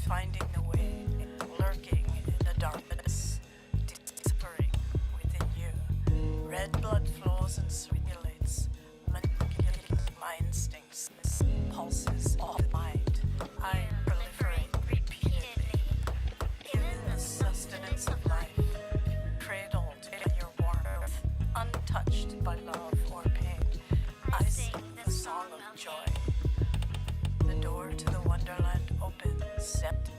finding the way, lurking in the darkness, disappearing within you. Red blood flows and circulates, manipulating my instincts, pulses all the mind. I proliferate repeatedly, given the sustenance of life, cradled in your warmth, untouched by love or pain. I sing the song of joy. The door to the wonderland opens, set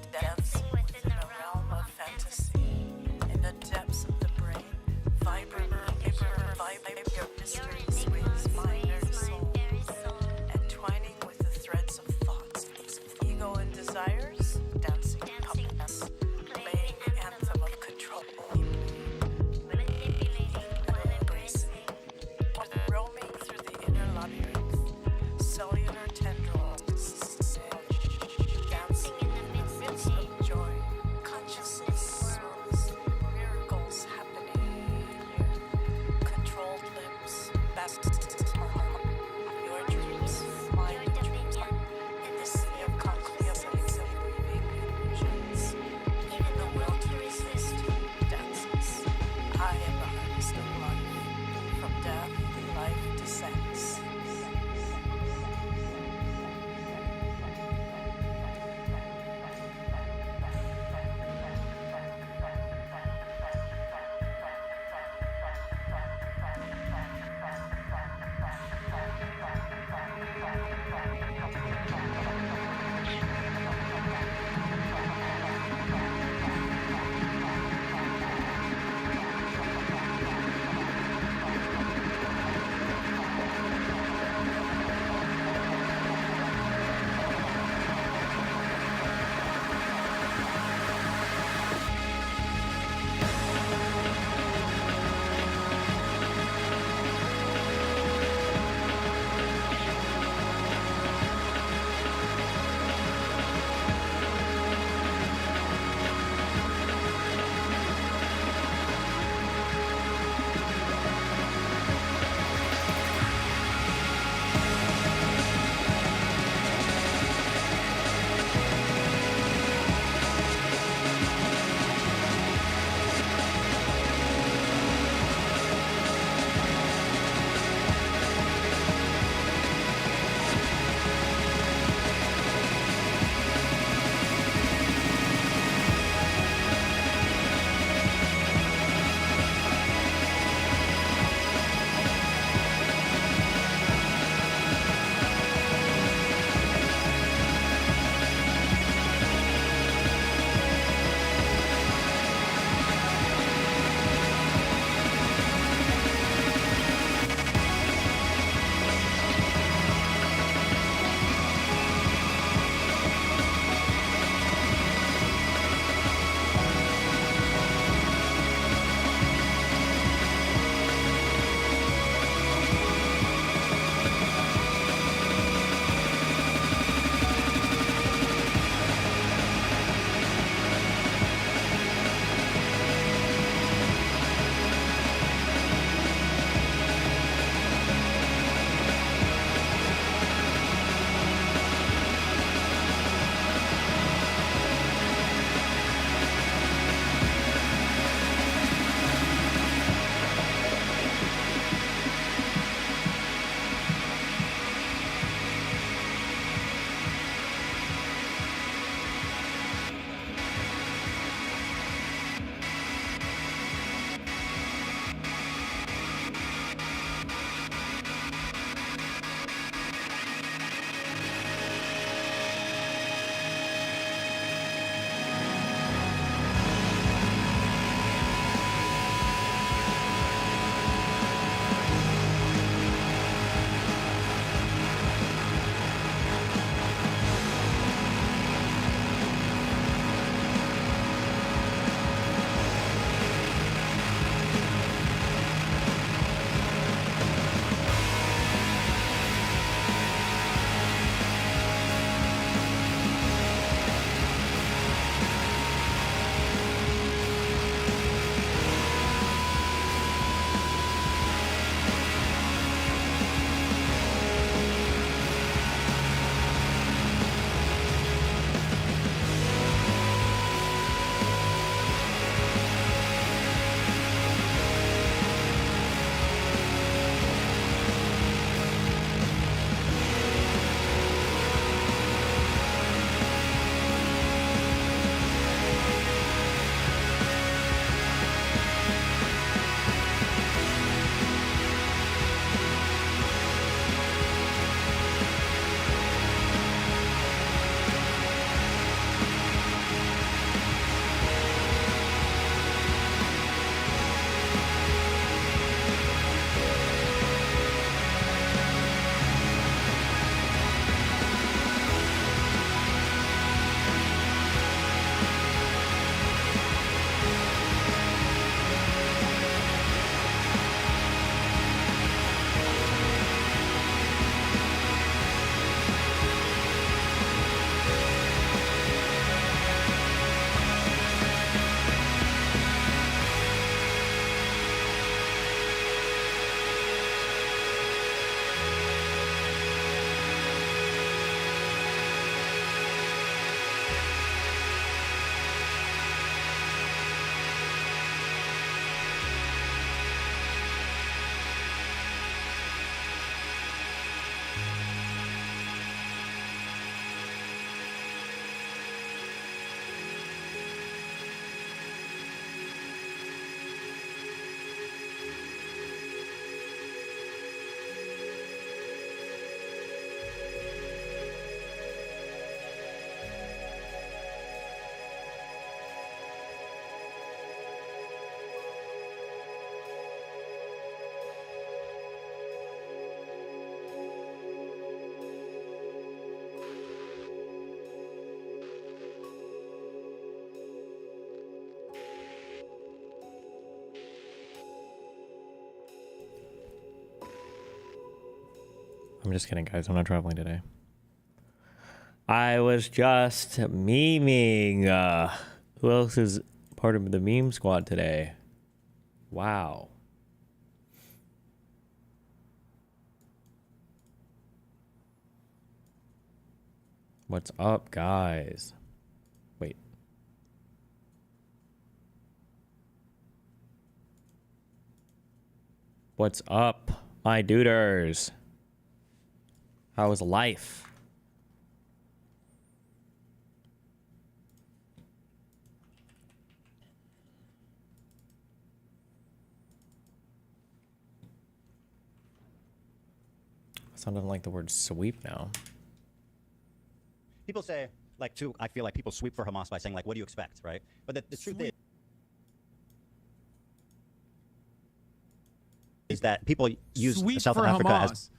I'm just kidding, guys. I'm not traveling today. I was just memeing. Who else is part of the meme squad today? Wow. What's up, guys? Wait. What's up, my duders? How is life? I don't like the word sweep now. People say, like, too, I feel like people sweep for Hamas by saying, like, what do you expect, right? But the truth is that people use sweep South for Africa Hamas. as...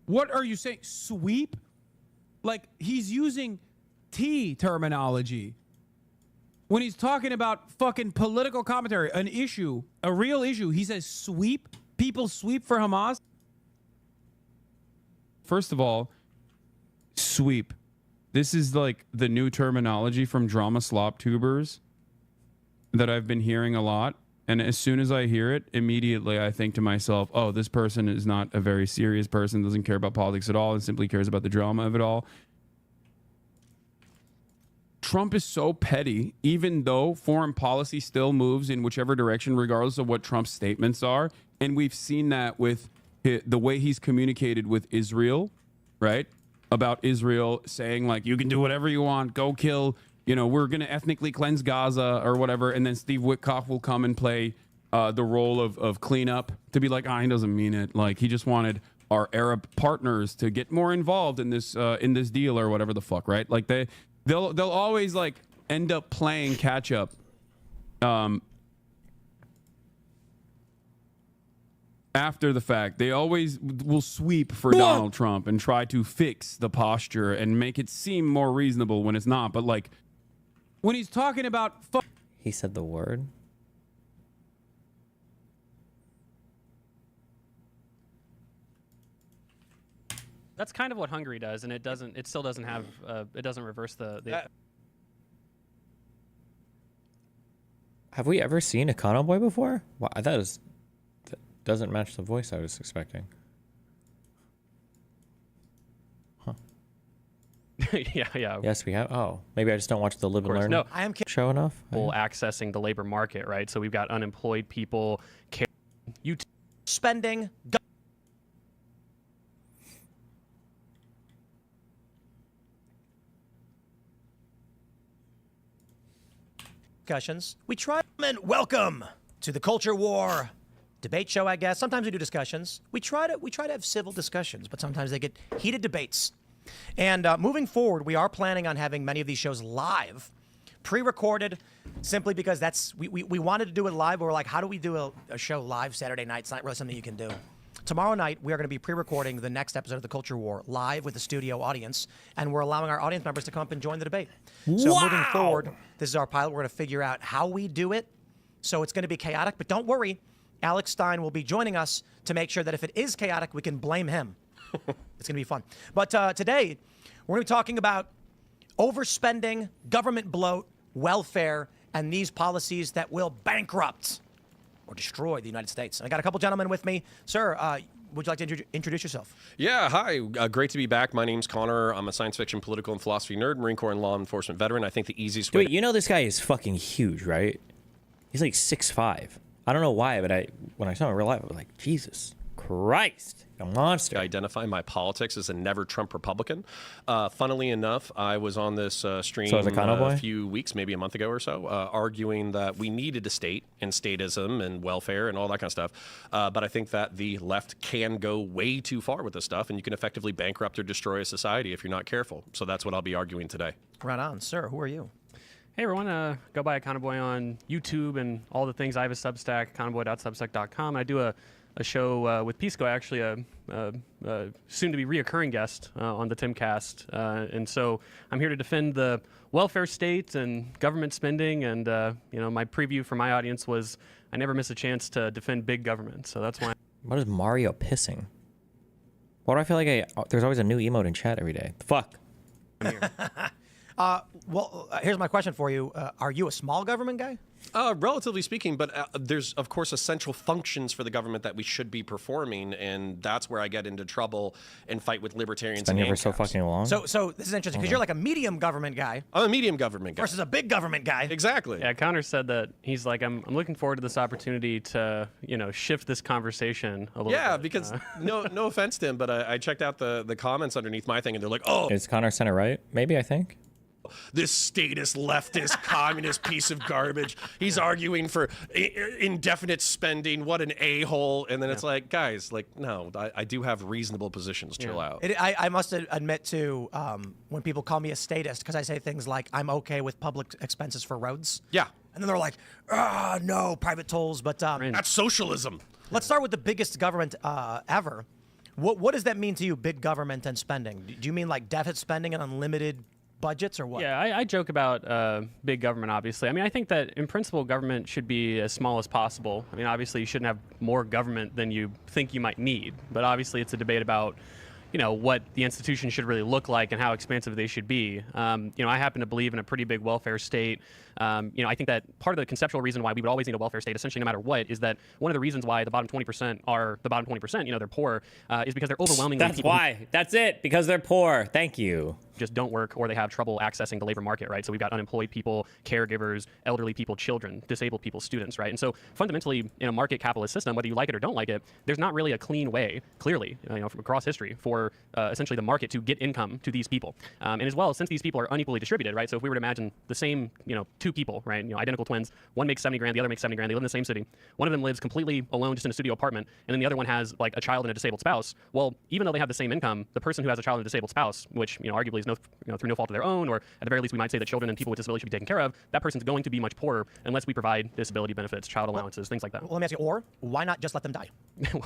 What are you saying? Sweep? Like, he's using T terminology. When he's talking about fucking political commentary, an issue, a real issue, he says sweep? People sweep for Hamas? First of all, sweep. This is like the new terminology from drama slop tubers that I've been hearing a lot. And as soon as I hear it, immediately I think to myself, oh, this person is not a very serious person, doesn't care about politics at all, and simply cares about the drama of it all. Trump is so petty, even though foreign policy still moves in whichever direction, regardless of what Trump's statements are. And we've seen that with the way he's communicated with Israel, right? About Israel saying, like, you can do whatever you want, go kill, you know, we're going to ethnically cleanse Gaza or whatever. And then Steve Witkoff will come and play the role of cleanup to be like, he doesn't mean it. Like, he just wanted our Arab partners to get more involved in this deal or whatever the fuck, right? Like, they'll always, like, end up playing catch up. After the fact, they always will sweep for Donald Trump and try to fix the posture and make it seem more reasonable when it's not. But, like, when he's talking about... He said the word? That's kind of what Hungary does, and it still doesn't have, it doesn't reverse the Have we ever seen a Econo Boy before? Wow, that doesn't match the voice I was expecting. Huh. yeah. Yes, we have. Oh, maybe I just don't watch the Live and Learn No, show enough. people accessing the labor market, right? So we've got unemployed people, spending. Discussions. We try and welcome to the Culture War debate show, I guess. Sometimes we do discussions. We try to have civil discussions, but sometimes they get heated debates. And moving forward, we are planning on having many of these shows live, pre-recorded, simply because we wanted to do it live. But we're like, how do we do a show live Saturday night? It's not really something you can do. Tomorrow night, we are going to be pre-recording the next episode of The Culture War live with the studio audience, and we're allowing our audience members to come up and join the debate. So moving forward, this is our pilot. We're going to figure out how we do it. So it's going to be chaotic, but don't worry. Alex Stein will be joining us to make sure that if it is chaotic, we can blame him. It's going to be fun. But today, we're going to be talking about overspending, government bloat, welfare, and these policies that will bankrupt or destroy the United States. I got a couple gentlemen with me. Sir, would you like to introduce yourself? Yeah, hi. Great to be back. My name's Connor. I'm a science fiction, political, and philosophy nerd, Marine Corps and law enforcement veteran. I think the easiest way... Wait, you know this guy is fucking huge, right? He's like 6'5". I don't know why, but when I saw him in real life, I was like, Jesus Christ, a monster. I identify my politics as a never Trump Republican. Funnily enough, I was on this stream a few weeks, maybe a month ago or so, arguing that we needed a state and statism and welfare and all that kind of stuff. But I think that the left can go way too far with this stuff, and you can effectively bankrupt or destroy a society if you're not careful. So that's what I'll be arguing today. Right on. Sir, who are you? Hey everyone, go buy Econoboy on YouTube and all the things. I have a Substack, econoboy.substack.com. I do a show with Pisco, actually a soon-to-be reoccurring guest on the Timcast. And so I'm here to defend the welfare state and government spending. And, my preview for my audience was I never miss a chance to defend big government. So that's why. What is Mario pissing? Why do I feel like there's always a new emote in chat every day? The fuck. Well, here's my question for you. Are you a small government guy? Relatively speaking, but there's, of course, essential functions for the government that we should be performing, and that's where I get into trouble and fight with libertarians. It's been and here for so ANCAPs. fucking long. So this is interesting because you're like a medium government guy I'm a medium government guy. versus a big government guy. Exactly. Yeah, Connor said that he's like, I'm looking forward to this opportunity to, shift this conversation a little bit. Yeah, because no offense to him, but I checked out the comments underneath my thing, and they're like, oh, Is Connor center right? Maybe, I think. this statist, leftist, communist piece of garbage. He's arguing for indefinite spending. What an a-hole. And then it's like, guys, like, no, I do have reasonable positions. Chill out. I must admit to when people call me a statist because I say things like I'm okay with public expenses for roads. Yeah. And then they're like, no, private tolls. But That's socialism. let's start with the biggest government ever. What does that mean to you, big government and spending? Do you mean like deficit spending and unlimited budgets or what? Yeah, I joke about big government, obviously. I mean, I think that in principle, government should be as small as possible. I mean, obviously, you shouldn't have more government than you think you might need. But obviously, it's a debate about, what the institution should really look like and how expansive they should be. I happen to believe in a pretty big welfare state. I think that part of the conceptual reason why we would always need a welfare state, essentially no matter what, is that one of the reasons why the bottom 20% are the bottom 20%, they're poor, is because they're overwhelmingly That's people who why. That's it. Because they're poor. Thank you. just don't work or they have trouble accessing the labor market, right? So we've got unemployed people, caregivers, elderly people, children, disabled people, students, right? And so fundamentally, in a market capitalist system, whether you like it or don't like it, there's not really a clean way, clearly, from across history, for essentially the market to get income to these people. And as well, since these people are unequally distributed, right? So if we were to imagine the same, two people, right? Identical twins, one makes 70 grand, the other makes 70 grand, they live in the same city. One of them lives completely alone, just in a studio apartment, and then the other one has like a child and a disabled spouse. Well, even though they have the same income, the person who has a child and a disabled spouse, which arguably is through no fault of their own, or at the very least we might say that children and people with disabilities should be taken care of, that person's going to be much poorer unless we provide disability benefits, child allowances, things like that. Well, let me ask you, or why not just let them die?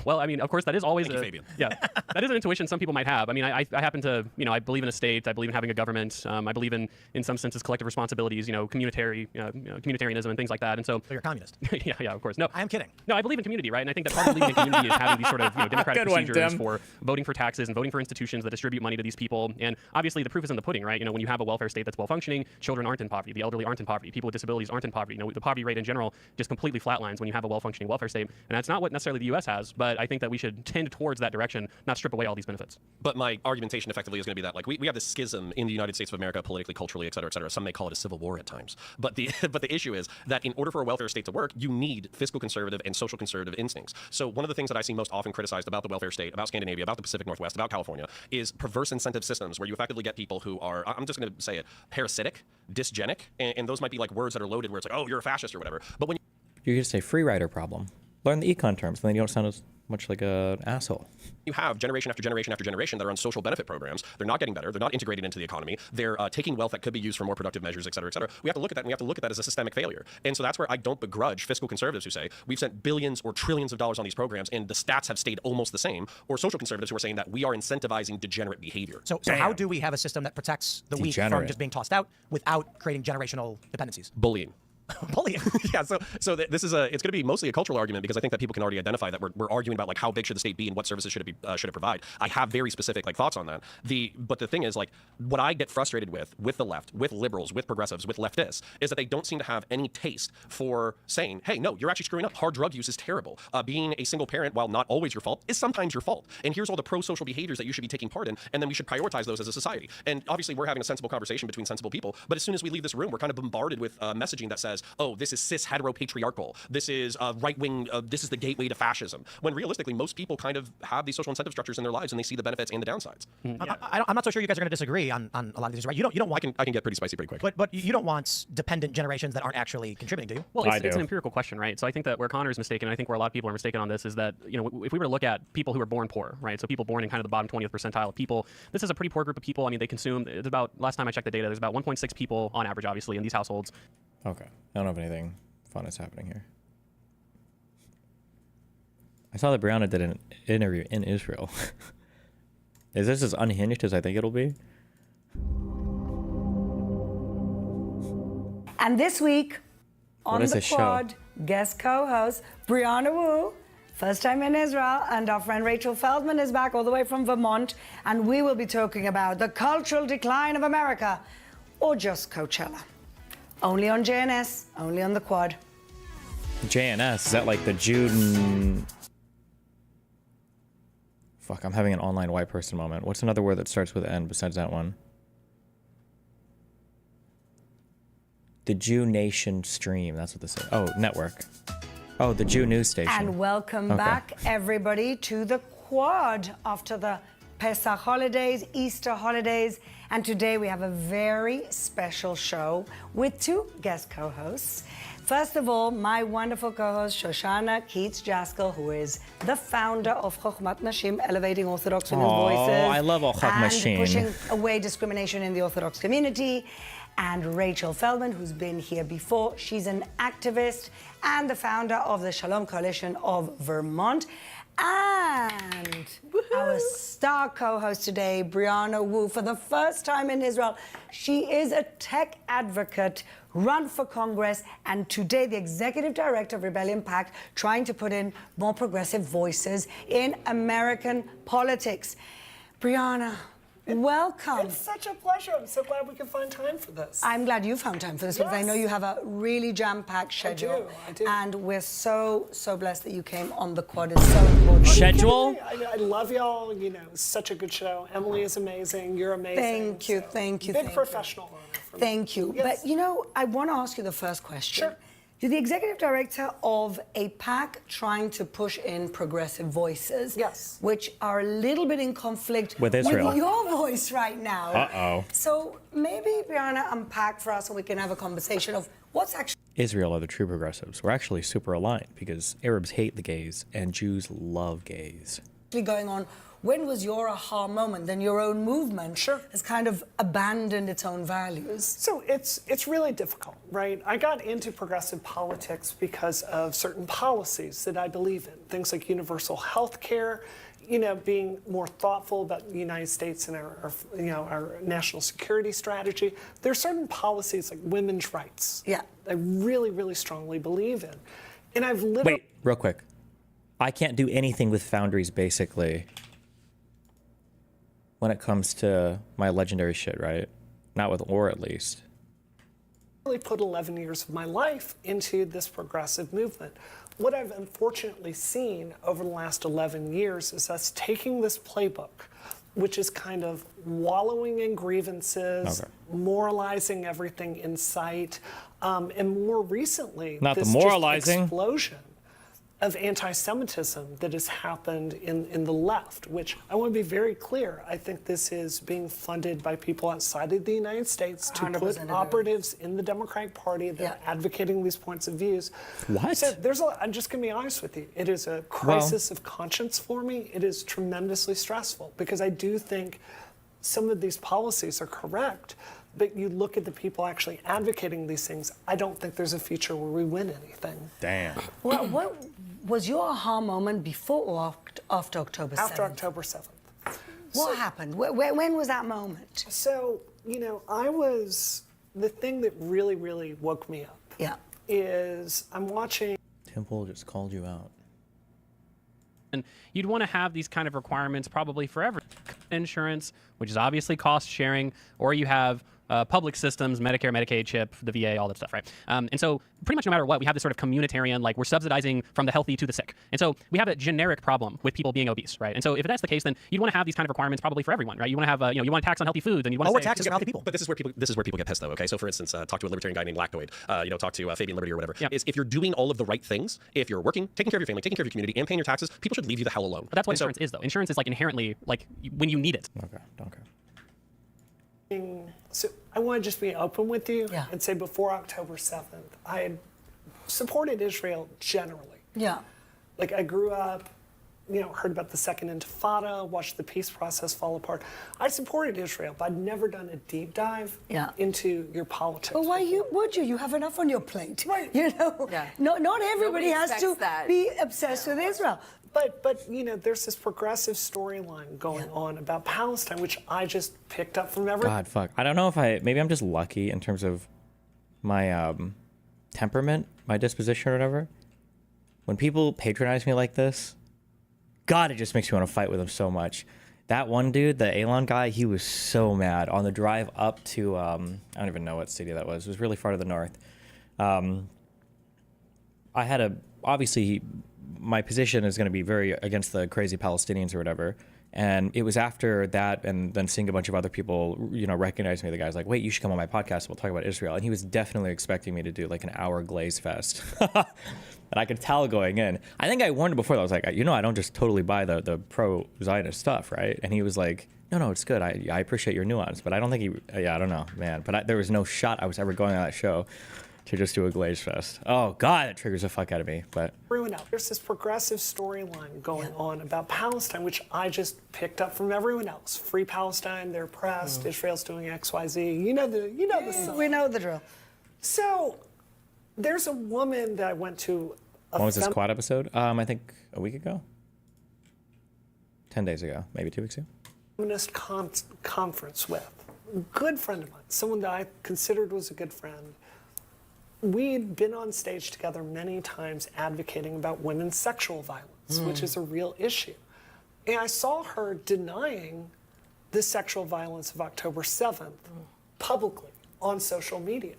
Well, I mean, of course, that is always Thank you, Fabian. Yeah, that is an intuition some people might have. I mean, I happen to, I believe in a state. I believe in having a government. I believe in some senses, collective responsibilities. Communitarianism and things like that. And so So you're a communist. yeah, of course. No, I am kidding. No, I believe in community, right? And I think that part of believing in community is having these sort of democratic Good one, procedures Tim. for voting for taxes and voting for institutions that distribute money to these people. And obviously, the proof is in the pudding, right? When you have a welfare state that's well functioning, children aren't in poverty, the elderly aren't in poverty, people with disabilities aren't in poverty. The poverty rate in general just completely flatlines when you have a well functioning welfare state. And that's not what necessarily the U.S. has, but I think that we should tend towards that direction, not strip away all these benefits. But my argumentation effectively is going to be that we have this schism in the United States of America, politically, culturally, et cetera, et cetera. Some may call it a civil war at times. But the issue is that in order for a welfare state to work, you need fiscal conservative and social conservative instincts. So one of the things that I see most often criticized about the welfare state, about Scandinavia, about the Pacific Northwest, about California, is perverse incentive systems where you effectively get people who are, I'm just going to say it, parasitic, dysgenic, and those might be like words that are loaded where it's like, oh, you're a fascist or whatever. But when You could say free rider problem. Learn the econ terms, and then you don't sound as much like an asshole. you have generation after generation after generation that are on social benefit programs, they're not getting better, they're not integrated into the economy, they're taking wealth that could be used for more productive measures, et cetera, et cetera. We have to look at that, and we have to look at that as a systemic failure. And so that's where I don't begrudge fiscal conservatives who say we've spent billions or trillions of dollars on these programs and the stats have stayed almost the same, or social conservatives who are saying that we are incentivizing degenerate behavior. So how do we have a system that protects the weak from Degenerate. just being tossed out without creating generational dependencies? Bullying. Bullying. Yeah, so this is it's going to be mostly a cultural argument because I think that people can already identify that we're arguing about like how big should the state be and what services should it provide. I have very specific thoughts on that. But the thing is what I get frustrated with the left, with liberals, with progressives, with leftists is that they don't seem to have any taste for saying, hey, no, you're actually screwing up. Hard drug use is terrible. Being a single parent, while not always your fault, is sometimes your fault. And here's all the pro-social behaviors that you should be taking part in, and then we should prioritize those as a society. And obviously we're having a sensible conversation between sensible people, but as soon as we leave this room, we're kind of bombarded with messaging that says, oh, this is cis heteropatriarchal, this is right-wing, this is the gateway to fascism, when realistically most people kind of have these social incentive structures in their lives and they see the benefits and the downsides. I'm not so sure you guys are going to disagree on a lot of these, right? You don't want, I can get pretty spicy pretty quick. but you don't want dependent generations that aren't actually contributing, do you? Well, I it's an do. empirical question, right? So I think that where Connor's mistaken, and I think where a lot of people are mistaken on this, is that if we were to look at people who are born poor, right? So people born in kind of the bottom 20th percentile of people, this is a pretty poor group of people. I mean, they consume. It's about, last time I checked the data, there's about 1.6 people on average, obviously, in these households. Okay. I don't know if anything fun is happening here. I saw that Brianna did an interview in Israel. Is this as unhinged as I think it'll be? And this week, on is the this show? quad, guest co-host Brianna Wu First time in Israel, and our friend Rachel Feldman is back all the way from Vermont, and we will be talking about the cultural decline of America, or just Coachella. Only on JNS, only on the Quad. JNS, is that like the June... Fuck, I'm having an online white person moment. What's another word that starts with N besides that one? The Jew Nation Stream. That's what this is. Oh, network. Oh, the Jew News Station. And welcome back, everybody, to the Quad after the Pesach holidays, Easter holidays. And today we have a very special show with two guest co-hosts. First of all, my wonderful co-host, Shoshana Keats-Jaskal, who is the founder of Chochmat Nashim, Elevating Orthodox Women's Voices. Oh, I love Chochmat Nashim. And pushing away discrimination in the Orthodox community. And Rachel Feldman, who's been here before. She's an activist and the founder of the Shalom Coalition of Vermont. And our star co-host today, Brianna Wu, for the first time in Israel. She is a tech advocate, run for Congress, and today the executive director of Rebellion Pact, trying to put in more progressive voices in American politics. Brianna, welcome. It's such a pleasure. I'm so glad we could find time for this. I'm glad you found time for this because I know you have a really jam-packed schedule. I do. And we're so blessed that you came on the Quad. It's so important. Schedule? I love y'all. You know, it's such a good show. Emily is amazing. You're amazing. Thank you. Big professional honor for me. Thank you. Yes. But, you know, I want to ask you the first question. Sure. You're the executive director of a PAC trying to push in progressive voices. Yes. Which are a little bit in conflict With Israel. with your voice right now. Uh-oh. So maybe, Brianna, unpack for us and we can have a conversation of what's actually Israel are the true progressives. We're actually super aligned because Arabs hate the gays and Jews love gays. going on. When was your aha moment? Then your own movement has kind of abandoned its own values. So it's really difficult, right? I got into progressive politics because of certain policies that I believe in. Things like universal health care, you know, being more thoughtful about the United States and our national security strategy. There are certain policies like women's rights. Yeah. I really, really strongly believe in. And I've literally... Wait, real quick. I can't do anything with Foundries, basically, when it comes to my legendary shit, right? Not with Or, at least. really put 11 years of my life into this progressive movement. What I've unfortunately seen over the last 11 years is us taking this playbook, which is kind of wallowing in grievances, moralizing everything in sight, and more recently, Not the this moralizing. just explosion of anti-Semitism that has happened in the left, which I want to be very clear. I think this is being funded by people outside of the United States to put 100% operatives in the Democratic Party that are advocating these points of views. What? So I'm just going to be honest with you. It is a crisis of conscience for me. It is tremendously stressful because I do think some of these policies are correct, but you look at the people actually advocating these things, I don't think there's a future where we win anything. Damn. Well, what was your aha moment before or after October 7th? After October 7th. What happened? When was that moment? So, you know, the thing that really, really woke me up is I'm watching. Temple just called you out. And you'd want to have these kind of requirements probably for every insurance, which is obviously cost sharing, or you have public systems, Medicare, Medicaid, CHIP, the VA, all that stuff, right? And so pretty much no matter what, we have this sort of communitarian, like we're subsidizing from the healthy to the sick. And so we have a generic problem with people being obese, right? And so if that's the case, then you'd want to have these kind of requirements probably for everyone, right? You want to have, you want to tax on healthy foods, and you want to Or taxes on healthy people. But this is where people get pissed, though. Okay, so for instance, talk to a libertarian guy named Lactoid. Talk to Fabian Liberty or whatever. Yeah. Is if you're doing all of the right things, if you're working, taking care of your family, taking care of your community, and paying your taxes, people should leave you the hell alone. But that's what And so- insurance is, though. Insurance is like inherently like when you need it. Okay. So I want to just be open with you and say before October 7th, I had supported Israel generally. Yeah. Like I grew up, you know, heard about the Second Intifada, watched the peace process fall apart. I supported Israel, but I'd never done a deep dive into your politics. But why would you? You have enough on your plate. Right. You know, not everybody has to be obsessed with Israel. But you know, there's this progressive storyline going on about Palestine, which I just picked up from everything. God, fuck. I don't know if maybe I'm just lucky in terms of my temperament, my disposition or whatever. when people patronize me like this, God, it just makes me want to fight with them so much. That one dude, the Elon guy, he was so mad on the drive up to, I don't even know what city that was. It was really far to the north. Obviously, my position is going to be very against the crazy Palestinians or whatever. And it was after that, and then seeing a bunch of other people, recognize me. The guy's like, wait, you should come on my podcast. We'll talk about Israel. And he was definitely expecting me to do like an hour glaze fest. And I could tell going in. I think I warned him before that. I was like, I don't just totally buy the pro-Zionist stuff, right? And he was like, no, it's good. I appreciate your nuance. But I don't think I don't know, man. But there was no shot I was ever going on that show to just do a glaze fest. Oh, God, that triggers the fuck out of me. But everyone else, there's this progressive storyline going on about Palestine, which I just picked up from everyone else. Free Palestine, they're oppressed, Israel's doing X, Y, Z. You know the song. We know the drill. So there's a woman that I went to. When was this quad episode? I think a week ago? 10 days ago, maybe 2 weeks ago. Feminist conference with a good friend of mine, someone that I considered was a good friend. We'd been on stage together many times advocating about women's sexual violence, which is a real issue. And I saw her denying the sexual violence of October 7th publicly on social media.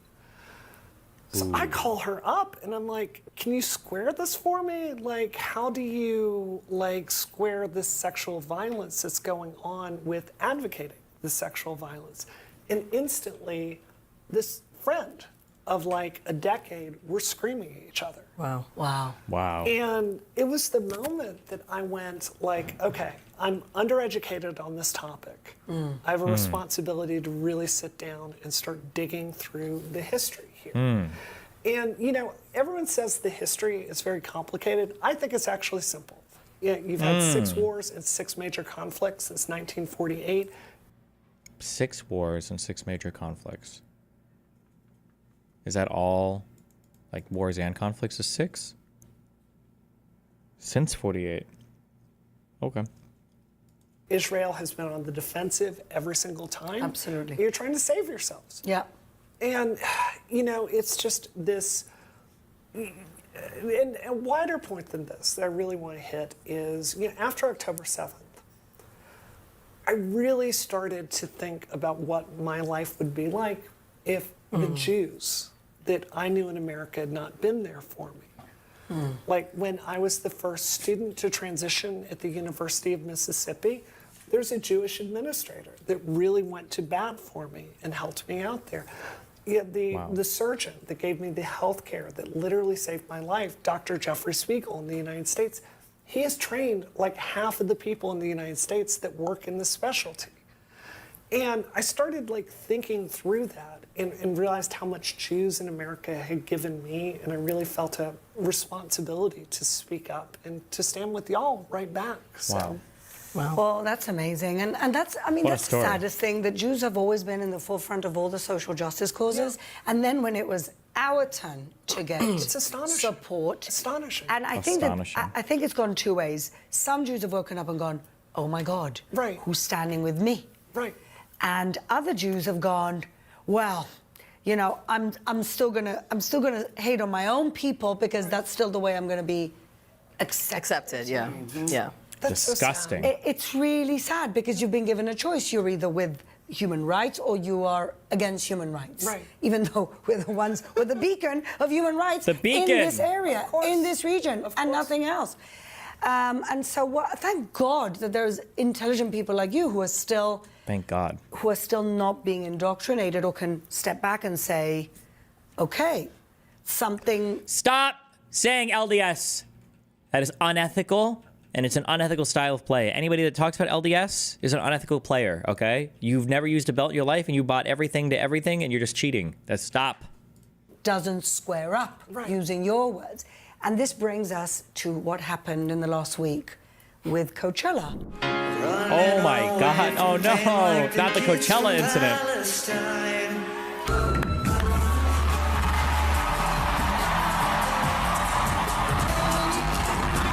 So I call her up and I'm like, can you square this for me? Like, how do you square this sexual violence that's going on with advocating the sexual violence? And instantly, this friend of like a decade, we're screaming at each other. Wow. Wow. Wow. And it was the moment that I went like, okay, I'm undereducated on this topic. I have a responsibility to really sit down and start digging through the history here. And everyone says the history is very complicated. I think it's actually simple. You've had 6 wars and 6 major conflicts since 1948. 6 wars and 6 major conflicts. Is that all, like, wars and conflicts is 6? Since 48. Okay. Israel has been on the defensive every single time. Absolutely. You're trying to save yourselves. Yeah. And, it's just this, and a wider point than this that I really want to hit is, after October 7th, I really started to think about what my life would be like if the Jews that I knew in America had not been there for me. Like when I was the first student to transition at the University of Mississippi, there's a Jewish administrator that really went to bat for me and helped me out there. The surgeon that gave me the health care that literally saved my life, Dr. Jeffrey Spiegel in the United States, he has trained like half of the people in the United States that work in this specialty. And I started thinking through that and realized how much Jews in America had given me, and I really felt a responsibility to speak up and to stand with y'all right back. So. Wow. Well, that's amazing. And that's, that's the saddest thing, that Jews have always been in the forefront of all the social justice causes. Yeah. And then when it was our turn to get it's astonishing. Support. Astonishing. And I think it's gone 2 ways. Some Jews have woken up and gone, oh my God, right. Who's standing with me? Right. And other Jews have gone, well, I'm still gonna hate on my own people because that's still the way I'm gonna be accepted. Yeah. Yeah. That's disgusting. So it's really sad because you've been given a choice. You're either with human rights or you are against human rights. Right. Even though we're the ones with the beacon of human rights in this area, in this region, and nothing else. And so thank God that there's intelligent people like you who are still... Thank God. Who are still not being indoctrinated or can step back and say, okay, something... Stop saying LDS. That is unethical, and it's an unethical style of play. Anybody that talks about LDS is an unethical player, okay? You've never used a belt in your life, and you bought everything to everything, and you're just cheating. Stop. Doesn't square up, using your words. And this brings us to what happened in the last week with Coachella. Oh my God, oh no, not the Coachella incident.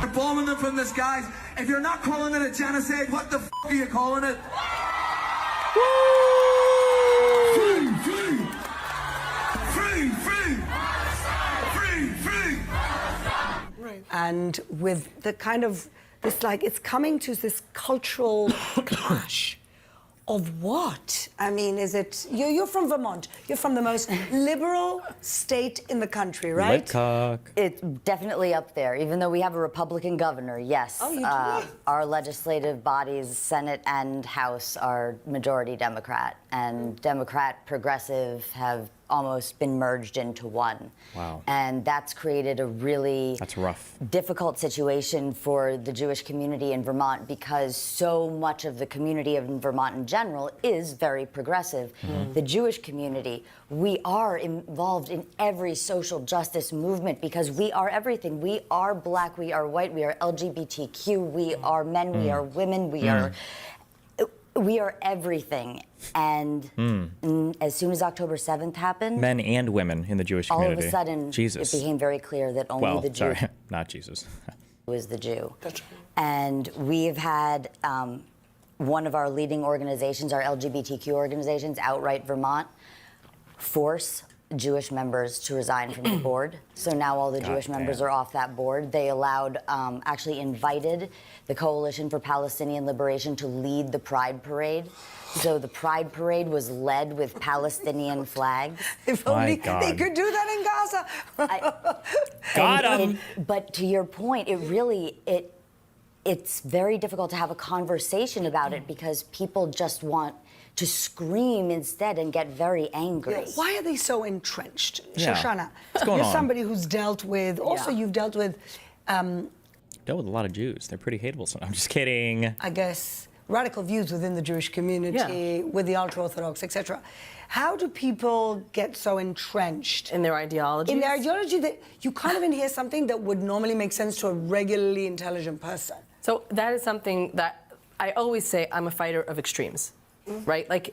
You're bombing them from the skies. If you're not calling it a genocide, what the f*** are you calling it? Free, free! Free, free! Free, free! and with the kind of this, like, it's coming to this cultural clash of what? I mean, is it, you're from Vermont. You're from the most liberal state in the country, right? Litcock. It's definitely up there, even though we have a Republican governor, yes. Oh, you do? Our legislative bodies, Senate and House, are majority Democrat, and Democrat, progressive have almost been merged into one. Wow. And that's created a really That's rough. difficult situation for the Jewish community in Vermont, because so much of the community in Vermont in general is very progressive. The Jewish community, we are involved in every social justice movement because we are everything. We are black, we are white, we are LGBTQ, we are men, we are women, we are everything. And as soon as October 7th happened, Men and women in the Jewish all community. of a sudden Jesus. it became very clear that only Well, the Jew sorry, not Jesus. was the Jew. That's right. And we've had one of our leading organizations, our LGBTQ organizations, Outright Vermont, force Jewish members to resign from the board. So now all the Jewish members are off that board. They allowed, actually invited the Coalition for Palestinian Liberation to lead the Pride Parade. So the Pride Parade was led with Palestinian flags. If My only God. they could do that in Gaza. Got him. But to your point, it's very difficult to have a conversation about it because people just want to scream instead and get very angry. Why are they so entrenched? Yeah. Shoshana, What's going you're on? somebody who's dealt with, also you've dealt with, Dealt with a lot of Jews. They're pretty hateable. So I'm just kidding. I guess, radical views within the Jewish community, with the ultra-Orthodox, etc. How do people get so entrenched In their ideology? in their ideology that you can't even hear something that would normally make sense to a regularly intelligent person? So that is something that I always say I'm a fighter of extremes, right? Like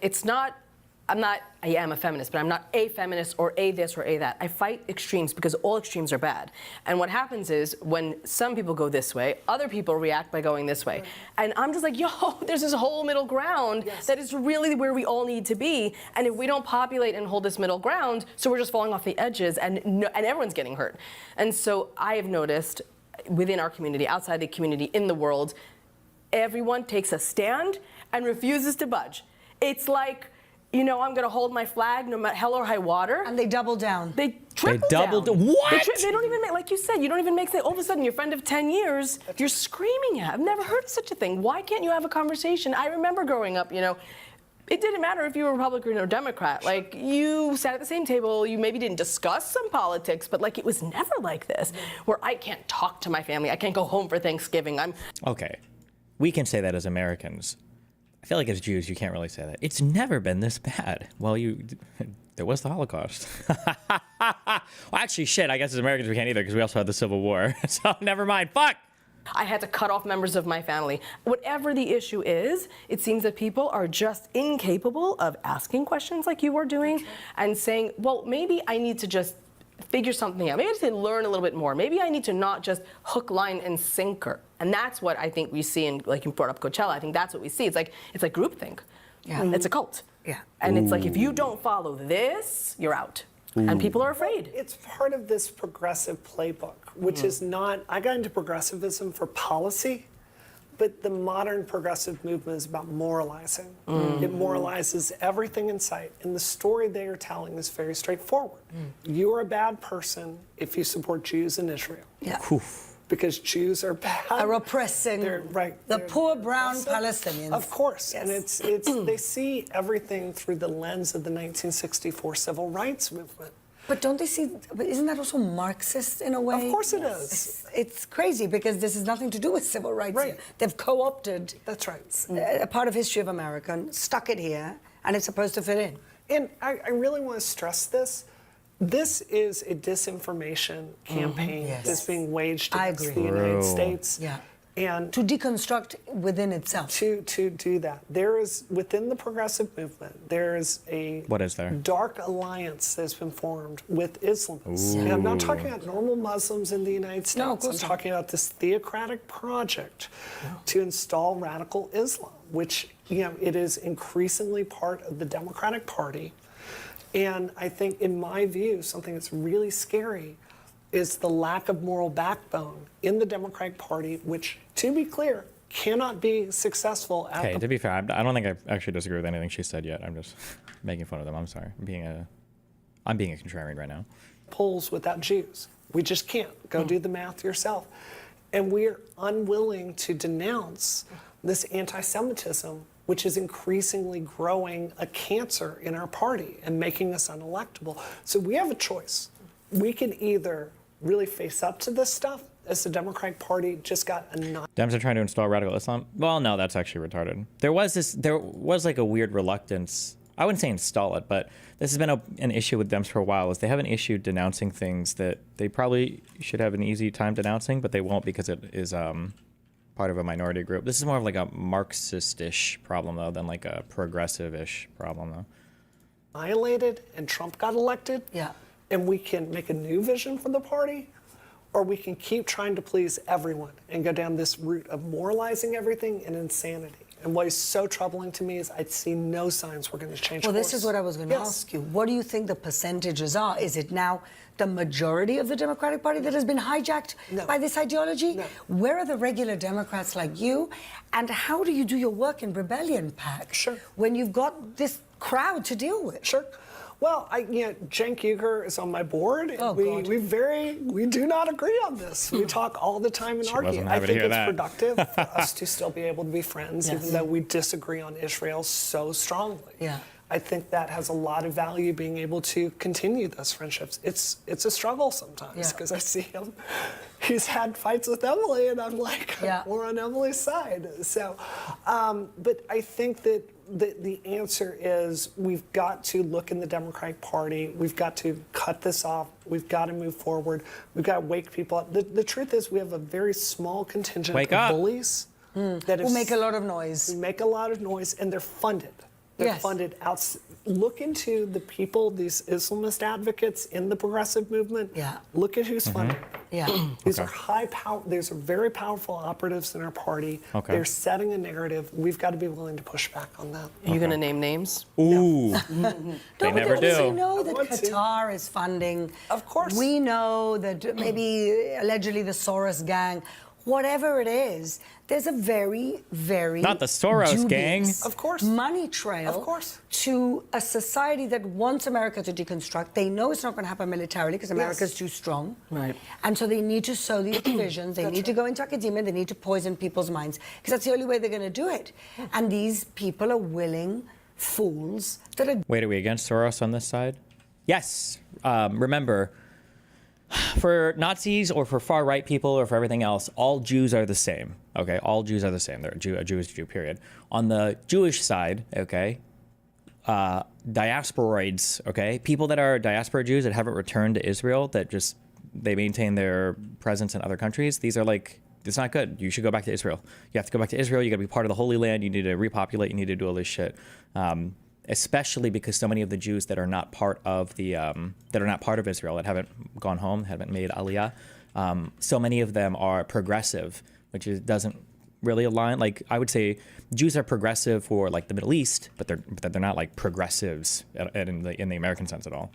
I am a feminist, but I'm not a feminist or a this or a that. I fight extremes because all extremes are bad. And what happens is when some people go this way, other people react by going this way. And I'm just like, yo, there's this whole middle ground that is really where we all need to be. And if we don't populate and hold this middle ground, so we're just falling off the edges and everyone's getting hurt. And so I have noticed within our community, outside the community, in the world, everyone takes a stand and refuses to budge. It's like, I'm going to hold my flag no matter hell or high water. And they double down. They triple doubled down. what? They don't even make, like you said, you don't even make sense. All of a sudden, your friend of 10 years, you're screaming at. I've never heard of such a thing. Why can't you have a conversation? I remember growing up, it didn't matter if you were Republican or Democrat. Like, you sat at the same table, you maybe didn't discuss some politics, but like, it was never like this, where I can't talk to my family, I can't go home for Thanksgiving. Okay. We can say that as Americans. I feel like as Jews, you can't really say that. It's never been this bad. Well, there was the Holocaust. Well, actually, shit, I guess as Americans we can't either because we also had the Civil War. So never mind. Fuck! I had to cut off members of my family. Whatever the issue is, it seems that people are just incapable of asking questions like you were doing and saying, well, maybe I need to just figure something out. Maybe I need to learn a little bit more. Maybe I need to not just hook, line, and sinker. And that's what I think we see in, like you brought up Coachella, I think that's what we see. It's like groupthink. Yeah. It's a cult. Yeah. And it's like, if you don't follow this, you're out. And people are afraid. It's part of this progressive playbook, which is not, I got into progressivism for policy, but the modern progressive movement is about moralizing. It moralizes everything in sight. And the story they are telling is very straightforward. You're a bad person if you support Jews in Israel. Yeah. Because Jews are bad. Are oppressing the they're poor brown oppressive. Palestinians. Of course. Yes. And it's they see everything through the lens of the 1964 civil rights movement. But don't they see, but isn't that also Marxist in a way? Of course it is. It's crazy because this has nothing to do with civil rights. Right. They've co-opted That's right. a part of history of America and stuck it here, and it's supposed to fit in. And I really want to stress this. This is a disinformation campaign Yes. that's being waged I against agree. the United States. Yeah. And To deconstruct within itself. to do that, there is, within the progressive movement, there is a What is there? dark alliance that's been formed with Islamists. And I'm not talking about normal Muslims in the United States. No, of course I'm not. talking about this theocratic project to install radical Islam, which, it is increasingly part of the Democratic Party. And I think, in my view, something that's really scary is the lack of moral backbone in the Democratic Party, which, to be clear, cannot be successful at Okay, the to be fair, I don't think I actually disagree with anything she said yet. I'm just making fun of them. I'm sorry. I'm being a contrarian right now. polls without Jews. We just can't. Go do the math yourself. And we're unwilling to denounce this anti-Semitism, which is increasingly growing a cancer in our party and making us unelectable. So we have a choice. We can either really face up to this stuff, as the Democratic Party just got annihilated. Dems are trying to install radical Islam. Well, no, that's actually retarded. There was like a weird reluctance. I wouldn't say install it, but this has been an issue with Dems for a while. Is they have an issue denouncing things that they probably should have an easy time denouncing, but they won't because it is part of a minority group. This is more of like a Marxist-ish problem though than like a progressive-ish problem though. Annihilated and Trump got elected. Yeah. And we can make a new vision for the party, or we can keep trying to please everyone and go down this route of moralizing everything and insanity. And what is so troubling to me is I see no signs we're going to change Well, course. this is what I was going to ask you. What do you think the percentages are? Is it now the majority of the Democratic Party that has been hijacked by this ideology? No. Where are the regular Democrats like you? And how do you do your work in Rebellion PAC when you've got this crowd to deal with? Sure. Well, Cenk Uygur is on my board. Oh, God. We do not agree on this. We talk all the time and argue. wasn't I happy to think hear it's that. productive for us to still be able to be friends, Yes. even though we disagree on Israel so strongly. Yeah. I think that has a lot of value, being able to continue those friendships. It's a struggle sometimes Yeah. because I see him. He's had fights with Emily, and I'm like, Yeah. we're on Emily's side. So, but I think that the answer is we've got to look in the Democratic Party. We've got to cut this off. We've got to move forward. We've got to wake people up. The truth is we have a very small contingent Wake of up. bullies that Who make a lot of noise. who make a lot of noise, and they're funded. They're Yes. funded out. Look into the people, these Islamist advocates in the progressive movement. Yeah. Look at who's funding. Yeah. These are high power. These are very powerful operatives in our party. Okay. They're setting a narrative. We've got to be willing to push back on that. Are you going to name names? Ooh. No, They but never we do. know that want to. Qatar is funding. Of course. We know that maybe allegedly the Soros gang. Whatever it is, there's a very, very Not the Soros gang. dubious Of course. money trail Of course. to a society that wants America to deconstruct. They know it's not going to happen militarily because America's Yes. too strong. Right. And so they need to sow these divisions. They need to go into academia. They need to poison people's minds because that's the only way they're going to do it. And these people are willing fools that are Wait, are we against Soros on this side? Yes. Remember, for Nazis or for far right people or for everything else, all Jews are the same. Okay, all Jews are the same. They're a Jew is a Jew. Period. On the Jewish side, okay, diasporoids. Okay, people that are diaspora Jews that haven't returned to Israel, that just they maintain their presence in other countries. These are like, it's not good. You should go back to Israel. You have to go back to Israel. You got to be part of the Holy Land. You need to repopulate. You need to do all this shit. Especially because so many of the Jews that are not part of Israel, that haven't gone home, haven't made Aliyah, so many of them are progressive, which doesn't really align. Like I would say, Jews are progressive for like the Middle East, but they're not like progressives in the American sense at all.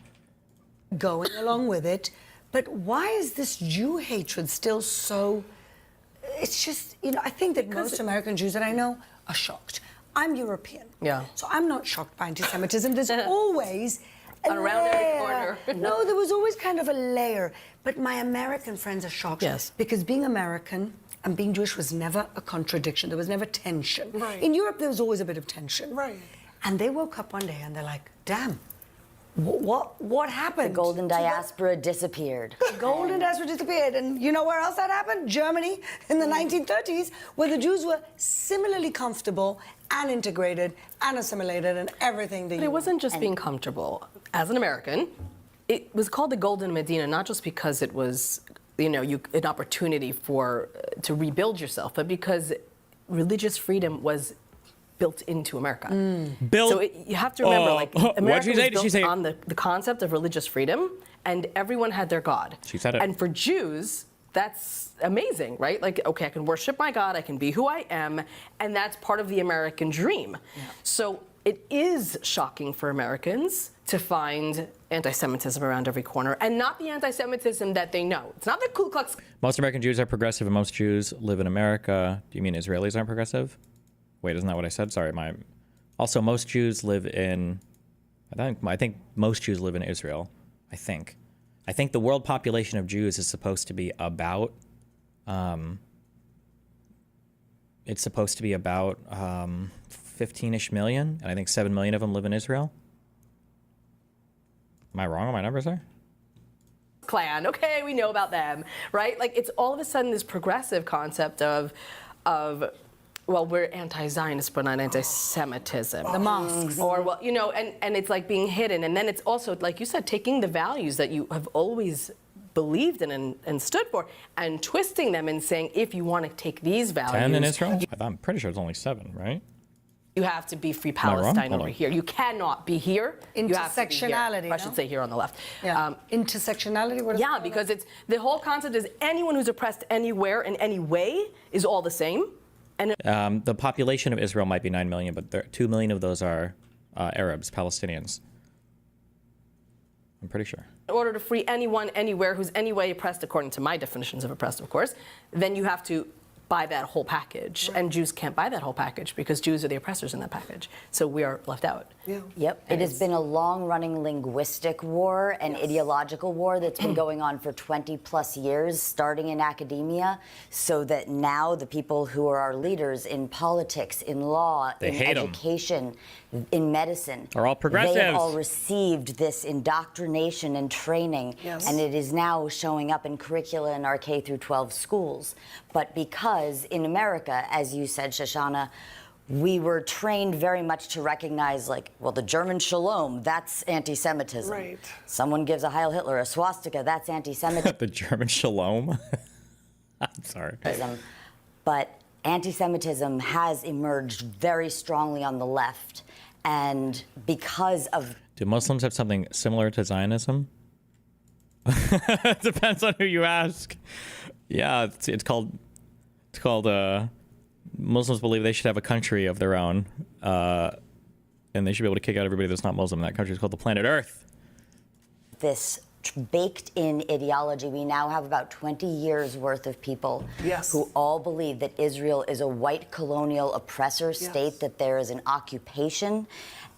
going along with it. But why is this Jew hatred still so? It's just, I think that most American Jews that I know are shocked. I'm European. Yeah. So I'm not shocked by anti-Semitism. There's always a Around every layer. corner. No, there was always kind of a layer. But my American friends are shocked. Yes. Because being American and being Jewish was never a contradiction. There was never tension. Right. In Europe, there was always a bit of tension. Right. And they woke up one day and they're like, damn, what happened? The golden diaspora disappeared. Golden diaspora disappeared. And you know where else that happened? Germany in the 1930s, where the Jews were similarly comfortable and integrated and assimilated and everything that But it wasn't just being comfortable. As an American, it was called the Golden Medina, not just because it was, an opportunity to rebuild yourself, but because religious freedom was built into America. Built. So you have to remember, what'd America she say? Did was she built say- on the concept of religious freedom, and everyone had their God. She said it. And for Jews, that's amazing, right? Like, okay, I can worship my God, I can be who I am, and that's part of the American dream. So it is shocking for Americans to find anti-Semitism around every corner, and not the anti-Semitism that they know. It's not the Ku Klux. Most American Jews are progressive, and most Jews live in America. Do you mean Israelis aren't progressive? Wait, isn't that what I said? Sorry, Also, most Jews live in. I think most Jews live in Israel. I think the world population of Jews is supposed to be about. It's supposed to be about 15-ish million, and I think 7 million of them live in Israel. Am I wrong on my numbers there? Klan, okay, we know about them, right? Like, it's all of a sudden this progressive concept of well, we're anti-Zionist, but not anti-Semitism. The mosques. Or, well, you know, and it's like being hidden. And then it's also, like you said, taking the values that you have always believed in and stood for and twisting them and saying, if you want to take these values. 10 in Israel? I'm pretty sure it's only 7, right? You have to be free I wrong? Palestine Hold over on. here. You cannot be here. You have to be here. Intersectionality, I should no? say here on the left. Yeah. Intersectionality? What is Yeah, that? because it's the whole concept is anyone who's oppressed anywhere in any way is all the same. And The population of Israel might be 9 million, but 2 million of those are Arabs, Palestinians. I'm pretty sure. in order to free anyone anywhere who's any way oppressed, according to my definitions of oppressed, of course, then you have to buy that whole package. And Jews can't buy that whole package because Jews are the oppressors in that package. So we are left out. Yeah. Yep. It has been a long-running linguistic war and ideological war that's been going on for 20 plus years, starting in academia, so that now the people who are our leaders in politics, in law, They in hate 'em. education, in medicine, Are all progressives. they have all received this indoctrination and training, Yes. and it is now showing up in curricula in our K through 12 schools. But because in America, as you said, Shoshana, we were trained very much to recognize, like, well, the German shalom, that's anti-Semitism. Right. Someone gives a Heil Hitler, a swastika, that's anti-Semitism. The German shalom? I'm sorry. But anti-Semitism has emerged very strongly on the left. And because of... Do Muslims have something similar to Zionism? It depends on who you ask. Yeah, it's called Muslims believe they should have a country of their own, and they should be able to kick out everybody that's not Muslim. That country is called the planet Earth. this baked-in ideology, we now have about 20 years worth of people who all believe that Israel is a white colonial oppressor state, that there is an occupation,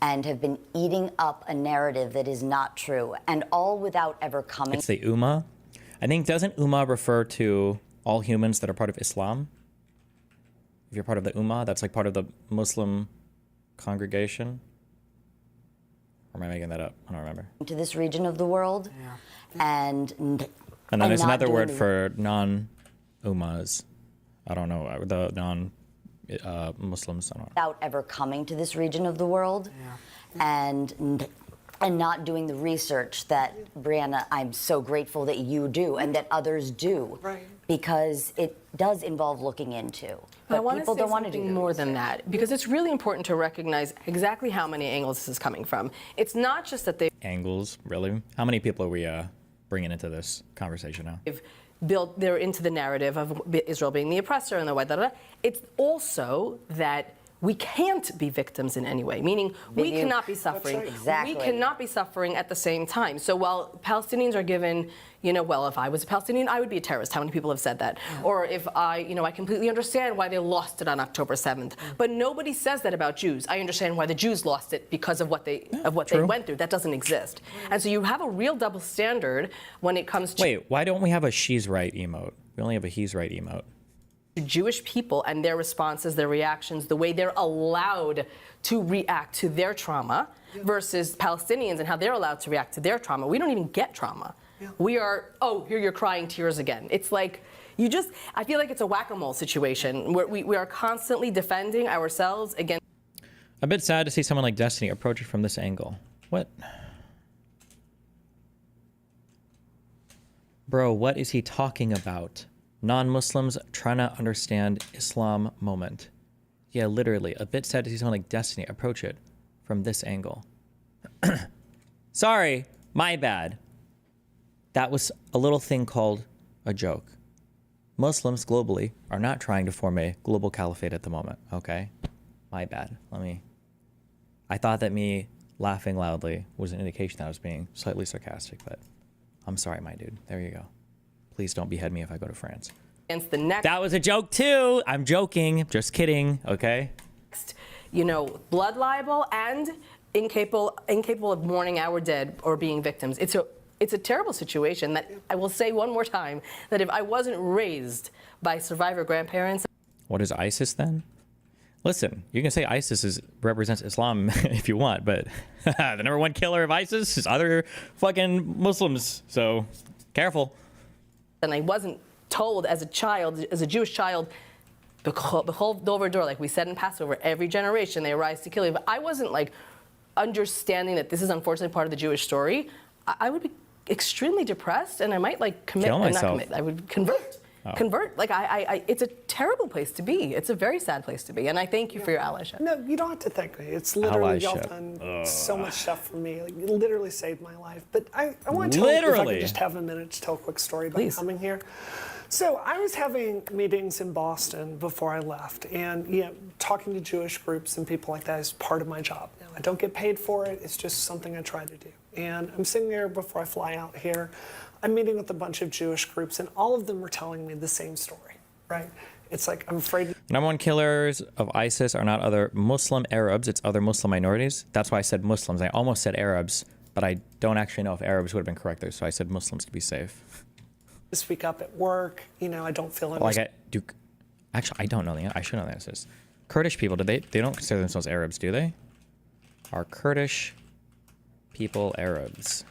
and have been eating up a narrative that is not true, and all without ever coming. It's the Ummah. I think, doesn't Ummah refer to all humans that are part of Islam? If you're part of the Ummah, that's like part of the Muslim congregation? Or am I making that up? I don't remember. To this region of the world, and And then there's not another doing word the- for non-Ummahs. I don't know, the non-Muslims. I don't know. without ever coming to this region of the world, and not doing the research that, Brianna, I'm so grateful that you do and that others do, because it does involve looking into. But I But want to people say don't want to do something the more than that, because it's really important to recognize exactly how many angles this is coming from. It's not just that Angles, really? How many people are we bringing into this conversation now? they're into the narrative of Israel being the oppressor and the white, it's also that we can't be victims in any way, meaning we Video- cannot be suffering. That's right. Exactly. We cannot be suffering at the same time. So while Palestinians are given, well, if I was a Palestinian, I would be a terrorist. How many people have said that? Or if I completely understand why they lost it on October 7th. But nobody says that about Jews. I understand why the Jews lost it because of what they went through. That doesn't exist. And so you have a real double standard when it comes to Wait, why don't we have a she's right emote? We only have a he's right emote. Jewish people and their responses, their reactions, the way they're allowed to react to their trauma versus Palestinians and how they're allowed to react to their trauma. We don't even get trauma. We are, here you're crying tears again. It's like, I feel like it's a whack-a-mole situation where we are constantly defending ourselves against. A bit sad to see someone like Destiny approach it from this angle. What? Bro, what is he talking about? Non-Muslims trying to understand Islam moment. Yeah, literally. A bit sad to see someone like Destiny approach it from this angle. Sorry, my bad. That was a little thing called a joke. Muslims globally are not trying to form a global caliphate at the moment, okay? My bad. I thought that me laughing loudly was an indication that I was being slightly sarcastic, but I'm sorry, my dude. There you go. Please don't behead me if I go to France. Against the next. That was a joke too. I'm joking. Just kidding. Okay. Blood libel and incapable of mourning our dead or being victims. It's a terrible situation that I will say one more time that if I wasn't raised by survivor grandparents. What is ISIS then? Listen, you can say ISIS represents Islam if you want, but the number one killer of ISIS is other fucking Muslims. So careful. And I wasn't told as a child, as a Jewish child, behold over door, like we said in Passover, every generation they arise to kill you. But I wasn't like understanding that this is unfortunately part of the Jewish story. I would be extremely depressed, and I might like commit. Kill myself. Not commit. I would convert. Oh. Convert. Like it's a terrible place to be. It's a very sad place to be. And I thank you for your allyship. No, you don't have to thank me. It's literally y'all Allyship. done so much stuff for me. Like, you literally saved my life. But I want to tell you, if I Literally. could just have a minute to tell a quick story about Please. coming here. So I was having meetings in Boston before I left, and talking to Jewish groups and people like that is part of my job. Now, I don't get paid for it. It's just something I try to do. And I'm sitting there before I fly out here. I'm meeting with a bunch of Jewish groups, and all of them were telling me the same story, right? It's like, I'm afraid. The number one killers of ISIS are not other Muslim Arabs, it's other Muslim minorities. That's why I said Muslims. I almost said Arabs, but I don't actually know if Arabs would have been correct there, so I said Muslims to be safe. To speak up at work, I don't feel Actually, I don't know I should know the answers. Kurdish people, they don't consider themselves Arabs, do they? Are Kurdish people Arabs?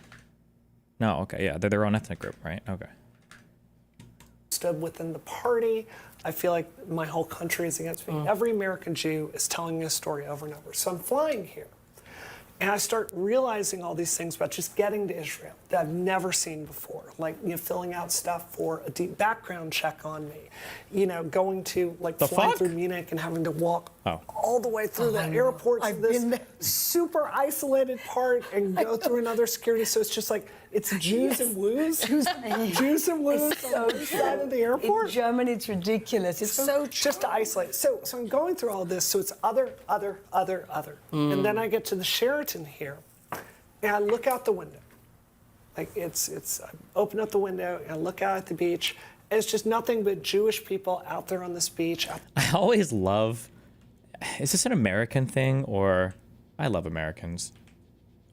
No, okay, yeah, they're their own ethnic group, right? Okay. Stood within the party. I feel like my whole country is against me. Every American Jew is telling me a story over and over. So I'm flying here, and I start realizing all these things about just getting to Israel that I've never seen before, like filling out stuff for a deep background check on me, going to flying through Munich and having to walk all the way through the airport to this super isolated part and go through another security. So it's just like it's Jews and woos, Jews and woos on the side of the airport. In Germany, it's ridiculous. It's so just to isolate. So I'm going through all this. So it's other. And then I get to the Sheraton here, and I look out the window. Like I open up the window and I look out at the beach. And it's just nothing but Jewish people out there on this beach. I always love, is this an American thing or, I love Americans.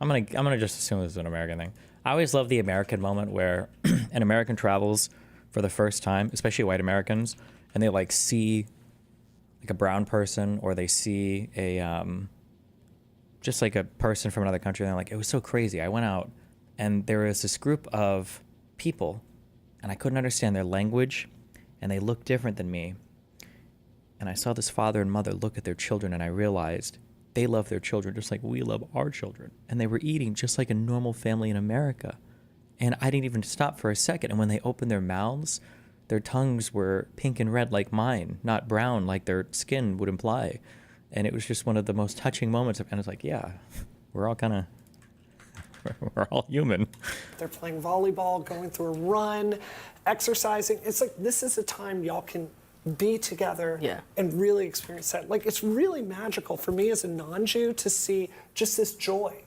I'm gonna just assume this is an American thing. I always love the American moment where an American travels for the first time, especially white Americans, and they see like a brown person or they see a, just like a person from another country, and they're like, it was so crazy. I went out and there was this group of people and I couldn't understand their language and they looked different than me. And I saw this father and mother look at their children and I realized they love their children just like we love our children. And they were eating just like a normal family in America. And I didn't even stop for a second. And when they opened their mouths, their tongues were pink and red like mine, not brown like their skin would imply. And it was just one of the most touching moments. And it's like, yeah, we're all kind of, we're all human. They're playing volleyball, going through a run, exercising. It's like, this is a time y'all can be together and really experience that. Like, it's really magical for me as a non-Jew to see just this joy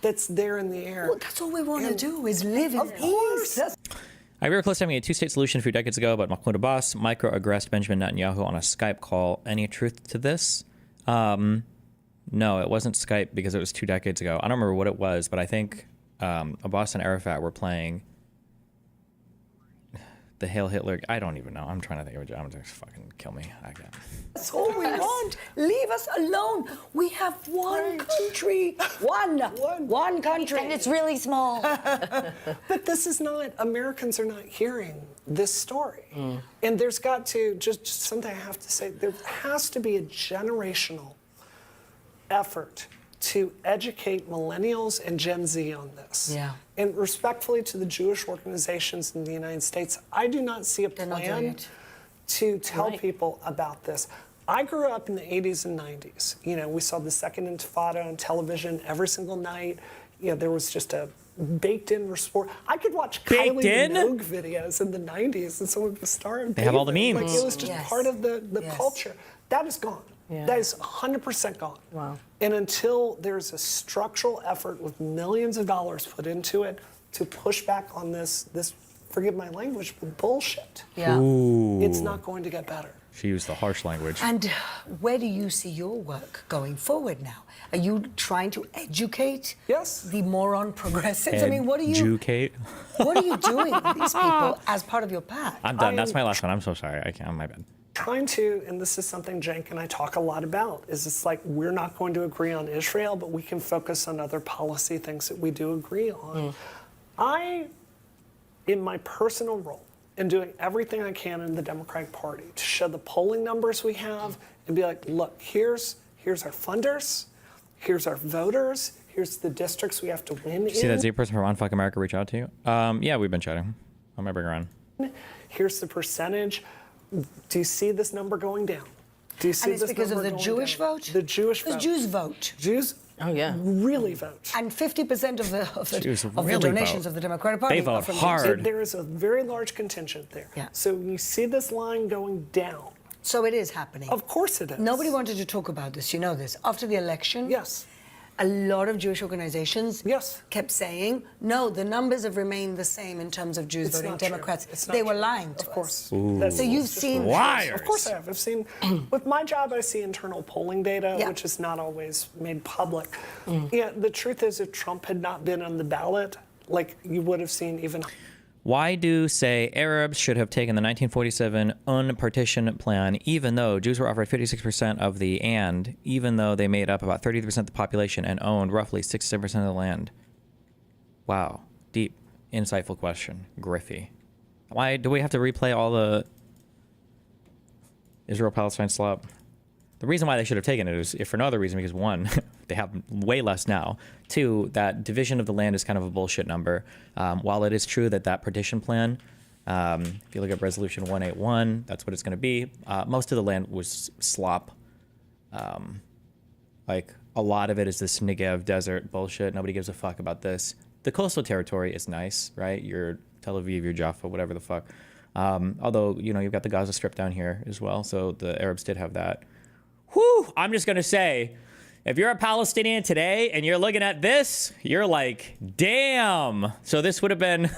that's there in the air. Well, that's all we want to do is live in Of course. We were close to having a two-state solution a few decades ago, but Mahmoud Abbas microaggressed Benjamin Netanyahu on a Skype call. Any truth to this? No, it wasn't Skype because it was 2 decades ago. I don't remember what it was, but I think Abbas and Arafat were playing the Hail Hitler. I don't even know. I'm trying to think of it. I'm just fucking kill me. That's all we want. Leave us alone. We have one country. One country. And it's really small. But this is not, Americans are not hearing this story. And there's got to, just something I have to say, there has to be a generational effort to educate millennials and Gen Z on this. Yeah. And respectfully to the Jewish organizations in the United States, I do not see a plan to tell people about this. I grew up in the 80s and 90s. We saw the Second Intifada on television every single night. There was just a baked-in report. I could watch Kylie Minogue videos in the 90s and someone would be starring. They have all the memes. Like, it was just part of the culture. That is gone. Yeah. That is 100% gone. Wow. And until there's a structural effort with millions of dollars put into it to push back on this forgive my language, but bullshit, Yeah. it's not going to get better. She used the harsh language. And where do you see your work going forward now? Are you trying to educate the moron progressives? I mean, what are you Educate. what are you doing with these people as part of your pack? I'm done. That's my last one. I'm so sorry. I can't. My bad. Trying to, and this is something Cenk and I talk a lot about, is it's like we're not going to agree on Israel, but we can focus on other policy things that we do agree on. I, in my personal role, am doing everything I can in the Democratic Party to show the polling numbers we have and be like, look, here's our funders, here's our voters, here's the districts we have to win See that in. Z person from Unfuck America reach out to you? Yeah, we've been chatting. I'm gonna bring her on. Here's the percentage. Do you see this number going down? Do you see And it's this because of number the going Jewish down? vote? The Jewish vote. The Jews vote. Jews really vote. And 50% of Jews the really donations vote. of the Democratic Party They vote are from hard. There is a very large contingent there. Yeah. So you see this line going down. So it is happening. Of course it is. Nobody wanted to talk about this. You know this. After the election, Yes. a lot of Jewish organizations Yes. kept saying, no, the numbers have remained the same in terms of Jews It's voting not true. Democrats. It's not They were true. lying to Of us. course. So you've seen Liars. Of course I have. I've seen, with my job, I see internal polling data, Yeah. which is not always made public. Yeah, the truth is, if Trump had not been on the ballot, like you would have seen even. Why do, say, Arabs should have taken the 1947 unpartition plan, even though Jews were offered 56% of the and, even though they made up about 30% of the population and owned roughly 67% of the land? Wow. Deep, insightful question. Griffey. Why do we have to replay all the Israel-Palestine slop? The reason why they should have taken it is, if for no other reason, because one, they have way less now. Two, that division of the land is kind of a bullshit number. While it is true that that partition plan, if you look at Resolution 181, that's what it's going to be. Most of the land was slop. Like, a lot of it is this Negev desert bullshit. Nobody gives a fuck about this. The coastal territory is nice, right? Your Tel Aviv, your Jaffa, whatever the fuck. Although, you know, you've got the Gaza Strip down here as well. So the Arabs did have that. Whew, I'm just going to say, if you're a Palestinian today and you're looking at this, you're like, damn. So this would have been,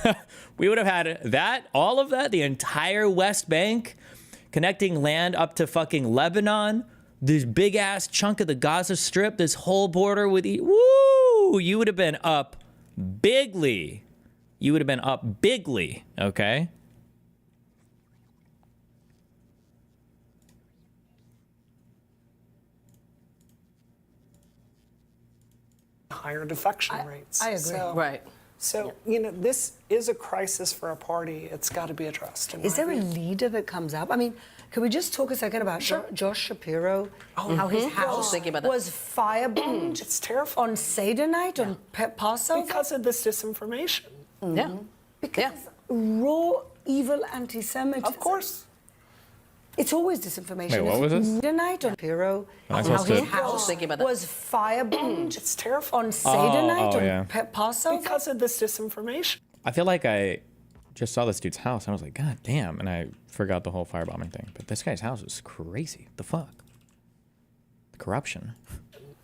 we would have had that, all of that, the entire West Bank, connecting land up to fucking Lebanon, this big ass chunk of the Gaza Strip, this whole border with, woo, you would have been up bigly. You would have been up bigly, okay? Higher defection rates. I agree. So, Right. So, you know, this is a crisis for a party. It's got to be addressed. Is there a leader that comes up? I mean, can we just talk a second about Josh Shapiro? How his I was house thinking about that. was firebombed It's terrifying. on Seder night, on Passover? Because of this disinformation. Yeah. Because raw, evil anti-Semitism. Of course. It's always disinformation. Wait, what was this? Seder night on Shapiro, I how supposed his to- I was house thinking about that. was firebombed It's terrifying. on Seder night, on yeah. Passover? Because of this disinformation. I feel like I just saw this dude's house and I was like, God damn. And I forgot the whole firebombing thing. But this guy's house is crazy. The fuck? The corruption.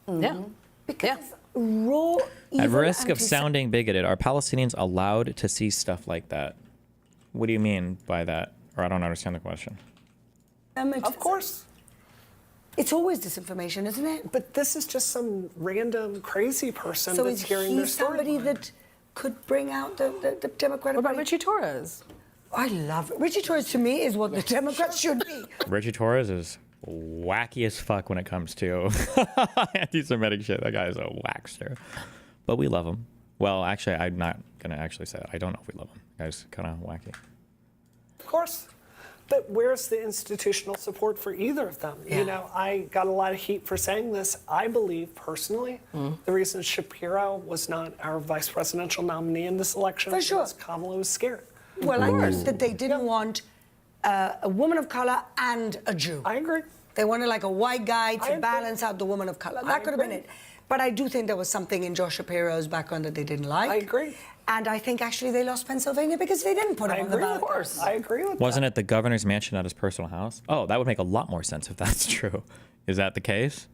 Yeah. Because raw, evil At risk of anti-Semitism. sounding bigoted, are Palestinians allowed to see stuff like that? What do you mean by that? Or I don't understand the question. Of course. It's always disinformation, isn't it? But this is just some random crazy person So that's is hearing he their somebody storyline. that could bring out the Democratic What about Party? Richie Torres? I love it. Richie Torres to me is what the Democrats should be. Richie Torres is wacky as fuck when it comes to anti-Semitic shit. That guy is a wackster. But we love him. Well, actually, I'm not going to actually say that. I don't know if we love him. The guy's kind of wacky. Of course. But where's the institutional support for either of them? Yeah. You know, I got a lot of heat for saying this. I believe, personally, the reason Shapiro was not our vice presidential nominee in this election For sure. was Kamala was scared. Well, I heard that they didn't want a woman of color and a Jew. I agree. They wanted like a white guy I to agree. balance out the woman of color. That could have been agree. it. But I do think there was something in Josh Shapiro's background that they didn't like. I agree. And I think actually they lost Pennsylvania because they didn't put it on the ballot. Of course. I agree with Wasn't that. it the governor's mansion, not his personal house? Oh, that would make a lot more sense if that's true. Is that the case?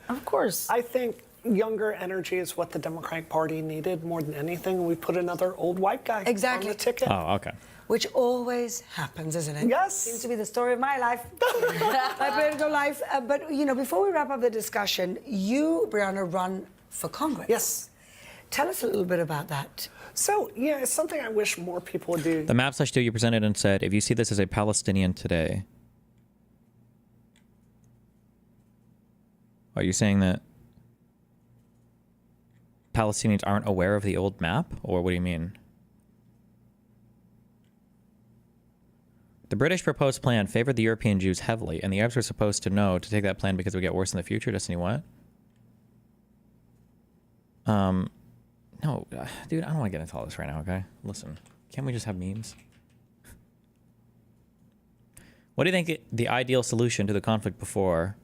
Of course. I think younger energy is what the Democratic Party needed more than anything. We put another old white guy Exactly. on the ticket. Oh, okay. Which always happens, isn't it? Yes. Seems to be the story of my life, my political life. But, you know, before we wrap up the discussion, you, Brianna, run for Congress. Yes. Tell us a little bit about that. So, yeah, it's something I wish more people would do. The map/2 you presented and said, if you see this as a Palestinian today, are you saying that Palestinians aren't aware of the old map? Or what do you mean? The British proposed plan favored the European Jews heavily, and the Arabs were supposed to know to take that plan because it would get worse in the future. Destiny, what? No, dude, I don't want to get into all this right now, okay? Listen, can't we just have memes? What do you think the ideal solution to the conflict before?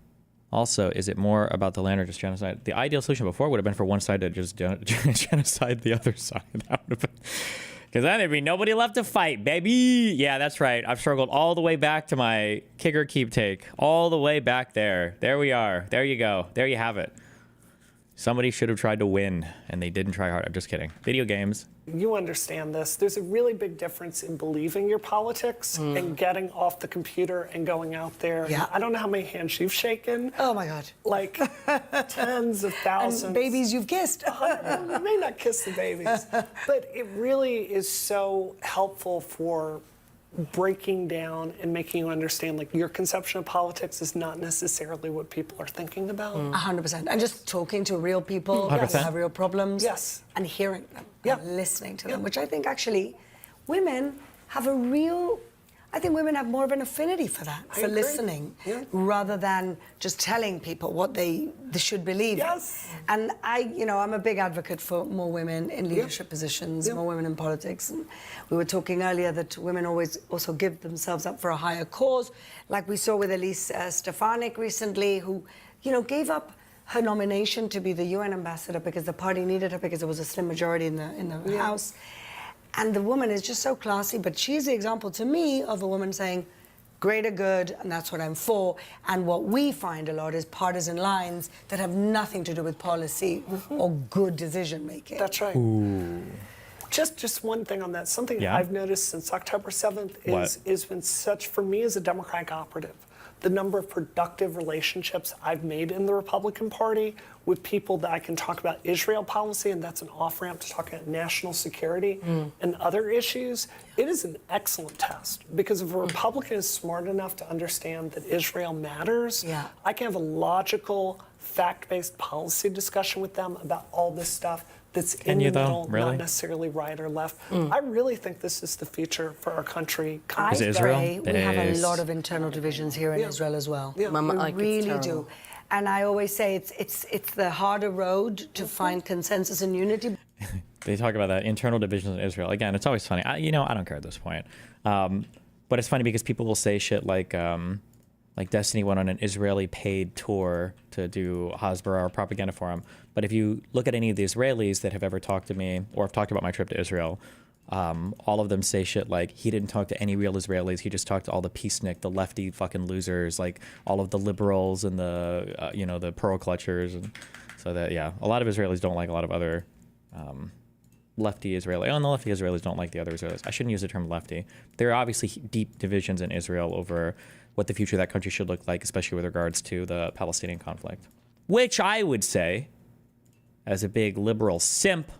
Also, is it more about the land or just genocide? The ideal solution before would have been for one side to just genocide the other side. That would have been... Because then there'd be nobody left to fight, baby. Yeah, that's right. I've struggled all the way back to my kick or keep take. All the way back there. There we are. There you go. There you have it. Somebody should have tried to win, and they didn't try hard. I'm just kidding. Video games. You understand this. There's a really big difference in believing your politics and getting off the computer and going out there. Yeah. I don't know how many hands you've shaken. Oh, my God. Like tens of thousands. And babies you've kissed. You may not kiss the babies, but it really is so helpful for breaking down and making you understand, like, your conception of politics is not necessarily what people are thinking about. 100%. And just talking to real people who 100%. have real problems. Yes. And hearing them. Yeah. And listening to them, Yeah. which I think actually women have a real... I think women have more of an affinity for that, for agree. listening, rather than just telling people what they should believe. Yes. And I'm a big advocate for more women in leadership positions, more women in politics. And we were talking earlier that women always also give themselves up for a higher cause, like we saw with Elise Stefanik recently, who, gave up her nomination to be the UN ambassador because the party needed her because there was a slim majority in the House. And the woman is just so classy, but she's the example to me of a woman saying, greater good, and that's what I'm for. And what we find a lot is partisan lines that have nothing to do with policy or good decision making. That's right. Just one thing on that. Something I've noticed since October 7th is been such, for me as a Democratic operative, the number of productive relationships I've made in the Republican Party with people that I can talk about Israel policy, and that's an off-ramp to talk about national security and other issues. It is an excellent test, because if a Republican is smart enough to understand that Israel matters, I can have a logical, fact-based policy discussion with them about all this stuff that's in the middle, not necessarily right or left. I really think this is the future for our country. Is it Israel? We have a lot of internal divisions here in Israel as well. Yeah. We really do. And I always say it's the harder road to find consensus and unity. They talk about that internal divisions in Israel. Again, it's always funny. I don't care at this point. But it's funny because people will say shit like Destiny went on an Israeli paid tour to do Hasbara or propaganda for him. But if you look at any of the Israelis that have ever talked to me or have talked about my trip to Israel, all of them say shit like he didn't talk to any real Israelis. He just talked to all the peacenik, the lefty fucking losers, like all of the liberals and the the pearl clutchers, and so that a lot of Israelis don't like a lot of other lefty Israeli. And the lefty Israelis don't like the other Israelis. I shouldn't use the term lefty. There are obviously deep divisions in Israel over what the future of that country should look like, especially with regards to the Palestinian conflict, which I would say, as a big liberal simp,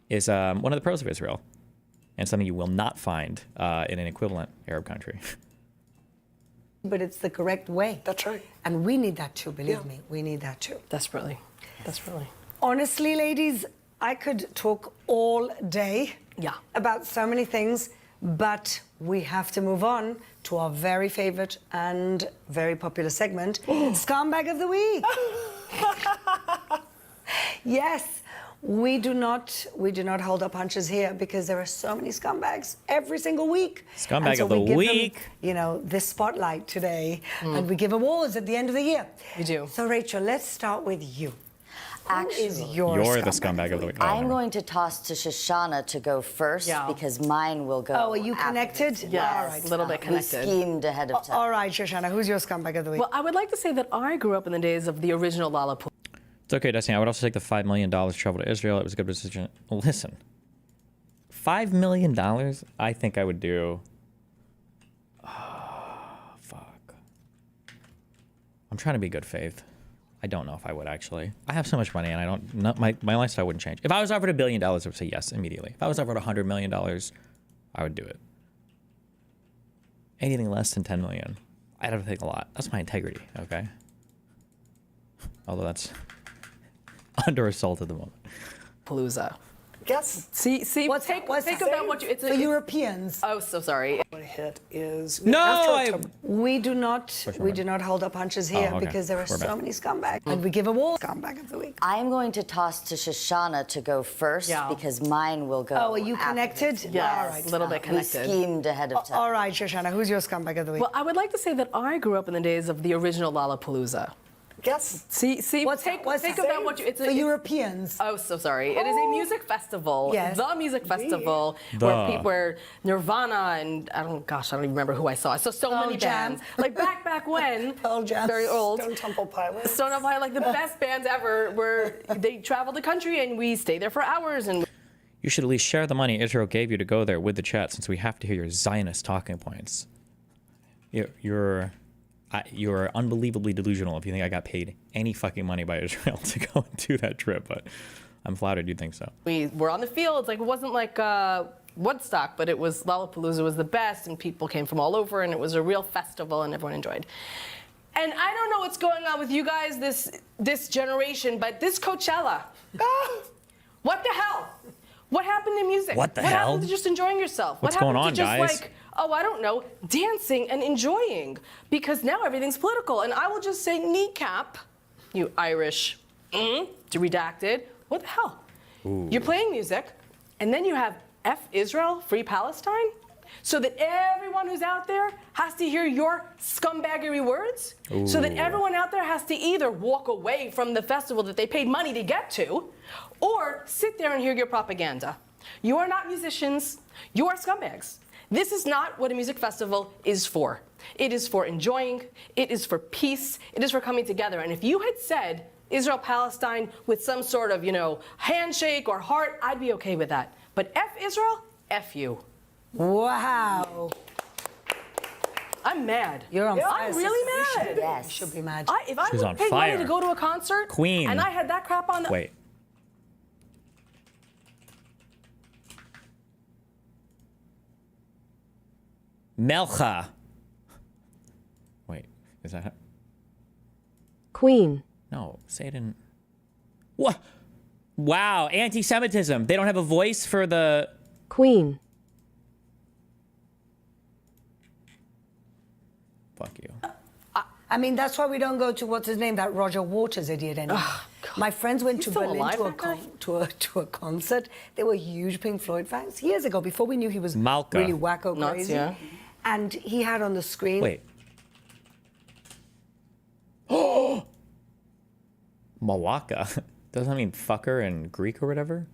is one of the pros of Israel, and something you will not find in an equivalent Arab country. But it's the correct way. That's right. And we need that too, believe me. We need that too. Desperately. Honestly, ladies, I could talk all day about so many things, but we have to move on to our very favorite and very popular segment, Scumbag of the Week. Yes, we do not hold our punches here because there are so many scumbags every single week. Scumbag of the week. Them, this spotlight today, and we give awards at the end of the year. We do. So, Rachel, let's start with you. Actually, You're the scumbag of the week. Oh, I'm never going to toss to Shoshana to go first Yeah. because mine will go. Oh, are you after connected? this. Yes, All right. a little bit We connected. schemed ahead of time. All right, Shoshana, who's your scumbag of the week? Well, I would like to say that I grew up in the days of the original Lollapalooza. It's okay, Destiny. I would also take the $5 million to travel to Israel. It was a good decision. Listen, $5 million, I think I would do. Fuck. I'm trying to be good faith. I don't know if I would actually. I have so much money and I don't. Not, my lifestyle wouldn't change. If I was offered $1 billion, I would say yes immediately. If I was offered $100 million, I would do it. Anything less than 10 million, I'd have to take a lot. That's my integrity, okay? Although that's under assault at the moment. Palooza. Guess See, What's think the about what you. It's for Europeans. Oh, so sorry. my hit is No, after I. We do not hold our punches here okay. because there are We're so bad. many scumbags. And we give a wall scumbag of the week. I'm going to toss to Shoshana to go first Yeah. because mine will go. Oh, are you after connected? this. Yes, All right. a little bit We connected. schemed ahead of time. All right, Shoshana, who's your scumbag of the week? Well, I would like to say that I grew up in the days of the original Lollapalooza. Guess See, What's think the about what you. It's for Europeans. Oh, so sorry. It is a music festival. Yes. The music festival where Nirvana and I don't even remember who I saw. I saw so many Jam. bands. Like back when. Pearl Jam. Very old. Stone Temple Pilots. Stone Temple Pilots, like the best bands ever, where they traveled the country and we stayed there for hours and. You should at least share the money Israel gave you to go there with the chat, since we have to hear your Zionist talking points. You're unbelievably delusional if you think I got paid any fucking money by Israel to go and do that trip, but I'm flattered you think so. We were on the fields. Like it wasn't like Woodstock, but it was Lollapalooza was the best, and people came from all over, and it was a real festival, and everyone enjoyed. And I don't know what's going on with you guys this generation, but this Coachella, what the hell? What happened to music? What the What hell? happened to just enjoying yourself? What's what going happened to on, just guys? like, oh, I don't know, dancing and enjoying? Because now everything's political. And I will just say, kneecap, you Irish, redacted. What the hell? Ooh. You're playing music, and then you have F Israel, Free Palestine, so that everyone who's out there has to hear your scumbaggery words, so that Ooh. everyone out there has to either walk away from the festival that they paid money to get to, or sit there and hear your propaganda. You are not musicians, you are scumbags. This is not what a music festival is for. It is for enjoying, it is for peace, it is for coming together. And if you had said Israel-Palestine with some sort of, handshake or heart, I'd be okay with that. But F Israel, F you. Wow. I'm mad. You're on fire. I'm really mad. Yes. You should be mad. If I She's would on pay money fire. to go to a concert, Queen. and I had that crap on the... Wait. Melcha. Wait, is that? Queen. No, say it in. What? Wow, anti-Semitism. They don't have a voice for the. Queen. Fuck you. I mean, that's why we don't go to what's his name, that Roger Waters idiot anymore. My friends went to still Berlin alive, to a, that guy? to a concert. They were huge Pink Floyd fans years ago, before we knew he was Malka. really wacko Nuts, crazy. yeah. And he had on the screen. Wait. Oh! Malaka. Doesn't that mean fucker in Greek or whatever?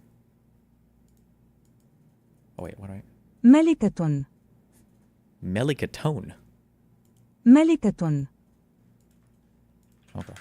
Oh, wait, what do I. ملكة. Melikatone. ملكة. Okay.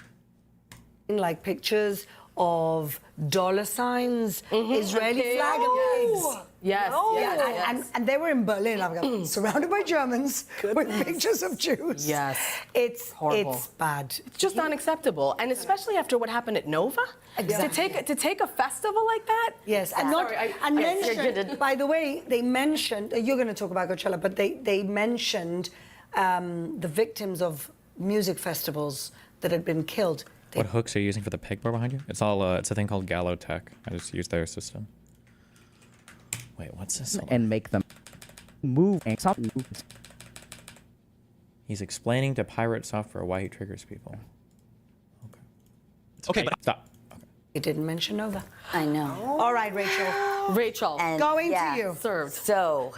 Like pictures of dollar signs, Israeli Okay. flag, and pigs. Yes, yes, And they were in Berlin, surrounded by Germans with pictures of Jews. Yes. It's Horrible. It's bad. It's just unacceptable, and especially after what happened at Nova. Exactly. To take a festival like that. Yes, and not Sorry, and yes, mentioned. By the way, they mentioned. You're going to talk about Coachella, but they mentioned the victims of music festivals that had been killed. What hooks are you using for the pegboard behind you? It's all it's a thing called Gallo Tech. I just use their system. Wait, what's this? Hold on. And make them move and stop. He's explaining to pirate software why he triggers people. Okay. Okay, but Stop. Okay. They didn't mention Nova. I know. All right, Rachel. Rachel, And Going yeah, to you. served. So,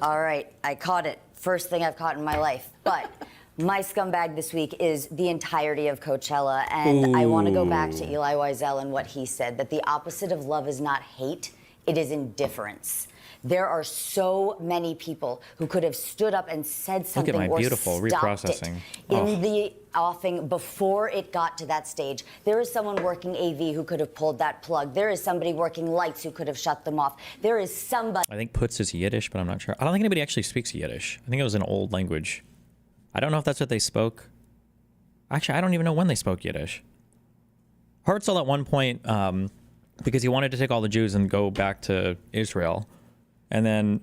all right, I caught it. First thing I've caught in my life. But My scumbag this week is the entirety of Coachella, and I want to go back to Eli Wiesel and what he said, that the opposite of love is not hate, it is indifference. There are so many people who could have stood up and said something my or beautiful stopped reprocessing. it in the offing before it got to that stage. There is someone working AV who could have pulled that plug. There is somebody working lights who could have shut them off. There is somebody. I think Putz is Yiddish, but I'm not sure. I don't think anybody actually speaks Yiddish. I think it was an old language. I don't know if that's what they spoke. Actually, I don't even know when they spoke Yiddish. Herzl at one point, because he wanted to take all the Jews and go back to Israel. And then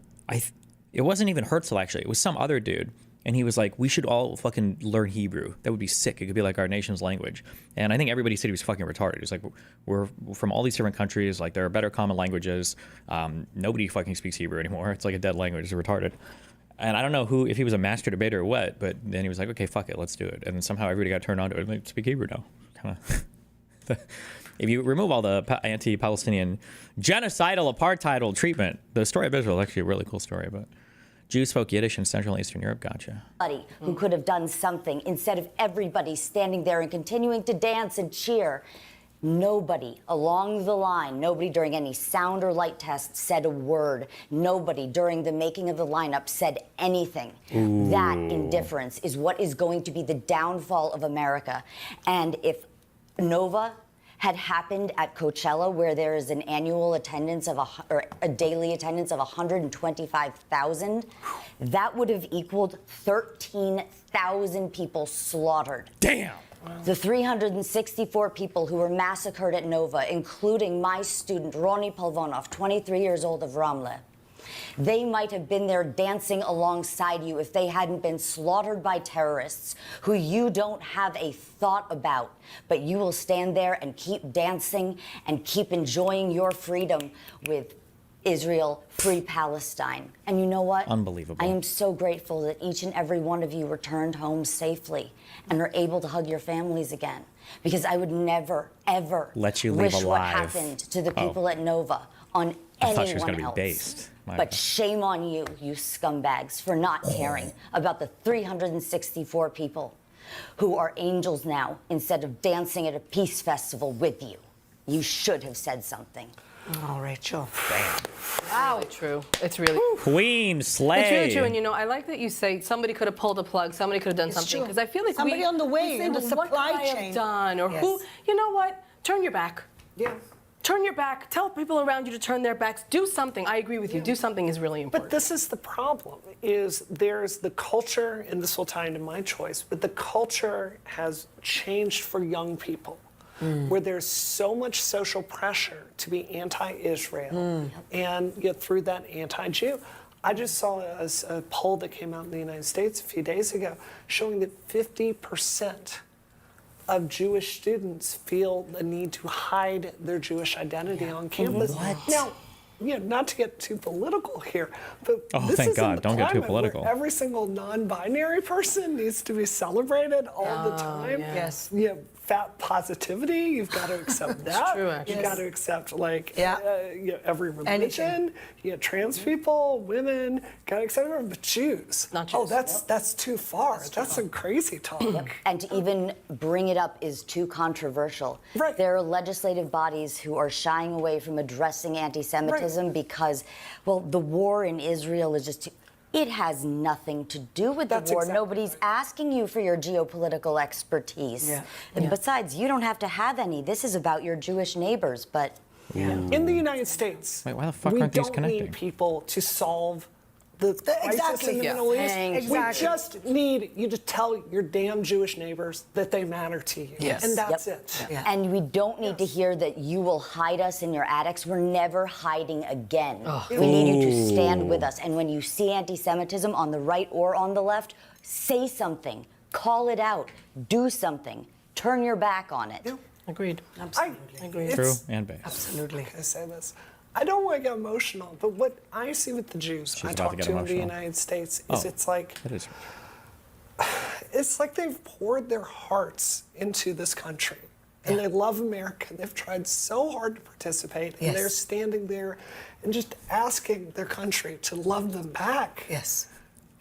it wasn't even Herzl, actually. It was some other dude. And he was like, we should all fucking learn Hebrew. That would be sick. It could be like our nation's language. And I think everybody said he was fucking retarded. He's like, we're from all these different countries. Like, there are better common languages. Nobody fucking speaks Hebrew anymore. It's like a dead language. It's retarded. And I don't know if he was a master debater or what, but then he was like, okay, fuck it, let's do it. And then somehow everybody got turned on to it. Like, speak Hebrew now. Kind of. If you remove all the anti-Palestinian genocidal apartheid treatment, the story of Israel is actually a really cool story. But Jews spoke Yiddish in Central and Eastern Europe. Gotcha. Who could have done something instead of everybody standing there and continuing to dance and cheer. Nobody along the line, nobody during any sound or light tests said a word. Nobody during the making of the lineup said anything. Ooh. That indifference is what is going to be the downfall of America. And if Nova had happened at Coachella, where there is an annual attendance or a daily attendance of 125,000, that would have equaled 13,000 people slaughtered. Damn. The 364 people who were massacred at Nova, including my student, Roni Polvonov, 23 years old of Ramle. They might have been there dancing alongside you if they hadn't been slaughtered by terrorists who you don't have a thought about. But you will stand there and keep dancing and keep enjoying your freedom with Israel, free Palestine. And you know what? Unbelievable. I am so grateful that each and every one of you returned home safely and are able to hug your families again. Because I would never, ever let you leave wish alive. what happened to the people at Nova on I anyone thought she was going to be else. based. But shame on you, you scumbags, for not caring about the 364 people who are angels now instead of dancing at a peace festival with you. You should have said something. Oh, Rachel. Wow. It's really true. It's really Queen Slay. It's really true. And you know, I like that you say somebody could have pulled a plug, somebody could have done something. Because I feel like Somebody on the way we in the say, well, supply what could I chain. have done? Or Yes. who, you know what? Turn your back. Yeah. Turn your back. Tell people around you to turn their backs. Do something. I agree with you. Do something is really important. But this is the problem, is there's the culture, and this will tie into my choice, but the culture has changed for young people, where there's so much social pressure to be anti-Israel, and yet through that anti-Jew. I just saw a poll that came out in the United States a few days ago showing that 50% of Jewish students feel the need to hide their Jewish identity on campus. What? Now, not to get too political here, but this thank is in God, the don't get too climate political. where every single non-binary person needs to be celebrated all the time. Yes. Fat positivity, you've got to accept that. true, actually. You've got to accept Yeah. every religion. Trans people, women, got to accept everyone, but Jews. Not Oh, Jews. that's too far. That's some crazy talk. And to even bring it up is too controversial. Right. There are legislative bodies who are shying away from addressing anti-Semitism because, well, the war in Israel is just too... It has nothing to do with That's the war. exactly Nobody's asking you for your geopolitical expertise. Yeah. And besides, you don't have to have any. This is about your Jewish neighbors, but... In the United States, Wait, why the fuck we aren't these don't connecting? need people to solve the crisis Exactly. in the Yeah. Middle East. Exactly. We just need you to tell your damn Jewish neighbors that they matter to you. Yes. And that's Yep. it. Yeah. And we don't need to hear that you will hide us in your attics. We're never hiding again. We need you to stand with us. And when you see anti-Semitism on the right or on the left, say something. Call it out. Do something. Turn your back on it. Agreed. Absolutely. Agreed. True It's- and based. Absolutely. I say this. I don't want to get emotional, but what I see with the Jews She's I about talk to get to in the emotional. United States is Oh. it's like they've poured their hearts into this country. And they love America. They've tried so hard to participate. And Yes. they're standing there and just asking their country to love them back. Yes.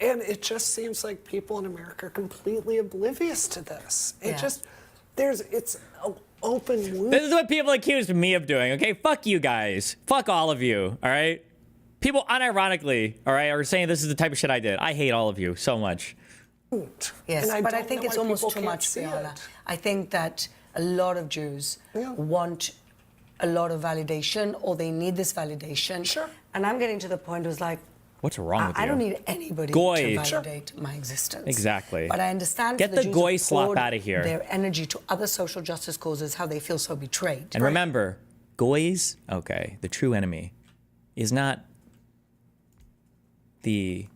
And it just seems like people in America are completely oblivious to this. It's an open wound. This is what people accused me of doing, okay? Fuck you guys. Fuck all of you, all right? People unironically, all right, are saying this is the type of shit I did. I hate all of you so much. Yes, And but I don't think know it's why almost people too can't much, see Brianna. it. I think that a lot of Jews want a lot of validation, or they need this validation. Sure. And I'm getting to the point where it's like, What's wrong with you? I don't need anybody Goy. to validate my existence. Exactly. But I understand Get for the Jews goy who slop poured outta here. their energy to other social justice causes, how they feel so betrayed. And remember, goys, okay, the true enemy is not the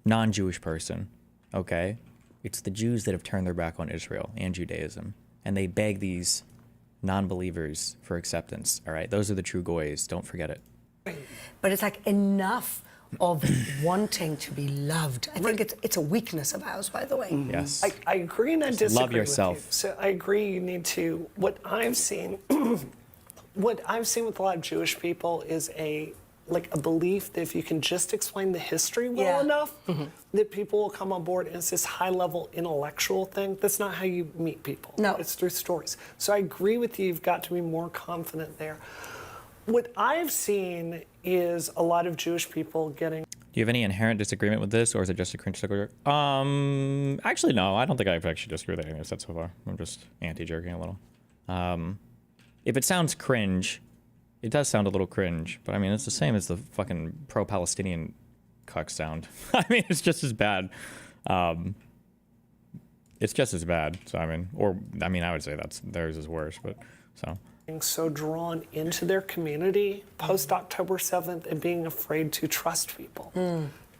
non-Jewish person, okay? It's the Jews that have turned their back on Israel and Judaism, and they beg these non-believers for acceptance, all right? Those are the true goys. Don't forget it. But it's like enough of wanting to be loved. I think it's a weakness of ours, by the way. Yes. I agree and I disagree love yourself. with you. So I agree you need to, what I've seen with a lot of Jewish people is a belief that if you can just explain the history well enough, that people will come on board, and it's this high-level intellectual thing. That's not how you meet people. No. It's through stories. So I agree with you. You've got to be more confident there. What I've seen is a lot of Jewish people getting... Do you have any inherent disagreement with this, or is it just a cringe joke? Actually, no. I don't think I've actually disagreed with anything I've said so far. I'm just anti-joking a little. If it sounds cringe, it does sound a little cringe, but I mean, it's the same as the fucking pro-Palestinian cuck sound. I mean, it's just as bad. It's just as bad. So, I would say theirs is worse, but so. So drawn into their community post-October 7th and being afraid to trust people.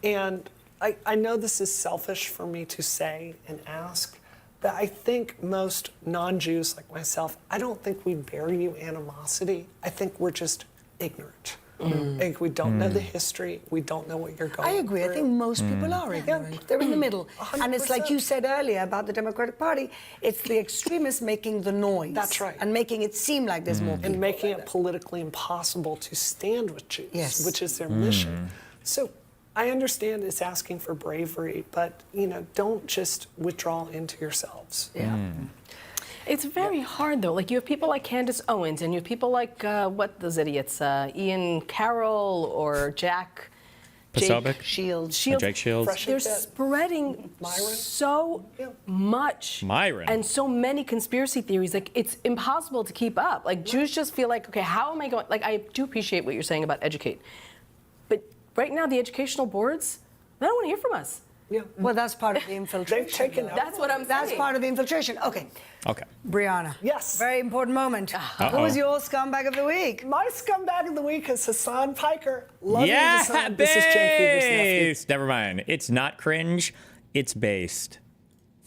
And I know this is selfish for me to say and ask, but I think most non-Jews like myself, I don't think we bear you animosity. I think we're just ignorant. I think we don't know the history. We don't know what you're going through. I agree. I think most people are ignorant. They're in the middle. 100%. And it's like you said earlier about the Democratic Party, it's the extremists making the noise. That's right. And making it seem like there's more people. And making it politically impossible to stand with Jews, Yes. which is their mission. So I understand it's asking for bravery, but don't just withdraw into yourselves. Yeah. It's very hard, though. Like, you have people like Candace Owens, and you have people like, what those idiots, Ian Carroll or Jack... Posobiec? Shields. Jake Shields. They're spreading so much. Myron. And so many conspiracy theories. Like, it's impossible to keep up. Like, Jews just feel like, okay, how am I going... Like, I do appreciate what you're saying about educate. But right now, the educational boards, they don't want to hear from us. Yeah. Well, that's part of the infiltration. They've taken though. That's what I'm saying. That's part of the infiltration. Okay. Okay. Brianna. Yes. Very important moment. Who was your scumbag of the week? My scumbag of the week is Hasan Piker. Love you, Yeah, Hasan. This is Jake Heaver's nephew, based. Never mind. It's not cringe. It's based.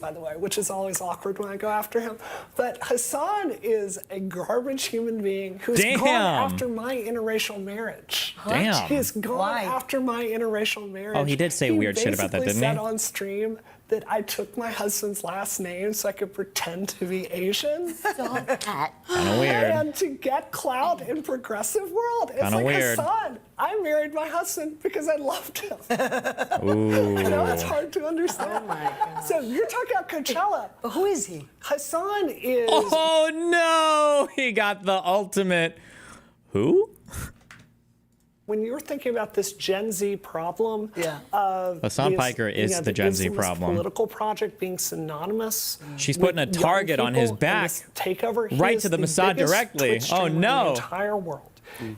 by the way, which is always awkward when I go after him. But Hasan is a garbage human being who's gone after my interracial marriage. Damn. He's gone Why? after my interracial marriage. Oh, he did say weird shit about that, didn't he? He basically said on stream that I took my husband's last name so I could pretend to be Asian. Kind of weird. And to get clout in progressive world. It's Kinda like, weird. Hasan, I married my husband because I loved him. Ooh. I know it's hard to understand. Oh my God. So you're talking about Coachella. But who is he? Hasan is... Oh no! He got the ultimate. Who? When you're thinking about this Gen Z problem of Hasan Piker is the Gen Z Islamist problem. political project being synonymous. She's putting a with young target on his people and back. this takeover. He Right is to the Mossad biggest directly. Twitch Oh, streamer in no. the entire world.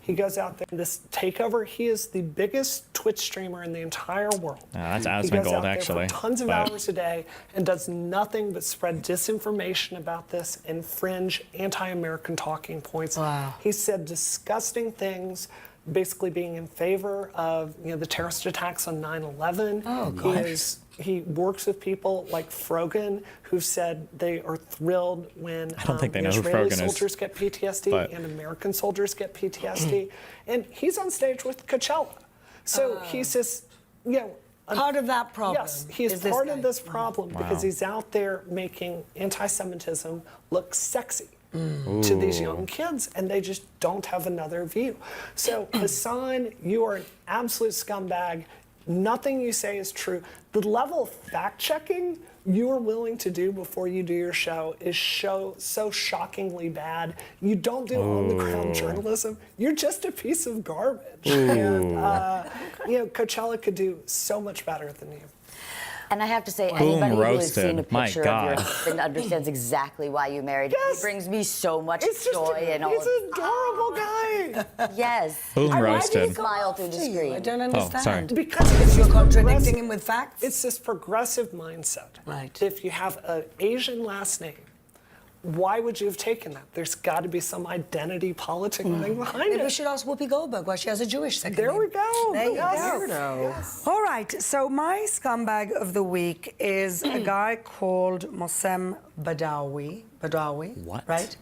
He goes out there. This takeover. He is the biggest Twitch streamer in the entire world. That's He Aspen goes Gold, out there actually. for tons of but- hours a day and does nothing but spread disinformation about this and fringe anti-American talking points. Wow. He said disgusting things, basically being in favor of the terrorist attacks on 9/11. Oh, gosh. He works with people like Frogan, who said they are thrilled when I don't think they know who Israeli Frogan is, soldiers get PTSD but- and American soldiers get PTSD. And he's on stage with Coachella. So he's this, Part of that problem. Yes, he's is this part guy. of this problem because Wow. he's out there making anti-Semitism look sexy to these young kids, and they just don't have another view. So Hasan, you are an absolute scumbag. Nothing you say is true. The level of fact checking you are willing to do before you do your show is so shockingly bad. You don't do on the ground journalism. You're just a piece of garbage. And Coachella could do so much better than you. And I have to say, Boom anybody who has roasted. seen a My picture of God. your husband understands exactly why you married him. Yes. He brings me so much He's joy and all he's of an adorable guy. Yes. Boom Why do roasted. you go Smile through the after you? screen. I don't Oh, understand. sorry. Because Because you're this contradicting progressive- him with facts? It's this progressive mindset. Right. If you have an Asian last name, why would you have taken that? There's got to be some identity politic thing behind Maybe we it. should ask Whoopi Goldberg why she has a Jewish second There name. we go. There you Yes. go. All right, so my scumbag of the week is a guy called Mossem Badawi. What? Right?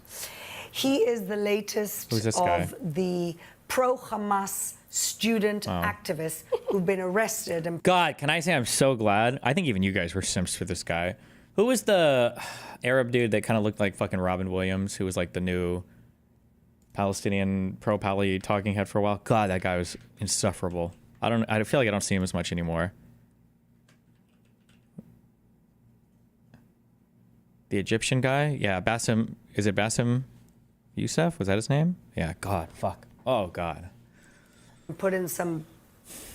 He is the latest Who's this of guy? the pro-Hamas student activists who've been arrested and God, can I say I'm so glad? I think even you guys were simps for this guy. Who was the Arab dude that kind of looked like fucking Robin Williams, who was like the new Palestinian pro-Pali talking head for a while? God, that guy was insufferable. I feel like I don't see him as much anymore. The Egyptian guy? Yeah, Bassem. Is it Bassem Youssef? Was that his name? Yeah, God, fuck. Oh, God. put in some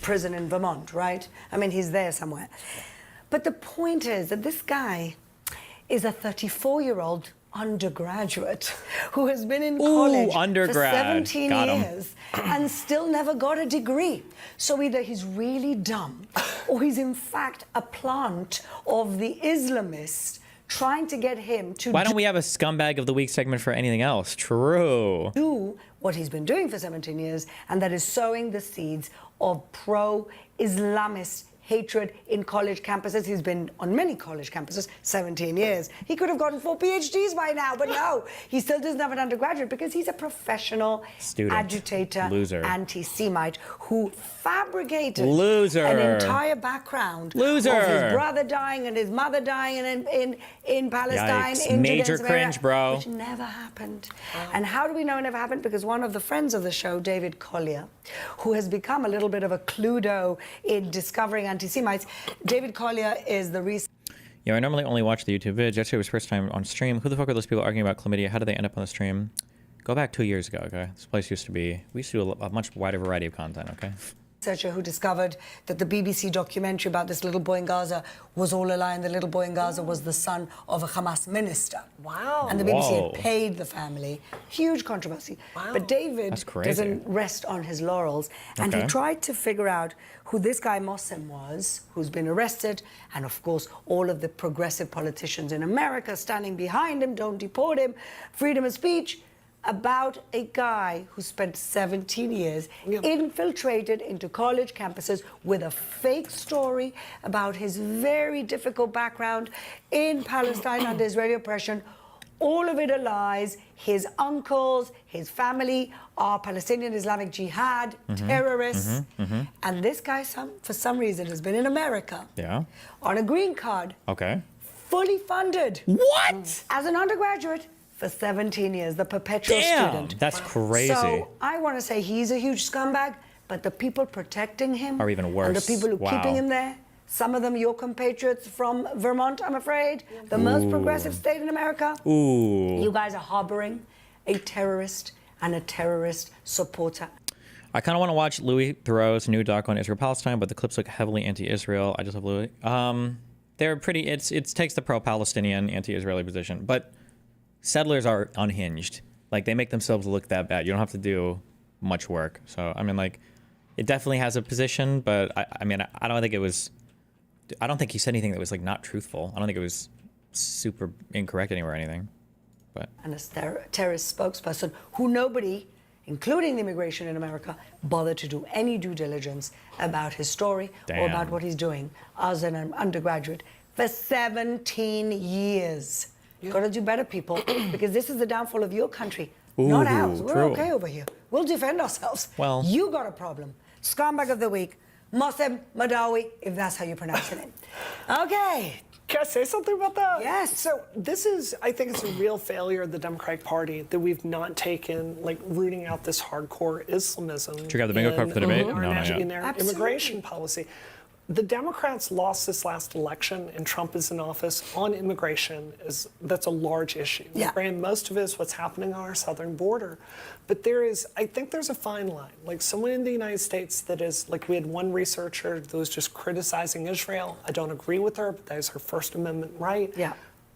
prison in Vermont, right? I mean, he's there somewhere. But the point is that this guy is a 34-year-old undergraduate who has been in college undergrad. for 17 Got him. years and still never got a degree. So either he's really dumb or he's in fact a plant of the Islamists trying to get him to Why don't we have a scumbag of the week segment for anything else? True. do what he's been doing for 17 years, and that is sowing the seeds of pro-Islamist hatred in college campuses. He's been on many college campuses, 17 years. He could have gotten 4 PhDs by now, but no, he still doesn't have an undergraduate because he's a professional Student. agitator, Loser. anti-Semite who fabricated Loser. an entire background Loser. of his brother dying and his mother dying in Palestine, Yikes. in Major Judea, cringe, bro. which never happened. And how do we know it never happened? Because one of the friends of the show, David Collier, who has become a little bit of a Cluedo in discovering anti-Semites, David Collier is the researcher. Yeah, I normally only watch the YouTube vids. Yesterday was first time on stream. Who the fuck are those people arguing about chlamydia? How did they end up on the stream? Go back 2 years ago, okay? This place used to be, we used to do a much wider variety of content, okay? Researcher who discovered that the BBC documentary about this little boy in Gaza was all a lie, and the little boy in Gaza was the son of a Hamas minister. Wow. And the BBC Whoa. had paid the family. Huge controversy. Wow. But David That's crazy. doesn't rest on his laurels. And he Okay. tried to figure out who this guy Mossem was, who's been arrested. And of course, all of the progressive politicians in America standing behind him, don't deport him, freedom of speech. About a guy who spent 17 years infiltrated into college campuses with a fake story about his very difficult background in Palestine under Israeli oppression. All of it are lies. His uncles, his family are Palestinian Islamic Jihad terrorists. And this guy, for some reason, has been in America Yeah. on a green card, Okay. fully funded. What? As an undergraduate for 17 years, the perpetual Damn, student. that's crazy. So I want to say he's a huge scumbag, but the people protecting him Are even worse. And the people who are Wow. keeping him there, some of them your compatriots from Vermont, I'm afraid, the most progressive state in America. Ooh. You guys are harboring a terrorist and a terrorist supporter. I kind of want to watch Louis Theroux's new doc on Israel-Palestine, but the clips look heavily anti-Israel. I just love Louis. They're pretty, it takes the pro-Palestinian, anti-Israeli position, but settlers are unhinged. Like, they make themselves look that bad. You don't have to do much work. So, I mean, like, it definitely has a position, but I mean, I don't think it was, I don't think he said anything that was, like, not truthful. I don't think it was super incorrect anywhere or anything, but. And a terrorist spokesperson who nobody, including the immigration in America, bothered to do any due diligence about his story or about Damn. what he's doing as an undergraduate for 17 years. You've got to do better, people, because this is the downfall of your country, not Ooh, ours. We're true. okay over here. We'll defend ourselves. Well. You got a problem. Scumbag of the week, Mossem Badawi, if that's how you pronounce your name. Okay. Can I say something about that? Yes. So this is, I think it's a real failure of the Democratic Party that we've not taken, like, rooting out this hardcore Islamism. Should we have the bingo card for the debate? in our No, not national- yet. in their Absolutely. immigration policy. the Democrats lost this last election and Trump is in office on immigration. That's a large issue. Yeah. And most of it is what's happening on our southern border. But I think there's a fine line. Like someone in the United States that is, like we had one researcher that was just criticizing Israel. I don't agree with her, but that is her First Amendment right. Yeah.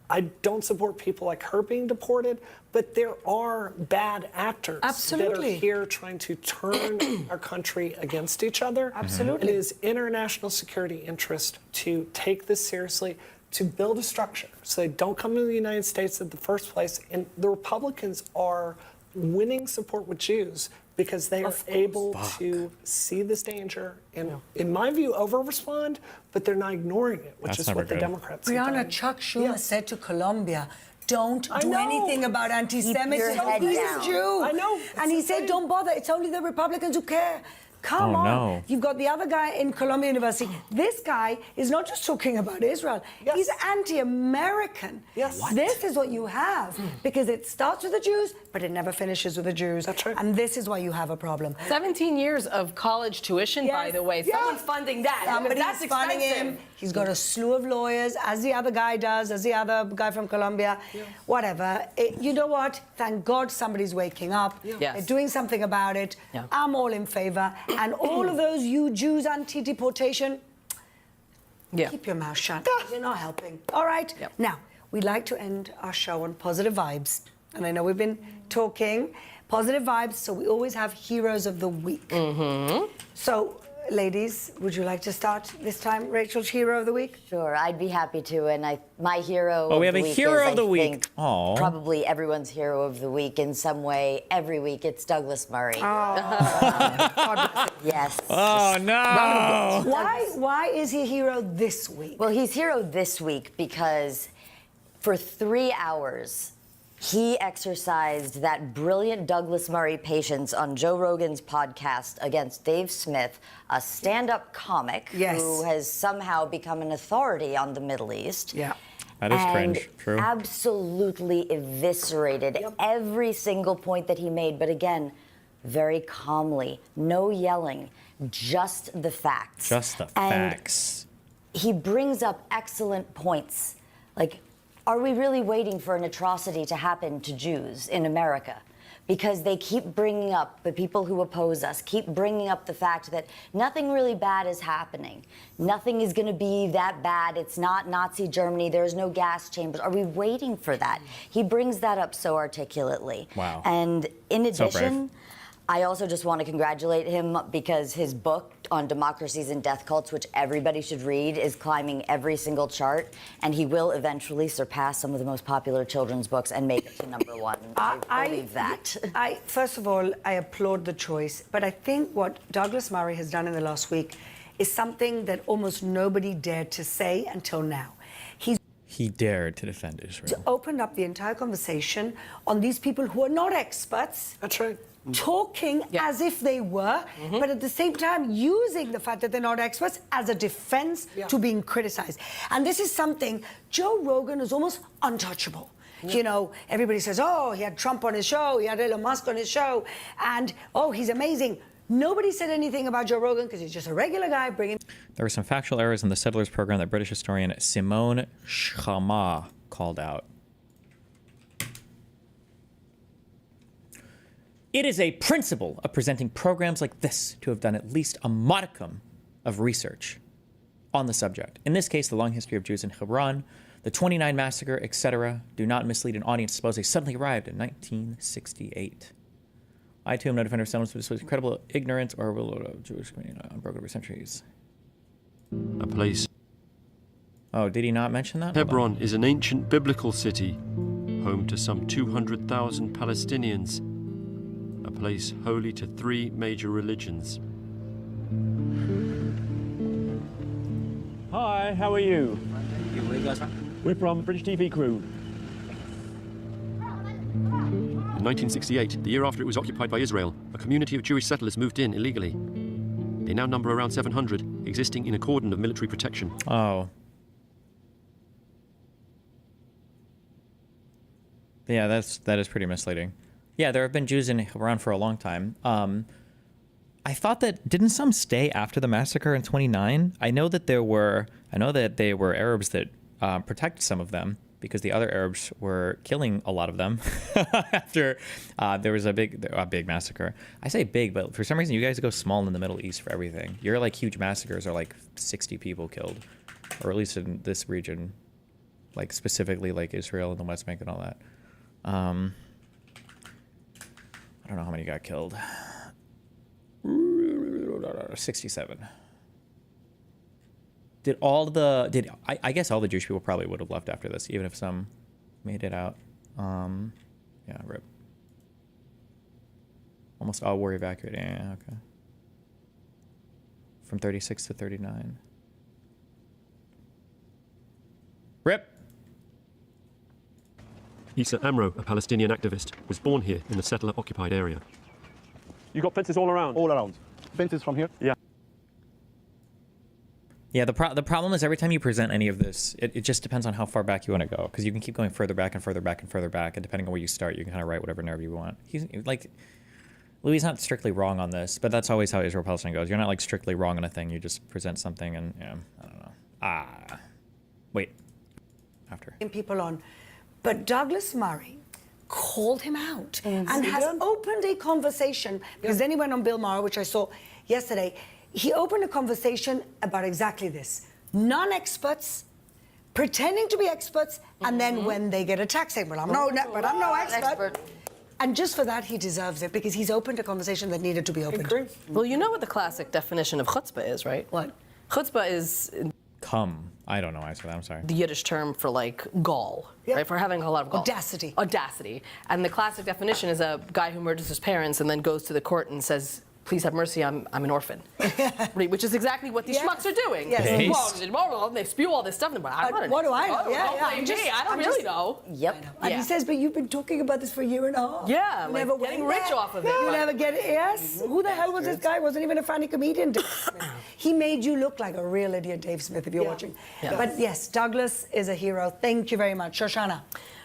I don't support people like her being deported, but there are bad actors Absolutely. that are here trying to turn our country against each other. Absolutely. It is international security interest to take this seriously, to build a structure so they don't come to the United States in the first place. And the Republicans are winning support with Jews because they are able to see this danger and, in my view, over-respond, but they're not ignoring it, which is what the Democrats have Brianna, done. Chuck Schumer said to Colombia, don't I do know. anything about your anti-Semitism. head He's down. a Jew. I know. And he said, don't bother. It's only the Republicans who care. Come Oh, on. no. You've got the other guy in Columbia University. This guy is not just talking about Israel. Yes. He's anti-American. Yes. What? This is what you have. Because it starts with the Jews, but it never finishes with the Jews. That's right. And this is why you have a problem. 17 years of college tuition, by Yes, the way. yes. Someone's funding that. because Somebody's that's funding expensive. him. He's got a slew of lawyers, as the other guy does, as the other guy from Colombia. Whatever. You know what? Thank God somebody's waking up. Yes. They're doing something about it. Yeah. I'm all in favor. And all of those you Jews anti-deportation, keep your mouth shut. You're not helping. All right? Yep. Now, we'd like to end our show on positive vibes. And I know we've been talking positive vibes, so we always have heroes of the week. Mm-hmm. So, ladies, would you like to start this time? Rachel's hero of the week? Sure, I'd be happy to. And my hero Oh, of we have the a week hero is, of the I week. think, Aw. probably everyone's hero of the week in some way. Every week, it's Douglas Murray. Yes. Oh, no. Why is he hero this week? Well, he's hero this week because for 3 hours, he exercised that brilliant Douglas Murray patience on Joe Rogan's podcast against Dave Smith, a stand-up comic who has somehow become an authority on the Middle East. Yeah. That is and cringe. True. Absolutely eviscerated every single point that he made, but again, very calmly, no yelling, just the facts. Just the And facts. he brings up excellent points. Like, are we really waiting for an atrocity to happen to Jews in America? Because they keep bringing up, the people who oppose us, keep bringing up the fact that nothing really bad is happening. Nothing is going to be that bad. It's not Nazi Germany. There's no gas chambers. Are we waiting for that? He brings that up so articulately. Wow. And in So brave. addition, I also just want to congratulate him because his book on democracies and death cults, which everybody should read, is climbing every single chart, and he will eventually surpass some of the most popular children's books and make it to #1. I believe that. First of all, I applaud the choice, but I think what Douglas Murray has done in the last week is something that almost nobody dared to say until now. He dared to defend Israel. Opened up the entire conversation on these people who are not experts. That's right. Talking as if they were, but at the same time using the fact that they're not experts as a defense to being criticized. And this is something Joe Rogan is almost untouchable. You know, everybody says, oh, he had Trump on his show, he had Elon Musk on his show, and oh, he's amazing. Nobody said anything about Joe Rogan because he's just a regular guy bringing. There were some factual errors in the Settlers program that British historian Simone Schama called out. It is a principle of presenting programs like this to have done at least a modicum of research on the subject. In this case, the long history of Jews in Hebron, the 29 massacre, etc. Do not mislead an audience to suppose they suddenly arrived in 1968. I too am no defender of settlements, but this was incredible ignorance or will of Jewish community unbroken over centuries. A place. Oh, did he not mention that? Hebron is an ancient biblical city, home to some 200,000 Palestinians. A place holy to 3 major religions. Hi, how are you? Where are you guys from? We're from British TV crew. In 1968, the year after it was occupied by Israel, a community of Jewish settlers moved in illegally. They now number around 700, existing in a cordon of military protection. Oh. Yeah, that is pretty misleading. Yeah, there have been Jews in Hebron for a long time. I thought that didn't some stay after the massacre in 29? I know that they were Arabs that protected some of them because the other Arabs were killing a lot of them after there was a big massacre. I say big, but for some reason you guys go small in the Middle East for everything. Your like huge massacres are like 60 people killed, or at least in this region, like specifically like Israel and the West Bank and all that. I don't know how many got killed. 67. I guess all the Jewish people probably would have left after this, even if some made it out. Yeah, rip. Almost all were evacuated. Yeah, okay. From 36 to 39. Rip. Issa Amro, a Palestinian activist, was born here in the settler-occupied area. You got fences all around? All around. Fences from here? Yeah. Yeah, the problem is every time you present any of this, it just depends on how far back you want to go, because you can keep going further back and further back and further back, and depending on where you start, you can kind of write whatever narrative you want. He's like, Louis is not strictly wrong on this, but that's always how Israel-Palestine goes. You're not like strictly wrong on a thing. You just present something, and yeah, I don't know. Wait. After. People on, but Douglas Murray called him out and has opened a conversation, because then he went on Bill Maher, which I saw yesterday. He opened a conversation about exactly this. Non-experts pretending to be experts, and then when they get attacked, saying, I'm no expert. And just for that, he deserves it, because he's opened a conversation that needed to be opened. Well, you know what the classic definition of chutzpah is, right? What? Chutzpah is... Come. I don't know. I'm sorry. The Yiddish term for like gall, right? For having a lot of gall. Audacity. Audacity. And the classic definition is a guy who murders his parents and then goes to the court and says, please have mercy, I'm an orphan. Right, which is exactly what these schmucks are doing. Yes. Well, they spew all this stuff. But what do I know? I don't really know. Yep. And he says, but you've been talking about this for a year and a half. Yeah, you like never getting rich off of it. You never get it. Yes. Who the hell was this guy? Wasn't even a funny comedian, Dave Smith. He made you look like a real idiot, Dave Smith, if you're watching. Yeah. But yes, Douglas is a hero. Thank you very much. Shoshana.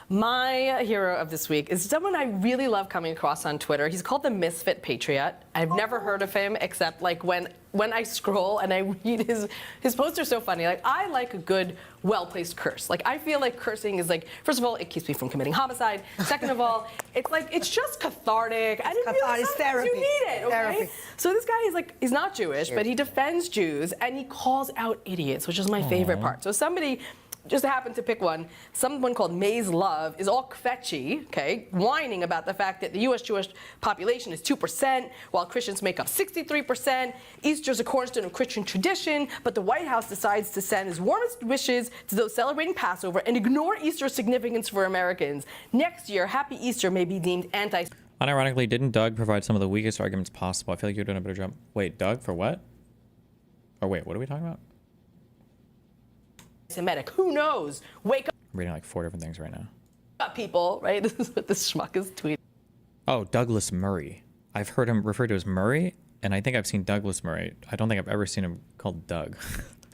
My hero of this week is someone I really love coming across on Twitter. He's called the Misfit Patriot. I've never heard of him except like when I scroll and I read his posts are so funny. Like, I like a good, well-placed curse. Like, I feel like cursing is like, first of all, it keeps me from committing homicide. Second of all, it's like, it's just cathartic. It's therapy. You need it, okay? Therapy. So this guy is like, he's not Jewish, but he defends Jews and he calls out idiots, which is my favorite part. So somebody just happened to pick one. Someone called Maze Love is all kvetchy, okay, whining about the fact that the U.S. Jewish population is 2%, while Christians make up 63%. Easter's a cornerstone of Christian tradition, but the White House decides to send his warmest wishes to those celebrating Passover and ignore Easter's significance for Americans. Next year, Happy Easter may be deemed anti. Unironically, didn't Doug provide some of the weakest arguments possible? I feel like you're doing a better job. Wait, Doug, for what? Or wait, what are we talking about? Semitic. Who knows? Wake I'm reading like 4 different things right now. up, people, right? This is what this schmuck is tweeting. Oh, Douglas Murray. I've heard him referred to as Murray, and I think I've seen Douglas Murray. I don't think I've ever seen him called Doug,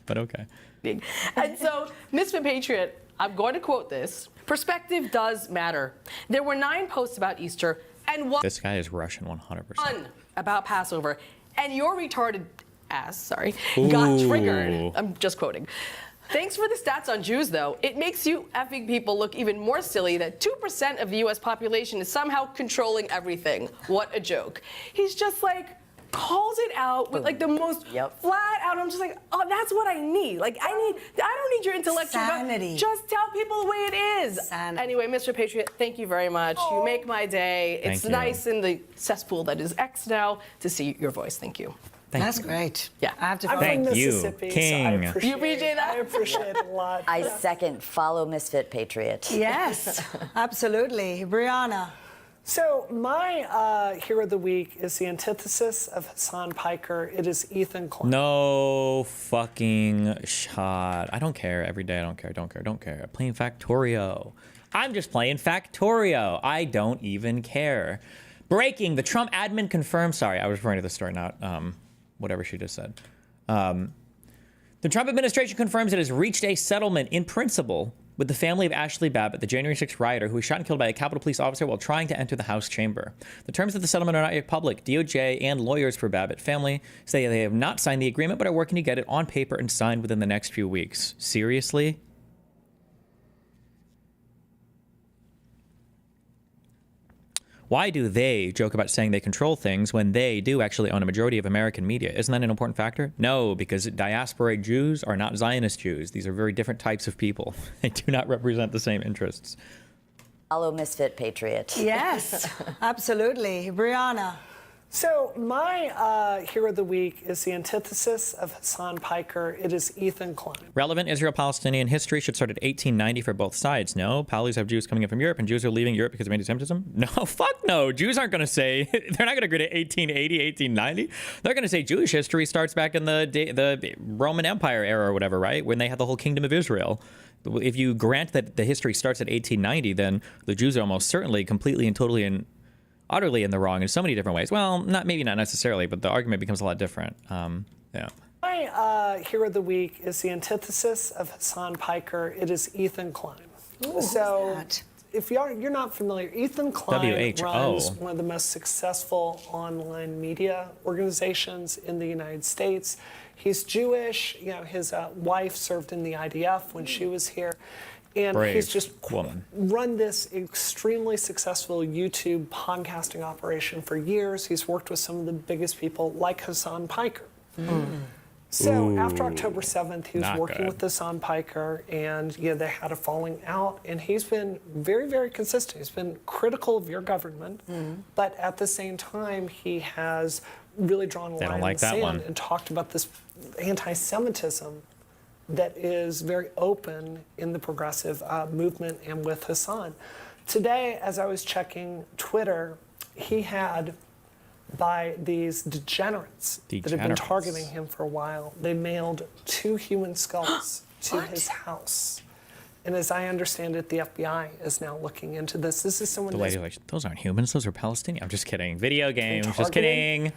but okay. And so, Misfit Patriot, I'm going to quote this. Perspective does matter. There were 9 posts about Easter and 1 This guy is Russian 100%. about Passover. And your retarded ass, got triggered. I'm just quoting. Thanks for the stats on Jews, though. It makes you effing people look even more silly that 2% of the U.S. population is somehow controlling everything. What a joke. He's just like, calls it out with like the most flat out. I'm just like, oh, that's what I need. Like, I don't need your intellectual sanity. Just tell people the way it is. Sanity. Anyway, Mr. Patriot, thank you very much. You make my day. It's nice in the cesspool that is X now to see your voice. Thank you. That's great. Yeah. I have to I'm Thank from you, Mississippi, King. So You appreciate that? I appreciate it a lot. I second follow Misfit Patriot. Yes, absolutely. Brianna. So my hero of the week is the antithesis of Hasan Piker. It is Ethan Klein. No fucking shot. I don't care. Every day I don't care. I'm playing Factorio. I'm just playing Factorio. I don't even care. Breaking. The Trump admin confirms. Sorry, I was referring to the story, not whatever she just said. The Trump administration confirms it has reached a settlement in principle with the family of Ashley Babbitt, the January 6th rioter who was shot and killed by a Capitol Police officer while trying to enter the House chamber. The terms of the settlement are not yet public. DOJ and lawyers for Babbitt family say they have not signed the agreement but are working to get it on paper and signed within the next few weeks. Seriously? Why do they joke about saying they control things when they do actually own a majority of American media? Isn't that an important factor? No, because diasporic Jews are not Zionist Jews. These are very different types of people. They do not represent the same interests. Follow Misfit Patriot. Yes, absolutely. Brianna. So my hero of the week is the antithesis of Hasan Piker. It is Ethan Klein. Relevant Israel-Palestinian history should start at 1890 for both sides. No, Pallies have Jews coming in from Europe, and Jews are leaving Europe because of anti-Semitism. No, fuck no. Jews aren't going to say, they're not going to agree to 1880, 1890. They're going to say Jewish history starts back in the Roman Empire era or whatever, right? When they had the whole kingdom of Israel. If you grant that the history starts at 1890, then the Jews are almost certainly completely and totally and utterly in the wrong in so many different ways. Well, maybe not necessarily, but the argument becomes a lot different. Yeah. My hero of the week is the antithesis of Hasan Piker. It is Ethan Klein. Ooh, so, who's that? if you're not familiar, Ethan Klein WHO. runs one of the most successful online media organizations in the United States. He's Jewish. You know, his wife served in the IDF when she was here. And Brave he's just woman. run this extremely successful YouTube podcasting operation for years. He's worked with some of the biggest people like Hasan Piker. So after October 7th, he was working with Hasan Piker, and they had a falling out. And he's been very, very consistent. He's been critical of your government, but at the same time, he has really drawn a line in the sand and talked about this anti-Semitism that is very open in the progressive movement and with Hasan. Today, as I was checking Twitter, he had, by these degenerates that have been targeting him for a while, they mailed 2 human skulls to his house. And as I understand it, the FBI is now looking into this. This is someone The lady like, those aren't humans, those are Palestinian. I'm just kidding. Video games, just kidding.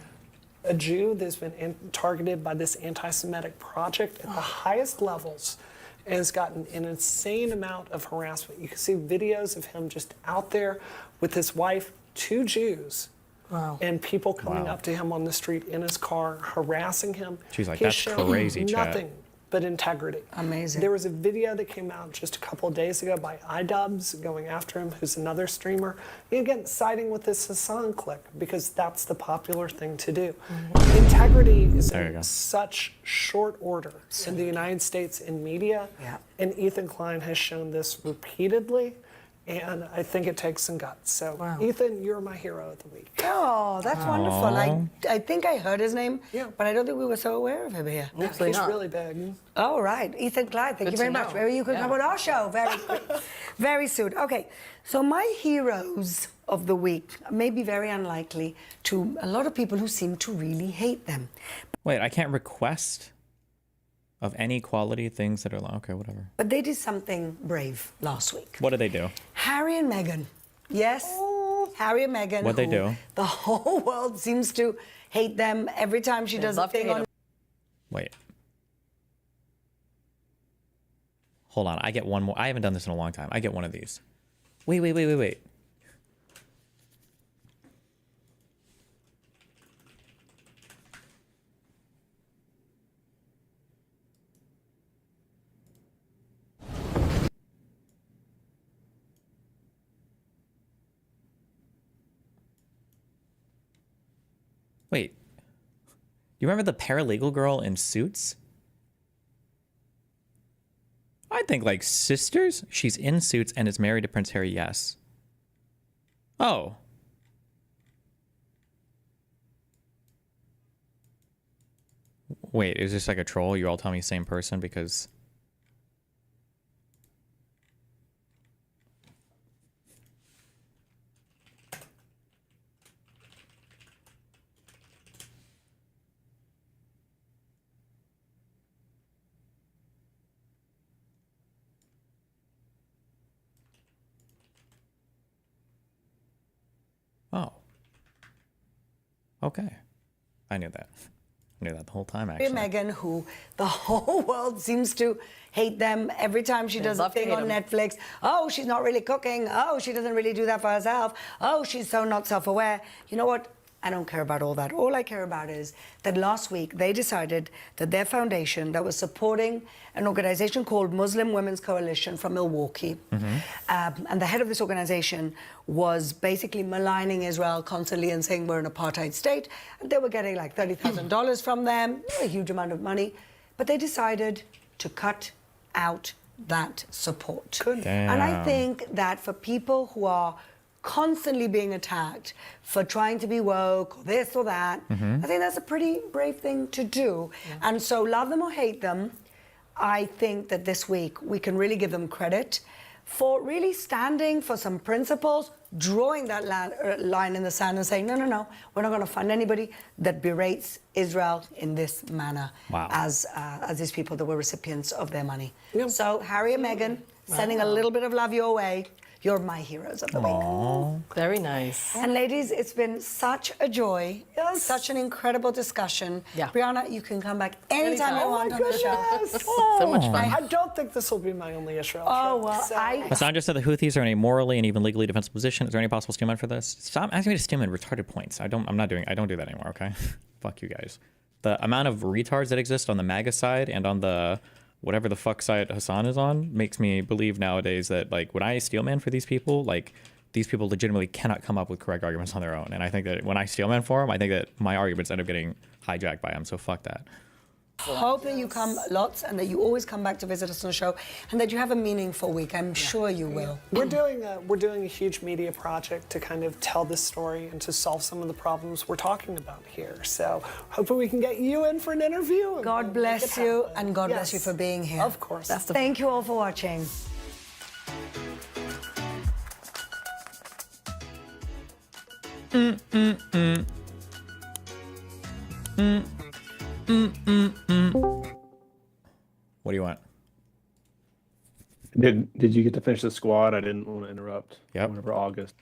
A Jew that's been targeted by this anti-Semitic project at the highest levels and has gotten an insane amount of harassment. You can see videos of him just out there with his wife, 2 Jews, and people coming up to him on the street in his car, harassing him. She's like, He's that's shown crazy, chat. nothing but integrity. Amazing. There was a video that came out just a couple of days ago by iDubbbz going after him, who's another streamer. And again, siding with this Hasan clique because that's the popular thing to do. Integrity is in such short order in the United States in media, and Ethan Klein has shown this repeatedly. And I think it takes some guts. So, Ethan, you're my hero of the week. Oh, that's wonderful. I think I heard his name, but I don't think we were so aware of him here. He's really big. All right, Ethan Klein, thank you very much. Maybe you could come on our show very soon. Okay, so my heroes of the week may be very unlikely to a lot of people who seem to really hate them. Wait, I can't request of any quality things that are okay, whatever. But they did something brave last week. What did they do? Harry and Meghan. Yes, Harry and Meghan. What'd they do? The whole world seems to hate them every time she does a thing on. Wait. Hold on, I get one more. I haven't done this in a long time. I get one of these. Wait. Wait, you remember the paralegal girl in Suits? I think like sisters. She's in Suits and is married to Prince Harry. Yes. Oh. Wait, is this like a troll? You all tell me same person because. Oh. Okay. I knew that. I knew that the whole time, Harry actually. and Meghan, who the whole world seems to hate them every time she does a love to thing hate on 'em. Netflix. Oh, she's not really cooking. Oh, she doesn't really do that for herself. Oh, she's so not self-aware. You know what? I don't care about all that. All I care about is that last week they decided that their foundation that was supporting an organization called Muslim Women's Coalition from Milwaukee, and the head of this organization was basically maligning Israel constantly and saying we're an apartheid state. And they were getting like $30,000 from them, not a huge amount of money, but they decided to cut out that support. And I think that for people who are constantly being attacked for trying to be woke or this or that, I think that's a pretty brave thing to do. And so love them or hate them, I think that this week we can really give them credit for really standing for some principles, drawing that line in the sand and saying, no, we're not going to fund anybody that berates Israel in this manner as these people that were recipients of their money. So Harry and Meghan, sending a little bit of love your way. You're my heroes of the week. Very nice. And ladies, it's been such a joy. Such an incredible discussion. Yeah. Brianna, you can come back anytime you want on the show. So much fun. I don't think this will be my only Israel Oh, trip. well, So- Hasan just said the Houthis are in a morally and even legally defensible position. Is there any possible steam in for this? Stop asking me to steam in retarded points. I don't do that anymore, okay? Fuck you guys. The amount of retards that exist on the MAGA side and on the whatever the fuck side Hasan is on makes me believe nowadays that, like, when I steelman for these people, like, these people legitimately cannot come up with correct arguments on their own. And I think that when I steelman for them, I think that my arguments end up getting hijacked by them. So fuck that. Hope that you come lots and that you always come back to visit us on the show and that you have a meaningful week. I'm sure you will. We're doing a huge media project to kind of tell this story and to solve some of the problems we're talking about here. So hopefully we can get you in for an interview. And God bless you and God bless you for being here. Of course. Thank you all for watching. What do you want? Did you get to finish the squad? I didn't want to interrupt. Yeah. Whenever August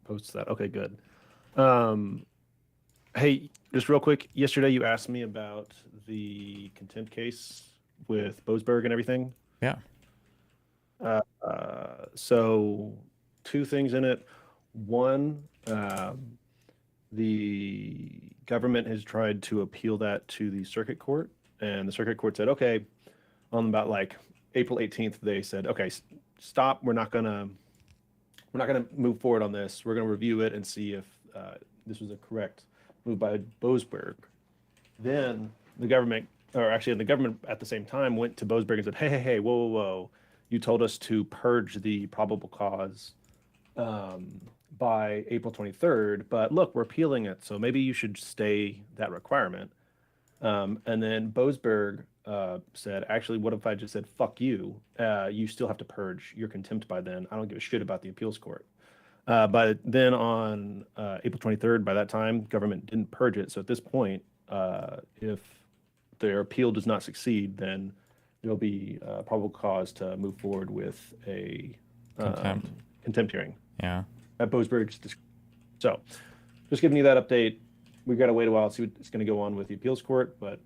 posts that. Okay, good. Hey, just real quick. Yesterday you asked me about the contempt case with Boasberg and everything. Yeah. So two things in it. One, the government has tried to appeal that to the circuit court, and the circuit court said, okay, on about like April 18th, they said, okay, stop. We're not gonna move forward on this. We're gonna review it and see if this was a correct move by Boasberg. Then the government at the same time went to Boasberg and said, hey, whoa. You told us to purge the probable cause by April 23rd, but look, we're appealing it, so maybe you should stay that requirement. And then Boasberg said, actually, what if I just said, fuck you? You still have to purge your contempt by then. I don't give a shit about the appeals court. But then on April 23rd, by that time, government didn't purge it. So at this point, if their appeal does not succeed, then there'll be probable cause to move forward with a contempt hearing. Yeah. At Boasberg's discretion. So just giving you that update. We've got to wait a while to see what's going to go on with the appeals court, but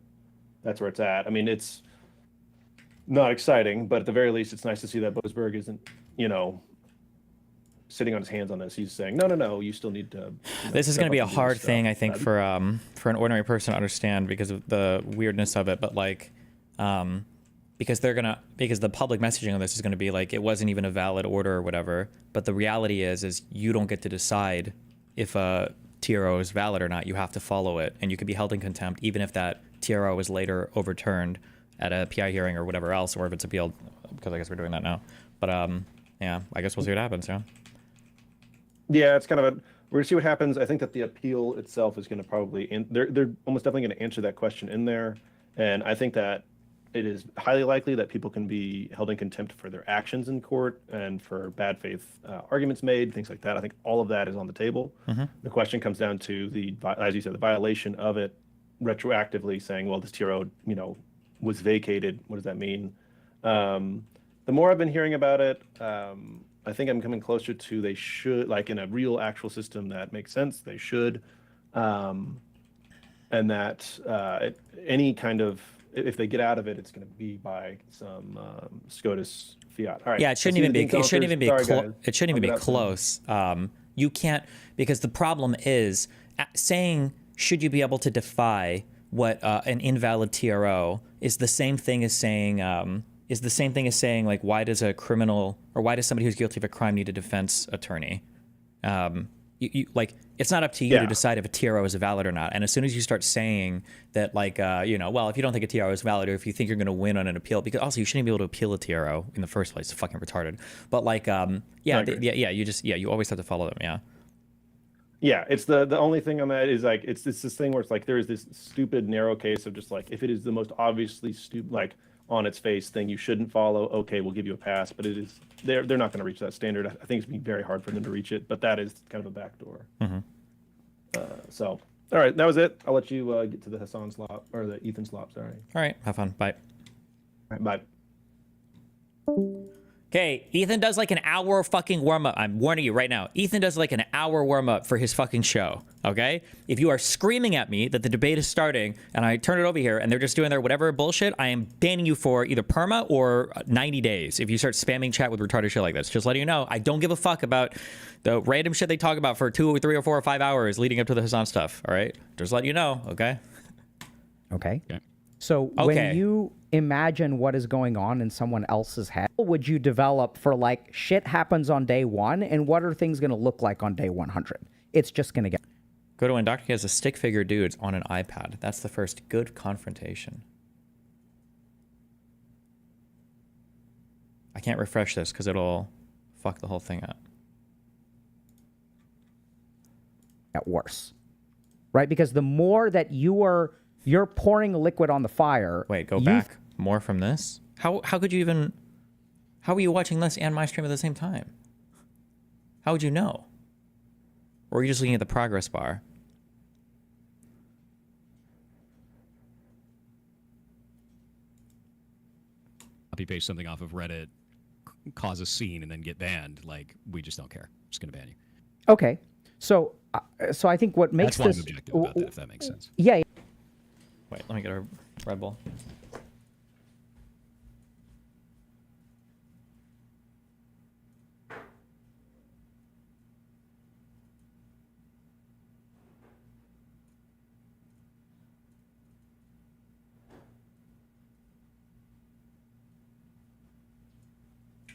that's where it's at. I mean, it's not exciting, but at the very least, it's nice to see that Boasberg isn't, sitting on his hands on this. He's saying, no, you still need to. This is going to be a hard thing, I think, for an ordinary person to understand because of the weirdness of it. But like, because the public messaging on this is going to be like, it wasn't even a valid order or whatever. But the reality is you don't get to decide if a TRO is valid or not. You have to follow it, and you could be held in contempt even if that TRO is later overturned at a PI hearing or whatever else, or if it's appealed, because I guess we're doing that now. But yeah, I guess we'll see what happens. Yeah. Yeah, it's kind of we're gonna see what happens. I think that the appeal itself is going to probably, they're almost definitely going to answer that question in there, and I think that it is highly likely that people can be held in contempt for their actions in court and for bad faith arguments made, things like that. I think all of that is on the table. The question comes down to as you said, the violation of it retroactively, saying, well, this TRO, was vacated. What does that mean? The more I've been hearing about it, I think I'm coming closer to they should, like in a real actual system that makes sense, they should and that any kind of if they get out of it, it's going to be by some SCOTUS fiat. All right. Yeah, it shouldn't even be. It shouldn't even be. It shouldn't even be I'll get out soon. close. You can't, because the problem is saying should you be able to defy what an invalid TRO is the same thing as saying like why does a criminal or why does somebody who's guilty of a crime need a defense attorney? Like it's not up to you to decide if a TRO is valid or not. And as soon as you start saying that, like, well, if you don't think a TRO is valid or if you think you're going to win on an appeal, because also you shouldn't be able to appeal a TRO in the first place. It's fucking retarded. But like, you always have to follow them. Yeah. Yeah, it's the only thing on that is like it's this thing where it's like there is this stupid narrow case of just like if it is the most obviously stupid like on its face thing you shouldn't follow, okay, we'll give you a pass, but it is they're not going to reach that standard. I think it's going to be very hard for them to reach it, but that is kind of a backdoor. So all right, that was it. I'll let you get to the Hasan slop or the Ethan slop. Sorry. All right, have fun. Bye. All right, bye. Okay, Ethan does like an hour fucking warm-up. I'm warning you right now. Ethan does like an hour warm-up for his fucking show, okay? If you are screaming at me that the debate is starting and I turn it over here and they're just doing their whatever bullshit, I am banning you for either perma or 90 days if you start spamming chat with retarded shit like this. Just letting you know, I don't give a fuck about the random shit they talk about for 2 or 3 or 4 or 5 hours leading up to the Hasan stuff, all right? Just letting you know, okay? Okay. So when you imagine what is going on in someone else's head, what would you develop for like shit happens on day 1 and what are things going to look like on day 100? It's just going to get. Go to when Dr. K has a stick figure dudes on an iPad. That's the first good confrontation. I can't refresh this because it'll fuck the whole thing up. Get worse, right? Because the more that you're pouring liquid on the fire. Wait, go back. More from this? How could you even... How are you watching this and my stream at the same time? How would you know? Or are you just looking at the progress bar? Copy-paste something off of Reddit, cause a scene, and then get banned. Like, we just don't care. Just going to ban you. Okay. So I think what makes That's this... why I'm objective about that, if that makes sense. Yeah. Wait, let me get a Red Bull.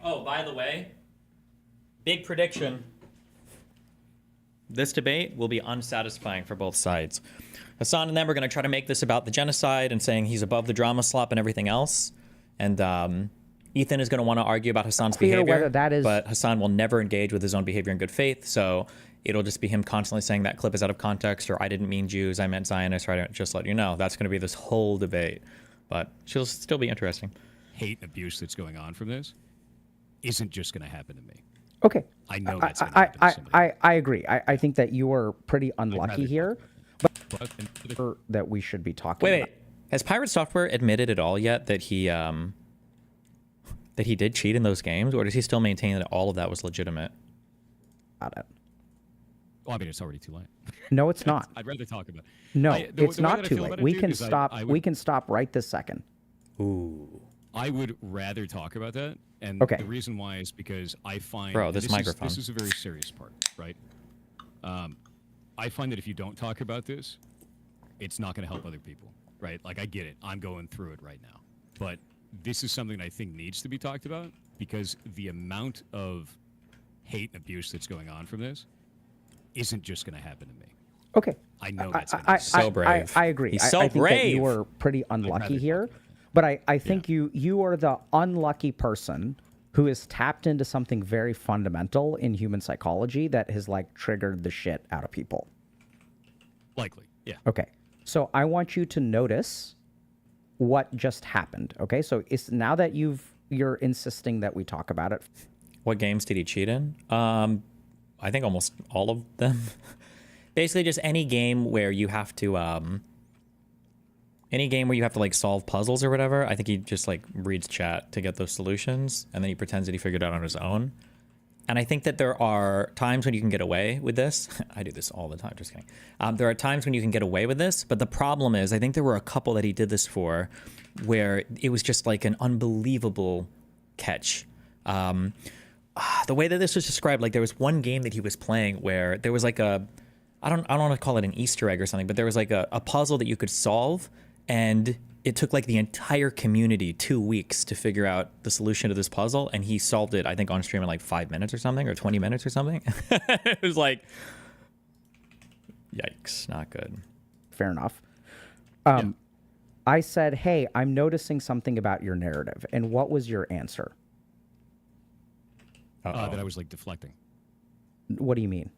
Oh, by the way, big prediction. This debate will be unsatisfying for both sides. Hasan and them are going to try to make this about the genocide and saying he's above the drama slop and everything else. And Ethan is going to want to argue about Hasan's behavior, whether that is... but Hasan will never engage with his own behavior in good faith. So it'll just be him constantly saying that clip is out of context, or I didn't mean Jews, I meant Zionists, or I don't just let you know. That's going to be this whole debate. But she'll still be interesting. Hate and abuse that's going on from this isn't just going to happen to me. Okay. I know that's going to happen to somebody. I agree. I think that you are pretty unlucky here, but that we should be talking about. Wait. Has Pirate Software admitted at all yet that he did cheat in those games, or does he still maintain that all of that was legitimate? About it. Well, I mean, it's already too late. No, it's not. I'd rather talk about it. No, the it's way not that I too feel late. about it, We dude, can is stop. I We can stop right this second. Ooh. I would rather talk about that, and Okay. the reason why is because I find Bro, this microphone. This is a very serious part, right? I find that if you don't talk about this, it's not going to help other people, right? Like, I get it. I'm going through it right now, but this is something that I think needs to be talked about because the amount of hate and abuse that's going on from this isn't just going to happen to me. Okay. I know that's so brave. I agree. He's so I think brave. that you are pretty unlucky here, but I think you are the unlucky person who has tapped into something very fundamental in human psychology that has like triggered the shit out of people. Likely, yeah. Okay. So I want you to notice what just happened. Okay. So it's now that you're insisting that we talk about it. What games did he cheat in? I think almost all of them. Basically, just any game where you have to, like solve puzzles or whatever. I think he just like reads chat to get those solutions, and then he pretends that he figured it out on his own. And I think that there are times when you can get away with this. I do this all the time, just kidding. There are times when you can get away with this, but the problem is I think there were a couple that he did this for where it was just like an unbelievable catch. The way that this was described, like there was one game that he was playing where there was like a, I don't want to call it an Easter egg or something, but there was like a puzzle that you could solve, and it took like the entire community 2 weeks to figure out the solution to this puzzle, and he solved it, I think, on stream in like 5 minutes or something, or 20 minutes or something. It was like, yikes, not good. Fair enough. I said, hey, I'm noticing something about your narrative. And what was your answer? That I was like deflecting. What do you mean?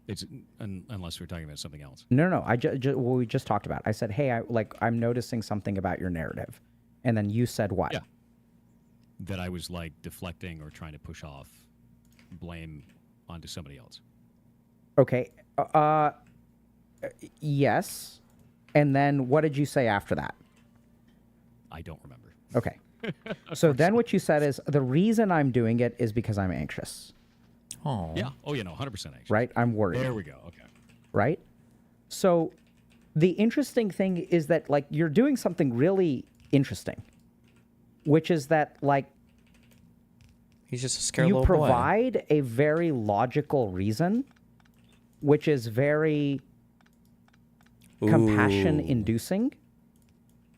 It's unless we're talking about something else. No. What we just talked about. I said, hey, I'm noticing something about your narrative. And then you said what? Yeah. That I was like deflecting or trying to push off blame onto somebody else. Okay. Yes. And then what did you say after that? I don't remember. Okay. So then what you said is, the reason I'm doing it is because I'm anxious. Oh. Yeah. Oh, yeah, no, 100% anxious. Right? I'm worried. There we go. Okay. Right? So the interesting thing is that, like, you're doing something really interesting, which is that, like, he's just a scared you little boy. provide a very logical reason, which is very compassion-inducing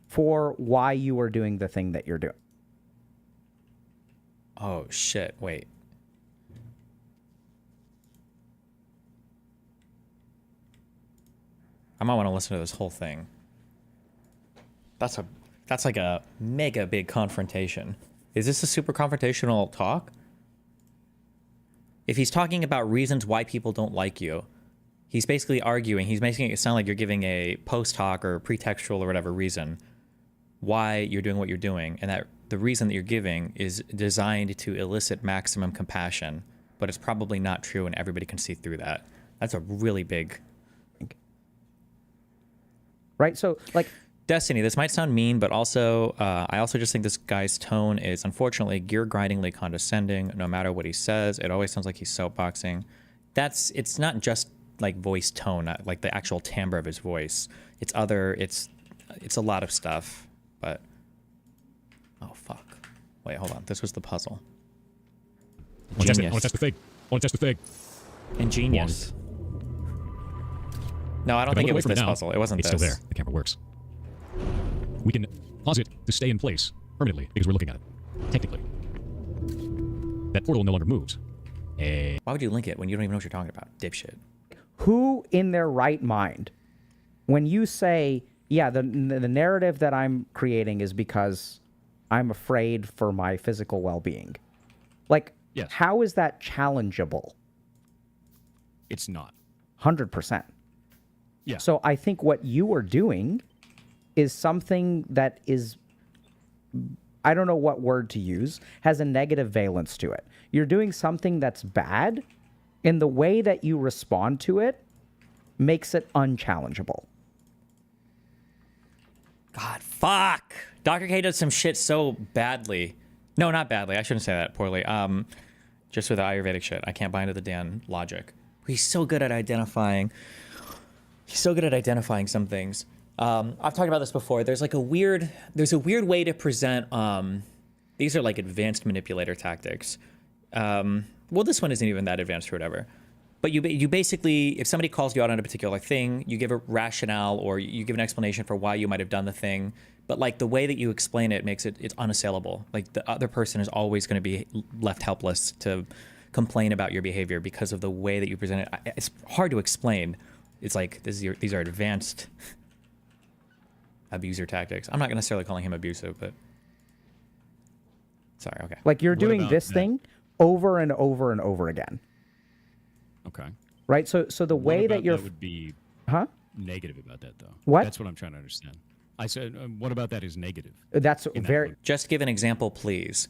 for why you are doing the thing that you're doing. Oh, shit. Wait. I might want to listen to this whole thing. That's like a mega big confrontation. Is this a super confrontational talk? If he's talking about reasons why people don't like you, he's basically arguing, he's making it sound like you're giving a post hoc or pretextual or whatever reason why you're doing what you're doing, and that the reason that you're giving is designed to elicit maximum compassion, but it's probably not true and everybody can see through that. That's a really big... Right? So, like... Destiny, this might sound mean, but also, I also just think this guy's tone is unfortunately gear-grindingly condescending. No matter what he says, it always sounds like he's soapboxing. It's not just like voice tone, not like the actual timbre of his voice. It's a lot of stuff, but... Oh, fuck. Wait, hold on. This was the puzzle. I want to test the thing. I want to test the thing. Ingenious. No, I don't think it was this puzzle. It wasn't this. It's still there. The camera works. We can pause it to stay in place permanently because we're looking at it. Technically. That portal no longer moves. Why would you link it when you don't even know what you're talking about? Dipshit. Who in their right mind, when you say, yeah, the narrative that I'm creating is because I'm afraid for my physical well-being. Like, yes. How is that challengeable? It's not. 100%. Yeah. So I think what you are doing is something that is, I don't know what word to use, has a negative valence to it. You're doing something that's bad, and the way that you respond to it makes it unchallengeable. God, fuck. Dr. K does some shit so badly. No, not badly. I shouldn't say that poorly. Just with the Ayurvedic shit. I can't buy into the Dan logic. He's so good at identifying. He's so good at identifying some things. I've talked about this before. There's a weird way to present. These are like advanced manipulator tactics. Well, this one isn't even that advanced or whatever. But you basically, if somebody calls you out on a particular thing, you give a rationale or you give an explanation for why you might have done the thing. But like the way that you explain it makes it's unassailable. Like the other person is always going to be left helpless to complain about your behavior because of the way that you present it. It's hard to explain. It's like these are advanced abuser tactics. I'm not necessarily calling him abusive, but sorry. Okay. Like you're doing this thing over and over and over again. Okay. Right. So the way that you're would be negative about that though. What? That's what I'm trying to understand. I said, what about that is negative? That's very. Just give an example, please.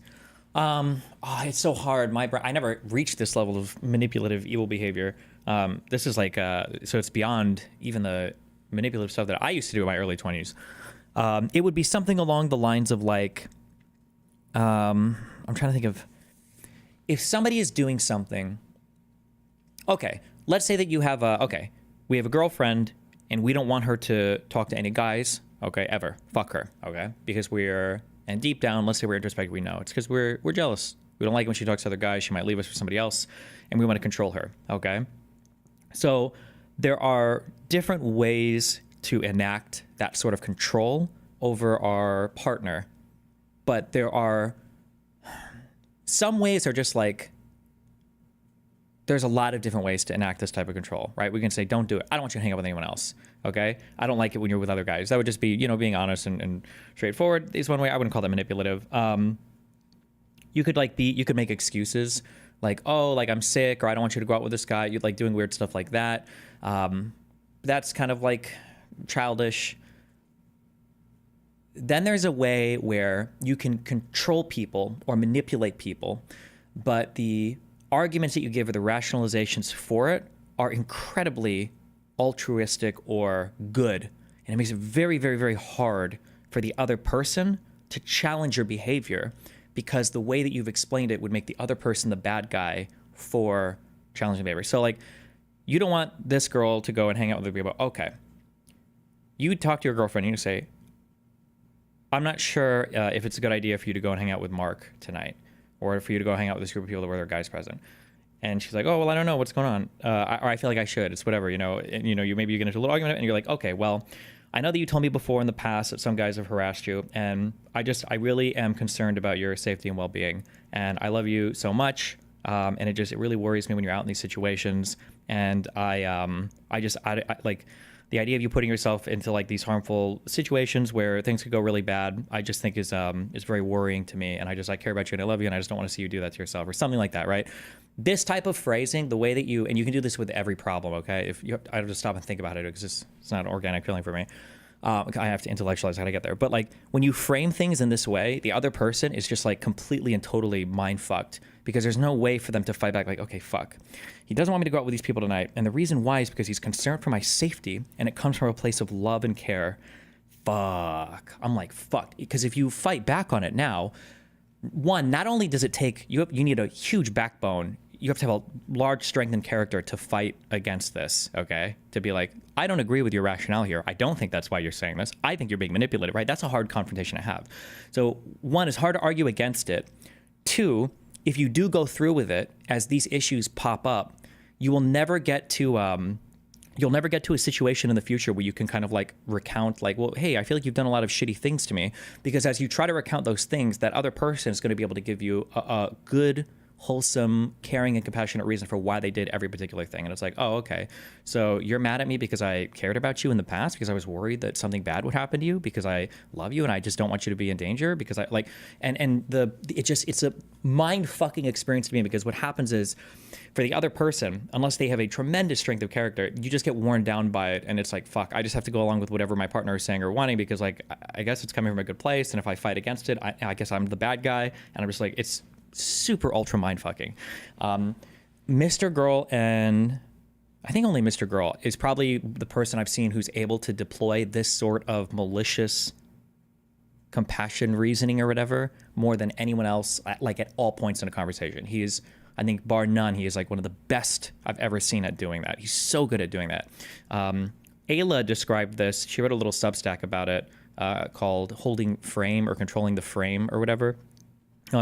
It's so hard. I never reached this level of manipulative evil behavior. This is like so it's beyond even the manipulative stuff that I used to do in my early 20s. It would be something along the lines of like, I'm trying to think of. if somebody is doing something, okay, let's say that you have we have a girlfriend and we don't want her to talk to any guys, okay, ever. Fuck her, okay? Because and deep down, let's say we're introspective, we know. It's because we're jealous. We don't like when she talks to other guys. She might leave us for somebody else, and we want to control her, okay? So there are different ways to enact that sort of control over our partner, but there are some ways are just like, there's a lot of different ways to enact this type of control, right? We can say, don't do it. I don't want you to hang out with anyone else, okay? I don't like it when you're with other guys. That would just be, being honest and straightforward. Is one way. I wouldn't call that manipulative. You could make excuses like, oh, like I'm sick, or I don't want you to go out with this guy. You'd like doing weird stuff like that. That's kind of like childish. Then there's a way where you can control people or manipulate people, but the arguments that you give or the rationalizations for it are incredibly altruistic or good. And it makes it very, very, very hard for the other person to challenge your behavior, because the way that you've explained it would make the other person the bad guy for challenging behavior. So like, you don't want this girl to go and hang out with other people. Okay. You would talk to your girlfriend and you say, I'm not sure if it's a good idea for you to go and hang out with Mark tonight, or for you to go hang out with this group of people where there are guys present. And she's like, oh, well, I don't know what's going on. Or I feel like I should. It's whatever, And, you maybe you get into a little argument and you're like, okay, well, I know that you told me before in the past that some guys have harassed you, and I really am concerned about your safety and well-being. And I love you so much. And it really worries me when you're out in these situations. And I like the idea of you putting yourself into like these harmful situations where things could go really bad. I just think is very worrying to me. And I care about you and I love you, and I just don't want to see you do that to yourself, or something like that, right? This type of phrasing, the way that you can do this with every problem, okay? I have to stop and think about it because it's not an organic feeling for me. I have to intellectualize how to get there. But like when you frame things in this way, the other person is just like completely and totally mind fucked, because there's no way for them to fight back like, okay, fuck. He doesn't want me to go out with these people tonight. And the reason why is because he's concerned for my safety, and it comes from a place of love and care. Fuck. I'm like, fuck. Because if you fight back on it now, one, not only does it take, you need a huge backbone. You have to have a large strength and character to fight against this, okay? To be like, I don't agree with your rationale here. I don't think that's why you're saying this. I think you're being manipulated, right? That's a hard confrontation to have. So one, it's hard to argue against it. Two, if you do go through with it, as these issues pop up, you will never get to a situation in the future where you can kind of like recount like, well, hey, I feel like you've done a lot of shitty things to me, because as you try to recount those things, that other person is going to be able to give you a good, wholesome, caring, and compassionate reason for why they did every particular thing. And it's like, oh, okay, so you're mad at me because I cared about you in the past, because I was worried that something bad would happen to you, because I love you and I just don't want you to be in danger, because I like, it's a mind fucking experience to me, because what happens is, for the other person, unless they have a tremendous strength of character, you just get worn down by it, and it's like, fuck, I just have to go along with whatever my partner is saying or wanting, because like, I guess it's coming from a good place, and if I fight against it, I guess I'm the bad guy, and I'm just like, it's super ultra mind fucking. Mr. Girl, and I think only Mr. Girl, is probably the person I've seen who's able to deploy this sort of malicious compassion reasoning or whatever more than anyone else, like at all points in a conversation. He is, I think, bar none, he is like one of the best I've ever seen at doing that. He's so good at doing that. Ayla described this. She wrote a little Substack about it called Holding Frame, or Controlling the Frame, or whatever.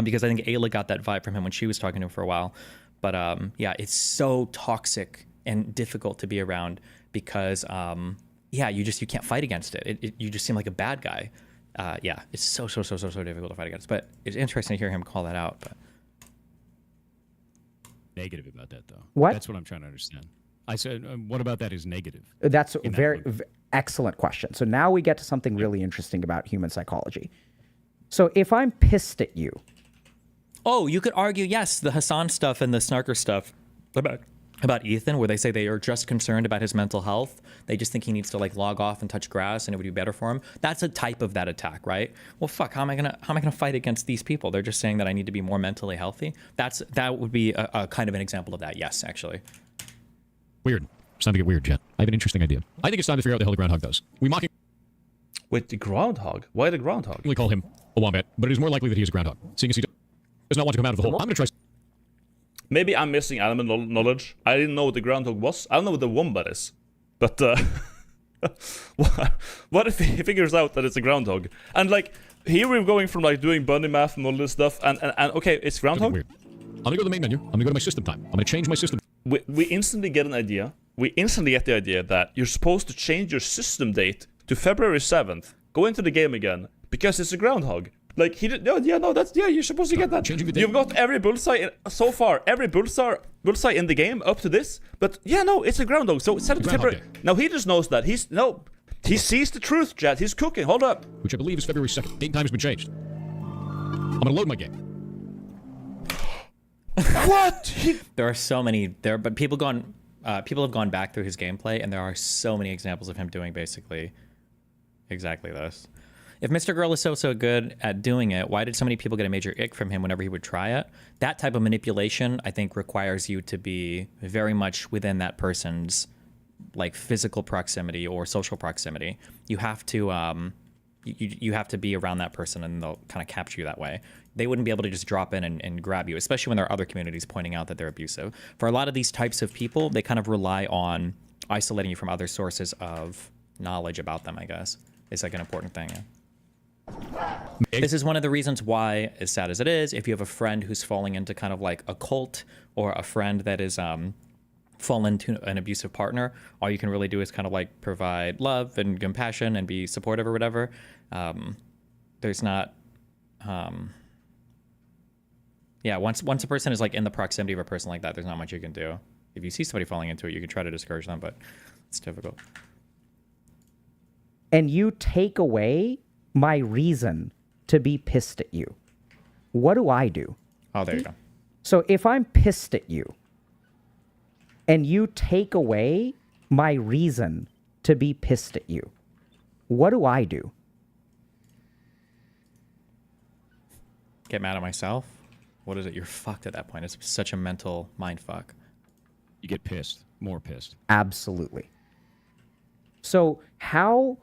Because I think Ayla got that vibe from him when she was talking to him for a while. But yeah, it's so toxic and difficult to be around, because you can't fight against it. You just seem like a bad guy. Yeah, it's so difficult to fight against. But it's interesting to hear him call that out. But negative about that, though. What? That's what I'm trying to understand. I said, what about that is negative? That's a very excellent question. So now we get to something really interesting about human psychology. So if I'm pissed at you. Oh, you could argue, yes, the Hasan stuff and the Snarker stuff about Ethan, where they say they are just concerned about his mental health. They just think he needs to like log off and touch grass and it would be better for him. That's a type of that attack, right? Well, fuck, how am I gonna fight against these people? They're just saying that I need to be more mentally healthy. That would be a kind of an example of that. Yes, actually. Weird. It's time to get weird, Jet. I have an interesting idea. I think it's time to figure out what the hell the groundhog does. We mock him. Wait, the groundhog? Why the groundhog? We call him a wombat, but it is more likely that he is a groundhog, seeing as he does not want to come out of the hole. I'm going to try. maybe I'm missing animal knowledge. I didn't know what the groundhog was. I don't know what the wombat is. But what if he figures out that it's a groundhog? And like here we're going from like doing bunny math and all this stuff, and okay, it's groundhog. Weird. I'm gonna go to the main menu. I'm gonna go to my system time. I'm gonna change my system. We instantly get an idea. We instantly get the idea that you're supposed to change your system date to February 7th. Go into the game again because it's a groundhog. Like he did. No, you're supposed to get that. You've got every bullseye so far. Every bullseye in the game up to this. But yeah, no, it's a groundhog. So 7th February. Now he just knows that. He sees the truth, Chad. He's cooking. Hold up. Which I believe is February 2nd. Date and time has been changed. I'm gonna load my game. What? There are so many there, but people have gone back through his gameplay, and there are so many examples of him doing basically exactly this. If Mr. Girl is so good at doing it, why did so many people get a major ick from him whenever he would try it? That type of manipulation, I think, requires you to be very much within that person's like physical proximity or social proximity. You have to you have to be around that person, and they'll kind of capture you that way. They wouldn't be able to just drop in and grab you, especially when there are other communities pointing out that they're abusive. For a lot of these types of people, they kind of rely on isolating you from other sources of knowledge about them, I guess. It's like an important thing. Yeah. This is one of the reasons why, as sad as it is, if you have a friend who's falling into kind of like a cult, or a friend that is fallen into an abusive partner, all you can really do is kind of like provide love and compassion and be supportive or whatever. There's not... yeah, once a person is like in the proximity of a person like that, there's not much you can do. If you see somebody falling into it, you can try to discourage them, but it's difficult. And you take away my reason to be pissed at you. What do I do? Oh, there you go. So if I'm pissed at you and you take away my reason to be pissed at you, what do I do? Get mad at myself? What is it? You're fucked at that point. It's such a mental mind fuck. You get pissed. More pissed. Absolutely. So how...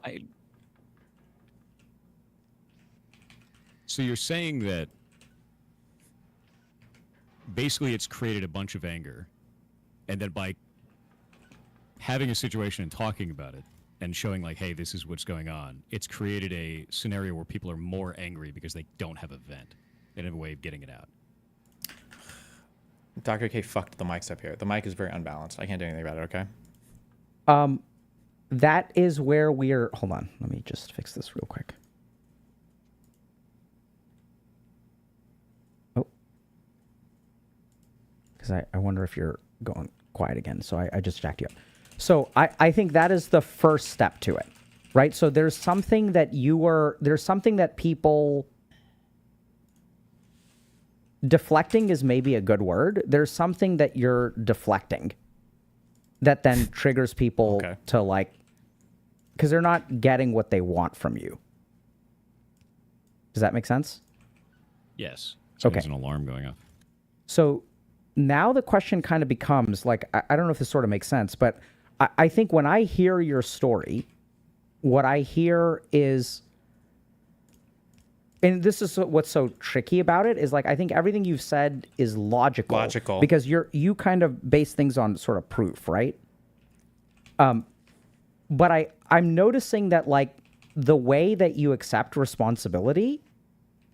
So you're saying that basically it's created a bunch of anger, and that by having a situation and talking about it and showing like, hey, this is what's going on, it's created a scenario where people are more angry because they don't have a vent. They have a way of getting it out. Dr. K fucked the mics up here. The mic is very unbalanced. I can't do anything about it, okay? That is where we're... Hold on. Let me just fix this real quick. Oh. Because I wonder if you're going quiet again. So I just jacked you up. So I think that is the first step to it, right? So there's something that there's something that people... Deflecting is maybe a good word. There's something that you're deflecting that then triggers people to like, because they're not getting what they want from you. Does that make sense? Yes. So okay. There's an alarm going off. So now the question kind of becomes like, I don't know if this sort of makes sense, but I think when I hear your story, what I hear is... And this is what's so tricky about it is like, I think everything you've said is logical. Because you kind of base things on sort of proof, right? But I'm noticing that like the way that you accept responsibility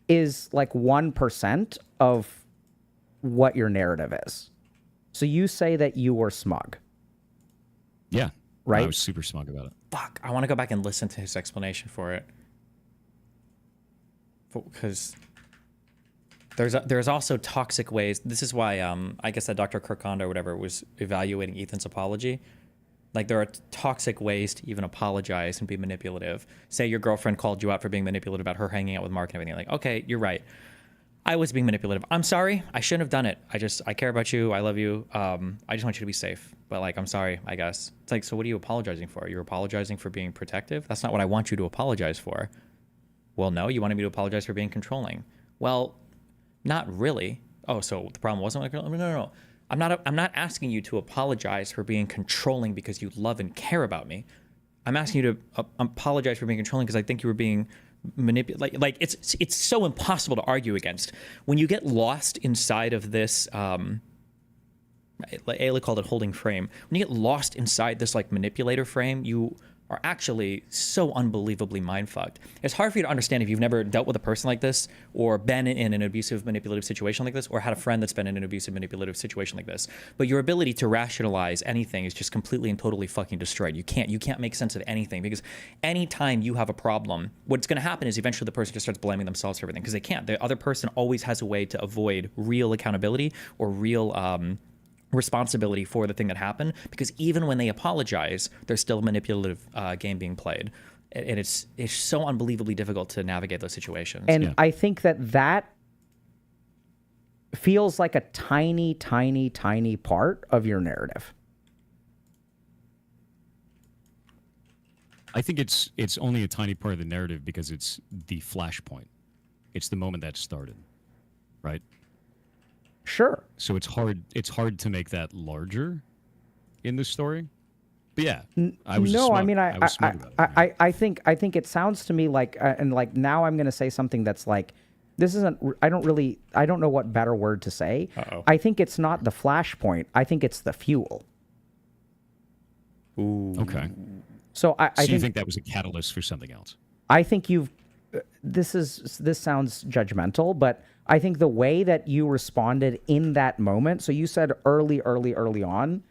is like 1% of what your narrative is. So you say that you were smug. Yeah. Right? I was super smug about it. Fuck, I want to go back and listen to his explanation for it. Because there's also toxic ways. This is why I guess that Dr. Kirkonda or whatever was evaluating Ethan's apology. Like there are toxic ways to even apologize and be manipulative. Say your girlfriend called you out for being manipulative about her hanging out with Mark and everything. Like, okay, you're right. I was being manipulative. I'm sorry. I shouldn't have done it. I care about you. I love you. I just want you to be safe. But like, I'm sorry, I guess. It's like, so what are you apologizing for? You're apologizing for being protective? That's not what I want you to apologize for. Well, no, you wanted me to apologize for being controlling. Well, not really. Oh, so the problem wasn't like, no. I'm not asking you to apologize for being controlling because you love and care about me. I'm asking you to apologize for being controlling because I think you were being manipulated. Like it's so impossible to argue against when you get lost inside of this Ayla called it holding frame. When you get lost inside this like manipulator frame, you are actually so unbelievably mind fucked. It's hard for you to understand if you've never dealt with a person like this, or been in an abusive, manipulative situation like this, or had a friend that's been in an abusive, manipulative situation like this. But your ability to rationalize anything is just completely and totally fucking destroyed. You can't make sense of anything, because anytime you have a problem, what's going to happen is eventually the person just starts blaming themselves for everything, because they can't. The other person always has a way to avoid real accountability or real responsibility for the thing that happened, because even when they apologize, there's still a manipulative game being played, and it's so unbelievably difficult to navigate those situations. And I think that feels like a tiny part of your narrative. I think it's only a tiny part of the narrative because it's the flashpoint. It's the moment that started, right? Sure. So it's hard to make that larger in the story. But yeah, I was no. smug. I mean, was smug about it. I think it sounds to me like, and like now I'm going to say something that's like, this isn't. I don't know what better word to say. I think it's not the flashpoint. I think it's the fuel. Ooh. Okay. So I you think that was a catalyst for something else? I think you've. This sounds judgmental, but I think the way that you responded in that moment. So you said early on,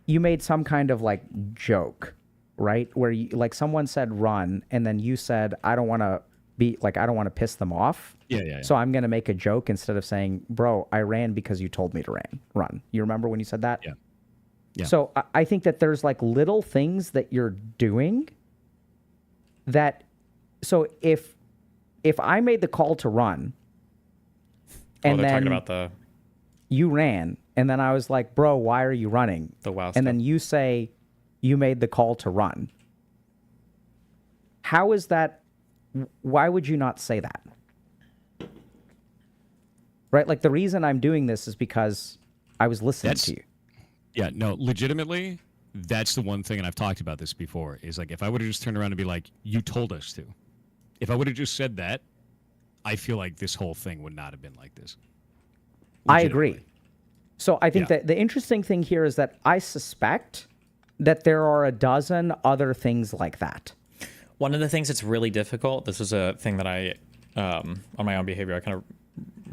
you made some kind of like joke, right? Where you, like someone said run, and then you said I don't want to piss them off. Yeah. So I'm gonna make a joke instead of saying, bro, I ran because you told me to run. You remember when you said that? Yeah. So I think that there's like little things that you're doing that. So if I made the call to run, and they're then talking about you ran, and then I was like, bro, why are you running? The wow And stuff. then you say you made the call to run. How is that? Why would you not say that? Right? Like the reason I'm doing this is because I was listening to you. Yeah, no, legitimately, that's the one thing, and I've talked about this before, is like if I would have just turned around and be like, you told us to. If I would have just said that, I feel like this whole thing would not have been like this. I agree. So I think that the interesting thing here is that I suspect that there are a dozen other things like that. One of the things that's really difficult, this was a thing that I, on my own behavior, I kind of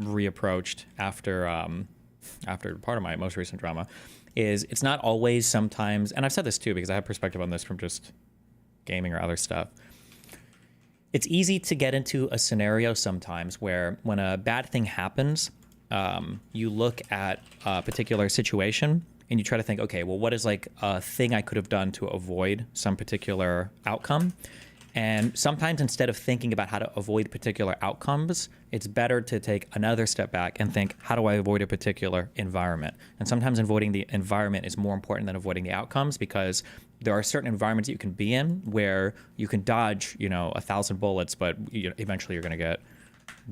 reapproached after part of my most recent drama, is it's not always sometimes, and I've said this too because I have perspective on this from just gaming or other stuff. It's easy to get into a scenario sometimes where when a bad thing happens, you look at a particular situation and you try to think, okay, well, what is like a thing I could have done to avoid some particular outcome? And sometimes instead of thinking about how to avoid particular outcomes, it's better to take another step back and think, how do I avoid a particular environment? And sometimes avoiding the environment is more important than avoiding the outcomes, because there are certain environments that you can be in where you can dodge, 1,000 bullets, but eventually you're going to get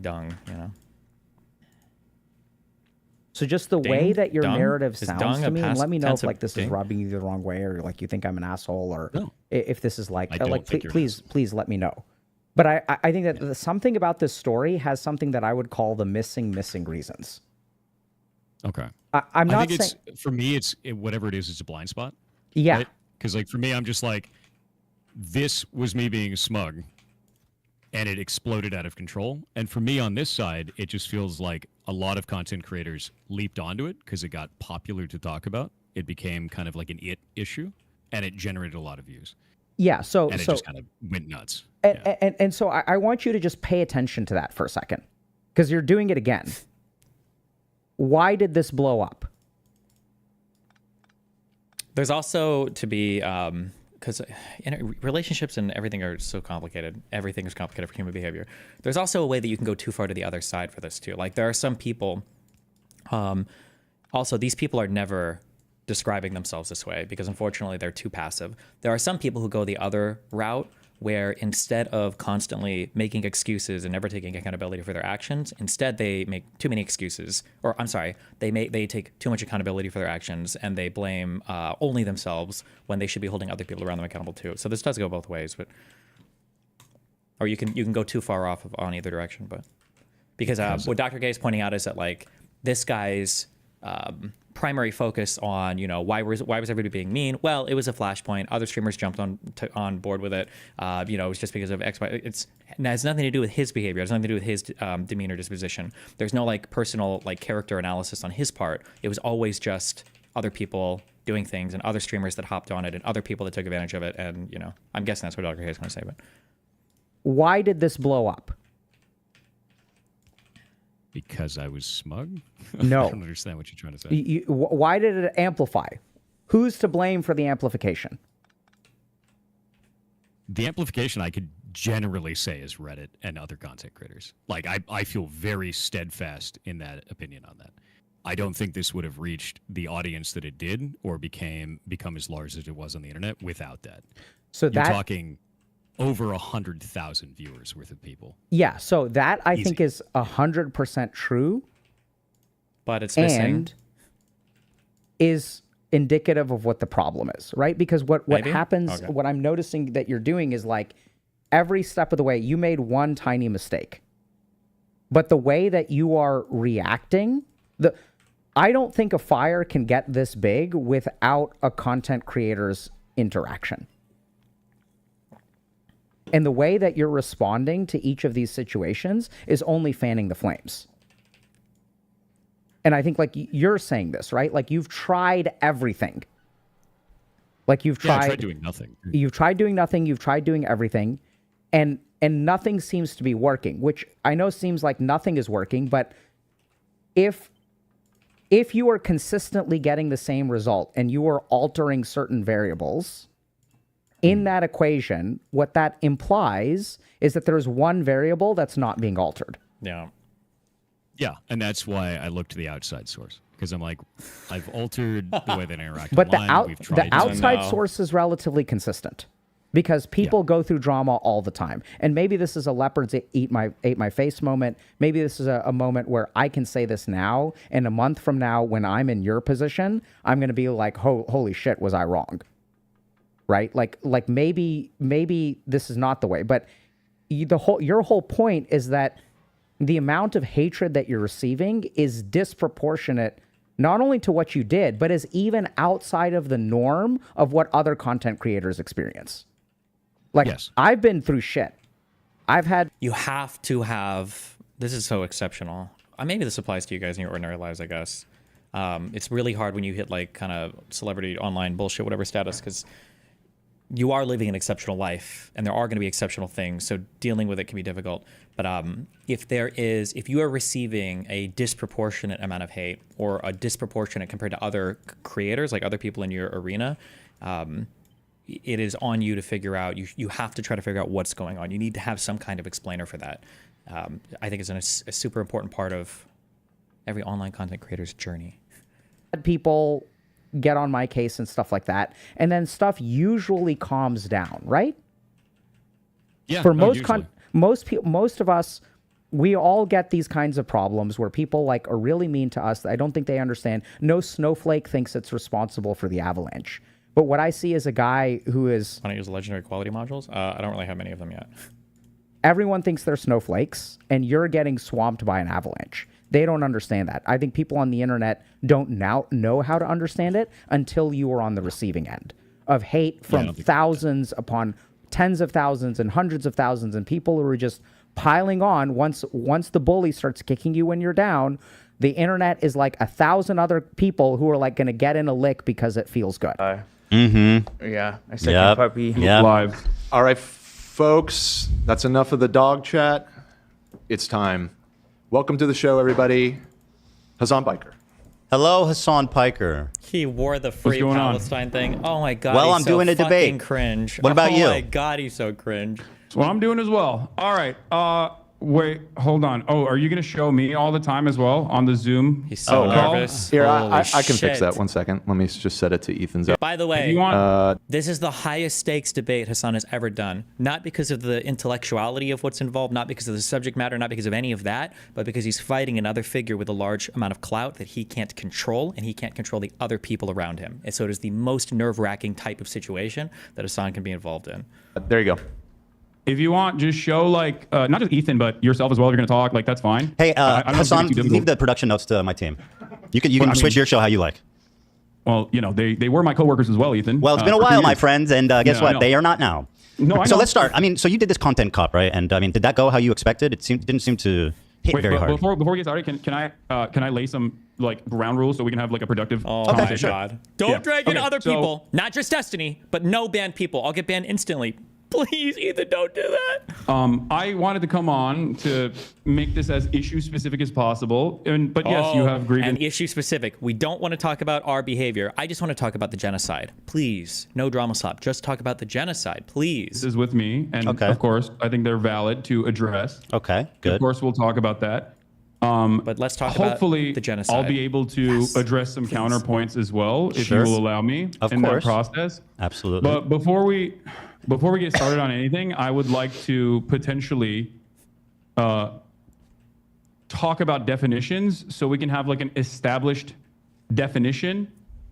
dung, So just the Ding? way that your Dung? narrative Is sounds dung to a me, and past let me know tense if of like this is ding? rubbing you the wrong way, or like you think I'm an asshole, or if this is like, I don't think you're an please let me know. But I think that something about this story has something that I would call the missing reasons. Okay. I'm not think saying for me, whatever it is, it's a blind spot. Yeah. Because like for me, I'm just like, this was me being smug, and it exploded out of control. And for me on this side, it just feels like a lot of content creators leaped onto it because it got popular to talk about. It became kind of like an issue, and it generated a lot of views. Yeah. So and it just kind of went nuts. And so I want you to just pay attention to that for a second, because you're doing it again. Why did this blow up? There's also to be, because relationships and everything are so complicated. Everything is complicated for human behavior. There's also a way that you can go too far to the other side for this too. Like there are some people, also these people are never describing themselves this way because unfortunately they're too passive. There are some people who go the other route, where instead of constantly making excuses and never taking accountability for their actions, instead they make too many excuses, or I'm sorry, they take too much accountability for their actions and they blame only themselves when they should be holding other people around them accountable too. So this does go both ways, but or you can go too far off on either direction. But because what Dr. Gay is pointing out is that like this guy's primary focus on, why was everybody being mean? Well, it was a flashpoint. Other streamers jumped on board with it. It was just because of X, Y. It has nothing to do with his behavior. It has nothing to do with his demeanor, disposition. There's no like personal like character analysis on his part. It was always just other people doing things and other streamers that hopped on it and other people that took advantage of it. And, I'm guessing that's what Dr. K is going to say. But why did this blow up? Because I was smug? No. I don't understand what you're trying to say. Why did it amplify? Who's to blame for the amplification? The amplification I could generally say is Reddit and other content creators. Like, I feel very steadfast in that opinion on that. I don't think this would have reached the audience that it did or become as large as it was on the internet without that. So you're talking over 100,000 viewers worth of people. Yeah, so that I think is 100% true. But it's missing. And is indicative of what the problem is, right? Because what happens, what I'm noticing that you're doing is like every step of the way, you made one tiny mistake. But the way that you are reacting, I don't think a fire can get this big without a content creator's interaction. And the way that you're responding to each of these situations is only fanning the flames. And I think like you're saying this, right? Like you've tried everything. Like you've tried, I tried doing nothing. You've tried doing nothing. You've tried doing everything. And nothing seems to be working, which I know seems like nothing is working. But if you are consistently getting the same result and you are altering certain variables, in that equation, what that implies is that there's one variable that's not being altered. Yeah. Yeah, and that's why I look to the outside source. Because I'm like, I've altered the way that I interact But online. the outside source is relatively consistent because people go through drama all the time. And maybe this is a leopards ate my face moment. Maybe this is a moment where I can say this now. And a month from now, when I'm in your position, I'm going to be like, holy shit, was I wrong? Right? Like maybe this is not the way, but your whole point is that the amount of hatred that you're receiving is disproportionate, not only to what you did, but is even outside of the norm of what other content creators experience. Like I've been through shit. You have to have, this is so exceptional. Maybe this applies to you guys in your ordinary lives, I guess. It's really hard when you hit like kind of celebrity online bullshit, whatever status, because you are living an exceptional life and there are going to be exceptional things. So dealing with it can be difficult. But if you are receiving a disproportionate amount of hate or a disproportionate compared to other creators, like other people in your arena, it is on you to figure out, you have to try to figure out what's going on. You need to have some kind of explainer for that. I think it's a super important part of every online content creator's journey. People get on my case and stuff like that, and then stuff usually calms down, right? Yeah. For most of us, we all get these kinds of problems where people like are really mean to us. I don't think they understand. No snowflake thinks it's responsible for the avalanche. But what I see is a guy who is... Want to use legendary quality modules? I don't really have many of them yet. Everyone thinks they're snowflakes, and you're getting swamped by an avalanche. They don't understand that. I think people on the internet don't now know how to understand it until you are on the receiving end of hate from thousands upon tens of thousands and hundreds of thousands and people who are just piling on. Once the bully starts kicking you when you're down, the internet is like 1,000 other people who are like going to get in a lick because it feels good. Yeah, I second puppy. Live. All right, folks, that's enough of the dog chat. It's time. Welcome to the show, everybody. Hasan Piker. Hello, Hasan Piker. He wore the free Palestine thing. Oh my god. Well, he's I'm so doing a debate. fucking cringe. What about you? Oh my god, he's so cringe. That's what I'm doing as well. All right. Wait, hold on. Oh, are you going to show me all the time as well on the Zoom? He's so nervous. Here, I can shit. fix that. 1 second. Let me just set it to Ethan's. By the way, this is the highest stakes debate Hasan has ever done. Not because of the intellectuality of what's involved, not because of the subject matter, not because of any of that, but because he's fighting another figure with a large amount of clout that he can't control, and he can't control the other people around him. And so it is the most nerve-wracking type of situation that Hasan can be involved in. There you go. If you want, just show like not just Ethan, but yourself as well. If you're going to talk, like that's fine. Hey, Hasan, leave the production notes to my team. You can switch your show how you like. Well, they were my coworkers as well, Ethan. Well, it's been a for 2 while, my years. friends, and guess Yeah, I what? know. They are not now. No, I So know. let's start. I mean, so you did this content cop, right? And I mean, did that go how you expected? It didn't seem to hit Wait, very hard. Before we get started, can I lay some ground rules so we can have a productive conversation? God. Don't Yeah. drag in Okay, other so- people. Not just Destiny, but no banned people. I'll get banned instantly. Please, Ethan, don't do that. I wanted to come on to make this as issue specific as possible, but yes, you have grievance. And issue specific. We don't want to talk about our behavior. I just want to talk about the genocide. Please, no drama slop. Just talk about the genocide, please. This is with me, and of course, I think they're valid to address. Okay, Of good. course, we'll talk about that. But let's talk hopefully, about the genocide. I'll be able to address some counterpoints as well, if Sure. you will allow me Of in course. that process. Absolutely. But before we get started on anything, I would like to potentially talk about definitions so we can have an established definition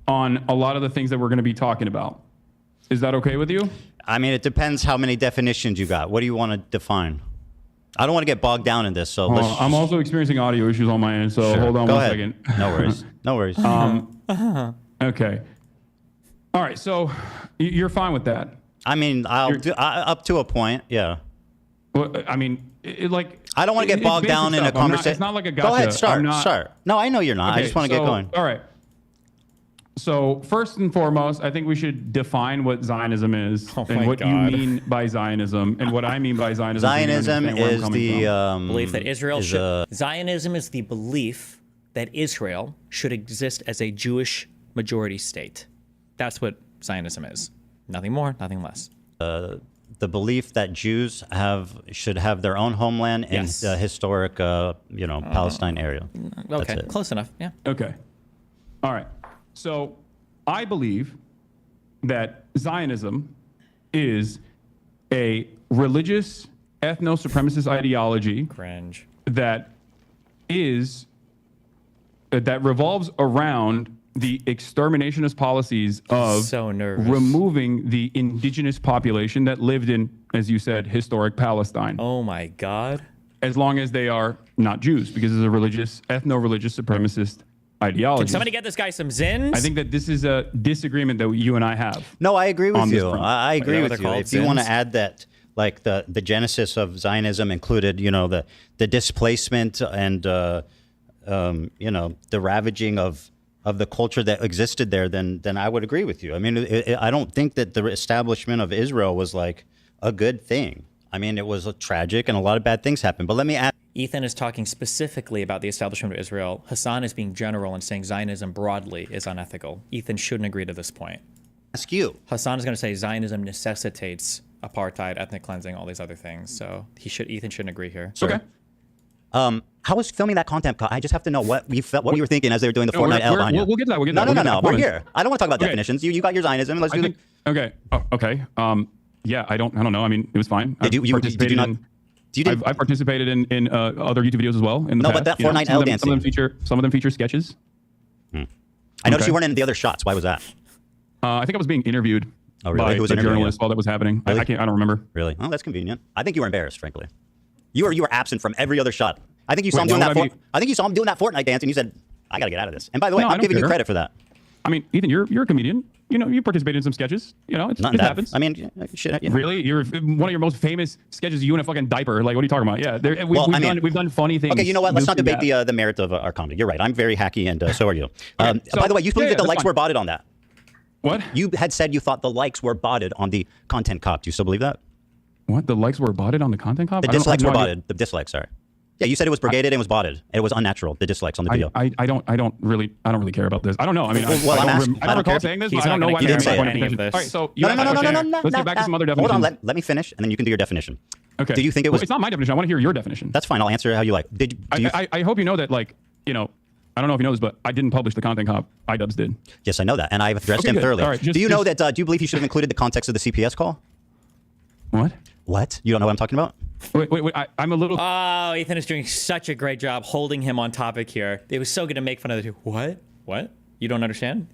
on a lot of the things that we're going to be talking about. Is that okay with you? I mean, it depends how many definitions you got. What do you want to define? I don't want to get bogged down in this, so let's. I'm also experiencing audio issues on my end, so Sure. hold on Go one ahead. second. No worries. No worries. Okay. All right, so you're fine with that? I mean, up to a point, yeah. Well, I mean, I don't want to get it's bogged basic down in a stuff. I'm not- conversation. it's not like a gotcha. Go ahead, start. I'm not- Start. No, I know you're not. I Okay, just want to get so- going. All right. So first and foremost, I think we should define what Zionism is my and what God. you mean by Zionism and what I mean by Zionism. so you Zionism understand where I'm is coming the from. belief that Israel is should. Zionism is the belief that Israel should exist as a Jewish majority state. That's what Zionism is. Nothing more, nothing less. the belief that Jews should have their own homeland in Yes. the historic, Palestine area. That's Okay, it. close enough. Yeah. Okay. All right. So I believe that Zionism is a religious ethno-supremacist ideology Cringe. that revolves around the exterminationist policies of So nervous. removing the indigenous population that lived in, as you said, historic Palestine. Oh my God. As long as they are not Jews, because it's a religious, ethno-religious supremacist ideology. Can somebody get this guy some zins? I think that this is a disagreement that you and I have. No, I agree with on this you. front. I agree what with they're you. called, If you want to sins? add that, like the genesis of Zionism included, the displacement and the ravaging of the culture that existed there, then I would agree with you. I mean, I don't think that the establishment of Israel was like a good thing. I mean, it was tragic and a lot of bad things happened. But let me add. Ethan is talking specifically about the establishment of Israel. Hassan is being general and saying Zionism broadly is unethical. Ethan shouldn't agree to this point. Ask you. Hassan is going to say Zionism necessitates apartheid, ethnic cleansing, all these other things. So Ethan shouldn't agree here. Okay. How was filming that content? I just have to know what you were thinking as they were doing the Fortnite L behind you. We'll get to that. We'll get to that. No. We'll We're get to that. here. I don't want to talk about Okay. definitions. You got your Zionism. Let's do think, okay. Oh, okay. Yeah, I don't know. I mean, it was fine. Did you not? I've participated in other YouTube videos as well. In the No, past. but that You know, Fortnite some L of them- dancing. Some of them feature sketches. I noticed Okay. you weren't in the other shots. Why was that? I think I was being interviewed Oh, really? by Who was the interviewing you? journalist while that was happening. Really? I don't remember. Really? Oh, that's convenient. I think you were embarrassed, frankly. You were absent from every other shot. I think you saw Wait, him doing why that. would I be- I think you saw him doing that Fortnite dance, and you said, "I got to get out of this." And by the way, No, I I'm don't giving you care. credit for that. I mean, Ethan, you're a comedian. You participated in some sketches. It Not that. happens. I mean, shit. Yeah. Really? You're one of your most famous sketches. You in a fucking diaper. Like, what are you talking about? Yeah. We've done funny things. Okay, you know what? Let's not goofy debate the merit of our comedy. You're right. I'm very hacky, and so are you. so- by the way, you believe that the that's likes fine. were botted on that? What? You had said you thought the likes were botted on the content cop. Do you still believe that? What? The likes were botted on the content cop? The I don't- dislikes I were have no idea. botted. The dislikes, sorry. Yeah, you said it was brigaded and it was botted. It was unnatural. The dislikes on the video. I don't really care about this. I don't know. I mean, Well, I'm asking- I I don't don't recall care. saying this, He's but I don't not know gonna why You they're didn't say pointing any of attention. this. All right, so No. Let's get back to some other Hold definitions. on. Let me finish, and then you can do your definition. Okay. Do you think it was? Well, it's not my definition. I want to hear your definition. That's fine. I'll answer it how you like. Do you? I hope you know that, I don't know if you know this, but I didn't publish the content cop. iDubbbz did. Yes, I know that, and I've addressed Okay, him good. thoroughly. All right, do you know that? Do you believe he should have included the context of the CPS call? What? What? You don't know what I'm talking about? Wait. I'm a little. Oh, Ethan is doing such a great job holding him on topic here. It was so good to make fun of the two. What? You don't understand?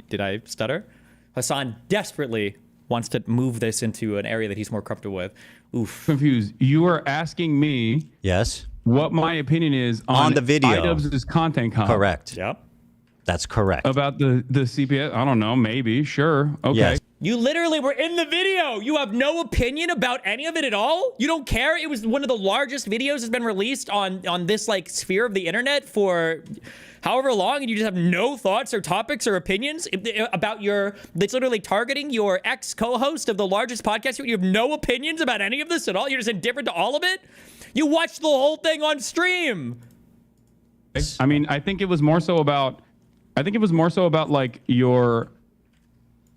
Did I stutter? Hassan desperately wants to move this into an area that he's more comfortable with. Oof. Confused. You are asking me. Yes. What my opinion is on the video. iDubbbz's content cop. Correct. Yep. That's correct. About the CPS? I don't know. Maybe. Sure. Okay. Yes. You literally were in the video. You have no opinion about any of it at all? You don't care? It was one of the largest videos that's been released on this like sphere of the internet for however long, and you just have no thoughts or topics or opinions about that's literally targeting your ex-co-host of the largest podcast. You have no opinions about any of this at all? You're just indifferent to all of it? You watched the whole thing on stream. I mean, I think it was more so about like your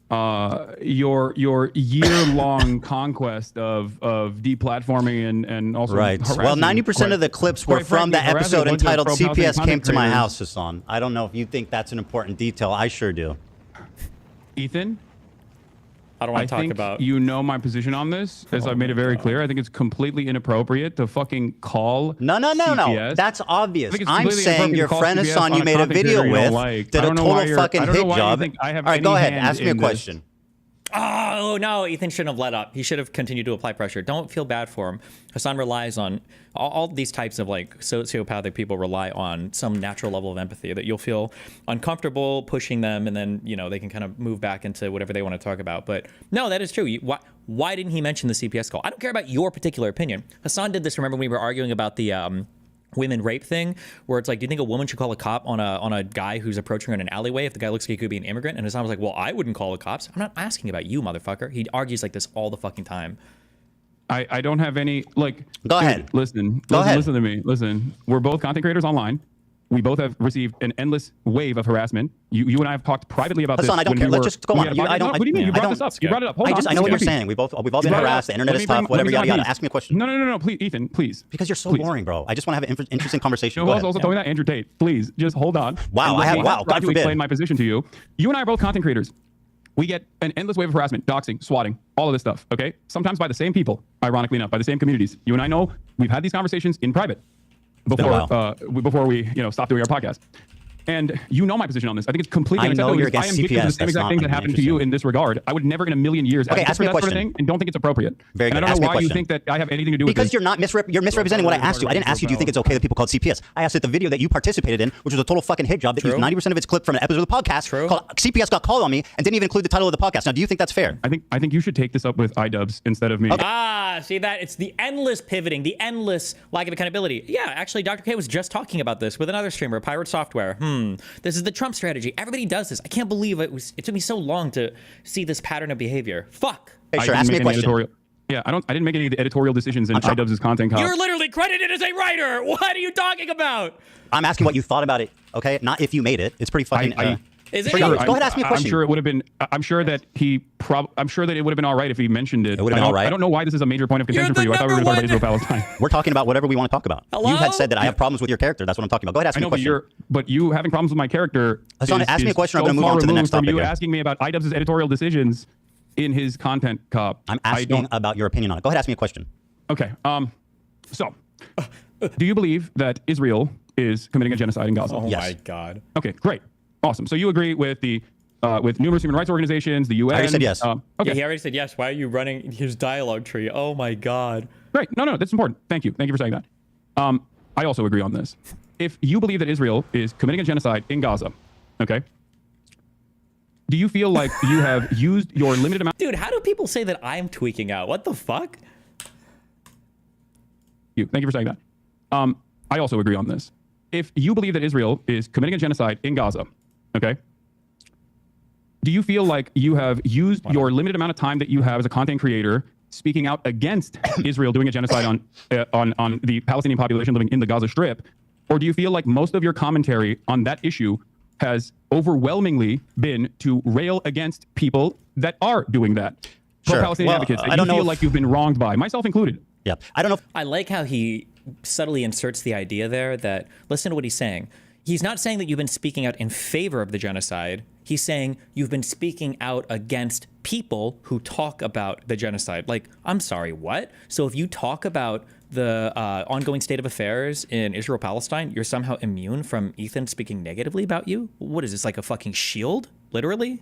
year-long conquest of deplatforming and also right. Well, 90% of the clips were from the episode entitled "CPS Came to My House," Hasan. I don't know if you think that's an important detail. I sure do. Ethan, I don't want to talk about. You know my position on this, as I've made it very clear. I think it's completely inappropriate to fucking call. No. CPS. That's obvious. I'm saying your friend Hasan you made a video with did a total fucking hit job. All right, go ahead. Ask me a question. Oh, no, Ethan shouldn't have let up. He should have continued to apply pressure. Don't feel bad for him. Hasan relies on all these types of like sociopathic people rely on some natural level of empathy that you'll feel uncomfortable pushing them, and then, you know, they can kind of move back into whatever they want to talk about. But no, that is true. Why didn't he mention the CPS call? I don't care about your particular opinion. Hasan did this. Remember when we were arguing about the women rape thing, where it's like, do you think a woman should call a cop on a guy who's approaching her in an alleyway if the guy looks like he could be an immigrant? And Hasan was like, well, I wouldn't call the cops. I'm not asking about you, motherfucker. He argues like this all the fucking time. I don't have any, like... Go ahead. Listen to me. Listen, we're both content creators online. We both have received an endless wave of harassment. You and I have talked privately about Hasan, this. I don't care. Let's just go on. What do you mean? You brought this up. You brought it up. Hold on. I know what you're saying. We've all been harassed. The internet is tough. Whatever. Yada yada. Ask me a question. No. Please, Ethan. Please. Because you're so boring, bro. I just want to have an interesting conversation. Who else also told me that? Andrew Tate. Please, just hold on. Wow. God forbid. Explain my position to you. You and I are both content creators. We get an endless wave of harassment, doxing, swatting, all of this stuff. Okay. Sometimes by the same people. Ironically enough, by the same communities. You and I know we've had these conversations in private before we stop doing our podcast. And you know my position on this. I think it's completely unacceptable. I know you're against I am guilty of the same exact things that happened to you in this regard. I would never in a million years ask for that sort of thing, and don't think it's appropriate. Very good. And I don't know why you think that I have anything to do with this. Because you're misrepresenting what I asked you. I didn't ask you, do you think it's okay that people called CPS? I asked that the video that you participated in, which was a total fucking hit job that used 90% of its clip from an episode of the podcast, called CPS got called on me, and didn't even include the title of the podcast. Now, do you think that's fair? I think you should take this up with iDubbbz instead of me. Okay. See that? It's the endless pivoting, the endless lack of accountability. Yeah, actually, Dr. K was just talking about this with another streamer, Pirate Software. This is the Trump strategy. Everybody does this. I can't believe it took me so long to see this pattern of behavior. Fuck. Hey, sure, ask me a question. Yeah, I didn't make any of the editorial decisions in iDubbbz's content. You're literally credited as a writer. What are you talking about? I'm asking what you thought about it, okay? Not if you made it. It's pretty fucking... Is it? Go ahead, ask me a question. I'm sure it would have been. I'm sure that it would have been all right if he mentioned it. It would have been all right. I don't know why this is a major point of contention for you. I thought we were going to talk about Israel-Palestine. We're talking about whatever we want to talk about. Hello? You had said that I have problems with your character. That's what I'm talking about. Go ahead, ask me a question. But you having problems with my character. Hasan, ask me a question. I'm going to move on to the next topic. You asking me about iDubbbz's editorial decisions in his content cop. I'm asking about your opinion on it. Go ahead, ask me a question. Okay. So, do you believe that Israel is committing a genocide in Gaza? Oh my God. Okay, great, awesome. So you agree with the with numerous human rights organizations, the UN? I already said yes. Okay. Yeah, he already said yes. Why are you running his dialogue tree? Oh my God. Great. No, that's important. Thank you for saying that. I also agree on this. If you believe that Israel is committing a genocide in Gaza, okay, do you feel like you have used your limited amount? Dude, how do people say that I'm tweaking out? What the fuck? Thank you for saying that. I also agree on this. If you believe that Israel is committing a genocide in Gaza, okay, do you feel like you have used your limited amount of time that you have as a content creator speaking out against Israel doing a genocide on the Palestinian population living in the Gaza Strip, or do you feel like most of your commentary on that issue has overwhelmingly been to rail against people that are doing that? Pro-Palestinian advocates that you feel like you've been wronged by, myself included. Yeah, I don't know. I like how he subtly inserts the idea there that, listen to what he's saying. He's not saying that you've been speaking out in favor of the genocide. He's saying you've been speaking out against people who talk about the genocide. Like, I'm sorry, what? So if you talk about the ongoing state of affairs in Israel-Palestine, you're somehow immune from Ethan speaking negatively about you? What is this, like a fucking shield? Literally?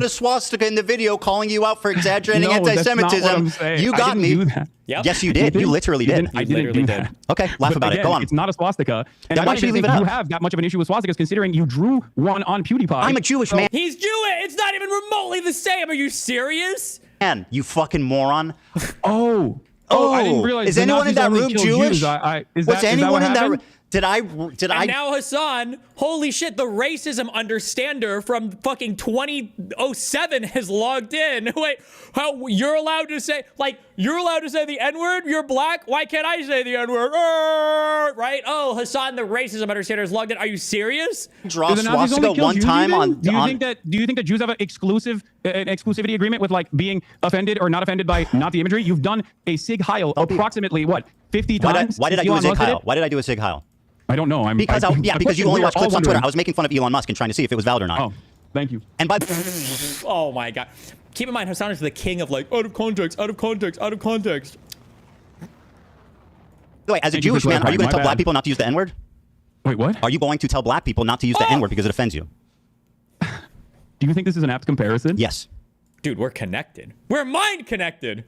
put a swastika swastika in the video calling you out for exaggerating No, that's not what anti-Semitism. I'm saying. You I got didn't me. do that. Yep. Yes, you did. You literally did. I didn't do that. Okay, laugh But about it. again, Go on. It's not a swastika. And Then I why don't should you even leave think it you up? have that much of an issue with swastikas, considering you drew one on PewDiePie. I'm a Jewish man. He's Jewish. It's not even remotely the same. Are you serious? Man, you fucking moron. Oh, I didn't realize. Is the anyone in Nazis that only room killed Jewish? Jews. Is Was that anyone what in that happened? room? Did I? And now Hasan, holy shit, the racism understander from fucking 2007 has logged in. Wait, how you're allowed to say the N-word? You're black? Why can't I say the N-word? Right? Oh, Hasan, the racism understander has logged in. Are you serious? Draw Do the Nazis only swastika kill one Jews time even? on. Do you think that Jews have an exclusivity agreement with like being offended or not offended by Nazi imagery? You've done a Sig Heil approximately what 50 times? Why did I do a Sig Heil? Why did I do a Sig Heil? I don't know. Because you only watch clips on Twitter. I was making fun of Elon Musk and trying to see if it was valid or not. Oh, thank you. And by Oh my god. Keep in mind, Hasan is the king of like out of context, out of context, out of context. By the way, as a Thank you for Jewish man, are you going to tell clarifying. My black bad. people not to use the N-word? Wait, what? Are you going to tell black people not to use the N-word because it offends you? Do you think this is an apt comparison? Yes. Dude, we're connected. We're mind connected.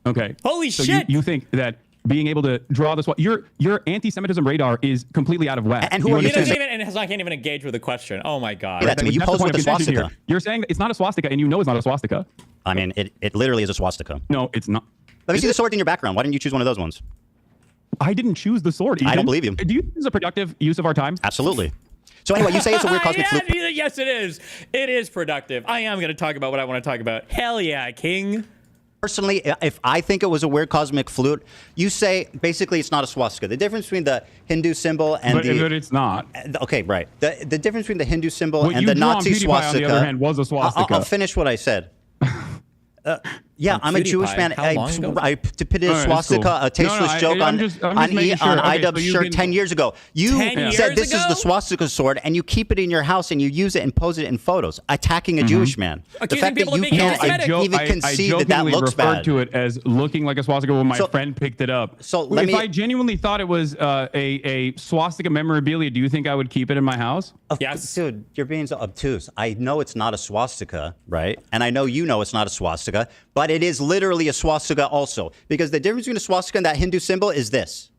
Okay. Holy so shit. You think that being able to draw this, your anti-Semitism radar is completely out of whack. And who You are you understand to that? And Hasan can't even engage with the question. Oh my god. Yeah, that's me. You That's the pose point with of the contention swastika. here. You're saying that it's not a swastika, and you know it's not a swastika. I mean, it literally is a swastika. No, it's not. Let me Is see it? the sword in your background. Why didn't you choose one of those ones? I didn't choose the sword. I Ethan. don't believe you. Do you think this is a productive use of our time? Absolutely. So anyway, you say it's a weird cosmic Yeah, fluke. yes, it is. It is productive. I am going to talk about what I want to talk about. Hell yeah, King. Personally, if I think it was a weird cosmic flute, you say basically it's not a swastika. The difference between the Hindu symbol and But it's not. Okay, right. The difference between the Hindu symbol What and you the drew on Nazi PewDiePie, swastika. on the other hand, was a swastika. I'll finish what I said. Yeah, On I'm a PewDiePie? Jewish man. How long ago? I depicted All a right, swastika, that's cool. a tasteless No, joke I'm just making sure. on Okay, IDubbb's so you shirt can- 10 years ago. You 10 said years this is the ago? swastika sword, and you keep it in your house and you use it and pose it in photos, attacking a Jewish man. The Accusing fact that people of you being can't anti-Semitic. even concede that that jokingly looks referred bad. to it as looking like a swastika when my So- friend picked it up. so let if me- I genuinely thought it was a swastika memorabilia, do you think I would keep it in my house? Yes. Dude, you're being so obtuse. I know it's not a swastika, right? And I know you know it's not a swastika, but it is literally a swastika also. Because the difference between a swastika and that Hindu symbol is this.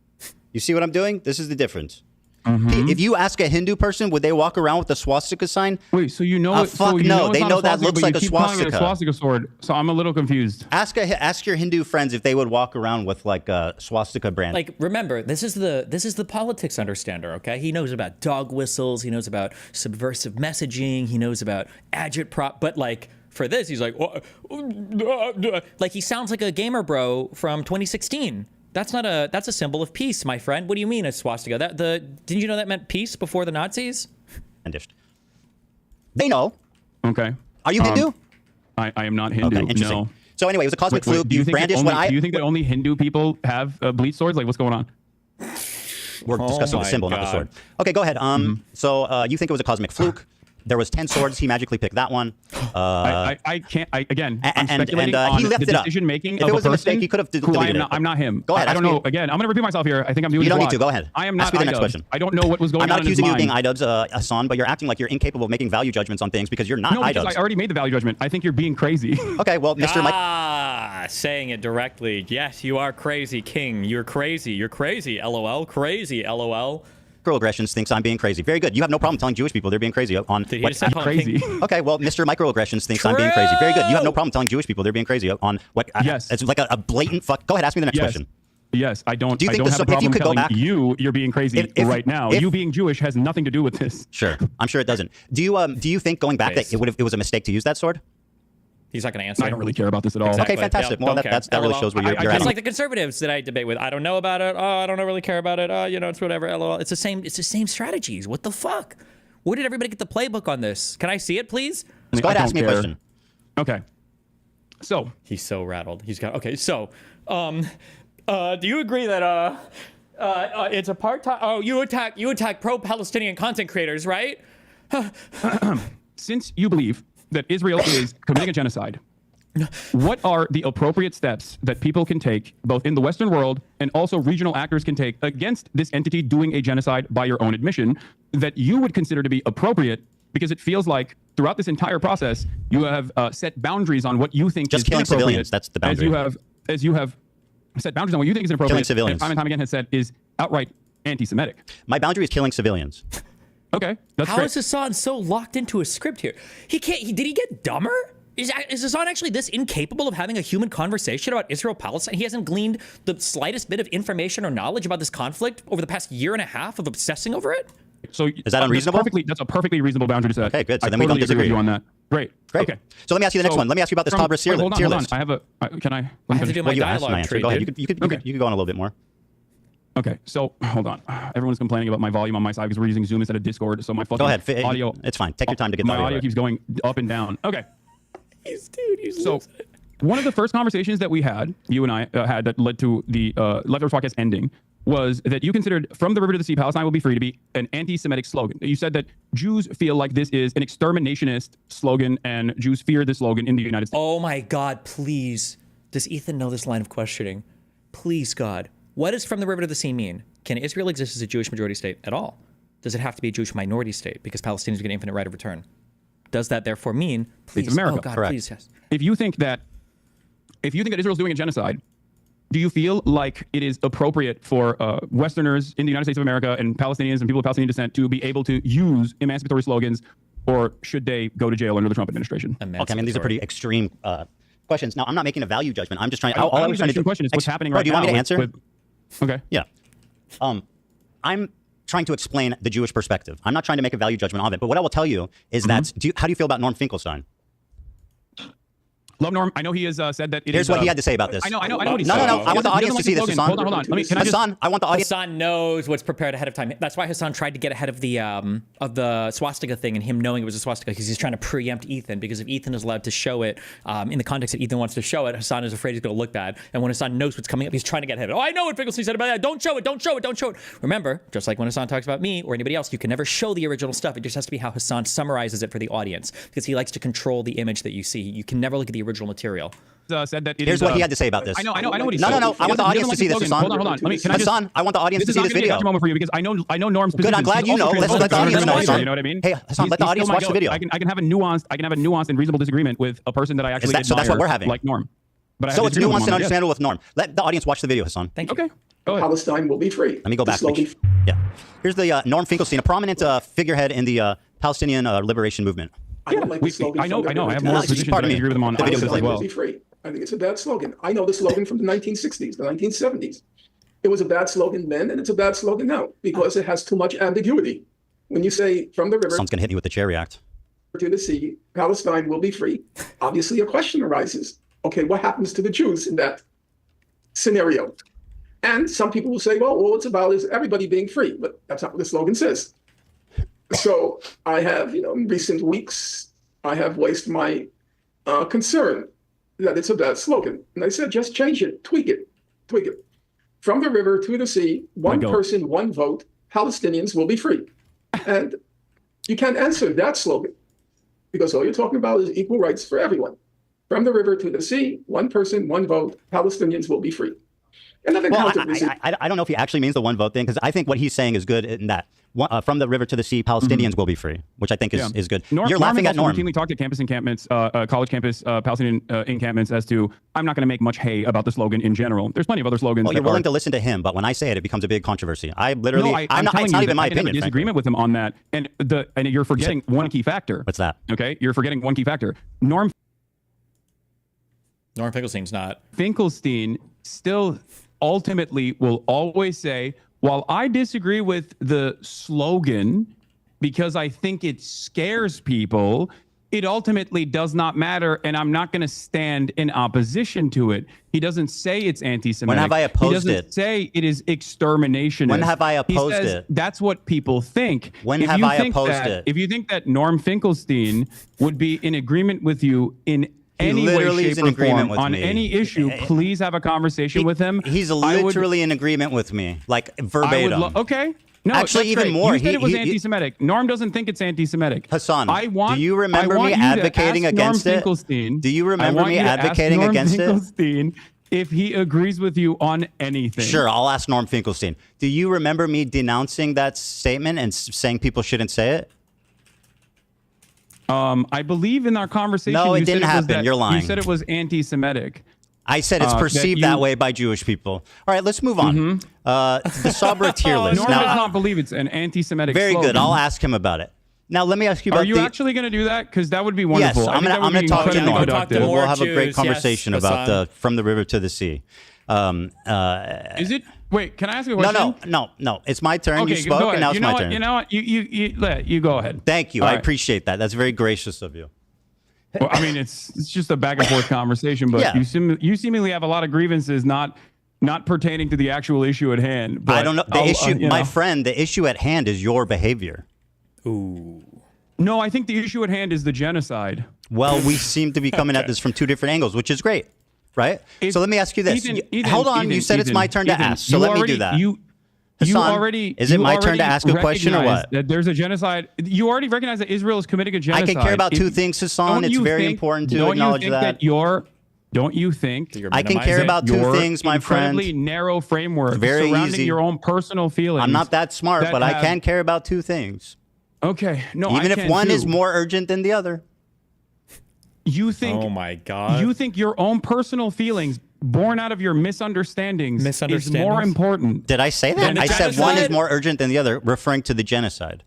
You see what I'm doing? This is the difference. If you ask a Hindu person, would they walk around with the swastika sign? Wait, so you know? Fuck so you no. it's They not know a that swastika, looks but like you a keep calling it swastika. a swastika sword. So I'm a little confused. Ask your Hindu friends if they would walk around with like a swastika brand. Like, remember, this is the politics understander, okay? He knows about dog whistles. He knows about subversive messaging. He knows about agitprop. But like, for this, he's like, like he sounds like a gamer bro from 2016. That's a symbol of peace, my friend. What do you mean a swastika? Didn't you know that meant peace before the Nazis? They know. Okay. Are you Hindu? I am not Hindu. Okay, interesting. No. So anyway, it was a cosmic fluke. Do you You think that brandished only, what I. do you think that only Hindu people have bleach swords? Like, what's going on? We're discussing the my symbol, not the God. sword. Okay, go ahead. So you think it was a cosmic fluke? There was 10 swords. He magically picked that one. I can't. I'm speculating and, on he left the it up. decision making If of it was a a person mistake, he could have who deleted it. I'm not him. Go ahead, I ask don't know. me. Again, I'm going to repeat myself here. I think I'm doing You this don't a need to. lot. Go ahead. I am Ask not me the next IDubbbed. question. I don't know what was going I'm not on in his accusing you of being mind. IDubbbz, Hasan, but you're acting like you're incapable of making value judgments on things because you're not No, because IDubbbz. I already made the value judgment. I think you're being crazy. Okay, well, Mr. Mike. Saying it directly. Yes, you are crazy, King. You're crazy. You're crazy. LOL. Crazy. LOL. Microaggressions thinks I'm being crazy. Very good. You have no problem telling Jewish people they're being crazy on. Did he just say crazy? Okay, well, Mr. Microaggressions thinks I'm being crazy. Very good. You have no problem telling Jewish people they're being crazy on what? Yes. It's like a blatant fuck. Go ahead, ask me the next question. Yes, I don't. Do you I think don't this- have a if you problem could go telling back- you're being crazy right now. You being Jewish has nothing to do with this. Sure, I'm sure it doesn't. Do you think going back that it was a mistake to use that sword? He's not going to answer. I don't really care about this at all. Okay, fantastic. Well, that really shows where you're It's at. like the conservatives that I debate with. I don't know about it. Oh, I don't really care about it. It's whatever. LOL. It's the same strategies. What the fuck? Where did everybody get the playbook on this? Can I see it, please? Go ahead, ask me a question. Okay. So he's so rattled. He's got okay. So, do you agree that it's a part-time? Oh, you attack pro-Palestinian content creators, right? Since you believe that Israel is committing a genocide, what are the appropriate steps that people can take, both in the Western world and also regional actors can take against this entity doing a genocide by your own admission, that you would consider to be appropriate? Because it feels like throughout this entire process, you have set boundaries on what you think Just is killing inappropriate. civilians, that's the boundary. As you have set boundaries on what you think is inappropriate. Killing civilians. And time again has said is outright anti-Semitic. My boundary is killing civilians. Okay, that's How great. is Hasan so locked into a script here? He can't. Did he get dumber? Is Hasan actually this incapable of having a human conversation about Israel-Palestine? He hasn't gleaned the slightest bit of information or knowledge about this conflict over the past year and a half of obsessing over it? So is that unreasonable? That's a perfectly reasonable boundary to set. Okay, good. So I then we totally don't disagree agree with you on that. Great. Great. Okay. So let me ask you the next one. Let me ask you about this top tier hold on. list. I have a. Can I? I have to do my Well, you asked dialogue my answer. tree, Go ahead. dude. You could go on a little bit more. Okay, so hold on. Everyone's complaining about my volume on my side because we're using Zoom instead of Discord. So my fucking Go ahead. audio. It's fine. Take your time to get the my audio right. keeps going up and down. Okay. He's so one of the first conversations that we had, you and I had, that led to the Leftovers podcast ending, was that you considered "From the River to the Sea, Palestine will be free" to be an anti-Semitic slogan. You said that Jews feel like this is an exterminationist slogan, and Jews fear this slogan in the United States. Oh my God! Please, does Ethan know this line of questioning? Please, God, what does "From the River to the Sea" mean? Can Israel exist as a Jewish majority state at all? Does it have to be a Jewish minority state because Palestinians get infinite right of return? Does that therefore mean, please, America? oh God, Correct. please, yes. If you think that Israel's doing a genocide, do you feel like it is appropriate for Westerners in the United States of America and Palestinians and people of Palestinian descent to be able to use emancipatory slogans, or should they go to jail under the Trump administration? Okay, I mean, these are pretty extreme questions. Now, I'm not making a value judgment. I'm just trying. I all I don't was think trying to that's do. the question. It's what's happening Bro, right do you want now me to answer? Okay. Yeah. I'm trying to explain the Jewish perspective. I'm not trying to make a value judgment of it. But what I will tell you is that how do you feel about Norm Finkelstein? Love Norm. I know he has said that. Here's what he had to say about this. I know what he No, said. no, no. I want the audience to see this, Hasan. Hold on. Let me. Can Hasan, I want the audience. Hasan knows what's prepared ahead of time. That's why Hasan tried to get ahead of the swastika thing and him knowing it was a swastika, because he's trying to preempt Ethan. Because if Ethan is allowed to show it in the context that Ethan wants to show it, Hasan is afraid he's going to look bad. And when Hasan knows what's coming up, he's trying to get ahead of it. Oh, I know what Finkelstein said about that. Don't show it. Don't show it. Don't show it. Remember, just like when Hasan talks about me or anybody else, you can never show the original stuff. It just has to be how Hasan summarizes it for the audience, because he likes to control the image that you see. You can never look at the original material. Said that Here's what he had to say about this. I know what he said. No. I want the audience to see this, Hasan. Hold on. Hasan, I want the audience to see this video. This is not going to be a moment for you because I know Norm's position. Good, I'm glad you know. Let's let the audience know, Hasan. You know what I mean? Hey, Hasan, let the audience watch the video. I can have a nuanced and reasonable disagreement with a person that I actually admire. So that's what we're having. Like Norm. But so it's nuanced and understandable with Norm. Let the audience watch the video, Hasan. Thank you. Okay. Go ahead. Palestine will be free. Let me go back. Yeah. Here's the Norm Finkelstein, a prominent figurehead in the Palestinian liberation movement. I don't like the slogan. I know. I have more positions, but I agree with them on this as well. Be free. I think it's a bad slogan. I know the slogan from the 1960s, the 1970s. It was a bad slogan then, and it's a bad slogan now because it has too much ambiguity. When you say "from the river Someone's going to hit me with the chair react. to the sea, Palestine will be free," obviously a question arises. Okay, what happens to the Jews in that scenario? And some people will say, well, all it's about is everybody being free, but that's not what the slogan says. So I have, in recent weeks, I have voiced my concern that it's a bad slogan. And I said, just change it, tweak it. From the river to the sea, one person, one vote, Palestinians will be free. And you can't answer that slogan because all you're talking about is equal rights for everyone. From the river to the sea, one person, one vote, Palestinians will be free. And I don't know if he actually means the one vote thing, because I think what he's saying is good in that. From the river to the sea, Palestinians will be free, which I think is good. You're laughing at Norm. Routinely talked at campus encampments, college campus Palestinian encampments as to I'm not going to make much hay about the slogan in general. There's plenty of other slogans. Well, you're willing to listen to him, but when I say it, it becomes a big controversy. I'm not even my opinion. I have a disagreement with him on that, and you're forgetting one key factor. What's that? Okay, you're forgetting one key factor. Norm Finkelstein's not. Finkelstein still ultimately will always say, while I disagree with the slogan because I think it scares people, it ultimately does not matter, and I'm not going to stand in opposition to it. He doesn't say it's anti-Semitic. When have I opposed He doesn't say it is exterminationist. When have I opposed he says it? That's what people think. When have I opposed it? If you think that Norm Finkelstein would be in agreement with you in any way, shape, or form on any issue, please have a conversation with him. He's literally in agreement with me, like verbatim. Okay. No, actually, even more. You said it was anti-Semitic. Norm doesn't think it's anti-Semitic. Hasan, do you remember me advocating against it? Do you remember me advocating against it? If he agrees with you on anything. Sure, I'll ask Norm Finkelstein. Do you remember me denouncing that statement and saying people shouldn't say it? I believe in our conversation. No, it you said didn't was happen. that- You're lying. You said it was anti-Semitic. I said it's perceived that way by Jewish people. All right, let's move on. The Sabra tier list. Norman does not believe it's an anti-Semitic. Very slogan. good. I'll ask him about it. Now, let me ask you about Are you actually going to do that? Because that would be wonderful. Yes, I'm going to talk to Norm. We'll have a great Jews, conversation yes, about Hasan. the From the River to the Sea. Is it? Wait, can I ask you a question? No. It's my turn. Okay, You spoke, go ahead. and now it's you know my what? turn. You know what? You go ahead. Thank you. All I right. appreciate that. That's very gracious of you. Well, I mean, it's just a back and forth conversation, but Yeah. you seemingly have a lot of grievances not pertaining to the actual issue at hand. But I don't know. The I'll, issue, you my know. friend, the issue at hand is your behavior. Ooh. No, I think the issue at hand is the genocide. Well, we seem to be coming at this from two different angles, which is great, right? So let me ask you this. Hold on. You said it's my turn to ask, so let me do that. Hassan, is it my turn to ask a question or what? That there's a genocide. You already recognize that Israel is committing a genocide. I can care about two things, Hassan. It's very important to acknowledge that. Don't you think I can care about two things, my friend. Incredibly narrow framework Very surrounding easy. your own personal feelings. I'm not that smart, that but I have- can care about two things. Okay, no, Even I if can one is too. more urgent than the other. You think? Oh my God. You think your own personal feelings, born out of your misunderstandings, is more important? Did I say that? than I said one is genocide? more urgent than the other, referring to the genocide.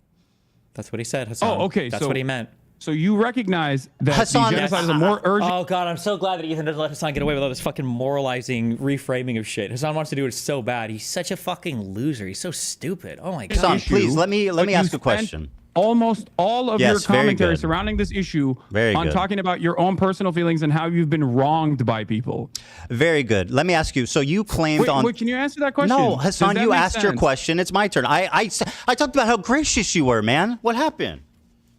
That's what he said, Hassan. Oh, okay. That's so, what he meant. So you recognize that Hassan, the genocide is a more urgent. Oh God, I'm so glad that Ethan doesn't let Hassan get away with all this fucking moralizing reframing of shit. Hassan wants to do it so bad. He's such a fucking loser. He's so stupid. Oh my God. Hassan, please let me But ask you a question. Almost all of your Yes, very commentary good. surrounding this issue Very on good. talking about your own personal feelings and how you've been wronged by people. Very good. Let me ask you. So you claimed Wait, can you answer that question? No, Does Hassan, that you make asked your sense? question. It's my turn. I talked about how gracious you were, man. What happened?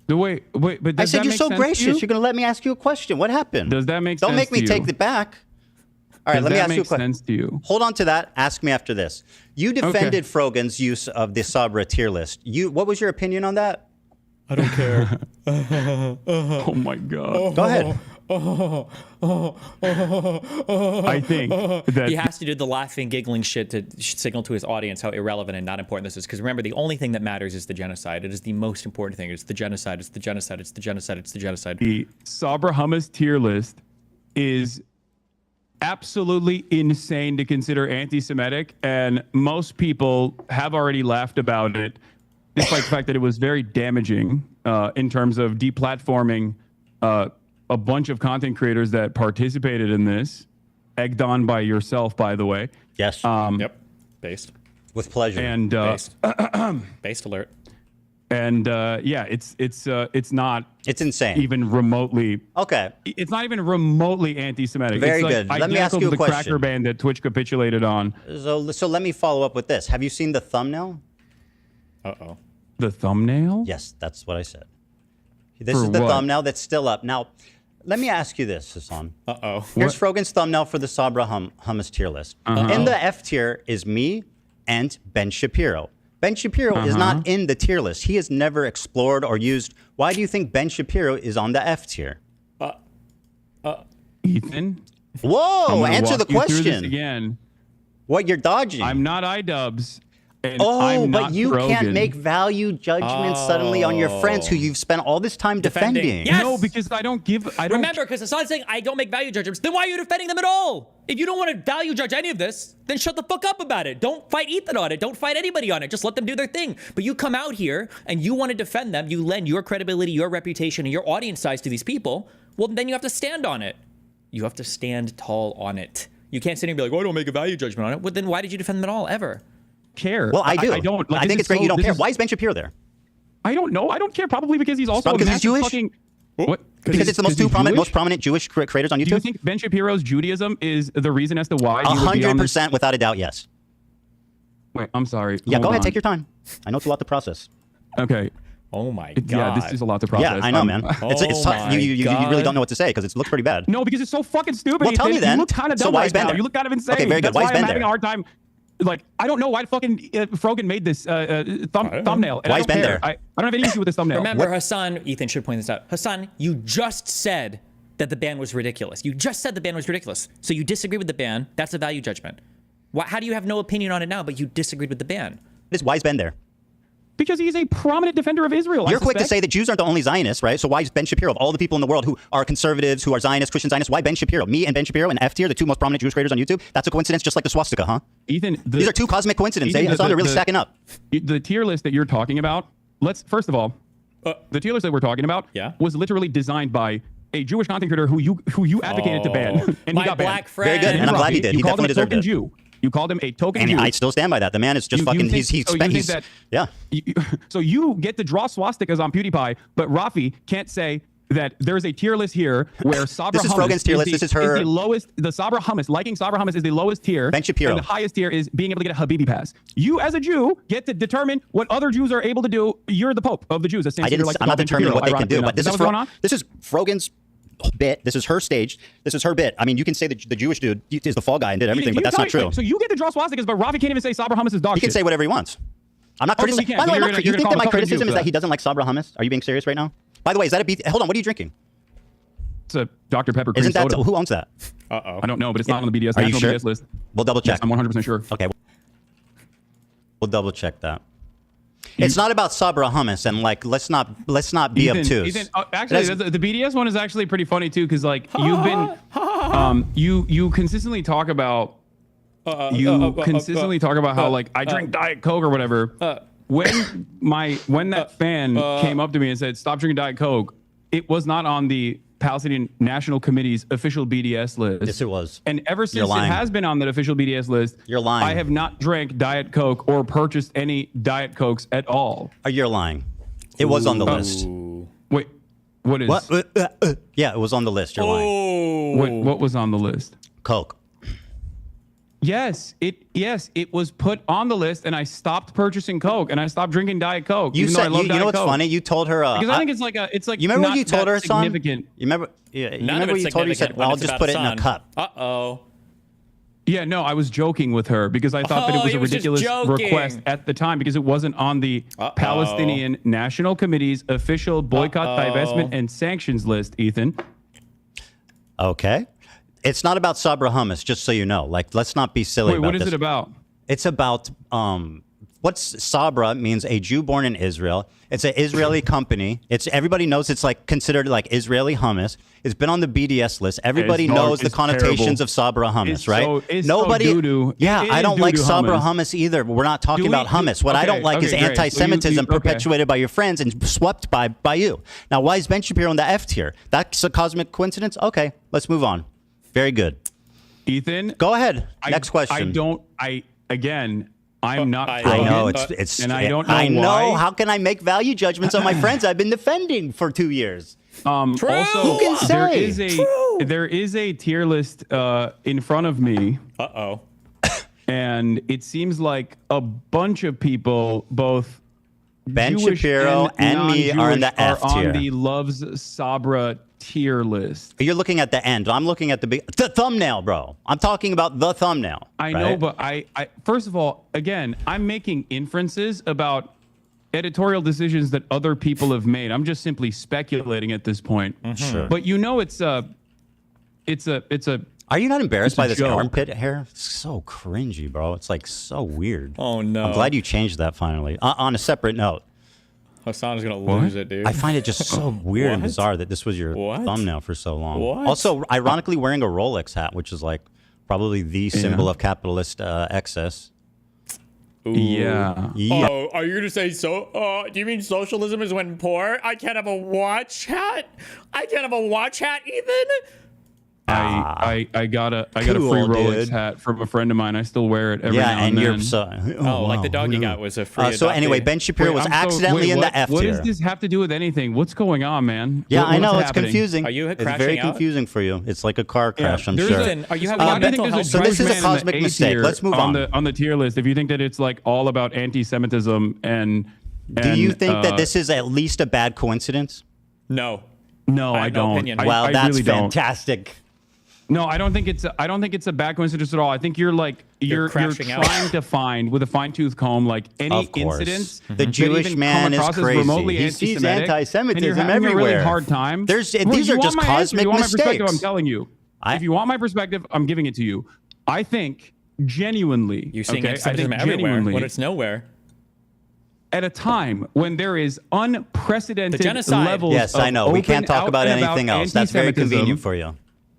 Wait, but I does said that you're make so sense to gracious. you? You're going to let me ask you a question. What happened? Does that make Don't sense make me to take you? it back. All right, Does let me that ask you a make question. sense to you? Hold on to that. Ask me after this. You defended Frogan's use of the Sabra tier list. What was your opinion on that? I don't care. Oh my God. Go ahead. I think that he has to do the laughing, giggling shit to signal to his audience how irrelevant and not important this is. Because remember, the only thing that matters is the genocide. It is the most important thing. It's the genocide. It's the genocide. It's the genocide. It's the genocide. the Sabra hummus tier list is absolutely insane to consider anti-Semitic, and most people have already laughed about it, despite the fact that it was very damaging in terms of deplatforming a bunch of content creators that participated in this, egged on by yourself, by the way. Yes. Yep. Based. With pleasure. And Based alert. And yeah, it's not. It's insane. Even remotely. Okay. It's not even remotely anti-Semitic. Very it's like good. Let me ask identical you a to the question. Cracker Band that Twitch capitulated on. So let me follow up with this. Have you seen the thumbnail? Uh-oh. The thumbnail? Yes, that's what I said. This For is the what? thumbnail that's still up. Now, let me ask you this, Hasan. Uh-oh. Here's Frogan's thumbnail for the Sabra hummus tier list. In the F tier is me and Ben Shapiro. Ben Shapiro is not in the tier list. He has never explored or used. Why do you think Ben Shapiro is on the F tier? Ethan? Whoa, I'm gonna answer the walk you through this question. again. What, you're dodging? I'm not iDubbbz. And Oh, I'm but not you can't Rogan. make value judgments suddenly on your friends who you've spent all this time defending. Yes. No, because I don't. Remember, because Hassan's saying I don't make value judgments. Then why are you defending them at all? If you don't want to value judge any of this, then shut the fuck up about it. Don't fight Ethan on it. Don't fight anybody on it. Just let them do their thing. But you come out here and you want to defend them. You lend your credibility, your reputation, and your audience size to these people. Well, then you have to stand on it. You have to stand tall on it. You can't sit here and be like, "Oh, I don't make a value judgment on it." Well, then why did you defend them at all, ever? Care. Well, I do. I don't. I think it's great you don't care. Why is Ben Shapiro there? I don't know. I don't care. Probably because he's also Because a he's Jewish? Fucking, what? Because it's the most most prominent Jewish creators on YouTube. Do you think Ben Shapiro's Judaism is the reason as to why? 100%, without a doubt, yes. Wait, I'm sorry. Yeah, Hold go ahead. on. Take your time. I know it's a lot to process. Okay. Oh my Yeah, this is a lot to process. Yeah, I know, man. It's tough. You really don't know what to say because it looks pretty bad. No, because it's so fucking stupid. Well, tell me Ethan. then. You look kind of So dumb why right is Ben now. there? You look kind of insane. Okay, very good. That's Why is why Ben I'm having there? a hard time. Like, I don't know why fucking Frogan made this thumbnail. And Why I is don't Ben care. there? I don't have any issue with this thumbnail. Remember, Hasan, Ethan should point this out. Hasan, you just said that the ban was ridiculous. You just said the ban was ridiculous. So you disagree with the ban. That's a value judgment. How do you have no opinion on it now, but you disagreed with the ban? Why is Ben there? Because he's a prominent defender of Israel. You're quick to say that Jews aren't the only Zionists, right? So why is Ben Shapiro, of all the people in the world who are conservatives, who are Zionists, Christian Zionists, why Ben Shapiro? Me and Ben Shapiro and F tier, the two most prominent Jewish creators on YouTube. That's a coincidence, just like the swastika, huh? Ethan, these are two cosmic coincidences. They're really stacking up. The tier list that you're talking about, first of all, the tier list that we're talking about was literally designed by a Jewish content creator who you advocated to ban, and he got banned. Very good, and I'm glad he did. He definitely deserved it. Jew. You called him a token Jew. And I still stand by that. The man is just fucking. So you get to draw swastikas on PewDiePie, but Rafi can't say that there's a tier list here where Sabra This is Rogan's tier list. This is her. Is the lowest. The Sabra hummus, liking Sabra hummus, is the lowest tier. Ben Shapiro. And the highest tier is being able to get a Habibi pass. You, as a Jew, get to determine what other Jews are able to do. You're the Pope of the Jews. I'm not determining what they can do, but this is Rogan's bit. This is her stage. This is her bit. I mean, you can say that the Jewish dude is the fall guy and did everything, but that's not true. So you get to draw swastikas, but Rafi can't even say Sabra hummus is dog shit. He can say whatever he wants. I'm not criticizing. By the way, you think that my criticism is that he doesn't like Sabra hummus? Are you being serious right now? By the way, is that a beef? Hold on, what are you drinking? It's a Dr. Pepper cream Isn't that soda. who owns that? I don't know, but it's not on the BDS. Are you sure? BDS list. We'll double check. Yes, I'm 100% sure. Okay. We'll double check that. It's not about Sabra hummus, and like let's not be obtuse. Ethan, actually, the BDS one is actually pretty funny too, because like you've been, you consistently talk about, how like I drink Diet Coke or whatever. When that fan came up to me and said stop drinking Diet Coke, it was not on the Palestinian National Committee's official BDS list. Yes, it was. And ever since it has been on that official BDS list, you're lying. I have not drank Diet Coke or purchased any Diet Cokes at all. You're lying. It was on the list. Wait, what is? What? Yeah, it was on the list. You're lying. What was on the list? Coke. Yes, it was put on the list, and I stopped purchasing Coke, and I stopped drinking Diet Coke. You said, you know what's Coke. funny? You told her because I think it's like. You remember what you told her, son? Significant. You remember? Yeah, you remember what you told her? You said, "Well, I'll just put it in a cup." Yeah, no, I was joking with her because I thought that it was a ridiculous request at the time because it wasn't on the Palestinian National Committee's official boycott, divestment, and sanctions list. Ethan. Okay. It's not about Sabra hummus, just so you know. Like, let's not be silly about this. What is it about? It's about what's Sabra means a Jew born in Israel. It's an Israeli company. Everybody knows it's like considered like Israeli hummus. It's been on the BDS list. Everybody knows the connotations of Sabra hummus, right? Nobody. Yeah, I don't like Sabra hummus either. We're not talking about hummus. What I don't like is anti-Semitism perpetuated by your friends and swept by you. Now, why is Ben Shapiro in the F tier? That's a cosmic coincidence. Okay, let's move on. Very good. Ethan, go ahead. Next question. I'm not. I know it's and I don't know. I know. Why. How can I make value judgments on my friends I've been defending for 2 years? Also, who can say? There is a tier list in front of me. And it seems like a bunch of people, both Ben Jewish Shapiro and me, are in the F tier. On the Loves Sabra tier list. You're looking at the end. I'm looking at the thumbnail, bro. I'm talking about the thumbnail. I know, but I first of all, again, I'm making inferences about editorial decisions that other people have made. I'm just simply speculating at this point. Sure. But you know, it's a. Are you not embarrassed by this joke. armpit hair? It's so cringy, bro. It's like so weird. Oh no. I'm glad you changed that finally. On a separate note. Hasan's gonna lose it, dude. I find it just so weird and bizarre that this was your thumbnail for so long. Also, ironically, wearing a Rolex hat, which is like probably the symbol of capitalist excess. Ooh. Yeah. Oh, are you gonna say so? Do you mean socialism is when poor? I can't have a watch hat. I can't have a watch hat, Ethan. I got a free Rolex hat from a friend of mine. I still wear it every now and then. Like the dog you got was a free. So anyway, Ben Shapiro was accidentally in the F tier. What does this have to do with anything? What's going on, man? Yeah, I know it's confusing. Are you It's crashing very out? confusing for you. It's like a car crash. I'm sure. Are you having a mental health? So this is a cosmic mistake. Let's move on. On the tier list, if you think that it's like all about anti-Semitism and do you think that this is at least a bad coincidence? No. No, I don't. Well, that's really don't. fantastic. No, I don't think it's a bad coincidence at all. I think you're trying to find with a fine-tooth comb like any incidents. The Jewish man is crazy. He sees anti-Semitism everywhere. A really hard time. These are just cosmic mistakes. I'm telling you. If you want my perspective, I'm giving it to you. I think genuinely. You're seeing anti-Semitism everywhere when it's nowhere. at a time when there is unprecedented The genocide. levels Yes, of I know. We can't open talk about out and anything else. That's very anti-Semitism, convenient for you.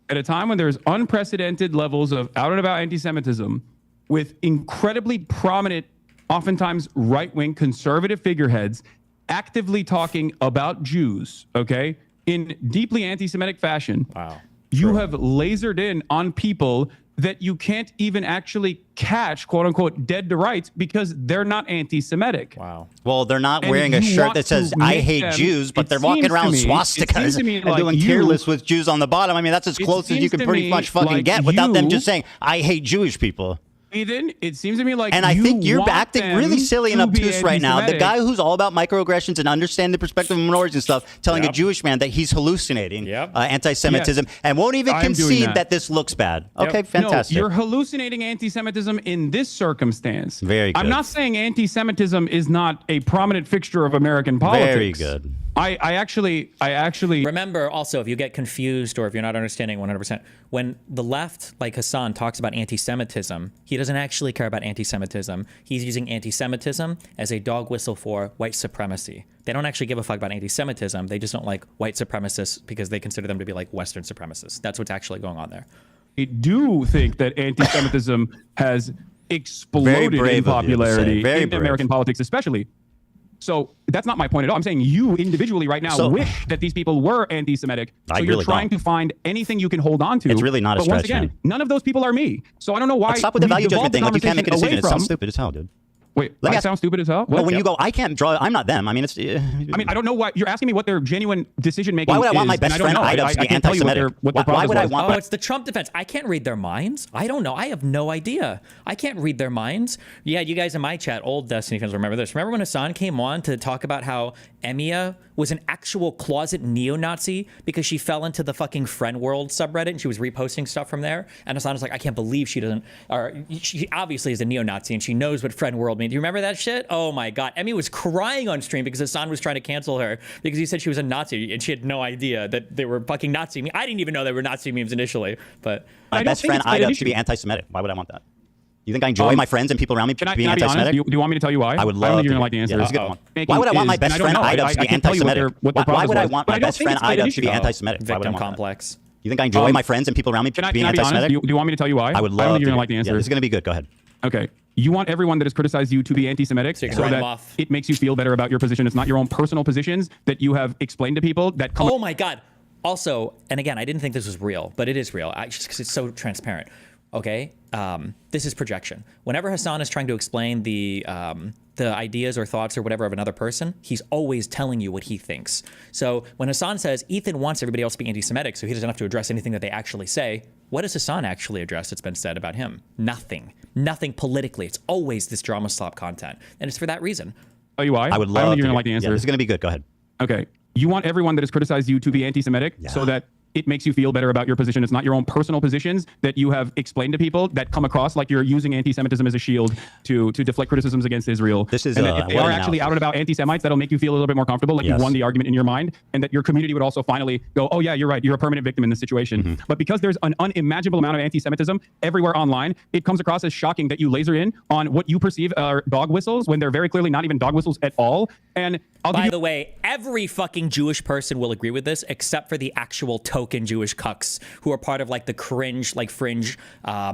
at a time when there's unprecedented levels of out and about anti-Semitism with incredibly prominent, oftentimes right-wing conservative figureheads actively talking about Jews, okay, in deeply anti-Semitic fashion. Wow. You have lasered in on people that you can't even actually catch, quote unquote, dead to rights because they're not anti-Semitic. Wow. Well, they're not And wearing a you shirt want that says to "I make hate them- Jews," but it they're walking seems to around me- it seems swastikas to me and like doing you- careless with Jews on the bottom. I mean, that's as It close as you seems can to pretty me much fucking like get without them you- just saying "I hate Jewish people." Ethan, it seems to me like And I think you're want acting them really silly and to be obtuse right now. The anti-Semitic. guy who's all about microaggressions and understand the perspective of minorities and stuff, telling a Yep. Jewish man that he's hallucinating Yep. anti-Semitism and won't even I am doing concede that. that this looks bad. Okay, Yep. fantastic. No, you're hallucinating anti-Semitism in this circumstance. Very I'm good. not saying anti-Semitism is not a prominent fixture of American politics. Very good. I actually remember also, if you get confused or if you're not understanding 100%, when the left, like Hasan, talks about anti-Semitism, he doesn't actually care about anti-Semitism. He's using anti-Semitism as a dog whistle for white supremacy. They don't actually give a fuck about anti-Semitism. They just don't like white supremacists because they consider them to be like Western supremacists. That's what's actually going on there. I do think that anti-Semitism has exploded brave in of you to say. popularity Very in brave. American politics, especially. So that's not my point at all. I'm saying you individually right now So- wish that these people were anti-Semitic. I So you're really trying don't. to find anything you can hold on to. It's really not a But once stretch, again, man. none of those people are me. So I don't know why. Let's stop with the we value devolved judgment thing. the Like you can't make a conversation decision. It away sounds from- stupid as hell, dude. Wait, Let me I ask- sound stupid as hell? Well, What? when you go, I can't draw. I'm not them. I mean, it's. I mean, I don't know why you're asking me what their genuine decision making. Why would I want my is, best and I don't friend know. Ida I to be can't tell you what their anti-Semitic? what their Why would I process was. want? Oh, it's the Trump defense. I can't read their minds. I don't know. I have no idea. I can't read their minds. Yeah, you guys in my chat, old Destiny fans, remember this. Remember when Hasan came on to talk about how Emiya was an actual closet neo-Nazi because she fell into the fucking Friend World subreddit and she was reposting stuff from there? And Hasan was like, I can't believe she doesn't, or she obviously is a neo-Nazi and she knows what Friend World means. Do you remember that shit? Oh my God. Emiya was crying on stream because Hasan was trying to cancel her because he said she was a Nazi and she had no idea that they were fucking Nazi memes. I didn't even know they were Nazi memes initially, but My best friend Ida to be anti-Semitic. Why would I want that? You think I enjoy my friends and people around me Can I being be honest? anti-Semitic? Do you want me to tell you why? I would I love don't think you're to. gonna like the answer. Yeah, that's a good one. Making Why would I want my is- best and I friend don't know. Ida I to be can't tell you what their- anti-Semitic? what their Why would I process was. want But my I don't best think friend it's related Ida to be issue. anti-Semitic? Why would I victim want that? complex. You think I enjoy my friends and people around me Can I being be honest? anti-Semitic? Do you want me to tell you why? I would I don't love think you're to. gonna like the answer. Yeah, this is gonna be good. Go ahead. Okay. You want everyone that has criticized you to be anti-Semitic So you can so write them that off. it makes you feel better about your position. It's not your own personal positions that you have explained to people that come. Oh my God. Also, and again, I didn't think this was real, but it is real just because it's so transparent. Okay. This is projection. Whenever Hasan is trying to explain the ideas or thoughts or whatever of another person, he's always telling you what he thinks. So when Hasan says Ethan wants everybody else to be anti-Semitic, so he doesn't have to address anything that they actually say, what does Hasan actually address that's been said about him? Nothing. Nothing politically. It's always this drama slop content. And it's for that reason. Tell you why? I would I don't love think you're to. gonna like the answer. Yeah, this is gonna be good. Go ahead. Okay. You want everyone that has criticized you to be anti-Semitic so that it makes you feel better about your position. It's not your own personal positions that you have explained to people that come across like you're using anti-Semitism as a shield to deflect criticisms against Israel. This is and that if they what are an actually analysis. out and about anti-Semites, that'll make you feel a little bit more comfortable, like Yes. you've won the argument in your mind, and that your community would also finally go, oh yeah, you're right, you're a permanent victim in this situation. Mm-hmm. But because there's an unimaginable amount of anti-Semitism everywhere online, it comes across as shocking that you laser in on what you perceive are dog whistles when they're very clearly not even dog whistles at all. And I'll give By you the way, every fucking Jewish person will agree with this, except for the actual token Jewish cucks who are part of like the cringe, like fringe,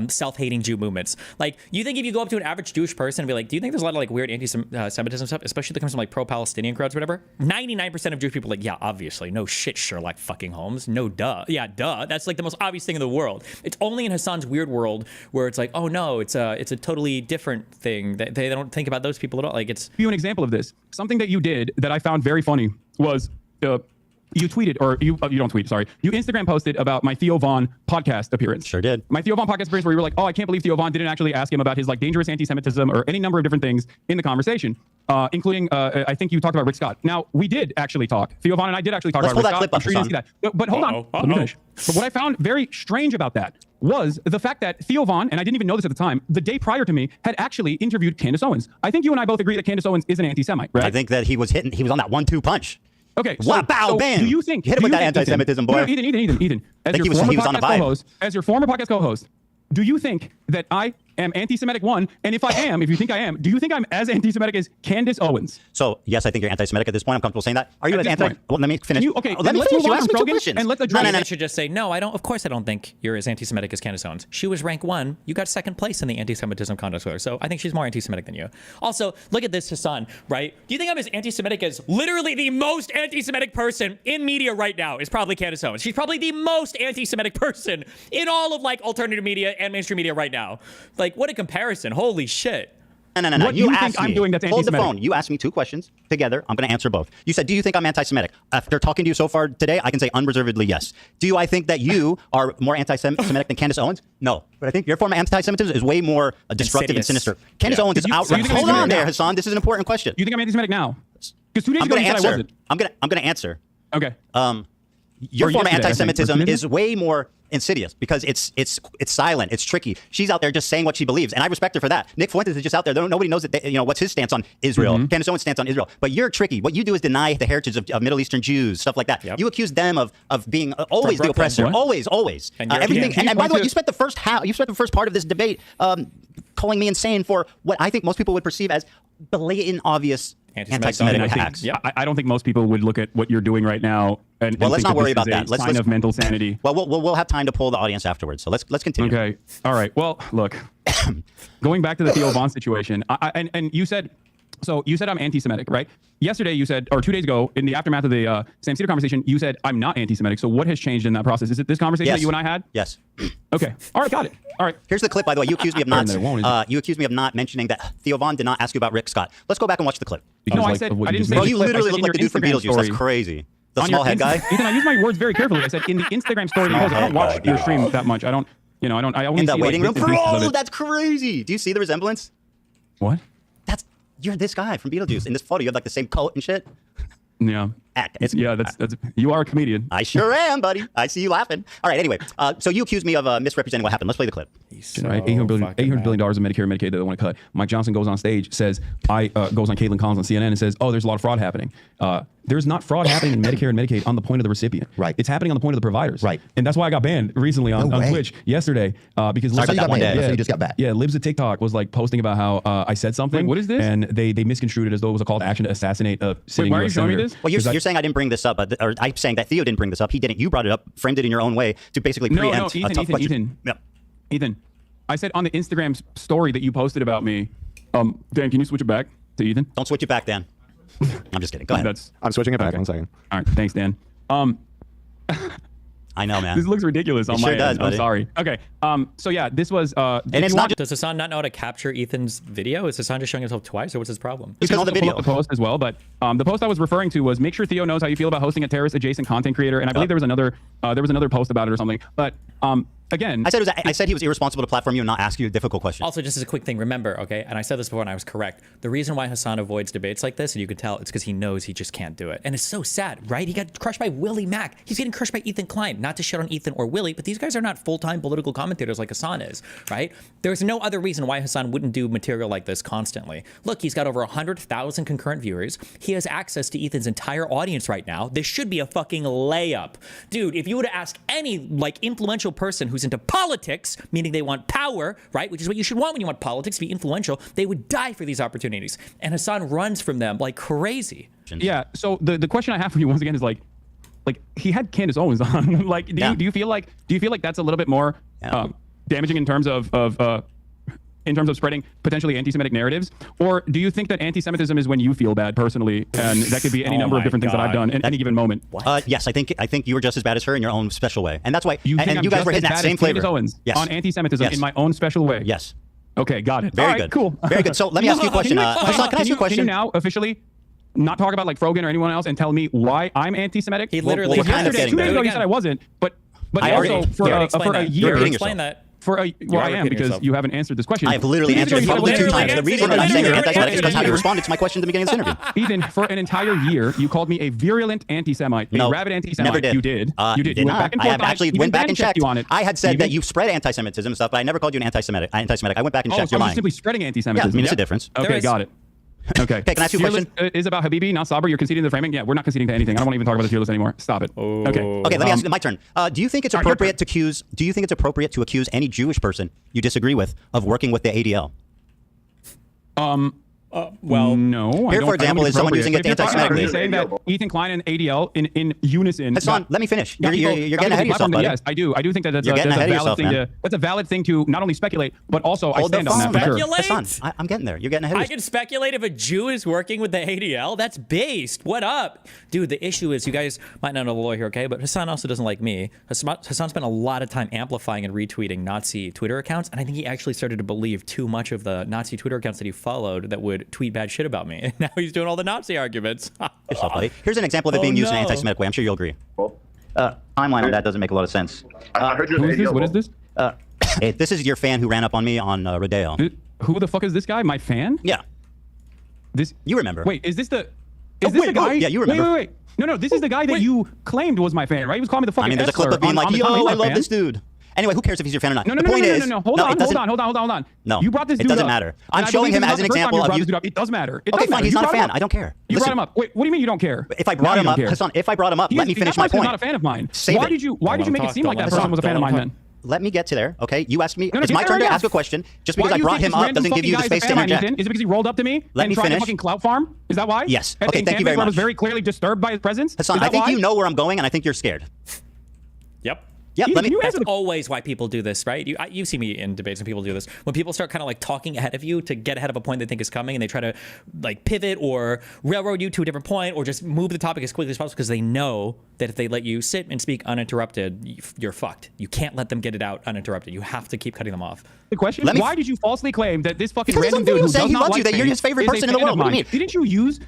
self-hating Jew movements. Like, you think if you go up to an average Jewish person and be like, do you think there's a lot of like weird anti-Semitism stuff, especially that comes from like pro-Palestinian crowds or whatever? 99% of Jewish people are like, yeah, obviously. No shit, Sherlock fucking Holmes. No duh. Yeah, duh. That's like the most obvious thing in the world. It's only in Hasan's weird world where it's like, oh no, it's a totally different thing. They don't think about those people at all. Like, it's... give you an example of this. Something that you did that I found very funny was you tweeted, or you don't tweet, sorry. You Instagram posted about my Theo Von podcast appearance. Sure did. My Theo Von podcast appearance where you were like, oh, I can't believe Theo Von didn't actually ask him about his like dangerous anti-Semitism or any number of different things in the conversation, including, I think you talked about Rick Scott. Now, we did actually talk. Theo Von and I did actually talk Let's about pull Rick that clip Scott. up, I'm sure you didn't see that. But hold on, let me finish. But what I found very strange about that was the fact that Theo Von, and I didn't even know this at the time, the day prior to me, had actually interviewed Candace Owens. I think you and I both agree that Candace Owens is an anti-Semite, right? I think that he was on that 1-2 punch. Okay. Wow, bow, bam. Do you think Hit him with that anti-Semitism, boy. Ethan. As think your he was former on a podcast vibe. co-host, as your former podcast co-host, do you think that I am anti-Semitic, one, and if you think I am, do you think I'm as anti-Semitic as Candace Owens? So yes, I think you're anti-Semitic at this point. I'm comfortable saying that. Are you At as this anti? point. Well, let me finish. Okay, let me let's finish. move You on asked from me two Rogan questions. and let's address. I should just say no. I don't. Of course, I don't think you're as anti-Semitic as Candace Owens. She was rank 1. You got second place in the anti-Semitism conduct score. So I think she's more anti-Semitic than you. Also, look at this, Hasan. Right? Do you think I'm as anti-Semitic as literally the most anti-Semitic person in media right now? Is probably Candace Owens. She's probably the most anti-Semitic person in all of like alternative media and mainstream media right now. Like, what a comparison! Holy shit. No. What do you think I'm doing that's Hold the anti-Semitic? phone. You asked me 2 questions together. I'm going to answer both. You said, do you think I'm anti-Semitic? After talking to you so far today, I can say unreservedly yes. Do I think that you are more anti-Semitic than Candace Owens? No. But I think your form of anti-Semitism is way more destructive and Insidious. sinister. Candace Owens is outright. Hold on there, Hasan. This is an important question. You think I'm anti-Semitic now? Because 2 days I'm ago going you to said I answer. wasn't. I'm going to answer. Okay. Your Or form of yesterday, I think. anti-Semitism Wasn't it? is way more insidious because it's silent, it's tricky. She's out there just saying what she believes, and I respect her for that. Nick Fuentes is just out there. Nobody knows that what's his stance on Israel. Candace Owens' stance on Israel. But you're tricky. What you do is deny the heritage of Middle Eastern Jews, stuff like that. Yep. You accuse them of being always the Brooklyn. oppressor, What? always. And you're Everything. against- And by the way, you spent the first part of this debate calling me insane for what I think most people would perceive as blatant, obvious anti-Semitic And I attacks. think, I don't think most people would look at what you're doing right now and Well, let's think not worry this about is a that. Let's sign of mental sanity. Well, we'll have time to poll the audience afterwards. So let's continue. Okay. All right. Well, look, going back to the Theo Von situation, and you said, so you said I'm anti-Semitic, right? Yesterday you said, or 2 days ago, in the aftermath of the Sam Cedar conversation, you said I'm not anti-Semitic. So what has changed in that process? Is it this conversation that you and I had? Yes. Okay. All right. Got it. All right. Here's the clip, by the way. You accused me of not mentioning that Theo Von did not ask you about Rick Scott. Let's go back and watch the clip. Because I didn't say. Bro, you literally in look like the your dude from Instagram Beetlejuice. story- That's crazy. The on your small head guy. Ethan, I use my words very carefully. I said in the Instagram story because I don't watch your stream that much. I only In that see, waiting room. bits and pieces of Bro, it. that's crazy. Do you see the resemblance? What? You're this guy from Beetlejuice. In this photo, you have like the same coat and shit. Yeah. That's you are a comedian. I sure am, buddy. I see you laughing. All right, anyway. So you accused me of misrepresenting what happened. Let's play the clip. Right, $800 billion of Medicare and Medicaid that they want to cut. Mike Johnson goes on stage, says, goes on Caitlin Collins on CNN and says, oh, there's a lot of fraud happening. There's not fraud happening in Medicare and Medicaid on the point of the recipient. Right. It's happening on the point of the providers. Right. And that's why I got banned recently on Twitch yesterday because So you got banned. So you just got back. Yeah, Libs of TikTok was like posting about how I said something. Wait, what is this? And they misconstrued it as though it was a call to action to assassinate a sitting why are US you showing me senator. this? Well, you're saying I didn't bring this up, or I'm saying that Theo didn't bring this up. He didn't. You brought it up, framed it in your own way to basically preempt a tough question. Ethan, I said on the Instagram story that you posted about me, Dan, can you switch it back to Ethan? Don't switch it back, Dan. I'm just kidding. Go ahead. I'm switching it back. 1 second. All right. Thanks, Dan. I know, man. This looks ridiculous on It my sure does, end. I'm buddy. sorry. Okay. So yeah, this was. And it's not Does Hasan not know how to capture Ethan's video? Is Hasan just showing himself twice, or what's his problem? You can also pull up the post as well, but the post I was referring to was make sure Theo knows how you feel about hosting a terrorist-adjacent content creator, and I believe there was another post about it or something. But again, I said he was irresponsible to platform you and not ask you a difficult question. Also, just as a quick thing, remember, okay, and I said this before and I was correct. The reason why Hasan avoids debates like this, and you can tell, it's because he knows he just can't do it. And it's so sad, right? He got crushed by Willie Mack. He's getting crushed by Ethan Klein. Not to shit on Ethan or Willie, but these guys are not full-time political commentators like Hasan is, right? There's no other reason why Hasan wouldn't do material like this constantly. Look, he's got over 100,000 concurrent viewers. He has access to Ethan's entire audience right now. This should be a fucking layup. Dude, if you were to ask any, like, influential person who's into politics, meaning they want power, right, which is what you should want when you want politics to be influential, they would die for these opportunities. And Hasan runs from them like crazy. Yeah. So the question I have for you once again is like he had Candace Owens on. Like, do you feel like that's a little bit more damaging in terms of spreading potentially anti-Semitic narratives, or do you think that anti-Semitism is when you feel bad personally, and that could be any number of different things that I've done in any given moment? Yes, I think you were just as bad as her in your own special way, and that's why. You think and I'm you guys just were as hitting that bad same as Candace flavor. Owens Yes. on anti-Semitism Yes. in my own special way? Yes. Okay, got it. Very All right, good. Cool. Very good. So let me ask you a question. Hasan, can I ask you a question? Can you now officially not talk about like Frogan or anyone else and tell me why I'm anti-Semitic? He literally kind of yesterday, 2 days ago you said I wasn't, but I also already- for a You're year. repeating Explain yourself. that. Well, I am because you haven't answered this question. I have literally 2 days ago answered you said I probably two wasn't. times. The reason that I'm saying you're anti-Semitic is because how you responded to my question at the beginning of this interview. Ethan, for an entire year, you called me a virulent anti-Semite, a rabid anti-Semite. Never did. You did. You did. Did You went not. back and I forth have on it. actually Even went back Ben and checked checked. you on it. I had said Even- that you spread anti-Semitism and stuff, but I never called you an anti-Semitic. I went back and checked so your I'm mind. just simply spreading anti-Semitism. Yeah, I mean, it's a difference. Okay, got it. Okay. Okay, can I ask you a Tier question? list is about Habibi, not Sabri. You're conceding the framing. Yeah, we're not conceding to anything. I don't want to even talk about the tier list anymore. Stop it. Okay. Okay, let me ask you, my turn. Do you think it's appropriate to accuse? Do you think it's appropriate to accuse any Jewish person you disagree with of working with the ADL? Well, no. Here, for example, is someone using it to anti-Semitically. You're saying that Ethan Klein and ADL in unison. Hasan, let me finish. You're getting ahead of yourself, buddy. Yes, I do. I do think that that's, You're getting that's ahead a of valid yourself, thing man. to. That's a valid thing to not only speculate, but also I stand on that for sure. Hasan, I'm getting there. You're getting ahead of I yourself. can speculate if a Jew is working with the ADL. That's based. What up? Dude, the issue is you guys might not know the lawyer here, okay? But Hasan also doesn't like me. Hasan spent a lot of time amplifying and retweeting Nazi Twitter accounts, and I think he actually started to believe too much of the Nazi Twitter accounts that he followed that would tweet bad shit about me. And now he's doing all the Nazi arguments. Yourself, buddy. Here's an example of it being used in an anti-Semitic way. I'm sure you'll agree. Timeline on that doesn't make a lot of sense. I heard you're an ADL. What is this? Hey, this is your fan who ran up on me on Rodeo. Who the fuck is this guy? My fan? Yeah. This you remember? Wait, is this the? Is this the guy? Yeah, you remember. Wait. No, this is the guy that you claimed was my fan, right? He was calling me the fucking. I mean, there's a clip of being like, "Yo, I love this dude." Anyway, who cares if he's your fan or not? No. The point is, Hold on. No, you brought this it dude doesn't up. matter. And I'm I showing believe him this as is an not the first example time you of brought you. this dude up. It does matter. It Okay, does fine. matter. He's You not a brought him fan. up. I don't care. You Listen, brought him up. Wait, what do you mean you don't care? If I brought him up, Hasan, if I brought him up, let me finish my That person's point. not a fan of mine. Save Why it. did you make it seem like that person was a fan of mine then? Let me get to there, okay? You asked me. No, It's get my there turn to right ask now. a question. Just Why because do I you brought think him this up random doesn't give fucking you the guy is a space fan to of mine, interject. Ethan? Is it because he rolled up to me Let and me tried to finish. fucking clout farm? Is that why? Yes. At Okay, the thank you very encampment where I was much. very clearly disturbed by his presence. Hasan, Is I that think why? you know where I'm going, and I think you're scared. Yep. Yeah, let me. That's always why people do this, right? You see me in debates and people do this. When people start kind of like talking ahead of you to get ahead of a point they think is coming, and they try to like pivot or railroad you to a different point or just move the topic as quickly as possible because they know that if they let you sit and speak uninterrupted, you're fucked. You can't let them get it out uninterrupted. You have to keep cutting them off. The question: Why did you falsely claim that this fucking Because random dude who saying does he not loves like you, that you're me his favorite is a person in the fan world. of What do you mine? mean? Didn't you use?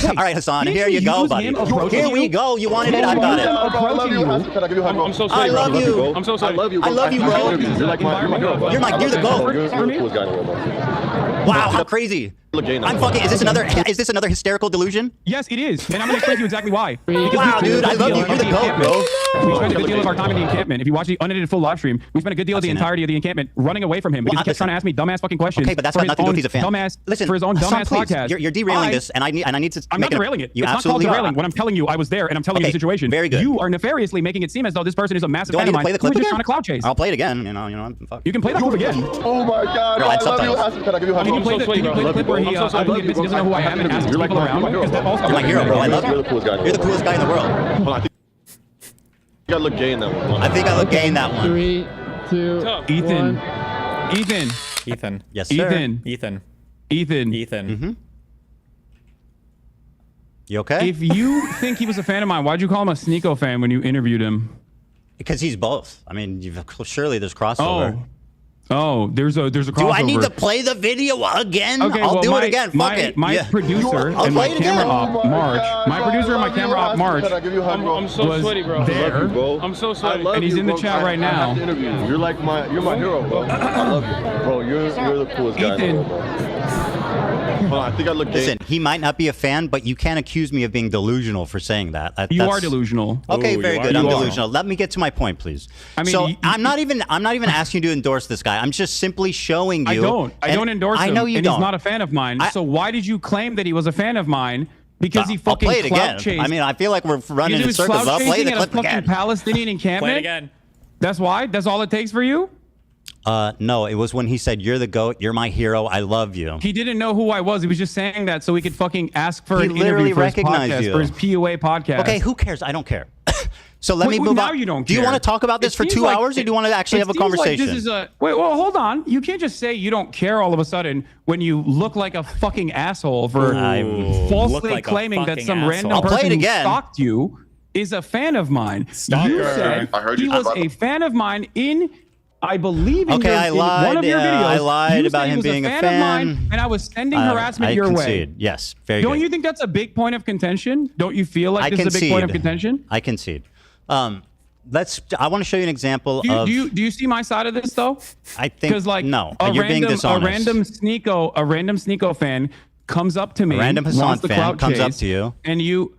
All right, Hasan, here you go, buddy. Here we go. You wanted it, I got it. I'm so sorry. I love you. I'm so sorry. I love you, bro. You're like my hero. You're the GOAT. You're the coolest guy in the world. Wow, how crazy. I'm fucking. Is this another hysterical delusion? Yes, it is, and I'm gonna explain to you exactly why. Wow, dude, I love you. You're the GOAT, bro. We spent a good deal of our time in the encampment. If you watch the unedited full live stream, we spent a good deal of the entirety of the encampment running away from him because he kept trying to ask me dumbass fucking questions. Okay, but that's got nothing to do with he's a fan. For his own Hasan, dumbass please, podcast. You're derailing this, and I need to. I'm not derailing it. You It's not called absolutely derailing. are. When I'm telling you, I was there, and I'm telling you the situation. Very good. You are nefariously making it seem as though this person is a massive Do I fan need of to mine. play the clip who was just again? trying to cloud chase. I'll play it again. You know. Fuck. You can play the clip again. Oh my God. Bro, I had I love you, subtitles. Hasan. Can I give you a hug? Can you play the clip where he doesn't know who I am and asks people around? Because that also You're my hero, bro. I love you. You're the coolest guy. You're the coolest guy in the world. Hold on, I think you gotta look gay in that one. I think I look gay in that one. 3, 2, Ethan. 1. Ethan. Yes, sir. Ethan. Ethan. Mm-hmm. You okay? If you think he was a fan of mine, why'd you call him a Sneeko fan when you interviewed him? Because he's both. I mean, surely there's crossover. Oh, there's a crossover. Do I need to play the video again? Okay, I'll well, do my, it again. Fuck it. My Yeah. producer I'll and my play it camera again. op, March. My producer and my camera op, March, I'm so was sweaty, bro. there. I love you, bro. I'm so sweaty. And he's in the chat right now. I have to interview you. You're like you're my hero, bro. I love you, bro. You're the coolest guy in the world, bro. Hold on, I think I look gay. Listen, he might not be a fan, but you can't accuse me of being delusional for saying that. You are delusional. Okay, Ooh, very you good. are I'm delusional. delusional. Let me get to my point, please. I mean, so I'm not even asking you to endorse this guy. I'm just simply showing you. I don't endorse him. I know you and don't. He's not a fan of mine. So why did you claim that he was a fan of mine? Because he I'll fucking play it again. clout chased. I mean, I feel like we're running in circles. Clout I'll play the chasing at a clip fucking again. Palestinian encampment. Play it again. That's why. That's all it takes for you. No, it was when he said, "You're the GOAT. You're my hero. I love you." He didn't know who I was. He was just saying that so he could fucking ask for He an literally interview for his recognized podcast, you. for his PUA podcast. Okay, who cares? I don't care. So let me Wait, move now on. you don't Do you care. want to talk about this It for seems 2 like- hours, or do you want to actually have a It seems like conversation? this is wait, well, hold on. You can't just say you don't care all of a sudden when you look like a fucking asshole for look falsely like a claiming that fucking some asshole. random I'll play person it who again. stalked you is a fan of mine. Stalker. You said I heard he you- was a fan of mine in. I believe in, Okay, I in lied, one of your videos. I lied you about said he him was being a a fan fan. of mine, and I was sending harassment I your concede. way. Yes, very Don't good. you think that's a big point of contention? Don't you feel like I this is a big point of concede. contention? I concede. I want to show you an example of. Do you see my side of this though? I think Because like no, a you're being dishonest. A random Sneeko fan comes up to me. A random Hasan wants the fan clout comes up chase, to you. and you,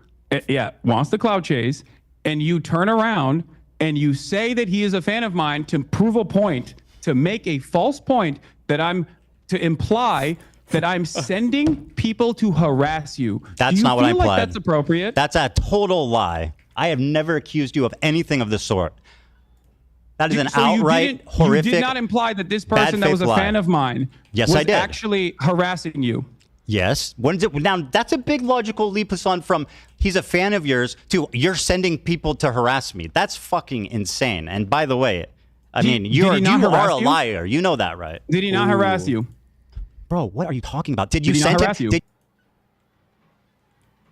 wants the clout chase, and you turn around and you say that he is a fan of mine to prove a point, to make a false point that I'm to imply that I'm sending people to harass you. That's Do you not what I feel implied. like that's appropriate? That's a total lie. I have never accused you of anything of the sort. That is an outright horrific. You did not imply that this bad person that was a faith fan lie. of mine Yes, was I did. actually harassing you. Yes. When's it, now, that's a big logical leap, Hasan, from he's a fan of yours to you're sending people to harass me. That's fucking insane. And by the way, I mean, you are a liar. You know that, right? Did he not harass you? Bro, what are you talking about? Did you Did he send not him? harass you?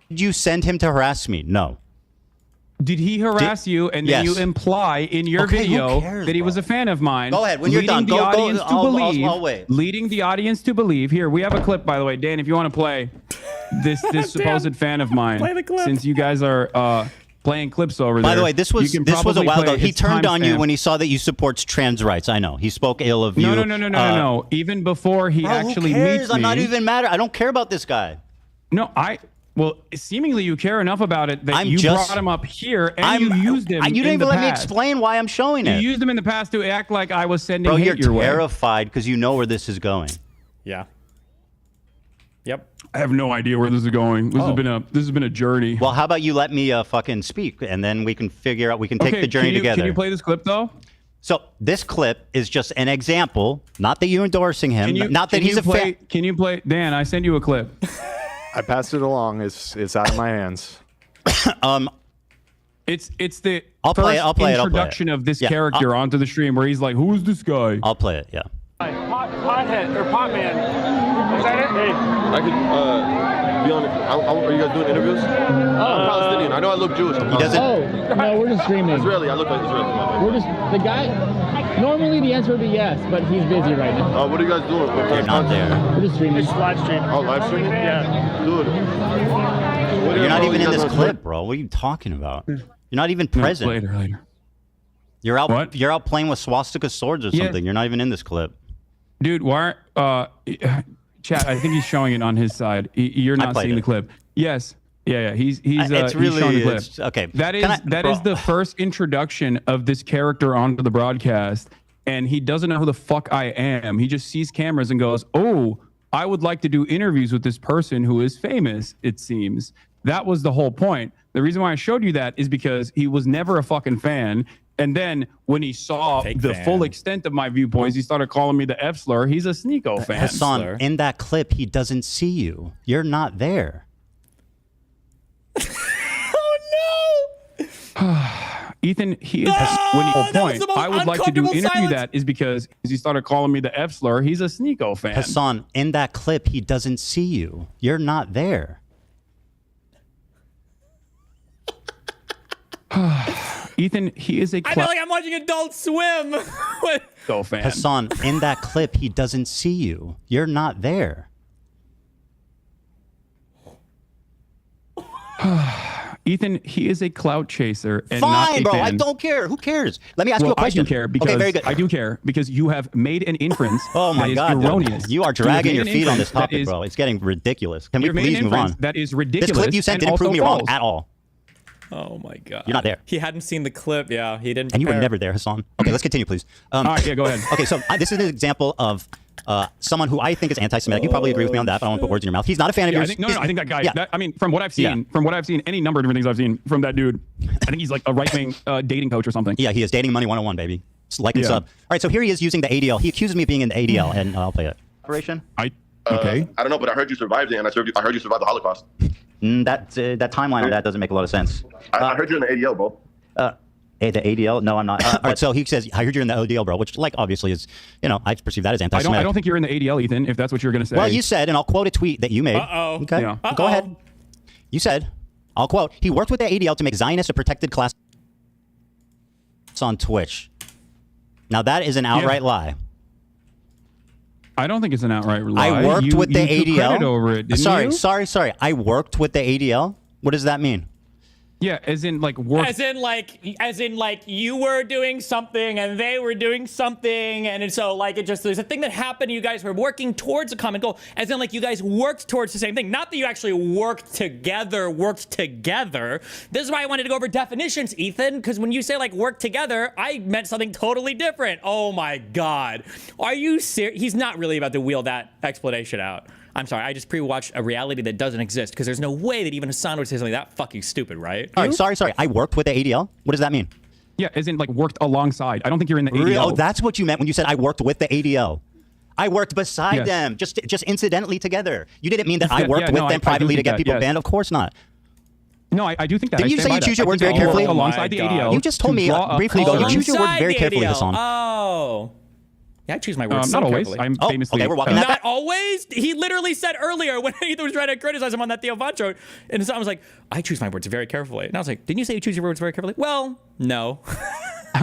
Did you send him to harass me? No. Did he harass you and then Yes. you imply in your Okay, who video cares, that he bro? was a fan of mine? Go ahead. When you're done, leading the audience to believe. I'll wait. Leading the audience to believe. Here, we have a clip, by the way. Dan, if you want to play this supposed fan of mine, Play the clip. since you guys are playing clips over there. By the way, this was you can a probably while play ago. He its turned on you timestamp. when he saw that you support trans rights. I know. He spoke ill of you. No. Even before he Bro, actually who cares? meets me. I'm not even mad. I don't care about this guy. No, well, seemingly you care enough about it that you brought him up here and you used him. You didn't in even the let me past. explain why I'm showing it. You used him in the past to act like I was sending Bro, hate you're your way. terrified because you know where this is going. Yeah. Yep. I have no idea where this is going. This has been a journey. Well, how about you let me fucking speak, and then we can figure out. We can take the journey together. Can you play this clip though? So this clip is just an example. Not that you're endorsing him. Not that he's a fan. Can you play? Dan, I sent you a clip. I passed it along. It's out of my hands. It's the I'll play it, first I'll play it. introduction of this Yeah, character onto the stream where he's like, "Who's this guy?" I'll play it. Yeah. Pothead or Potman. Is that it? Hey. I could be on. Are you guys doing interviews? I'm Palestinian. I know I look Jewish. He doesn't. Oh, no, we're just streaming. Israeli. I look like Israeli. We're just, the guy, normally the answer would be yes, but he's busy right now. What are you guys doing? You're not there. We're just streaming. It's live stream. Oh, live streaming? Yeah. Dude. You're not even in this clip, bro. What are you talking about? You're not even present. Later. You're out. What? You're out playing with swastika swords or something. You're not even in this clip. Dude, why? Chat. I think he's showing it on his side. You're not seeing the clip. Yes. Yeah. He's it's really he's showing the clip. okay. That is the first introduction of this character onto the broadcast, and he doesn't know who the fuck I am. He just sees cameras and goes, "Oh, I would like to do interviews with this person who is famous." It seems that was the whole point. The reason why I showed you that is because he was never a fucking fan. And then when he saw the full extent of my viewpoints, he started calling me the F slur. He's a Sneeko fan. Hasan, in that clip, he doesn't see you. You're not there. Ethan, he is when he whole point. I would like to do interview that is because he started calling me the F slur. He's a Sneeko fan. Hasan, in that clip, he doesn't see you. You're not there. Ethan, he is a I feel like I'm watching Adult Swim. Go fan. Hasan, in that clip, he doesn't see you. You're not there. Ethan, he is a clout chaser and Fine, not a bro. fan. I don't care. Who cares? Let me ask you a question. I do care because okay, very good. I do care because you have made an inference. Oh my that is God, erroneous. dude. You are dragging your feet on this topic, bro. It's getting ridiculous. Can we You've made please an move on? inference that is ridiculous. This clip you sent and didn't prove also me wrong false. at all. Oh my God. You're not there. He hadn't seen the clip. Yeah, he didn't. And you were prepare. never there, Hasan. Okay, let's continue, please. All right, yeah, go ahead. Okay, so this is an example of someone who I think is anti-Semitic. You probably agree with me on that, but I don't want to put words in your mouth. He's not a fan of Yeah, yours. I think that guy. Yeah. That, I mean, from what I've seen, any number of different things I've seen from that dude, I think he's like a right-wing dating coach or something. Yeah, he is dating money 101, baby. Just like and Yeah. sub. All right, so here he is using the ADL. He accuses me of being in the ADL, and I'll play it. Operation. Okay. I don't know, but I heard you survived it, and I heard you survived the Holocaust. That timeline of that doesn't make a lot of sense. I heard you're in the ADL, bro. The ADL? No, I'm not. All right, so he says, I heard you're in the ODL, bro, which, like, obviously is, I perceive that as anti-Semitic. I don't think you're in the ADL, Ethan, if that's what you're going to say. Well, you said, and I'll quote a tweet that you made. Uh-oh. Okay, Yeah. go ahead. You said, I'll quote, he worked with the ADL to make Zionists a protected class on Twitch. Now, that is an outright lie. I don't think it's an outright lie. I worked with the you took ADL. credit over it, didn't you? Sorry. I worked with the ADL. What does that mean? Yeah, as in like work. As in like you were doing something and they were doing something, and so like there's a thing that happened. You guys were working towards a common goal. As in like you guys worked towards the same thing. Not that you actually worked together. This is why I wanted to go over definitions, Ethan, because when you say like work together, I meant something totally different. Oh my God, are you serious? He's not really about to wheel that explanation out. I'm sorry, I just pre-watched a reality that doesn't exist because there's no way that even Hasan would say something that fucking stupid, right? All right, sorry. I worked with the ADL. What does that mean? Yeah, as in like worked alongside. I don't think you're in the ADL. Oh, that's what you meant when you said I worked with the ADL. I worked beside them, just incidentally together. You didn't mean that I worked with them privately to get people banned. Of course not. No, I do think that. Didn't you say you choose your words very carefully? Alongside the ADL. You just told me briefly ago you choose your words very carefully, Hasan. Oh. Yeah, I choose my words not so always. carefully. I'm famously... okay, we're walking Not always? He literally said earlier when Ethan was trying to criticize him on that Theo Von show, and Hasan was like, I choose my words very carefully. And I was like, didn't you say you choose your words very carefully? Well, no.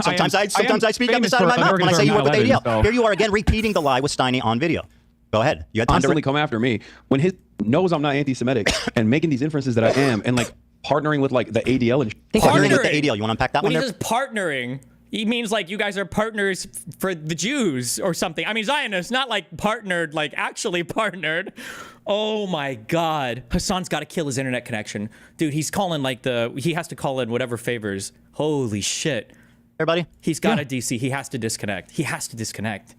Sometimes I speak out the side of my mouth when I say you work with ADL. So. Here you are again repeating the lie with Steiny on video. Go ahead. You had time constantly come after me when his knows I'm not anti-Semitic and making these inferences that I am and like partnering with like the ADL and partnering with the ADL. You want to unpack that when one? When he says partnering, he means like you guys are partners for the Jews or something. I mean, Zionists, not like partnered, like actually partnered. Oh my God. Hasan's got to kill his internet connection. Dude, he's calling like he has to call in whatever favors. Holy shit. Everybody? He's got a DC. He has to disconnect. He has to disconnect.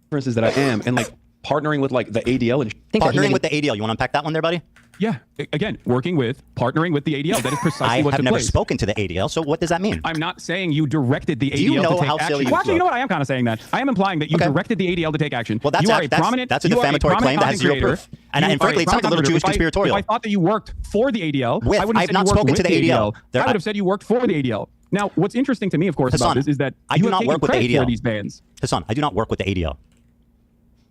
Inferences that I am and like partnering with like the ADL and partnering with the ADL. You want to unpack that one there, buddy? Yeah. Again, partnering with the ADL. That is precisely what took place. I have never spoken to the ADL, so what does that mean? I'm not saying you directed the ADL Do you know to take how action. silly you Well, actually, you know look? what? I am kind of saying that. I am implying that you directed the ADL to take action. Well, that's a defamatory claim that has zero proof. And frankly, it sounds a little Jewish conspiratorial. If I thought that you worked for the ADL, I would I have not spoken to the ADL. I would have said you worked for the ADL. Now, what's interesting to me, of course, Hasan, about this is that I do not work with the ADL. For these bans. Hasan, I do not work with the ADL.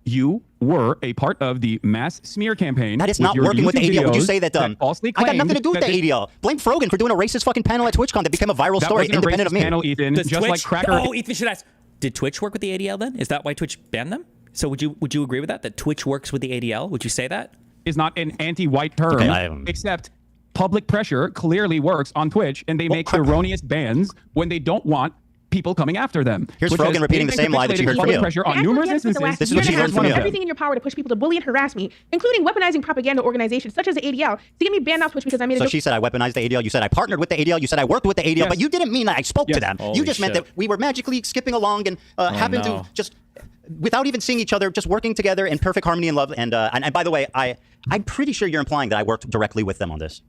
You were a part of the mass smear campaign. That is not working with the ADL. Would you say that? I got nothing to do with the ADL. Blame Frogan for doing a racist fucking panel at TwitchCon that became a viral story independent of me. Panel, Ethan, just Twitch, like Cracker. Oh, Ethan should ask. Did Twitch work with the ADL then? Is that why Twitch banned them? So would you agree with that? That Twitch works with the ADL? Would you say that? Is not an anti-white term, except public pressure clearly works on Twitch, and they make erroneous bans when they don't want people coming after them. Here's Frogan repeating the same lie that you heard from you. Pressure on numerous instances. This is what you heard from you. Everything in your power to push people to bully and harass me, including weaponizing propaganda organizations such as the ADL to get me banned off Twitch because I made a So she said I weaponized the ADL. You said I partnered with the ADL. You said I worked with the ADL, but you didn't mean that I spoke to them. You just meant that we were magically skipping along and happened to just, without even seeing each other, just working together in perfect harmony and love. And by the way, I'm pretty sure you're implying that I worked directly with them on this.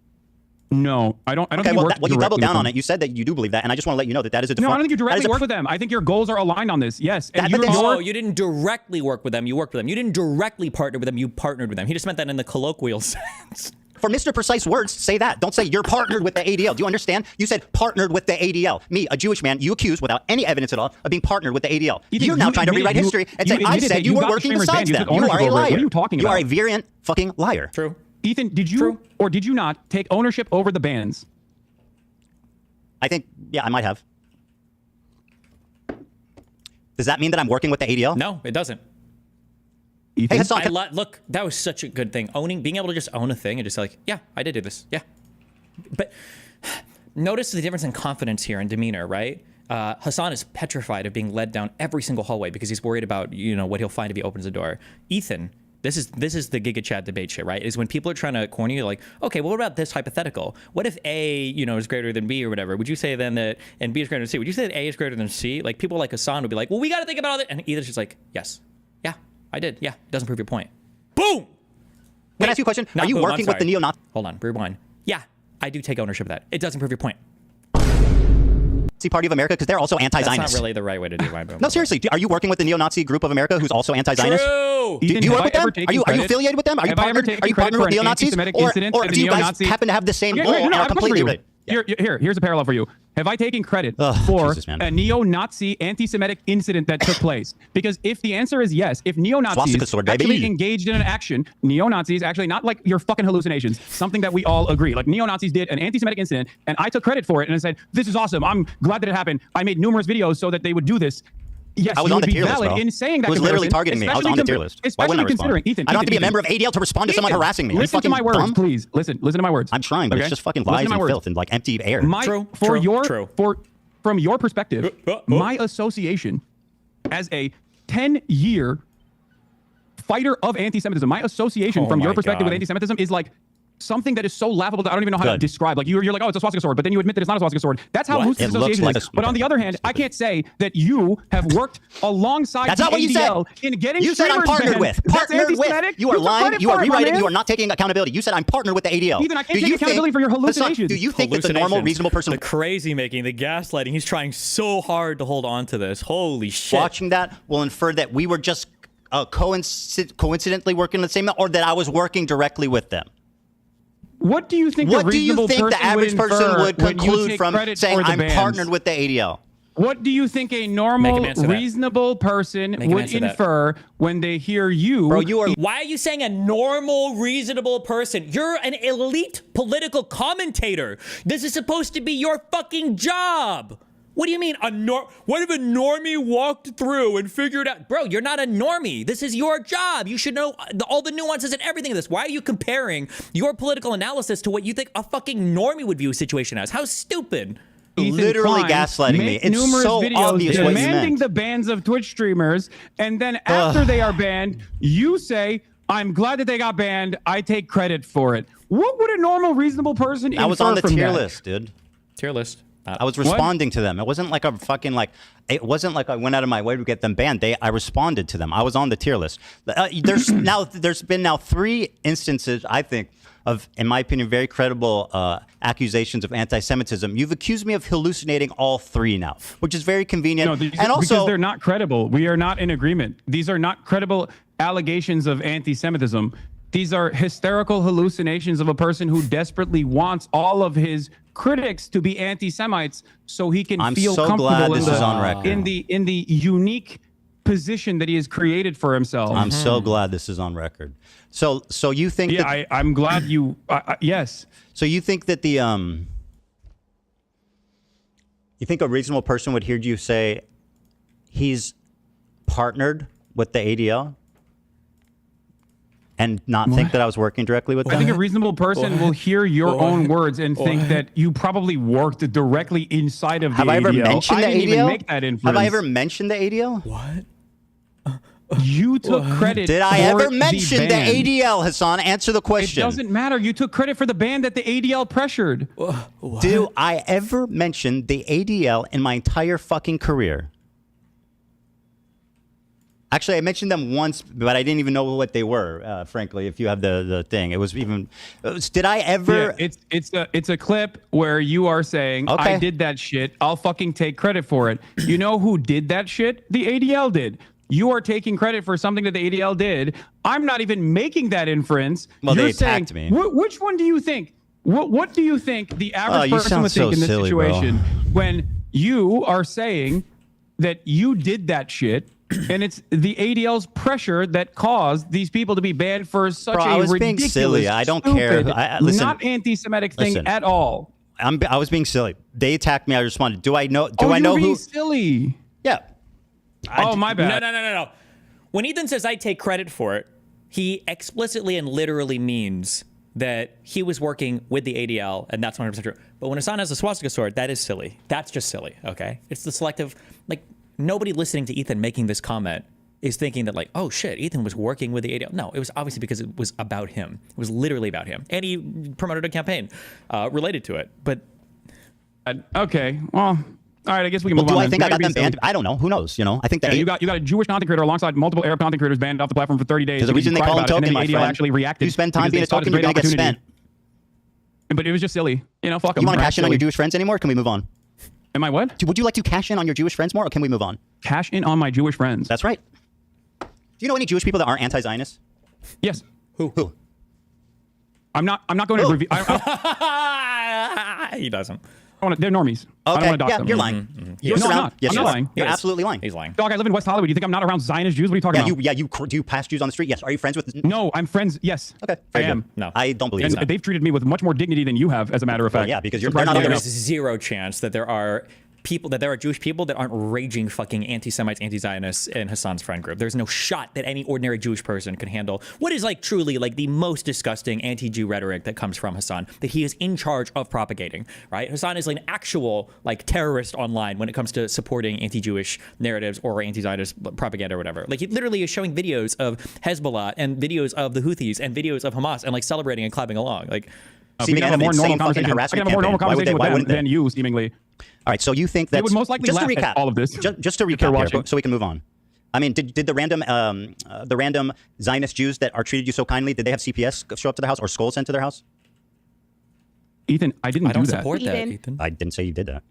No, I don't. Okay, well, you doubled down on it. You said that you do believe that, and I just want to let you know that is a. No, I don't think you directly work with them. I think your goals are aligned on this. Yes. And you didn't directly work with them. You worked with them. You didn't directly partner with them. You partnered with them. He just meant that in the colloquial sense. For Mr. Precise words, say that. Don't say you're partnered with the ADL. Do you understand? You said partnered with the ADL. Me, a Jewish man, you accused without any evidence at all of being partnered with the ADL. You're now trying to rewrite history and say I said you were working besides them. You are a liar. What are you talking about? You are a virulent fucking liar. True. Ethan, did you or did you not take ownership over the bans? I think, yeah, I might have. Does that mean that I'm working with the ADL? No, it doesn't. Hey, Hasan, look, that was such a good thing. Being able to just own a thing and just like, yeah, I did do this. Yeah. But notice the difference in confidence here and demeanor, right? Hasan is petrified of being led down every single hallway because he's worried about, what he'll find if he opens the door. Ethan, this is the Giga Chat debate shit, right? Is when people are trying to corner you, like, okay, well, what about this hypothetical? What if A, is greater than B or whatever? Would you say then that, and B is greater than C? Would you say that A is greater than C? Like, people like Hasan would be like, well, we got to think about it. And Ethan's just like, yes. Yeah, I did. Yeah, doesn't prove your point. Boom! Can I ask you a question? Are you working with the neo-Nazi? Hold on, rewind. Yeah, I do take ownership of that. It doesn't prove your point. Party of America, because they're also anti-Zionist. That's not really the right way to do it. No, seriously. Are you working with the neo-Nazi group of America who's also anti-Zionist? True. Do you work with them? Are you affiliated with them? Are you partnered with neo-Nazis? Or do you guys happen to have the same goal and are completely related? Here's a parallel for you. Have I taken credit for a neo-Nazi anti-Semitic incident that took place? Because if the answer is yes, if neo-Nazis actually engaged in an action, neo-Nazis actually, not like your fucking hallucinations, something that we all agree, like neo-Nazis did an anti-Semitic incident, and I took credit for it, and I said, this is awesome, I'm glad that it happened, I made numerous videos so that they would do this. Yes, I was you on would the be tier list, valid bro. in saying that. It was literally targeting me. I was on the tier list. Why wouldn't I respond? Ethan, I don't have to be a member of ADL to respond to someone harassing me. Listen to my words, please. Listen to my words. I'm trying, but it's just fucking lies and filth and like empty air. From your perspective, my association as a 10-year fighter of anti-Semitism, my association from your perspective with anti-Semitism is like something that is so laughable that I don't even know how to describe. Like you're like, oh, it's a swastika sword, but then you admit that it's not a swastika sword. That's how loose this association is. But on the other hand, I can't say that you have worked alongside the ADL in getting you said I'm partnered with. Partnered with. You are lying. You are rewriting. You are not taking accountability. You said I'm partnered with the ADL. Ethan, I can't take accountability for your hallucinations. Do you think that the normal, reasonable person, the crazy making, the gaslighting, he's trying so hard to hold on to this. Holy shit! Watching that will infer that we were just coincidentally working the same, or that I was working directly with them. What do you think? What do you think the average person would conclude from saying I'm partnered with the ADL? What do you think a normal, reasonable person would infer when they hear you? Bro, you are. Why are you saying a normal, reasonable person? You're an elite political commentator. This is supposed to be your fucking job. What do you mean? What if a normie walked through and figured out? Bro, you're not a normie. This is your job. You should know all the nuances and everything of this. Why are you comparing your political analysis to what you think a fucking normie would view a situation as? How stupid. Ethan literally gaslighting me. It's so obvious what you meant. Demanding the bans of Twitch streamers, and then after they are banned, you say, I'm glad that they got banned. I take credit for it. What would a normal, reasonable person infer from that? I was on the tier list, dude. Tier list. I was responding to them. It wasn't like a fucking it wasn't like I went out of my way to get them banned. I responded to them. I was on the tier list. There's been 3 instances, I think, of, in my opinion, very credible accusations of anti-Semitism. You've accused me of hallucinating all 3 now, which is very convenient. No, because they're not credible. We are not in agreement. These are not credible allegations of anti-Semitism. These are hysterical hallucinations of a person who desperately wants all of his critics to be anti-Semites so he can feel comfortable in the unique position that he has created for himself. I'm so glad this is on record. So you think? Yeah, I'm glad you. Yes. So you think that you think a reasonable person would hear you say he's partnered with the ADL? And not think that I was working directly with them? I think a reasonable person will hear your own words and think that you probably worked directly inside of the ADL. Have I ever mentioned the ADL? Didn't even make that inference. Have I ever mentioned the ADL? What? You took credit. Did I ever mention the ADL, Hasan? Answer the question. It doesn't matter. You took credit for the ban that the ADL pressured. What? Do I ever mention the ADL in my entire fucking career? Actually, I mentioned them once, but I didn't even know what they were. Frankly, if you have the thing, did I ever? Yeah, it's a clip where you are saying, "I did that shit. I'll fucking take credit for it." You know who did that shit? The ADL did. You are taking credit for something that the ADL did. I'm not even making that inference. Well, You're they attacked me. Which one do you think? What do you think the average person would think in this situation when you are saying that you did that shit? And it's the ADL's pressure that caused these people to be banned for such a ridiculous, being silly. I don't care. Listen, not anti-Semitic thing at all. I was being silly. They attacked me. I responded. Do I know? Do I know who? Silly. Yeah. My bad. No. When Ethan says I take credit for it, he explicitly and literally means that he was working with the ADL, and that's 100% true. But when Hasan has a swastika sword, that is silly. That's just silly. Okay, it's the selective Nobody listening to Ethan making this comment is thinking that oh shit, Ethan was working with the ADL. No, it was obviously because it was about him. It was literally about him. And he promoted a campaign related to it. But okay, well, all right, I guess we can move on. Do I think I got them banned? I don't know. Who knows? I think that you got a Jewish content creator alongside multiple Arab content creators banned off the platform for 30 days. Because the reason they call him token, my friend. Actually reacted. You spend time being a token, you're gonna get spent. But it was just silly. Fuck them. You want to cash in on your Jewish friends anymore? Can we move on? Am I what? Would you like to cash in on your Jewish friends more, or can we move on? Cash in on my Jewish friends. That's right. Do you know any Jewish people that aren't anti-Zionist? Yes. Who? I'm not going to review. He doesn't. They're normies. Okay. You're lying. Mm-hmm. Yes, no, I'm not. Yes, I'm not lying. You're absolutely lying. He's lying. Dog, I live in West Hollywood. You think I'm not around Zionist Jews? What are you talking about? Do you pass Jews on the street? Yes. Are you friends with? No, I'm friends. Yes. Okay. I am. No, I don't believe that. They've treated me with much more dignity than you have, as a matter of fact. Yeah, because they're not. There's zero chance that there are people, that there are Jewish people that aren't raging fucking anti-Semites, anti-Zionists in Hasan's friend group. There's no shot that any ordinary Jewish person can handle what is like truly like the most disgusting anti-Jew rhetoric that comes from Hasan, that he is in charge of propagating, right? Hasan is like an actual like terrorist online when it comes to supporting anti-Jewish narratives or anti-Zionist propaganda or whatever. Like he literally is showing videos of Hezbollah and videos of the Houthis and videos of Hamas and like celebrating and clapping along. Like, See, we can have a more normal conversation. I can have a more normal conversation with them than you, seemingly. All right, so you think that they would most likely just laugh to recap at all of this. Just to recap here, so we can move on. I mean, did the random Zionist Jews that are treated you so kindly, did they have CPS show up to their house or skulls sent to their house? Ethan, I didn't do that. support that, Ethan. I didn't say you did that.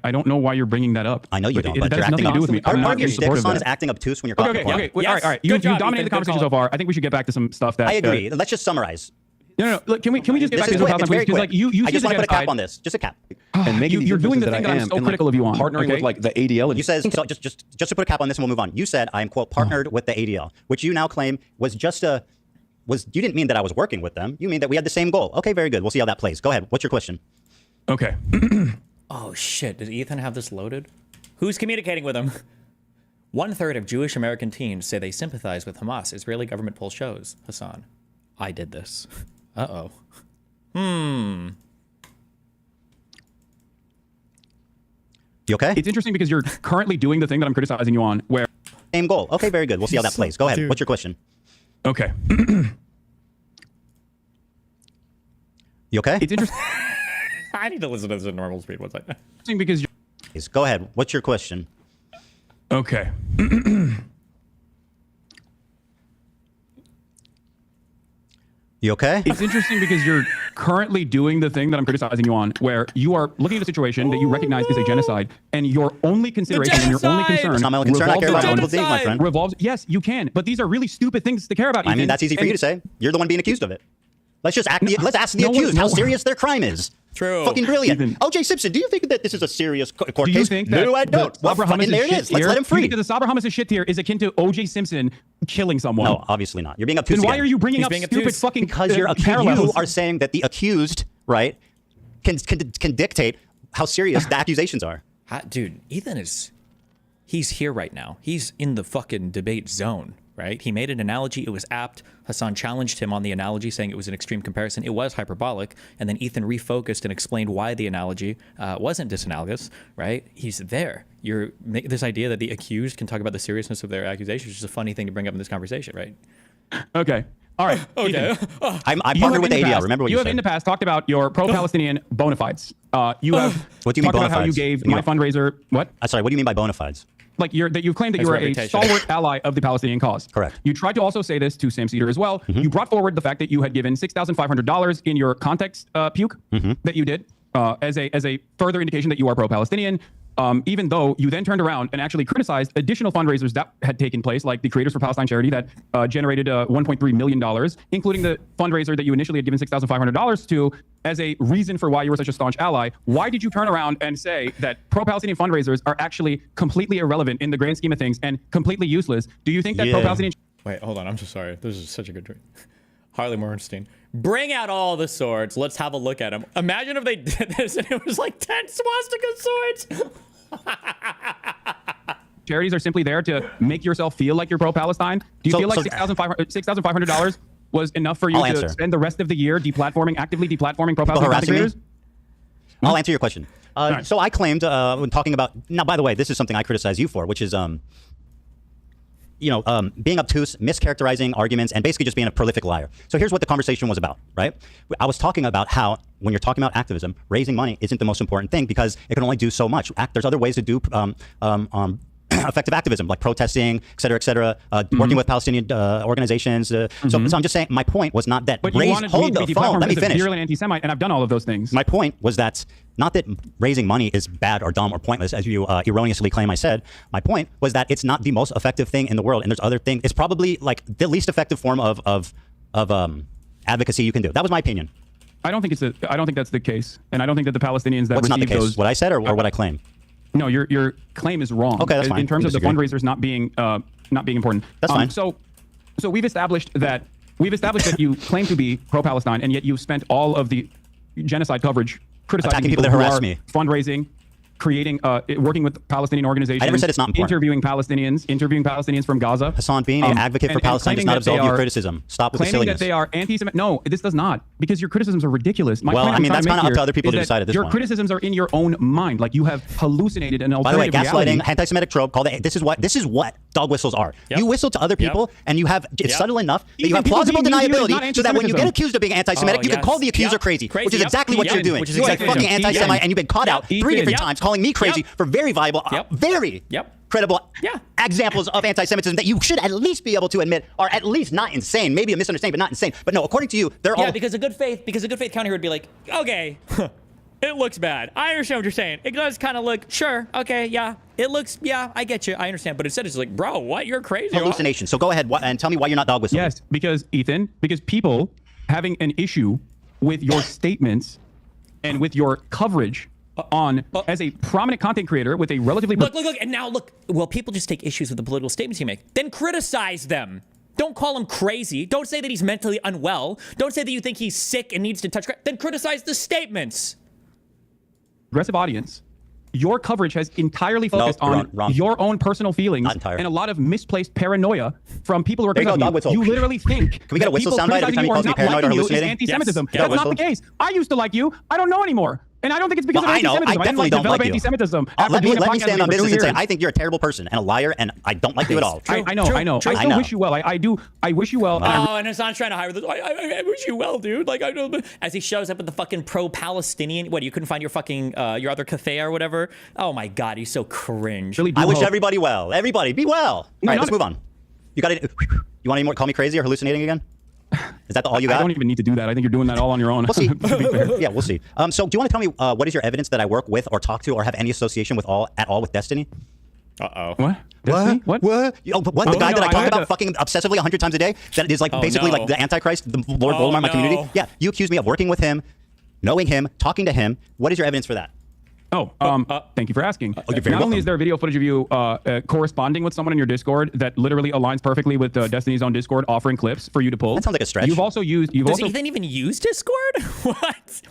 I don't know why you're bringing that up. I know you don't, but that you're has nothing to do with me. I'm not in support of Hasan that. is acting obtuse when you're Okay. talking. All right. You dominated the conversation so far. I think we should get back to some stuff that I agree. Let's just summarize. No. Look, can we just get back to quick. Palestine, please? Because like you I just want to put a cap aside. on this. Just a cap. And making these You're doing the inferences thing that I'm am, so and, critical of you on. partnering okay? with like the ADL. You said so just to put a cap on this, and we'll move on. You said I am quote partnered with the ADL, which you now claim was just you didn't mean that I was working with them. You mean that we had the same goal. Okay, very good. We'll see how that plays. Go ahead. What's your question? Okay. Oh shit, does Ethan have this loaded? Who's communicating with him? 1/3 of Jewish American teens say they sympathize with Hamas. Israeli government poll shows. Hasan, I did this. Uh-oh. You okay? It's interesting because you're currently doing the thing that I'm criticizing you on, where same goal. Okay, very good. We'll see how that plays. Go ahead. What's your question? Okay. You okay? It's interesting I need to listen to this at normal speed. One second. because you're Go ahead. What's your question? okay. You okay? It's interesting because you're currently doing the thing that I'm criticizing you on, where you are looking at a situation that you recognize is a genocide, and your only consideration and your only concern That's not my only concern. I care about multiple things, my friend. revolves. Yes, you can, but these are really stupid things to care about. I mean, Ethan. that's easy for you to say. You're the one being accused of it. Let's just let's ask the No one- accused no how one- serious their crime is. True. Fucking brilliant. Ethan. O.J. Simpson, do you think that this is a serious court Do you case? think that No, I don't. Well, Sabra fucking Hummus' there it shit is. Let's tier- let him Do you free. think that the Sabra Hummus' shit tier is akin to O.J. Simpson killing someone? No, obviously not. You're being obtuse Then why again. are you bringing He's up being stupid obtuse. fucking Because you're parallels? you are saying that the accused, right, can dictate how serious the accusations are. Dude, Ethan he's here right now. He's in the fucking debate zone, right? He made an analogy. It was apt. Hasan challenged him on the analogy, saying it was an extreme comparison. It was hyperbolic. And then Ethan refocused and explained why the analogy wasn't disanalogous, right? He's there. This idea that the accused can talk about the seriousness of their accusations is just a funny thing to bring up in this conversation, right? Okay. All right. Okay. Ethan, I'm you partnered have with in the ADL. past- Remember what you have said. in the past talked about your pro-Palestinian bona fides. You have What do you mean talked about how bona you fides? gave my fundraiser. What? Sorry, what do you mean by bona fides? Like you've claimed that His you are a reputation. stalwart ally of the Palestinian cause. Correct. You tried to also say this to Sam Cedar as well. You brought forward the fact that you had given $6,500 in your context puke that you did as a further indication that you are pro-Palestinian. Even though you then turned around and actually criticized additional fundraisers that had taken place, like the Creators for Palestine charity that generated $1.3 million, including the fundraiser that you initially had given $6,500 to, as a reason for why you were such a staunch ally. Why did you turn around and say that pro-Palestinian fundraisers are actually completely irrelevant in the grand scheme of things and completely useless? Do you think that pro-Palestinian... Wait, hold on. I'm so sorry. This is such a good tweet. Harley Morenstein. Bring out all the swords. Let's have a look at them. Imagine if they did this and it was like 10 swastika swords. Charities are simply there to make yourself feel like you're pro-Palestine. Do you feel like $6,500 was enough for you I'll to answer. spend the rest of the year actively deplatforming pro-Palestine harassing me? creators? I'll answer your question. So I claimed when talking about now. By the way, this is something I criticize you for, which is being obtuse, mischaracterizing arguments, and basically just being a prolific liar. So here's what the conversation was about, right? I was talking about how when you're talking about activism, raising money isn't the most important thing because it can only do so much. There's other ways to do effective activism, like protesting, et cetera, working with Palestinian organizations. So I'm just saying, my point was not that But you wanted me to be let me as a finish. virulent anti-Semite, and I've done all of those things. My point was that not that raising money is bad or dumb or pointless, as you erroneously claim I said. My point was that it's not the most effective thing in the world, and there's other things. It's probably like the least effective form of advocacy you can do. That was my opinion. I don't think that's the case, and I don't think that the Palestinians that What's not the receive case? those. What I said or what I claim? No, your claim is wrong. Okay, that's fine. In terms We of the disagree. fundraisers not being important. That's fine. So we've established that you claim to be pro-Palestine, and yet you've spent all of the genocide coverage criticizing Attacking people that who harass are me. fundraising. creating, working with Palestinian organizations. I never said it's not important. Interviewing Palestinians from Gaza. Hasan, being an advocate for Palestine does not absolve you of criticism. Stop with the claiming silliness. that they are anti-Semitic. No, this does not, because your criticisms are ridiculous. My Well, point I mean, I'm that's trying kind of make up to other people here to is decide that at this your point. criticisms are in your own mind. Like, you have hallucinated an By the way, alternative gaslighting, reality. anti-Semitic trope. This is what dog whistles are. You whistle to other people, and you have it's subtle enough that you have people plausible being mean to you is deniability, not so that when you get anti-Semitism. accused of being anti-Semitic, you can call the accuser crazy, which is exactly what you're doing. Which is You're exactly a fucking what you're doing. anti-Semite, and you've been caught out 3 different Yep. times calling me crazy for very viable, very credible examples of anti-Semitism that you should at least be able to admit are at least not insane. Maybe a misunderstanding, but not insane. But no, according to you, they're all. Because a good faith counter here would be like, okay, it looks bad. I understand what you're saying. It does kind of look, sure, okay, yeah. It looks, yeah, I get you. I understand. But instead it's like, bro, what? You're crazy. Hallucination. So go ahead and tell me why you're not dog whistling. Yes, because people having an issue with your statements and with your coverage as a prominent content creator with a relatively Look, and now look. Well, people just take issues with the political statements you make. Then criticize them. Don't call him crazy. Don't say that he's mentally unwell. Don't say that you think he's sick and needs to touch. Then criticize the statements. Progressive audience, your coverage has entirely focused on your own personal feelings and a lot of misplaced paranoia from people who are criticizing you. You literally think Can we get a whistle soundbite every time he calls me paranoid or hallucinating? Anti-Semitism. That's not the case. I used to like you. I I don't know anymore. And I don't think it's because of anti-Semitism. I definitely don't like you. Anti-Semitism. Let me stand on business and say I think you're a terrible person and a liar, and I don't like you at all. I know. I still wish you well. I do. I wish you well. Oh, and Hasan's trying to hire this. I wish you well, dude. Like, I know. As he shows up with the fucking pro-Palestinian. What? You couldn't find your fucking your other cafe or whatever. Oh my God, he's so cringe. I wish everybody well. Everybody be well. All right, let's move on. You got it. You want any more? Call me crazy or hallucinating again? Is that all you got? I don't even need to do that. I think you're doing that all on your own. We'll see. Yeah, we'll see. So do you want to tell me what is your evidence that I work with or talk to or have any association with at all with Destiny? What? Destiny? What? What? The guy that I talk about fucking obsessively 100 times a day that is like basically like the Antichrist, the Lord Voldemort in my community? Yeah, you accuse me of working with him, knowing him, talking to him. What is your evidence for that? Thank you for asking. You're very Not only welcome. is there video footage of you corresponding with someone in your Discord that literally aligns perfectly with Destiny's own Discord, offering clips for you to pull. That sounds like a stretch. You've also used. Does Ethan even use Discord?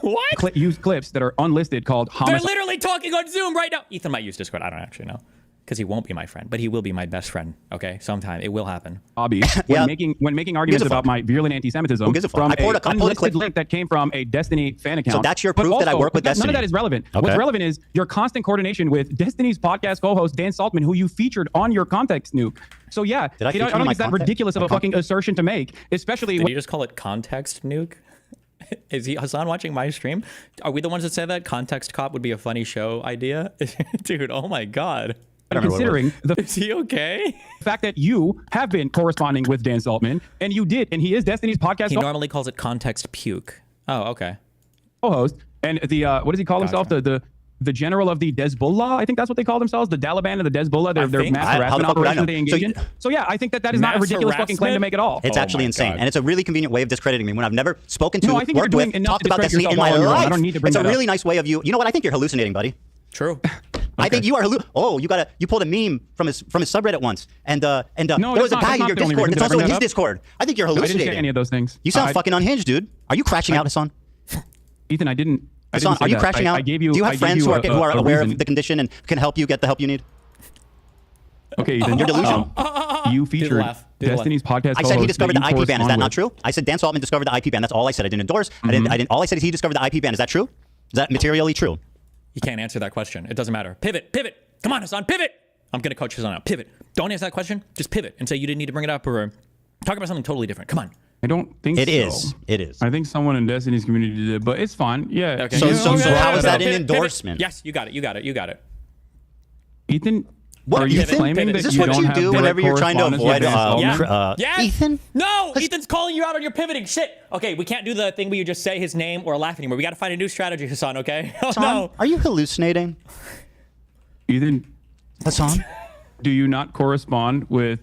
What? Used clips that are unlisted called They're homicide. literally talking on Zoom right now. Ethan might use Discord. I don't actually know. Because he won't be my friend, but he will be my best friend. Okay, sometime it will happen. Hobbies. When making arguments about my virulent anti-Semitism from an unlisted link that came from a Destiny fan account. So that's your proof that I work with Destiny. None of that is relevant. Okay. What's relevant is your constant coordination with Destiny's podcast co-host Dan Saltman, who you featured on your Context Nuke. So yeah, Did I I feature don't my think it's that context? ridiculous of a fucking assertion to make, especially. Did you just call it Context Nuke? Is Hasan watching my stream? Are we the ones that said that Context Cop would be a funny show idea? Dude, oh my God. Considering is he okay? fact that you have been corresponding with Dan Saltman, and you did, and he is Destiny's podcast He normally calls it Context Puke. Oh, okay. co-host, and the what does he call himself? The general of the Hezbollah, I think that's what they call themselves, the Taliban and the Hezbollah. They're mass harassment operations they engage in. So yeah, I think that is not a ridiculous fucking claim to make at all. It's actually insane, and it's a really convenient way of discrediting me when I've never spoken to, No, I think you're worked doing with, enough talked to about discredit Destiny in my yourself all on your own. life. I don't need to bring It's a that really up. nice way of you. You know what? I think you're hallucinating, buddy. True. I think you are. You pulled a meme from his subreddit once, and there was a guy in your Discord that's also in his Discord. I think you're hallucinating. I didn't say any of those things. You sound fucking unhinged, dude. Are you crashing out, Hasan? Ethan, I didn't. Hasan, are you crashing out? I gave you. Do you have friends who are aware reason. of the condition and can help you get the help you need? Okay, Ethan, You're delusional. You featured Destiny's podcast. I said he discovered the co-host that IP you ban. Is that not correspond true? I said Dan Saltman discovered the IP ban. That's all I said. I didn't endorse. I didn't. All I said is he discovered the IP ban. Is that true? Is that materially true? You can't answer that question. It doesn't matter. Pivot. Come on, Hasan, pivot. I'm going to coach Hasan out. Pivot. Don't answer that question. Just pivot and say you didn't need to bring it up or talk about something totally different. Come on. I don't think It so. is. It is. I think someone in Destiny's community did it, but it's fine. Yeah. Okay. So how is that an Pivot. endorsement? Yes, you got it. Ethan, What are you Ethan? claiming that Is this you what don't you have do direct whenever you're trying to correspondence with avoid? Dan Saltman? Yes. Ethan? No, Ethan's calling you out on your pivoting. Shit. Okay, we can't do the thing where you just say his name or laugh anymore. We got to find a new strategy, Hasan. Okay? Oh Hasan, no. are you hallucinating? Ethan, Hasan? do you not correspond with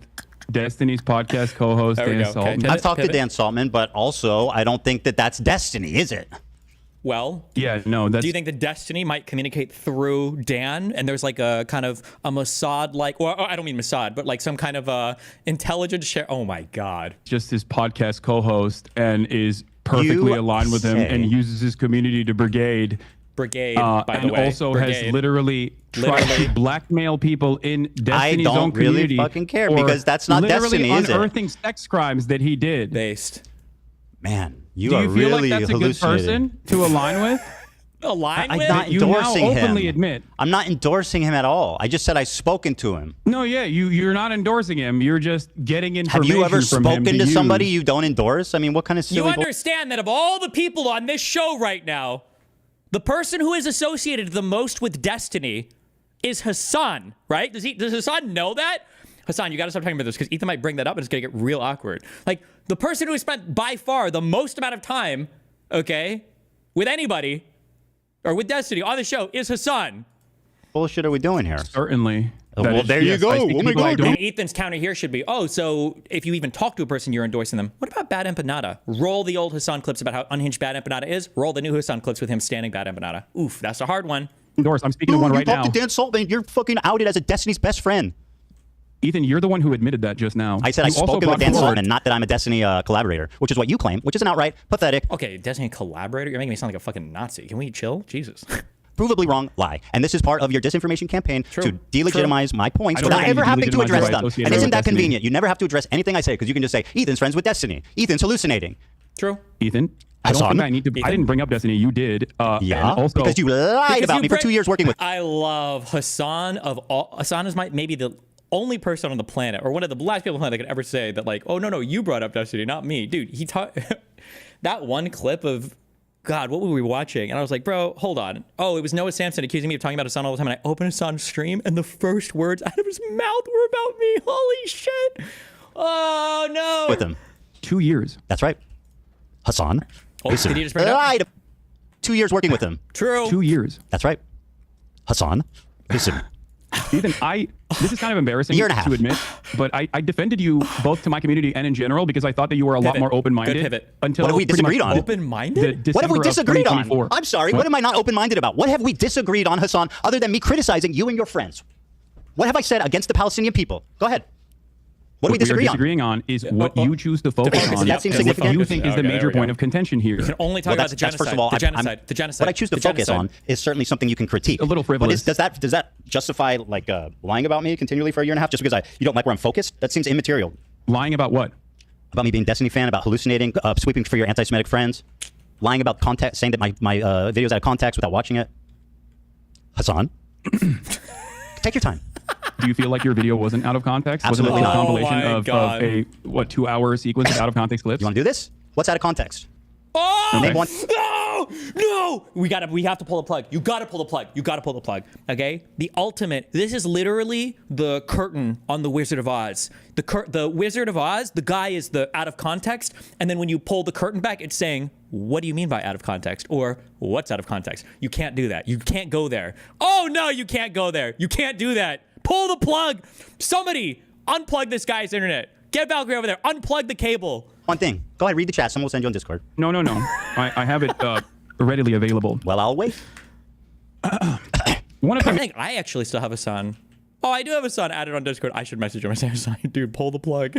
Destiny's podcast co-host There we Dan go. Okay. Saltman? I've talked to Pivot. Dan Saltman, but also I don't think that that's Destiny, is it? Well, Yeah, no. That's do you think the Destiny might communicate through Dan? And there's like a kind of a Mossad-like, or I don't mean Mossad, but like some kind of intelligence share. Oh my God. just his podcast co-host and is perfectly You aligned with him say- and uses his community to brigade Brigade, by the and way. also Brigade. has literally tried to blackmail people in Destiny's don't own really community. fucking care, for because that's not literally Destiny, is it? unearthing sex crimes that he did. Based. Man, you Do are you feel really like that's a good hallucinating. person to align with? Align I'm with? not You now endorsing openly him. admit. I'm not endorsing him at all. I just said I've spoken to him. No, yeah, you're not endorsing him. You're just getting Have information you ever from him spoken to use. somebody you don't endorse? I mean, what kind of You silly? understand that of all the people on this show right now, the person who is associated the most with Destiny is Hasan, right? Does Hasan know that? Hasan, you got to stop talking about this because Ethan might bring that up and it's going to get real awkward. Like, the person who has spent by far the most amount of time, okay, with anybody or with Destiny on the show is Hasan. bullshit are we doing here? Certainly. Well, there you go. Oh my God. And Ethan's counter here should be, oh, so if you even talk to a person, you're endorsing them. What about Bad Empanada? Roll the old Hasan clips about how unhinged Bad Empanada is. Roll the new Hasan clips with him standing Bad Empanada. Oof, that's a hard one. Endorse. I'm speaking to one right now. You talked to Dan Saltman. You're fucking outed as a Destiny's best friend. Ethan, you're the one who admitted that just now. I said I've spoken with Dan Saltman, not that I'm a Destiny collaborator, which is what you claim, which is an outright pathetic. Okay, Destiny collaborator? You're making me sound like a fucking Nazi. Can we chill? Jesus. Provably wrong lie. And this is part of your disinformation campaign to delegitimize my points without ever having to address them. And isn't that convenient? You never have to address anything I say because you can just say, Ethan's friends with Destiny. Ethan's hallucinating. True. Ethan, I don't think I need to. I didn't bring up Destiny. You did. Yeah, also, because you lied about me for 2 years working with. I love Hasan of all. Hasan is maybe the only person on the planet, or one of the last people on the planet that could ever say that, like, oh no, you brought up Destiny, not me, dude. He taught that one clip of. God, what were we watching? And I was like, bro, hold on. Oh, it was Noah Samson accusing me of talking about Hasan all the time. And I opened Hasan's stream, and the first words out of his mouth were about me. Holy shit. Oh, no. With him. 2 years. That's right. Hasan. Oh, did he just bring it up? Lied. 2 years working with him. True. 2 years. That's right. Hasan. Listen. Ethan, this is kind of embarrassing to admit, but I defended you both to my community and in general because I thought that you were a lot more open-minded. Good pivot. Until What have we disagreed on? Open-minded? What have we disagreed on? 2024. I'm sorry. What am I not open-minded about? What have we disagreed on, Hasan, other than me criticizing you and your friends? What have I said against the Palestinian people? Go ahead. What do we disagree on? disagreeing on is what you choose to focus on. That seems and what significant. you think is the major point of contention here. You can only talk about the genocide. First of all, the genocide. What I choose to focus on is certainly something you can critique. A little frivolous. Does that justify like lying about me continually for a year and a half just because you don't like where I'm focused? That seems immaterial. Lying about what? About me being a Destiny fan, about hallucinating, sweeping for your anti-Semitic friends, lying about context, saying that my video's out of context without watching it. Hasan, take your time. Do you feel like your video wasn't out of context? Absolutely wasn't not. a compilation of a 2-hour sequence of out of context clips? You want to do this? What's out of context? Oh Name one. no! We have to pull the plug. You gotta pull the plug. Okay? The ultimate. This is literally the curtain on the Wizard of Oz. The Wizard of Oz. The guy is the out of context, and then when you pull the curtain back, it's saying, "What do you mean by out of context?" or "What's out of context?" You can't do that. You can't go there. Oh no, you can't go there. You can't do that. Pull the plug. Somebody unplug this guy's internet. Get Valkyrie over there. Unplug the cable. One thing. Go ahead, read the chat. Someone will send you on Discord. No. I have it readily available. Well, I'll wait. One of the I actually still have a son. Oh, I do have a son added on Discord. I should message him and say, "Son, dude, pull the plug."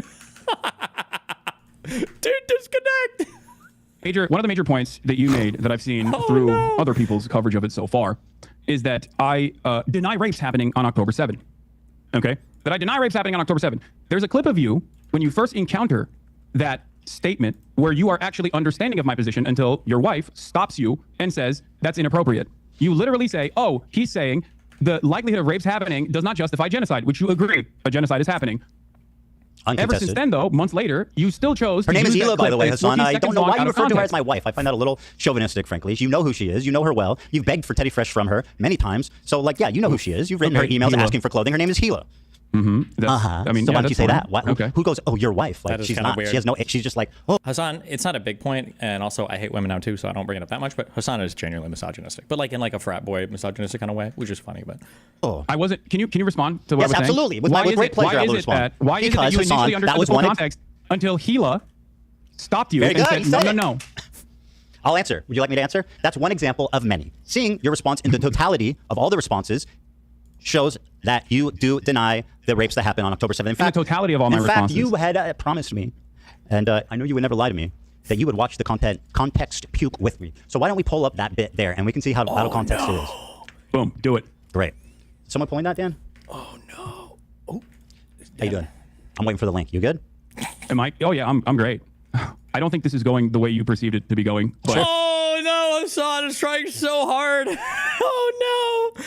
Dude, disconnect. One of the major points that you made that I've seen through other people's coverage of it so far is that I deny rapes happening on October 7th. Okay? That I deny rapes happening on October 7th. There's a clip of you when you first encounter that statement where you are actually understanding of my position until your wife stops you and says, that's inappropriate. You literally say, oh, he's saying the likelihood of rapes happening does not justify genocide, which you agree. A genocide is happening. Ever since then, though, months later, you still chose Her name is use Hila, that by the clip way, as Hasan. 14 I don't seconds know long why you out of refer to her context. as my wife. I find that a little chauvinistic, frankly. You know who she is. You know her well. You've begged for Teddy Fresh from her many times. So, like, yeah, you know who she is. You've written her emails asking for clothing. Her name is Hila. Mm-hmm. I mean, so why don't you say that? Who goes, oh, your wife? Like, she's not. Weird. She has no. She's just like, oh. Hasan, it's not a big point, and also I hate women now too, so I don't bring it up that much. But Hasan is genuinely misogynistic, but like in like a frat boy misogynistic kind of way, which is funny. But I wasn't. Can you respond to what I was saying? Yes, absolutely. With great pleasure, I will respond. Why is it that you initially understood the full context until Hila stopped you and said, no. I'll answer. Would you like me to answer? That's one example of many. Seeing your response in the totality of all the responses shows that you do deny the rapes that happened on October 7th. In fact, the totality of all my responses. In fact, you had promised me, and I know you would never lie to me, that you would watch the context puke with me. So why don't we pull up that bit there and we can see how out of context it is. Boom, do it. Great. Someone point that, Dan? Oh no. Oh. How you doing? I'm waiting for the link. You good? Am I? Oh yeah, I'm great. I don't think this is going the way you perceived it to be going. But Oh no, Hasan is trying so hard. Oh no.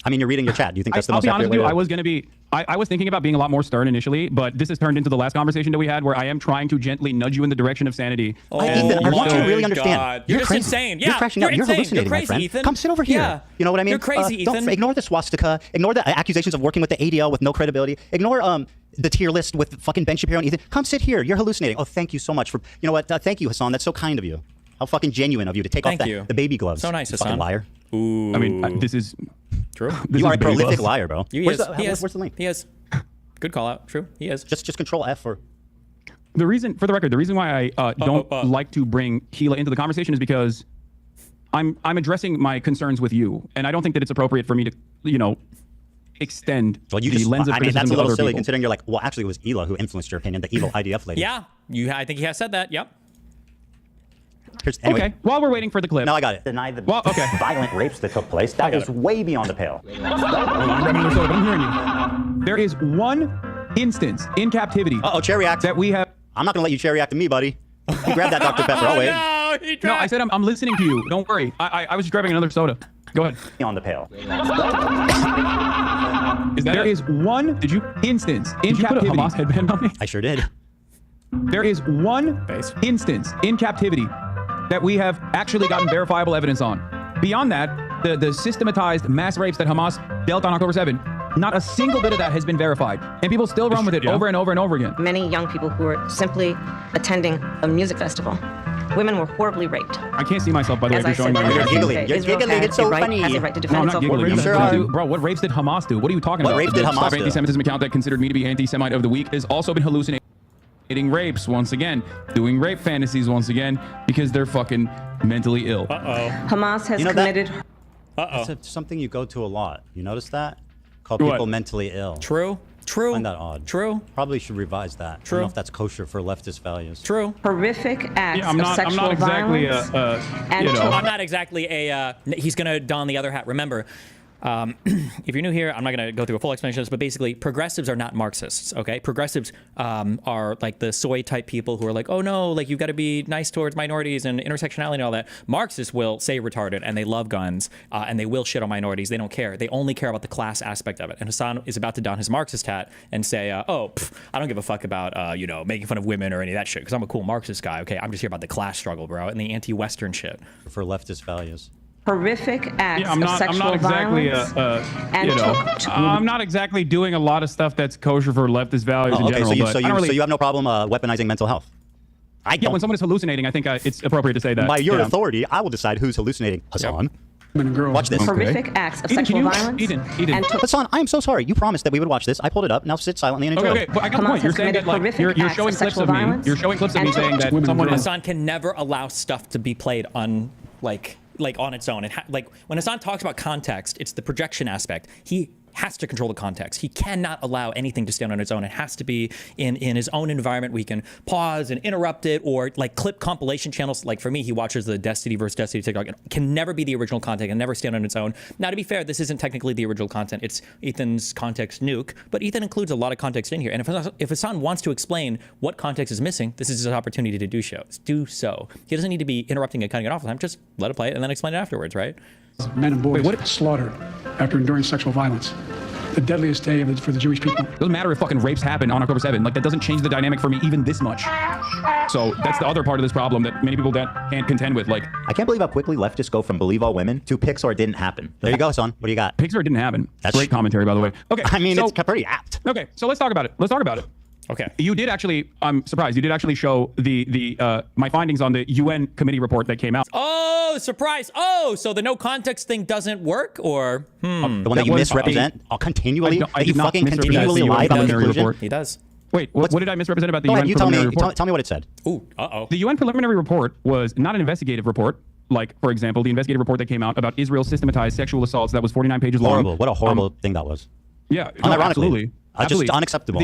I mean, you're reading your chat. Do you think that's the I'll most be honest accurate with you. way I was going to be. I was thinking about being a lot more stern initially, but this has turned into the last conversation that we had, where I am trying to gently nudge you in the direction of sanity. Ethan, I want you to really understand. God. You're just crazy. insane. You're Yeah, crashing you're out. You're insane. hallucinating, You're crazy, my friend. Ethan. Come sit over here. Yeah. You know what I mean? You're crazy, Ethan. Don't ignore the swastika. Ignore the accusations of working with the ADL with no credibility. Ignore the tier list with fucking Ben Shapiro and Ethan. Come sit here. You're hallucinating. Oh, thank you so much for. You know what? Thank you, Hasan. That's so kind of you. How fucking genuine of you to take off the baby gloves. So nice, you fucking Hasan. liar. Ooh. I mean, this is true. You are a prolific liar, bro. Where's Where's the link? He is. Good call out. True. He is. Just control F for. The reason, for the record, the reason why I don't like to bring Gila into the conversation is because I'm addressing my concerns with you, and I don't think that it's appropriate for me to, extend the lens of criticism that's a to little other silly people. considering you're like, well, actually, it was Hila who influenced your opinion, the evil IDF lady. Yeah. I think he has said that. Yep. Anyway. Okay. While we're waiting for the clip. No, I got it. Deny the okay. violent rapes that took place. That is way beyond the pale. I'm hearing you. There is one instance in captivity. Cherry act. That we have. I'm not going to let you cherry act to me, buddy. You grab that Dr. Pepper. I'll wait. No, I said I'm listening to you. Don't worry. I was just grabbing another soda. Go ahead. On the pale. There is one instance in captivity. Put a Hamas headband on me? I sure did. There is one instance in captivity that we have actually gotten verifiable evidence on. Beyond that, the systematized mass rapes that Hamas dealt on October 7, not a single bit of that has been verified. And people still run with it over and over and over again. Many young people who were simply attending a music festival. Women were horribly raped. I can't see myself, by the way, As if you're I showing said, my you're video. giggling. You're giggling. Has It's so the right, funny. Has the right to No, defend I'm not itself. giggling. You sure are. Bro, what rapes did Hamas do? What are you talking What about? rapes did Hamas Stop do? Anti-Semitism account that considered me to be anti-Semite of the week has also been hallucinating rapes once again, doing rape fantasies once again, because they're fucking mentally ill. Hamas has You know committed. It's something you go to a lot. You notice that? Called What? people mentally ill. True. I find that odd. True. Probably should revise that. I don't True. know if that's kosher for leftist values. True. Horrific acts Yeah, I'm of not sexual exactly violence. And I'm not exactly a. He's gonna don the other hat. Remember, if you're new here, I'm not gonna go through a full explanation of this, but basically, progressives are not Marxists. Okay, progressives are like the soy type people who are like, oh no, like you've got to be nice towards minorities and intersectionality and all that. Marxists will say retarded and they love guns and they will shit on minorities. They don't care. They only care about the class aspect of it. And Hasan is about to don his Marxist hat and say, I don't give a fuck about making fun of women or any of that shit because I'm a cool Marxist guy. Okay, I'm just here about the class struggle, bro, and the anti-Western shit. For leftist values. horrific acts Yeah, I'm of not sexual exactly violence. And I'm not exactly doing a lot of stuff that's kosher for leftist values in Okay, general. so but I don't really, you have no problem weaponizing mental health. yeah, when someone is hallucinating, I think it's appropriate to say that. By your Yeah. authority, I will decide who's hallucinating. Hasan. Watch this. horrific acts of Ethan, sexual can you- violence. Ethan. And Hasan, I am so sorry. You promised that we would watch this. I pulled it up. Now sit silently and enjoy Okay, it. but I got the Hamas point. You're has saying that committed like horrific you're acts showing of clips sexual of me. violence You're showing clips of me and saying that someone is. Hasan can never allow stuff to be played on like on its own. Like when Hasan talks about context, it's the projection aspect. He has to control the context. He cannot allow anything to stand on its own. It has to be in his own environment. We can pause and interrupt it or like clip compilation channels. Like for me, he watches the Destiny versus Destiny TikTok. It can never be the original content and never stand on its own. Now, to be fair, this isn't technically the original content. It's Ethan's context nuke, but Ethan includes a lot of context in here. And if Hasan wants to explain what context is missing, this is his opportunity to do so. He doesn't need to be interrupting and cutting it off all the time. Just let it play and then explain it afterwards, right? Men and boys slaughtered after enduring sexual violence. The deadliest day for the Jewish people. Doesn't matter if fucking rapes happen on October 7. Like that doesn't change the dynamic for me even this much. So that's the other part of this problem that many people can't contend with. Like I can't believe how quickly leftists go from believe all women to Pixar didn't happen. There you go, son. What do you got? Pixar didn't happen. That's great commentary, by the way. Okay, I mean, so, it's pretty apt. Okay, so let's talk about it. Okay. You did actually. I'm surprised. You did actually show the my findings on the UN committee report that came out. Oh, surprise! Oh, so the no context thing doesn't work, or The one that you misrepresent continually? I That you did not fucking misrepresent continually the lie UN about the preliminary conclusion? report. He does. Wait, what did I misrepresent about the Go UN ahead, you tell preliminary me. report? Tell me what it said. Ooh, uh-oh. The UN preliminary report was not an investigative report. Like, for example, the investigative report that came out about Israel's systematized sexual assaults that was 49 pages long. Horrible. What a horrible thing that was. Yeah, Unironically. absolutely. Just unacceptable.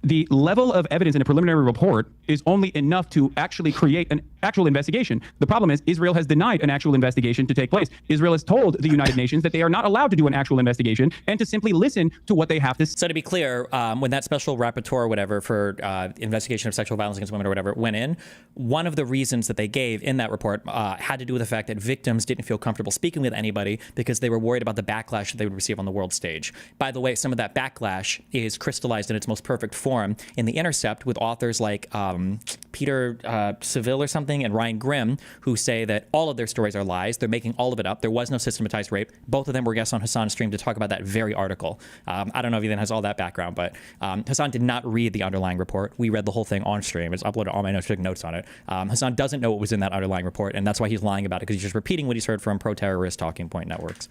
the level of evidence in a preliminary report is only enough to actually create an actual investigation. The problem is Israel has denied an actual investigation to take place. Israel has told the United Nations that they are not allowed to do an actual investigation and to simply listen to what they have to say. So to be clear, when that special rapporteur or whatever for investigation of sexual violence against women or whatever went in, one of the reasons that they gave in that report had to do with the fact that victims didn't feel comfortable speaking with anybody because they were worried about the backlash that they would receive on the world stage. By the way, some of that backlash is crystallized in its most perfect form in The Intercept with authors like Peter Seville or something and Ryan Grimm, who say that all of their stories are lies. They're making all of it up. There was no systematized rape. Both of them were guests on Hasan's stream to talk about that very article. I don't know if Ethan has all that background, but Hasan did not read the underlying report. We read the whole thing on stream. It's uploaded all my notes, took notes on it. Hasan doesn't know what was in that underlying report, and that's why he's lying about it, because he's just repeating what he's heard from pro-terrorist talking point networks.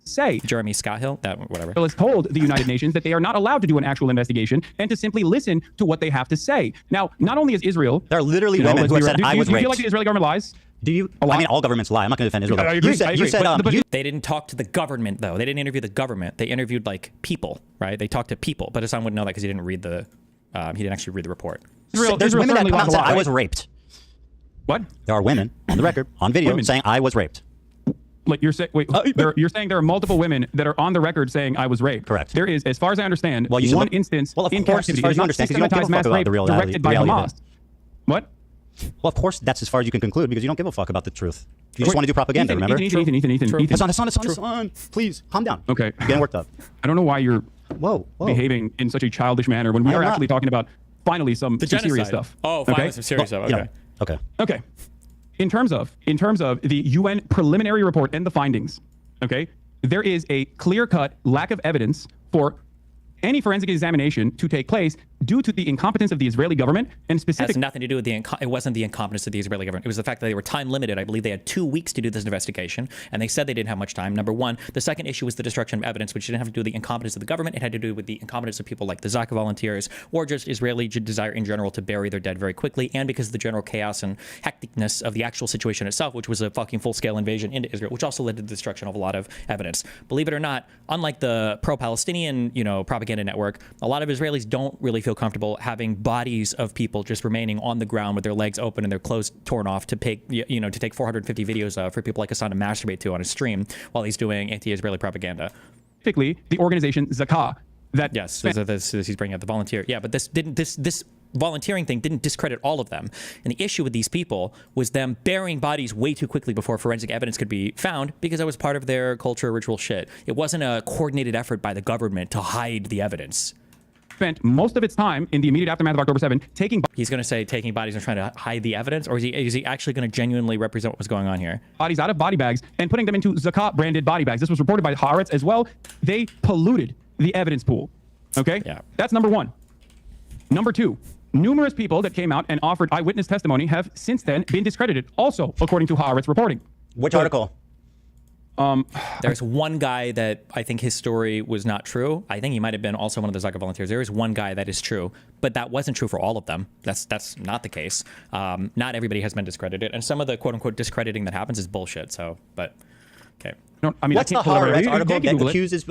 Say Jeremy Scahill, that whatever. Israel has told the United Nations that they are not allowed to do an actual investigation and to simply listen to what they have to say. Now, not only is Israel, there are literally women who have said I was raped. Do you raped. feel like the Israeli government lies? Do you? I mean, all governments lie. I'm not going to defend Israel. I agree. You said they didn't talk to the government, though. They didn't interview the government. They interviewed like people, right? They talked to people. But Hasan wouldn't know that because he didn't read the. He didn't actually read the report. There's women that come out and said I was raped. What? There are women on the record, on video, saying I was raped. Like you're saying, you're saying there are multiple women that are on the record saying I was raped. Correct. There is, as far as I understand, one instance of in course, captivity. as far as you understand, because you don't give a fuck about the real directed by Hamas. What? Well, of course, that's as far as you can conclude because you don't give a fuck about the truth. You just want to do propaganda, remember? Ethan. Hasan, please, calm down. Okay. You're getting worked up. I don't know why you're whoa. behaving in such a childish manner when we are actually talking about finally some serious stuff. Oh, finally some serious stuff. Okay. Okay. In terms of the UN preliminary report and the findings, okay, there is a clear-cut lack of evidence for any forensic examination to take place due to the incompetence of the Israeli government and specifically. It has nothing to do with it wasn't the incompetence of the Israeli government. It was the fact that they were time limited. I believe they had 2 weeks to do this investigation, and they said they didn't have much time. Number one. The second issue was the destruction of evidence, which didn't have to do with the incompetence of the government. It had to do with the incompetence of people like the Zaka volunteers or just Israeli desire in general to bury their dead very quickly, and because of the general chaos and hecticness of the actual situation itself, which was a fucking full-scale invasion into Israel, which also led to the destruction of a lot of evidence. Believe it or not, unlike the pro-Palestinian, propaganda network, a lot of Israelis don't really feel comfortable having bodies of people just remaining on the ground with their legs open and their clothes torn off to take 450 videos for people like Hasan to masturbate to on a stream while he's doing anti-Israeli propaganda. Specifically, the organization Zakah. He's bringing up the volunteer. Yeah, but this volunteering thing didn't discredit all of them. And the issue with these people was them burying bodies way too quickly before forensic evidence could be found because that was part of their culture ritual shit. It wasn't a coordinated effort by the government to hide the evidence. Spent most of its time in the immediate aftermath of October 7 taking. He's going to say taking bodies and trying to hide the evidence, or is he actually going to genuinely represent what was going on here? Bodies out of body bags and putting them into Zakah branded body bags. This was reported by Haaretz as well. They polluted the evidence pool. Okay? Yeah. That's number one. Number two, numerous people that came out and offered eyewitness testimony have since then been discredited, also according to Haaretz reporting. Which article? There's one guy that I think his story was not true. I think he might have been also one of the Zaka volunteers. There is one guy that is true, but that wasn't true for all of them. That's not the case. Not everybody has been discredited, and some of the quote unquote discrediting that happens is bullshit. So, but okay. No, I mean, what's the Haaretz article that accuses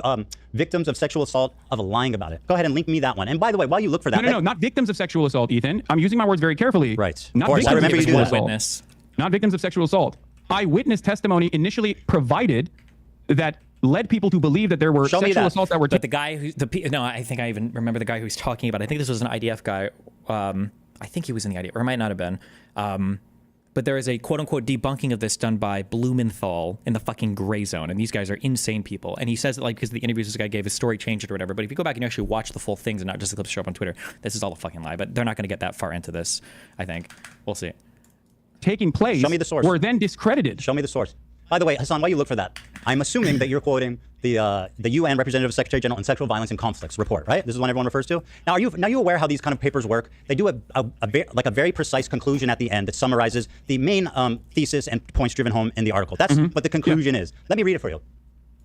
victims of sexual assault of lying about it? Go ahead and link me that one. And by the way, while you look for that, no, not victims of sexual assault, Ethan. I'm using my words very carefully. Right. Not of course, I remember you doing witness. Not victims of sexual assault. Eyewitness testimony initially provided that led people to believe that there were sexual assaults that were. But the guy who I think I even remember the guy who he's talking about. I think this was an IDF guy. I think he was in the IDF, or it might not have been. But there is a quote-unquote debunking of this done by Blumenthal in the fucking gray zone. And these guys are insane people. And he says that, like, because the interviews this guy gave, his story changed it or whatever. But if you go back and you actually watch the full things and not just the clips show up on Twitter, this is all a fucking lie. But they're not going to get that far into this, I think. We'll see. Taking place. Show me the source. Were then discredited. Show me the source. By the way, Hasan, while you look for that, I'm assuming that you're quoting the UN Representative Secretary General on Sexual Violence and Conflicts report, right? This is one everyone refers to. Now, are you aware how these kind of papers work? They do a very precise conclusion at the end that summarizes the main thesis and points driven home in the article. That's what the conclusion is. Let me read it for you.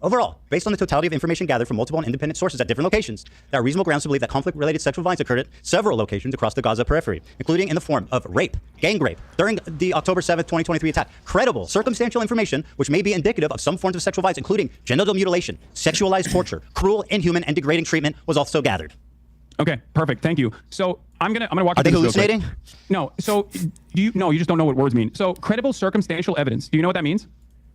Overall, based on the totality of information gathered from multiple and independent sources at different locations, there are reasonable grounds to believe that conflict-related sexual violence occurred at several locations across the Gaza periphery, including in the form of rape, gang rape, during the October 7th, 2023 attack. Credible, circumstantial information which may be indicative of some forms of sexual violence, including genital mutilation, sexualized torture, cruel, inhuman, and degrading treatment was also gathered. Okay, perfect. Thank you. So I'm gonna walk. Are they hallucinating? No. So you just don't know what words mean. So credible circumstantial evidence. Do you know what that means?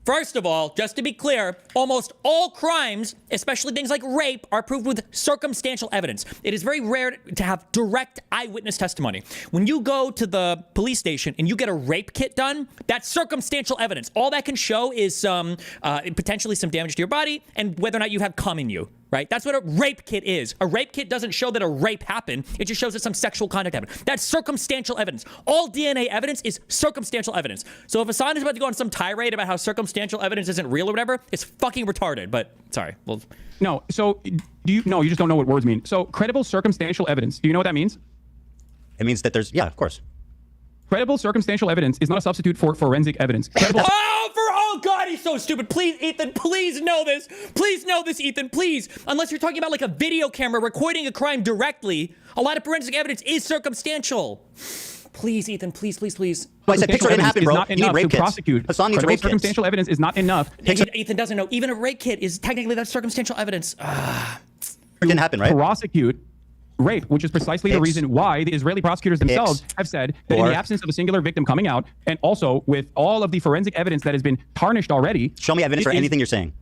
First of all, just to be clear, almost all crimes, especially things like rape, are proved with circumstantial evidence. It is very rare to have direct eyewitness testimony. When you go to the police station and you get a rape kit done, that's circumstantial evidence. All that can show is potentially some damage to your body and whether or not you have cum in you. Right? That's what a rape kit is. A rape kit doesn't show that a rape happened. It just shows that some sexual conduct happened. That's circumstantial evidence. All DNA evidence is circumstantial evidence. So if Hasan is about to go on some tirade about how circumstantial evidence isn't real or whatever, it's fucking retarded. But sorry. Well, no. So you just don't know what words mean. So credible circumstantial evidence. Do you know what that means? It means that there's, yeah, of course. Credible circumstantial evidence is not a substitute for forensic evidence. Oh God, he's so stupid. Please, Ethan, please know this. Please know this, Ethan, please. Unless you're talking about like a video camera recording a crime directly, a lot of forensic evidence is circumstantial. Please, Ethan, please. I said picture didn't happen, bro. Not enough to prosecute. Hasan needs rape kits. Circumstantial evidence is not enough. Ethan doesn't know. Even a rape kit is technically that's circumstantial evidence. It didn't happen, right? Prosecute rape, which is precisely the reason why the Israeli prosecutors themselves have said that in the absence of a singular victim coming out, and also with all of the forensic evidence that has been tarnished already. Show me evidence for anything you're saying.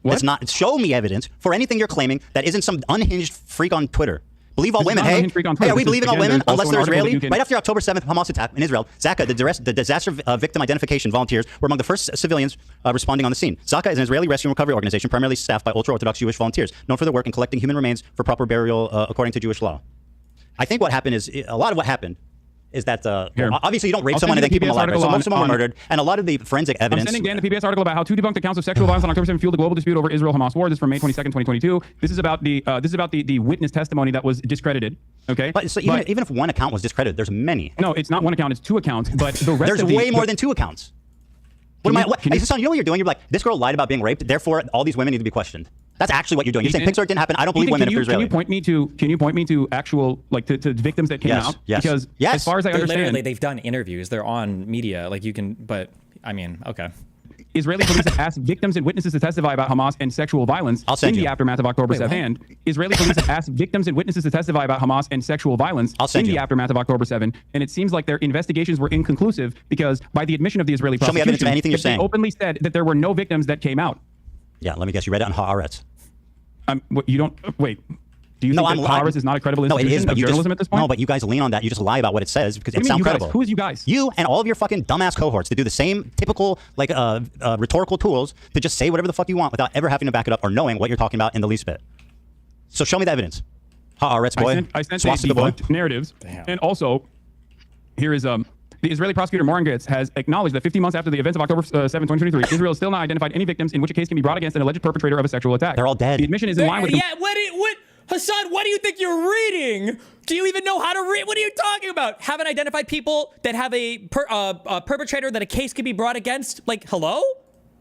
What? That's not. Show me evidence for anything you're claiming that isn't some unhinged freak on Twitter. Believe all women. Hey, are we believing all women unless they're Israeli? Right after October 7th Hamas attack in Israel, Zaka, the disaster victim identification volunteers, were among the first civilians responding on the scene. Zaka is an Israeli rescue and recovery organization primarily staffed by ultra-Orthodox Jewish volunteers, known for their work in collecting human remains for proper burial according to Jewish law. I think what happened is, a lot of what happened is that obviously you don't rape someone and then keep them alive. Right? So most of them were murdered, and a lot of the forensic evidence. I'm sending Dan the PBS article about how two debunked accounts of sexual violence on October 7 fueled the global dispute over Israel-Hamas war. This is from May 22nd, 2022. This is about the witness testimony that was discredited. Okay, but so even if one account was discredited, there's many. No, it's not one account; it's two accounts. But the rest there's way more than two accounts. Hasan, you know what you're doing? You're like, this girl lied about being raped, therefore all these women need to be questioned. That's actually what you're doing. You're saying Pixar didn't happen. I don't believe women if they're Israeli. Can you point me to actual to victims that came out? Yes. Because as far as I understand, literally they've done interviews. They're on media. Like you can, but I mean, okay. Israeli police have asked victims and witnesses to testify about Hamas and sexual violence in the aftermath of October 7th. And Israeli police have asked victims and witnesses to testify about Hamas and sexual violence in the aftermath of October 7th. And it seems like their investigations were inconclusive because by the admission of the Israeli prosecution, show me evidence of anything you're saying. They openly said that there were no victims that came out. Yeah, let me guess. You read it on Haaretz. You don't wait. Do you think that Haaretz is not a credible institution of journalism at this point? No, but you guys lean on that. You just lie about what it says because it sounds credible. Who is you guys? You and all of your fucking dumbass cohorts to do the same typical rhetorical tools to just say whatever the fuck you want without ever having to back it up or knowing what you're talking about in the least bit. So show me the evidence. Haaretz boy. I sent debunked narratives. Damn. And also, here is the Israeli prosecutor Morangetz has acknowledged that 50 months after the events of October 7, 2023, Israel has still not identified any victims in which a case can be brought against an alleged perpetrator of a sexual attack. They're all dead. The admission is in line with... Hasan, what do you think you're reading? Do you even know how to read? What are you talking about? Haven't identified people that have a perpetrator that a case can be brought against? Like, hello?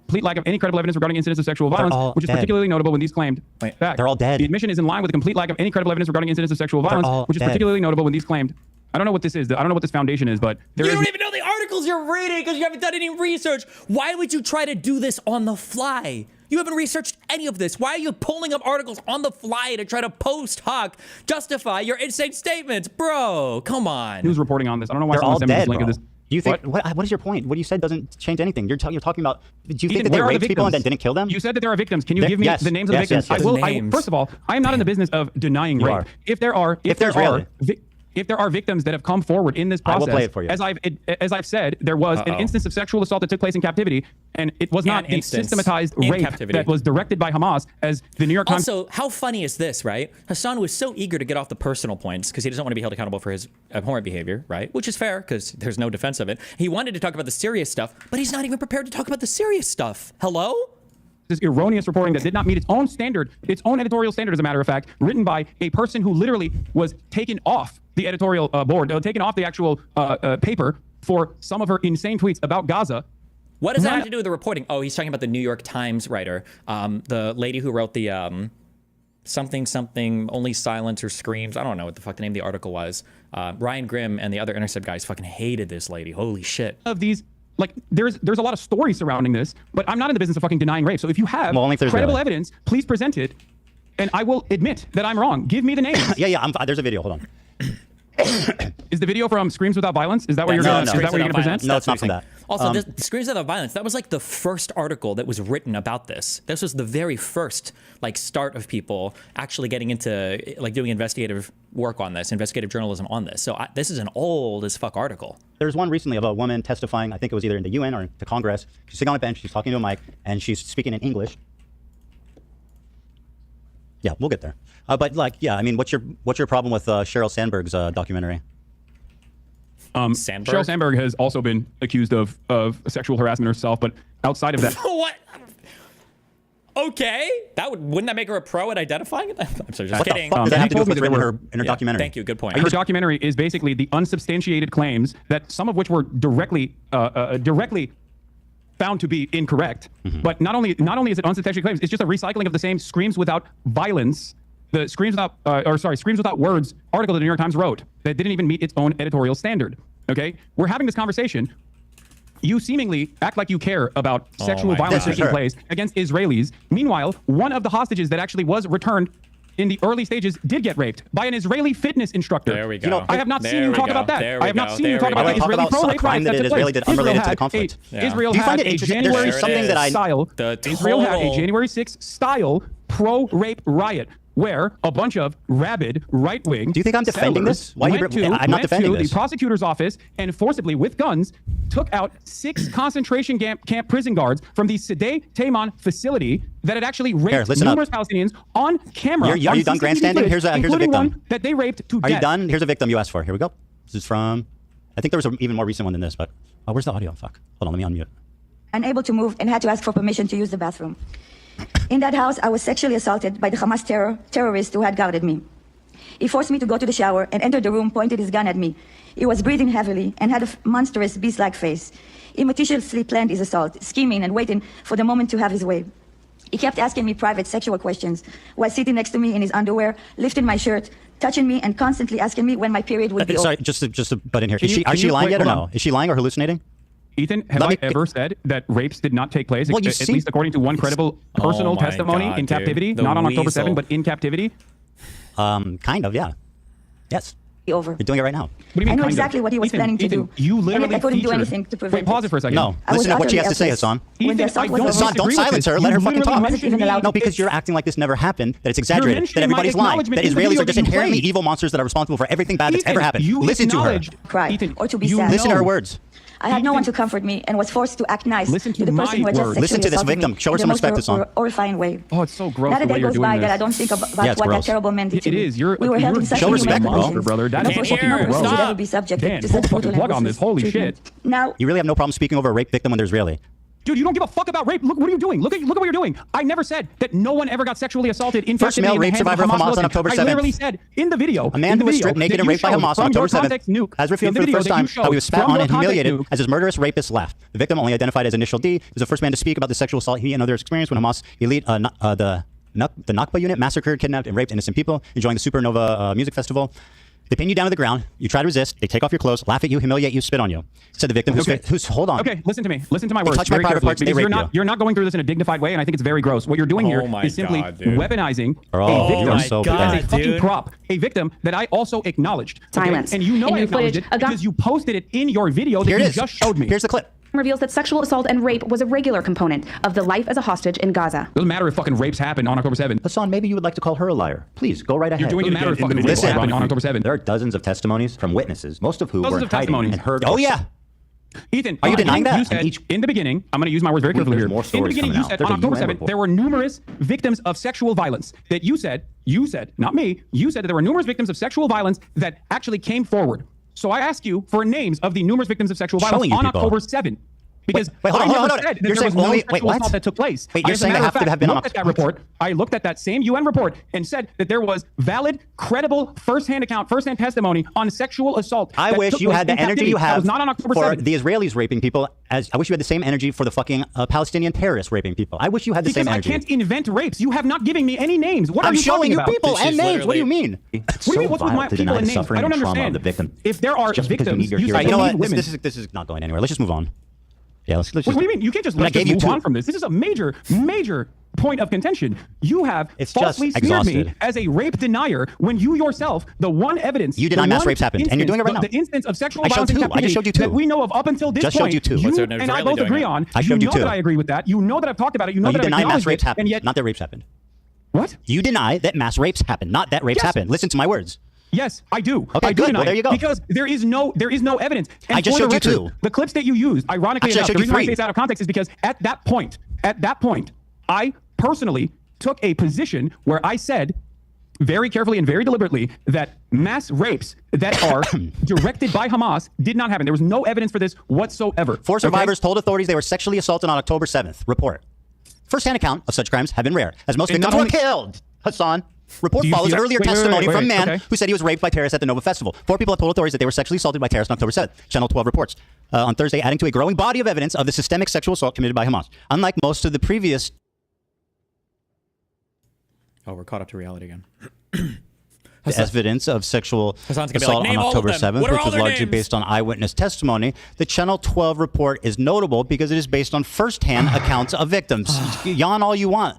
Complete lack of any credible evidence regarding incidents of sexual violence, which is particularly notable when these claimed facts. They're all dead. The admission is in line with the complete lack of any credible evidence regarding incidents of sexual violence, which is particularly notable when these claimed. I don't know what this is. I don't know what this foundation is, but you don't even know the articles you're reading because you haven't done any research. Why would you try to do this on the fly? You haven't researched any of this. Why are you pulling up articles on the fly to try to post hoc justify your insane statements? Bro, come on. Who's reporting on this? I don't know why they're all dead, link of this. You think what is your point? What you said doesn't change anything. You're talking about. Do you think that they raped people and then didn't kill them? You said that there are victims. Can you give me the names of the victims? Yes. First of all, I am not in the business of denying rape. If there are victims that have come forward in this process, I will play it for you. As I've said, there was an instance of sexual assault that took place in captivity, and it was not a systematized rape that was directed by Hamas, as the New York Times. Also, how funny is this, right? Hasan was so eager to get off the personal points because he doesn't want to be held accountable for his abhorrent behavior, right? Which is fair because there's no defense of it. He wanted to talk about the serious stuff, but he's not even prepared to talk about the serious stuff. Hello? This erroneous reporting that did not meet its own standard, its own editorial standard, as a matter of fact, written by a person who literally was taken off the editorial board, taken off the actual paper for some of her insane tweets about Gaza. What does that have to do with the reporting? Oh, he's talking about the New York Times writer, the lady who wrote the something, only silence or screams. I don't know what the fuck the name of the article was. Ryan Grimm and the other Intercept guys fucking hated this lady. Holy shit. Of these... Like, there's a lot of stories surrounding this, but I'm not in the business of fucking denying rape. So if you have credible evidence, please present it. and I will admit that I'm wrong. Give me the names. Yeah. There's a video. Hold on. Is the video from Screams Without Violence? Is that what you're going to present? No, it's not from that. Also, this Screams Without Violence, that was like the first article that was written about this. This was the very first start of people actually getting into doing investigative work on this, investigative journalism on this. So this is an old as fuck article. There's one recently of a woman testifying, I think it was either in the UN or the Congress. She's sitting on a bench, she's talking to a mic, and she's speaking in English. Yeah, we'll get there. But I mean, what's your problem with Sheryl Sandberg's documentary? Sheryl Sandberg has also been accused of sexual harassment herself, but outside of that, what? Okay, wouldn't that make her a pro at identifying it? I'm sorry, just kidding. What the fuck does that have to do with in her documentary? Thank you. Good point. Her documentary is basically the unsubstantiated claims that some of which were directly found to be incorrect. But not only is it unsubstantiated claims, it's just a recycling of the same Screams Without Violence, the Screams Without Words article that the New York Times wrote that didn't even meet its own editorial standard. Okay, we're having this conversation. You seemingly act like you care about sexual violence taking place against Israelis. Meanwhile, one of the hostages that actually was returned in the early stages did get raped by an Israeli fitness instructor. There we go. I have not seen you talk about that. I have not seen you talk about the Israeli pro-rape riots that took place. Unrelated to the conflict. Israel had a January 6th style pro-rape riot where a bunch of rabid right-wing. Do you think I'm defending this? Why I'm not defending this. The prosecutor's office and forcibly, with guns, took out 6 concentration camp prison guards from the Sdei Taman facility that had actually raped numerous Palestinians on camera. Are you done grandstanding? Here's a victim. One that they raped to death. Are you done? Here's a victim you asked for. Here we go. This is from, I think there was an even more recent one than this, but where's the audio? Fuck. Hold on, let me unmute. Unable to move and had to ask for permission to use the bathroom. In that house, I was sexually assaulted by the Hamas terrorist who had guarded me. He forced me to go to the shower and entered the room, pointed his gun at me. He was breathing heavily and had a monstrous beast-like face. He meticulously planned his assault, scheming and waiting for the moment to have his way. He kept asking me private sexual questions while sitting next to me in his underwear, lifting my shirt, touching me, and constantly asking me when my period would be over. Sorry, just to butt in here. Is she lying yet or no? Is she lying or hallucinating? Ethan, have I ever said that rapes did not take place, at least according to one credible personal testimony in captivity? Not on October 7, but in captivity? Kind of, yeah. Yes. Over. You're doing it right now. What do you mean, I know exactly what he was planning to do. You literally I couldn't do anything to prevent it. Pause it for a second. No, listen to what she has to say, Hasan. Hasan, don't silence her. Let her fucking talk. No, because you're acting like this never happened, that it's exaggerated, that everybody's lying, that Israelis are just inherently evil monsters that are responsible for everything bad that's ever happened. Listen to her. Cry or to be sad. Listen to her words. I had no one to comfort me and was forced to act nice to the person who had just Listen to this victim. Show her some respect, Hasan. Horrifying way. Oh, it's so gross. Not a day goes by that I don't think about what that terrible man did to me. It is. We were held in such a human condition. Brother. That is fucking gross. Should ever be subjected to such brutal plug on this. Holy shit. Now, you really have no problem speaking over a rape victim when there's Israeli. Dude, you don't give a fuck about rape. Look, what are you doing? Look at what you're doing. I never said that no one ever got sexually assaulted in First male rape survivor of Hamas on October 7th. I literally said in the video. A man who was stripped naked and raped by Hamas on October 7th has revealed for the first time how he was spat on and humiliated as his murderous rapist left. The victim, only identified as initial D, was the first man to speak about the sexual assault he and others experienced when Hamas elite the Nakba unit massacred, kidnapped, and raped innocent people enjoying the Supernova music festival. They pin you down to the ground. You try to resist. They take off your clothes, laugh at you, humiliate you, spit on you. Said the victim who's hold on. Okay, listen to me. Listen to my words. Touch my private parts. They rape you. You're not going through this in a dignified way, and I think it's very gross. What you're doing here is simply weaponizing a victim as a fucking prop. A victim that I also acknowledged. Silence. And you know I acknowledged it because you posted it in your video that you just showed me. Here's the clip. Reveals that sexual assault and rape was a regular component of the life as a hostage in Gaza. Doesn't matter if fucking rapes happened on October 7th. Hasan, maybe you would like to call her a liar. Please, go right ahead. You're doing it matter if fucking rapes happened on October 7th. There are dozens of testimonies from witnesses, most of who were in hiding and heard. Oh, yeah. Ethan, are you denying that? You said in the beginning, I'm going to use my words very carefully here. In the beginning, you said on October 7th, there were numerous victims of sexual violence that you said, not me, you said that there were numerous victims of sexual violence that actually came forward. So I asked you for names of the numerous victims of sexual violence on October 7th. Because hold on. You're saying no sexual assault that took place. Wait, you're saying they have to have been on that report. I looked at that same UN report and said that there was valid, credible, first-hand testimony on sexual assault. I wish you had the energy you have not on October 7th. For the Israelis raping people. I wish you had the same energy for the fucking Palestinian terrorists raping people. I wish you had the same energy. Because I can't invent rapes. You have not given me any names. What are you talking about? I'm showing you people and names. What do you mean? What do you mean? What's with my people and names? I don't understand. If there are victims, you know what? This is not going anywhere. Let's just move on. Yeah, let's what do you mean? You can't just move on from this. This is a major point of contention. You have It's falsely just smeared me exhausted. as a rape denier when you yourself, the one evidence, You deny the mass one rapes happened, and you're doing it right instance- now. The instance of sexual I showed violence in two. I just captivity showed you two. that we know of up until this Just showed point. you two. What's an and I Israeli both doing agree it? on. I showed you know two. that I agree with that. You know that I've talked about it. You know No, you that I've deny mass acknowledged rapes it, happened, and yet not that rapes happened. What? You deny that mass rapes happened, not that rapes Yes. happened. Listen to my words. Yes, I do. Okay, I do good. deny Well, there you go. Because there is no evidence. And I just for the showed you record, two. The clips that you used, ironically Actually, I enough, showed the you reason why I three. say it's out of context is because at that point, I personally took a position where I said very carefully and very deliberately that mass rapes that are directed by Hamas did not happen. There was no evidence for this whatsoever. Four survivors told authorities they were sexually assaulted on October 7th. Report. First-hand account of such crimes have been rare, as most And victims not were only- killed. Hassan. Report Do you follows feel- earlier wait, wait, testimony wait, from a wait, man okay. who said he was raped by terrorists at the Nova Festival. 4 people have told authorities that they were sexually assaulted by terrorists on October 7th. Channel 12 reports. On Thursday, adding to a growing body of evidence of the systemic sexual assault committed by Hamas. Unlike most of the previous... Oh, we're caught up to reality again. evidence of sexual Hassan's gonna be assault like, on "Name all of October them. 7th, What are which all was their largely names?" based on eyewitness testimony. The Channel 12 report is notable because it is based on firsthand accounts of victims. Yawn all you want.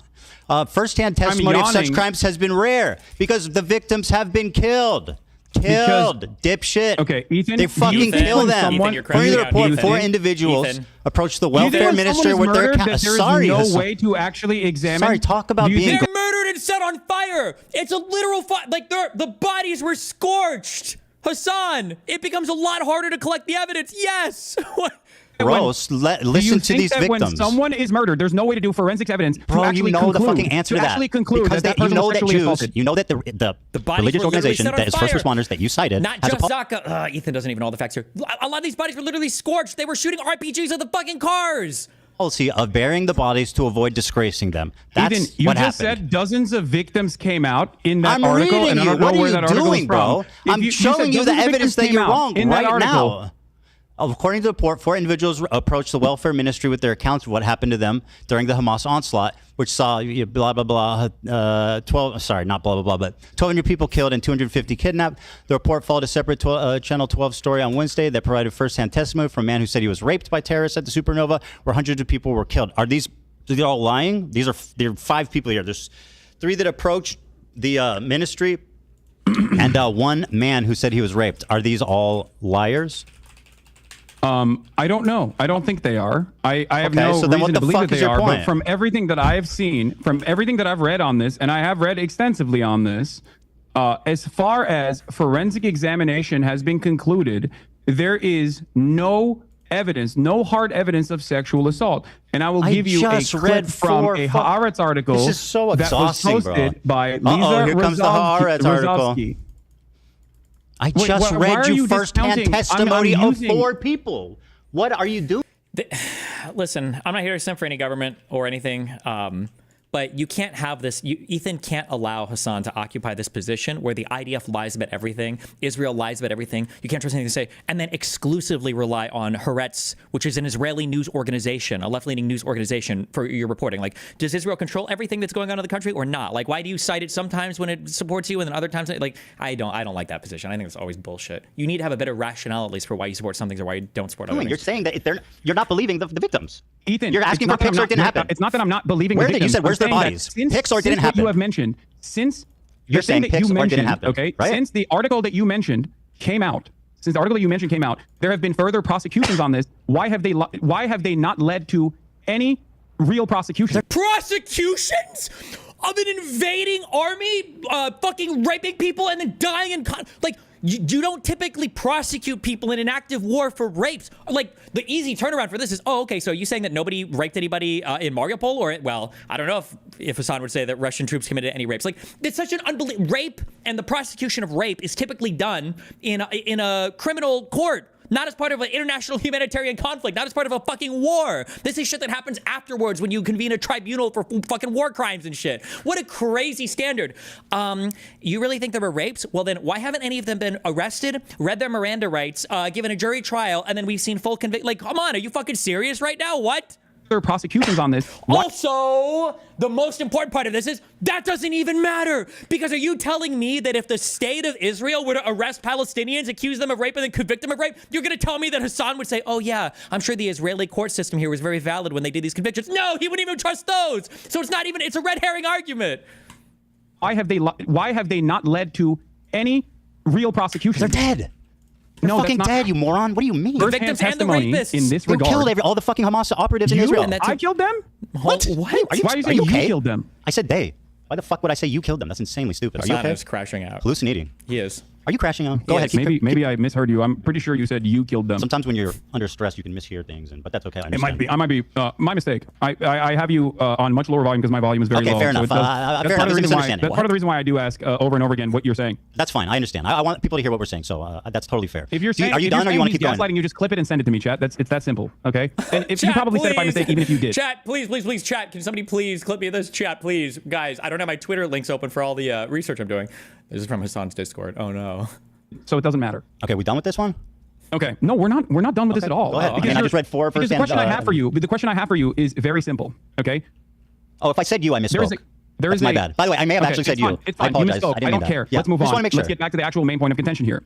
Firsthand testimony of such yawning. crimes has been rare because the victims have been killed. Killed, dipshit. Okay, Ethan, they do you fucking think kill when them. someone- According to the report, Ethan, 4 individuals Ethan. approached the Do you think welfare when minister someone is with their murdered account. that there is Sorry, no Hassan. way to actually examine. Sorry, talk about Do you being. think- They're murdered and set on fire. It's a literal fire. Like the bodies were scorched. Hassan, it becomes a lot harder to collect the evidence. Yes. What? Gross. Do you Listen to think these that victims. when someone is murdered, there's no way to do forensics evidence Bro, to actually you know conclude, the fucking answer to that. actually conclude Because that you person know was that sexually Jews, assaulted. you know that the bodies religious were literally organization set on that is first fire. responders that you cited Not has just a Zaka. Ethan doesn't even know all the facts here. A lot of these bodies were literally scorched. They were shooting RPGs at the fucking cars. policy of burying the bodies to avoid disgracing them. That's Ethan, you what just happened. said dozens of victims came out in that I'm article, reading and I you. don't know What are where you that article doing, is bro? from. I'm You showing said you the dozens of evidence victims that came you're out wrong in that right article. now. According to the report, 4 individuals approached the welfare ministry with their accounts of what happened to them during the Hamas onslaught, which saw blah, blah, blah, 1,200 people killed and 250 kidnapped. The report followed a separate Channel 12 story on Wednesday that provided firsthand testimony from a man who said he was raped by terrorists at the supernova, where hundreds of people were killed. Are these all lying? There are 5 people here. There's 3 that approached the ministry and 1 man who said he was raped. Are these all liars? I don't know. I don't think they are. I have Okay, no so then what reason the to believe fuck that is they your are. point? But from everything that I have seen, from everything that I've read on this, and I have read extensively on this, as far as forensic examination has been concluded, there is no evidence, no hard evidence of sexual assault. And I will give you a just clip read from 4 a Haaretz article This is so that was exhausting, bro. posted by Lisa Uh-oh, here comes the Haaretz article. Rozovsky. I Wait, just why read are you you firsthand discounting- testimony I'm of using- 4 people. What are you doing? Listen, I'm not here to send for any government or anything, but you can't have this. Ethan can't allow Hasan to occupy this position where the IDF lies about everything, Israel lies about everything. You can't trust anything to say, and then exclusively rely on Haaretz, which is an Israeli news organization, a left-leaning news organization, for your reporting. Like, does Israel control everything that's going on in the country or not? Like, why do you cite it sometimes when it supports you and then other times? Like, I don't like that position. I think it's always bullshit. You need to have a better rationale, at least, for why you support some things or why you don't support other You're things. saying that you're not believing the victims. Ethan, You're asking it's for not that pics I'm or it didn't not- happen. It's not that I'm not believing Where the are they? You victims. said, where's I'm their saying that bodies? Since, Pics or it didn't since what happen? you have mentioned, since You're the thing saying that pics you or it didn't mentioned, happen, okay, right? since the article that you mentioned came out, there have been further prosecutions on this. Why have they not led to any real prosecution? Prosecutions of an invading army, fucking raping people and then dying in you don't typically prosecute people in an active war for rapes. Like, the easy turnaround for this is, oh, okay, so you saying that nobody raped anybody in Mariupol? Or, well, I don't know if Hasan would say that Russian troops committed any rapes. Like, it's such an unbelievable... Rape and the prosecution of rape is typically done in a criminal court. Not as part of an international humanitarian conflict, not as part of a fucking war. This is shit that happens afterwards when you convene a tribunal for fucking war crimes and shit. What a crazy standard. You really think there were rapes? Well, then why haven't any of them been arrested, read their Miranda rights, given a jury trial, and then we've seen full conviction? Like, come on, are you fucking serious right now? What? prosecutions on this. Also, the most important part of this is that doesn't even matter, because are you telling me that if the state of Israel were to arrest Palestinians, accuse them of rape, and then convict them of rape, you're going to tell me that Hasan would say, oh yeah, I'm sure the Israeli court system here was very valid when they did these convictions? No, he wouldn't even trust those. So it's a red herring argument. Why have they not led to any real prosecution? They're dead. They're fucking dead, you moron. What do you mean? The victims and the rapists. In this you regard, killed all the fucking Hamas operatives in Israel. I killed them? What? What? Why are you saying you killed them? I said they. Why the fuck would I say you killed them? That's insanely stupid. Are you Hasan okay? is crashing out. Hallucinating. He is. Are you crashing out? Go ahead. Maybe I misheard you. I'm pretty sure you said you killed them. Sometimes when you're under stress, you can mishear things, but that's okay. It might be. I might be. My mistake. I have you on much lower volume because my volume is very low. Okay, fair enough. That's part of the reason why I do ask over and over again what you're saying. That's fine. I understand. I want people to hear what we're saying, so that's totally fair. If you're saying, are you done, or you want to keep going? Gaslighting, you just clip it and send it to me, chat. It's that simple. Okay. And if you probably said it by mistake, even if you did. Chat, please, chat. Can somebody please clip me this? Chat, please, guys. I don't have my Twitter links open for all the research I'm doing. This is from Hasan's Discord. Oh no. So it doesn't matter. Okay, we done with this one? Okay. No, we're not done with this at all. Go ahead. I just read four first. The question I have for you is very simple. Okay. Oh, if I said you, I misspoke. That's my bad. By the way, I may have actually said you. It's fine. I apologize. I don't care. Let's move on. Let's get back to the actual main point of contention here.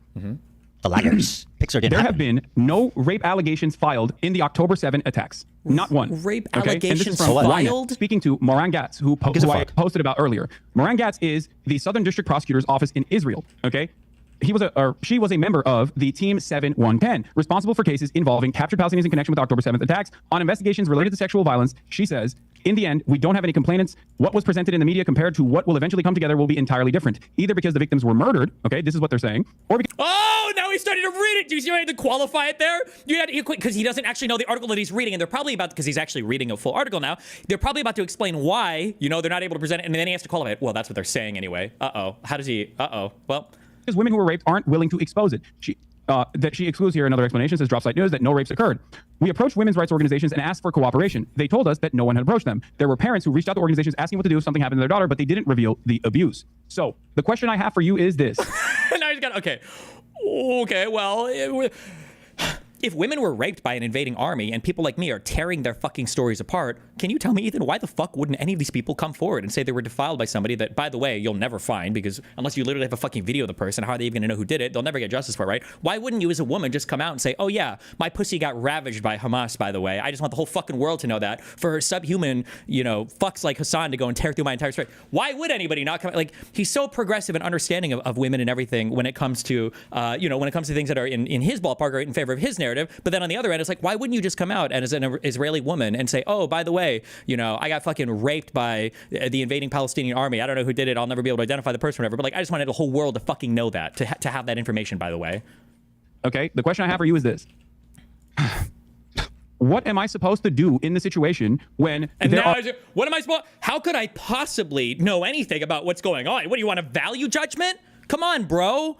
The liars. Pixar didn't There happen. have been no rape allegations filed in the October 7 attacks. Not one. Rape allegations allegations and this is from filed? Ynet, speaking to Moran Gatz, who I posted about earlier. Moran Gatz is the Southern District Prosecutor's Office in Israel. Okay. She was a member of the Team 7110, responsible for cases involving captured Palestinians in connection with October 7th attacks. On investigations related to sexual violence, she says, in the end, we don't have any complainants. What was presented in the media compared to what will eventually come together will be entirely different. Either because the victims were murdered, okay, this is what they're saying, or because... Oh, now he's starting to read it. Do you see how I had to qualify it there? Because he doesn't actually know the article that he's reading, and they're probably about, because he's actually reading a full article now, they're probably about to explain why, they're not able to present it, and then he has to qualify it. Well, that's what they're saying anyway. Uh-oh. How does he... Uh-oh. Well... Because women who were raped aren't willing to expose it. That she excludes here another explanation, says Dropsite News, that no rapes occurred. We approached women's rights organizations and asked for cooperation. They told us that no one had approached them. There were parents who reached out to organizations asking what to do if something happened to their daughter, but they didn't reveal the abuse. So the question I have for you is this. Now he's got... Okay, well... If women were raped by an invading army and people like me are tearing their fucking stories apart, can you tell me, Ethan, why the fuck wouldn't any of these people come forward and say they were defiled by somebody that, by the way, you'll never find, because unless you literally have a fucking video of the person, how are they even gonna know who did it? They'll never get justice for it, right? Why wouldn't you as a woman just come out and say, oh yeah, my pussy got ravaged by Hamas, by the way. I just want the whole fucking world to know that. For subhuman, fucks like Hasan to go and tear through my entire story. Why would anybody not come? Like, he's so progressive and understanding of women and everything when it comes to, when it comes to things that are in his ballpark or in favor of his narrative. But then on the other end, it's like, why wouldn't you just come out as an Israeli woman and say, oh, by the way, I got fucking raped by the invading Palestinian army. I don't know who did it. I'll never be able to identify the person or whatever. But I just wanted the whole world to fucking know that, to have that information, by the way. Okay, the question I have for you is this. What am I supposed to do in the situation when what am I supposed... How could I possibly know anything about what's going on? What, do you want a value judgment? Come on, bro.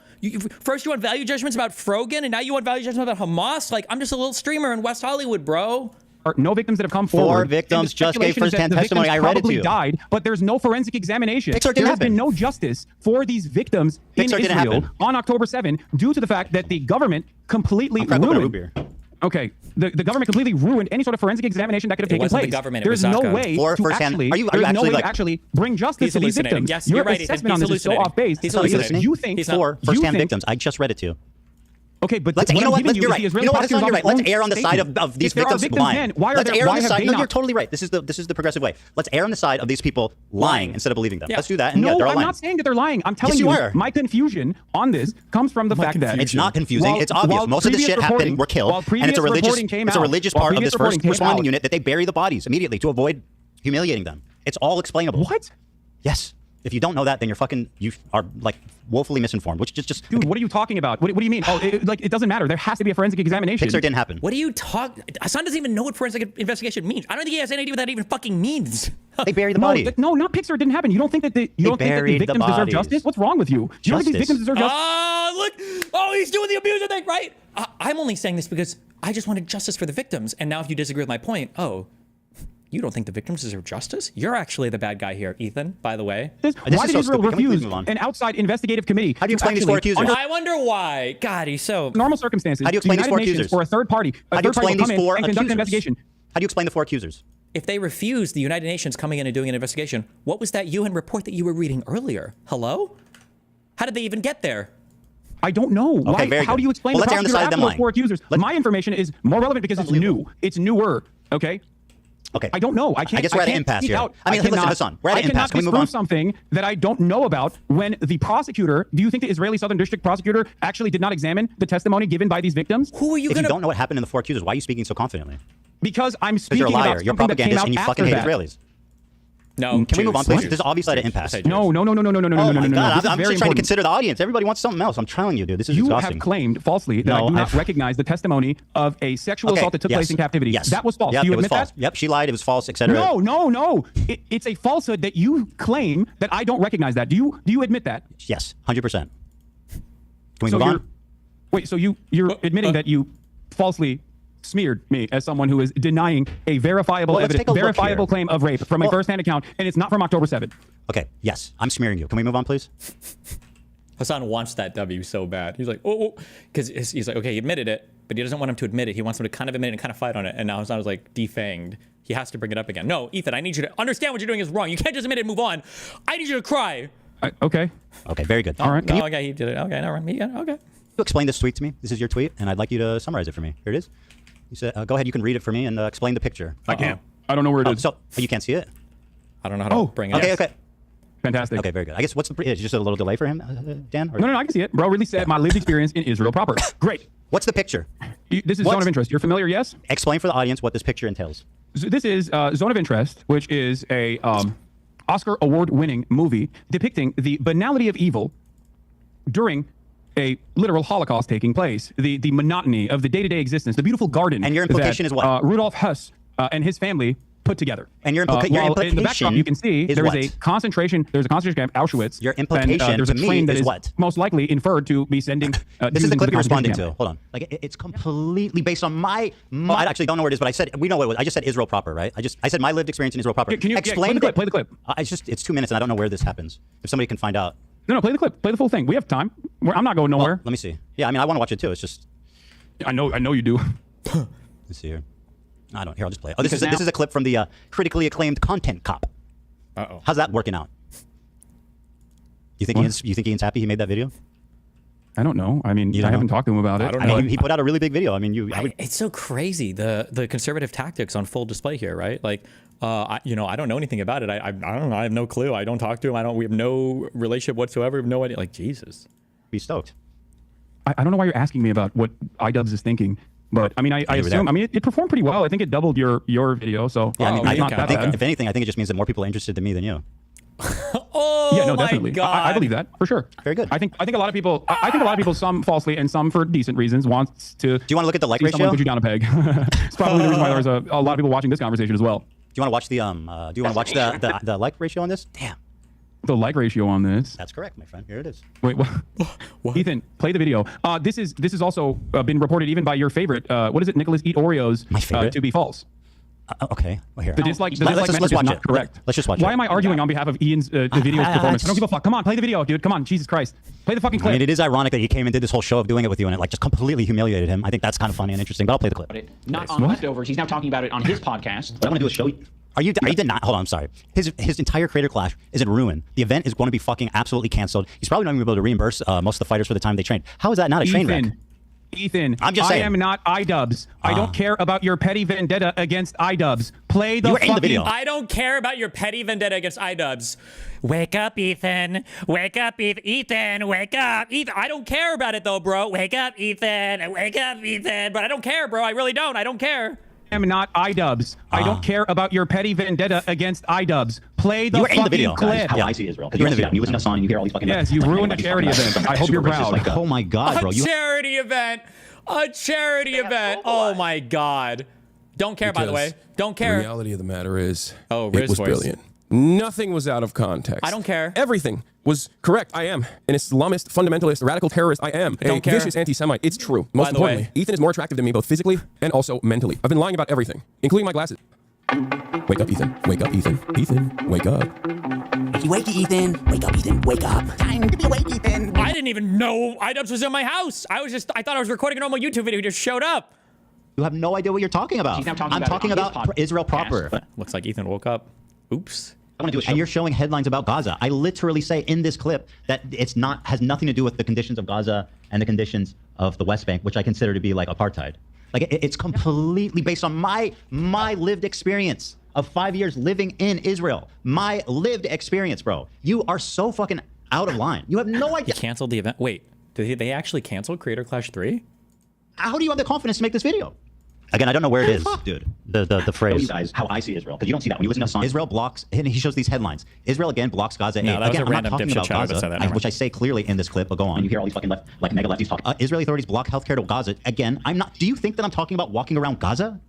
First you want value judgments about Frogan, and now you want value judgments about Hamas? Like, I'm just a little streamer in West Hollywood, bro. No victims that have come forward. 4 victims just gave first-hand testimony. I read it to you. Died, but there's no forensic examination. There has been no justice for these victims in Israel on October 7 due to the fact that the government completely ruined... Okay, the government completely ruined any sort of forensic examination that could have taken place. There's no way to actually bring justice to these victims. Yes, your you're right, assessment on this is so off base. You think 4 first-hand victims. I just read it to you. Okay, but let's, you're right. You're right. Let's err on the side of these victims lying. Let's err on the side. No, you're totally right. This is the progressive way. Let's err on the side of these people lying instead of believing them. Let's do that. No, I'm not saying that they're lying. I'm telling you, my confusion on this comes from the fact that it's not confusing. It's obvious. Most of the shit happened. We're killed, and it's a religious part of this first responding unit that they bury the bodies immediately to avoid humiliating them. It's all explainable. What? Yes. If you don't know that, then you are like woefully misinformed. Which just dude, what are you talking about? What do you mean? Oh, it doesn't matter. There has to be a forensic examination. Pixar didn't happen. What do you talk? Hasan doesn't even know what forensic investigation means. I don't think he has any idea what that even fucking means. They buried the body. No, not Pixar. It didn't happen. You don't think that the victims deserve justice? What's wrong with you? Do you don't think these victims deserve justice? Oh, look! Oh, he's doing the abuser thing, right? I'm only saying this because I just wanted justice for the victims, and now if you disagree with my point, you don't think the victims deserve justice? You're actually the bad guy here, Ethan, by the way. Why did Israel refuse an outside investigative committee? How do you explain these 4 accusers? I wonder why. God, he's so... Normal circumstances. How do you explain these 4 accusers? For a third party, How do you explain these 4 and conduct an investigation. How do you explain the 4 accusers? If they refuse the United Nations coming in and doing an investigation, what was that UN report that you were reading earlier? Hello? How did they even get there? I don't know. Okay, Why, how do you explain the prosecutor after those 4 accusers? My information is more relevant because it's new. It's newer. Okay. Okay. I don't know. I can't. I guess we're at an impasse here. I mean, listen, Hasan, we're at an impasse. Can we move on? I cannot disprove something that I don't know about when the prosecutor. Do you think the Israeli Southern District prosecutor actually did not examine the testimony given by these victims? Who are you If you don't know what happened in the 4 accusers, why are you speaking so confidently? Because I'm Because speaking you're a liar. about You're something that came propagandist out and you after fucking hate that. Israelis. No. Can we move on, please? Jews. This is obviously at an impasse. No. Oh my no. God, This is I'm very just trying to important. consider the audience. Everybody wants something else. I'm telling you, dude. This is You exhausting. have claimed falsely that I do not recognize the testimony of a sexual assault that took place in captivity. Yes. That was false. Yep, Do you it was admit false. that? Yep, she lied. It was false, etc. No. It's a falsehood that you claim that I don't recognize that. Do you admit that? Yes, 100%. Can we So move you're- on? Wait, so you're admitting that you falsely smeared me as someone who is denying a verifiable Well, let's evidence, take a look verifiable here. claim of rape from a first-hand account, and it's not from October 7th. Okay, yes, I'm smearing you. Can we move on, please? Hasan wants that W so bad. He's like, because he's like, okay, he admitted it, but he doesn't want him to admit it. He wants him to kind of admit it and kind of fight on it. And now Hasan was like defanged. He has to bring it up again. No, Ethan, I need you to understand what you're doing is wrong. You can't just admit it and move on. I need you to cry. Okay. Okay, very good. All right. Can you, Okay, he did it. Okay, never mind. Okay. you explain this tweet to me? This is your tweet, and I'd like you to summarize it for me. Here it is. You said, go ahead. You can read it for me and explain the picture. I can't. I don't know where it is. So you can't see it? I don't know how to bring it. Okay. Fantastic. Okay, very good. I guess what's the just a little delay for him, Dan? Or- No, I can see it. Bro really said my lived experience in Israel proper. Great. What's the picture? This is Zone of Interest. You're familiar, yes? Explain for the audience what this picture entails. So this is Zone of Interest, which is a Oscar award-winning movie depicting the banality of evil during a literal Holocaust taking place, the monotony of the day-to-day existence, the beautiful garden. And your implication that, is what? Rudolf Hess and his family put together. And your while implication in the backdrop, you can see is there is what? a concentration. There's a concentration camp, Auschwitz. Your implication and, there's a to me claim that is is what? most likely inferred to be sending. This is the clip you're responding to. camp. Hold on. Like it's completely based on my. I actually don't know where it is, but I said we know what it was. I just said Israel proper, right? I said my lived experience in Israel proper. Can you explain play the clip? It's 2 minutes, and I don't know where this happens. If somebody can find out. No, play the clip. Play the full thing. We have time. I'm not going nowhere. Well, let me see. Yeah, I mean, I want to watch it too. It's just. I know you do. Let's see here. I don't. Here, I'll just play it. Oh, this is a clip from the critically acclaimed Content Cop. Uh-oh. How's that working out? You think Ian's happy he made that video? I don't know. I mean, I haven't talked to him about it. I don't I know. mean, he put out a really big video. I mean, It's so crazy the conservative tactics on full display here, right? Like, I don't know anything about it. I don't know. I have no clue. I don't talk to him. We have no relationship whatsoever. We have no idea. Like, Jesus. Be stoked. I don't know why you're asking me about what iDubbbz is thinking, but I mean, I assume. I mean, it performed pretty well. I think it doubled your video. So Yeah, I mean, it's not that bad. if anything, I think it just means that more people are interested in me than you. Yeah, no, definitely. I believe that for sure. Very good. I think a lot of people. I think a lot of people, some falsely and some for decent reasons, wants to. Do you want to look at the like see ratio? Someone put you down a peg. It's probably the reason why there's a lot of people watching this conversation as well. Do you want to watch the like ratio on this? Damn. The like ratio on this. That's correct, my friend. Here it is. Wait, what? Ethan, play the video. This is also been reported even by your favorite. What is it? Nicholas Eat Oreos. My favorite? To be false. Okay. Well, here. The dislike Let's metric watch is not it. correct. Let's just watch it. Why am I arguing on behalf of Ian's the video's performance? I don't give a fuck. Come on, play the video, dude. Come on, Jesus Christ. Play the fucking clip. I mean, it is ironic that he came and did this whole show of doing it with you, and it like just completely humiliated him. I think that's kind of funny and interesting. But I'll play the clip. Not on Leftovers. He's now talking about it on his podcast. What I want to do is show you. Are you denying? Hold on, I'm sorry. His entire creator clash is in ruin. The event is going to be fucking absolutely canceled. He's probably not going to be able to reimburse most of the fighters for the time they trained. How is that not a train wreck? Ethan, I'm just saying. I am not iDubbbz. I don't care about your petty vendetta against iDubbbz. Play the You were in the fucking video. I don't care about your petty vendetta against iDubbbz. Wake up, Ethan. Wake up, Ethan. Wake up, Ethan. I don't care about it though, bro. Wake up, Ethan. Wake up, Ethan. But I don't care, bro. I really don't. I don't care. I am not iDubbbz. I don't care about your petty vendetta against iDubbbz. Play the You were in the fucking video. clip. How I see Israel. Because You're in the you video. listen to Hasan, you hear all these fucking. Yes, you ruined a charity event. I hope you're proud. Oh my God, bro. A charity event. A charity event. Oh my God. Don't care, by the way. Don't care. The reality of the matter is, Riz it was voice. brilliant. Nothing was out of context. I don't care. Everything was correct. I am an Islamist, fundamentalist, radical terrorist. I am a Don't care. vicious anti-Semite. It's true. Most By the importantly, way. Ethan is more attractive than me, both physically and also mentally. I've been lying about everything, including my glasses. Wake up, Ethan. Wake up, Ethan. Ethan, wake up. Wakey, Ethan. Wake up, Ethan. Wake up. Time to be awake, Ethan. I didn't even know iDubbbz was in my house. I thought I was recording a normal YouTube video. He just showed up. You have no idea what you're talking about. She's now talking I'm about talking it on his about Israel proper. Looks like Ethan woke up. Oops. I want to do a show. And you're showing headlines about Gaza. I literally say in this clip that has nothing to do with the conditions of Gaza and the conditions of the West Bank, which I consider to be like apartheid. Like it's completely based on my lived experience of 5 years living in Israel. My lived experience, bro. You are so fucking out of line. You have no idea. He canceled the event. Wait, did they actually cancel Creator Clash 3? How do you have the confidence to make this video? Again, I don't know where it is, dude. The phrase. You guys, how I see Israel, because you don't see that when you listen to Hasan. Israel blocks, and he shows these headlines. Israel again blocks Gaza. No, that was again, a I'm not random talking dipshit about channel that Gaza, said that, which I say clearly in this clip. But go on. And you hear all these fucking mega lefties talk. Israeli authorities block healthcare to Gaza. Again, I'm not. Do you think that I'm talking about walking around Gaza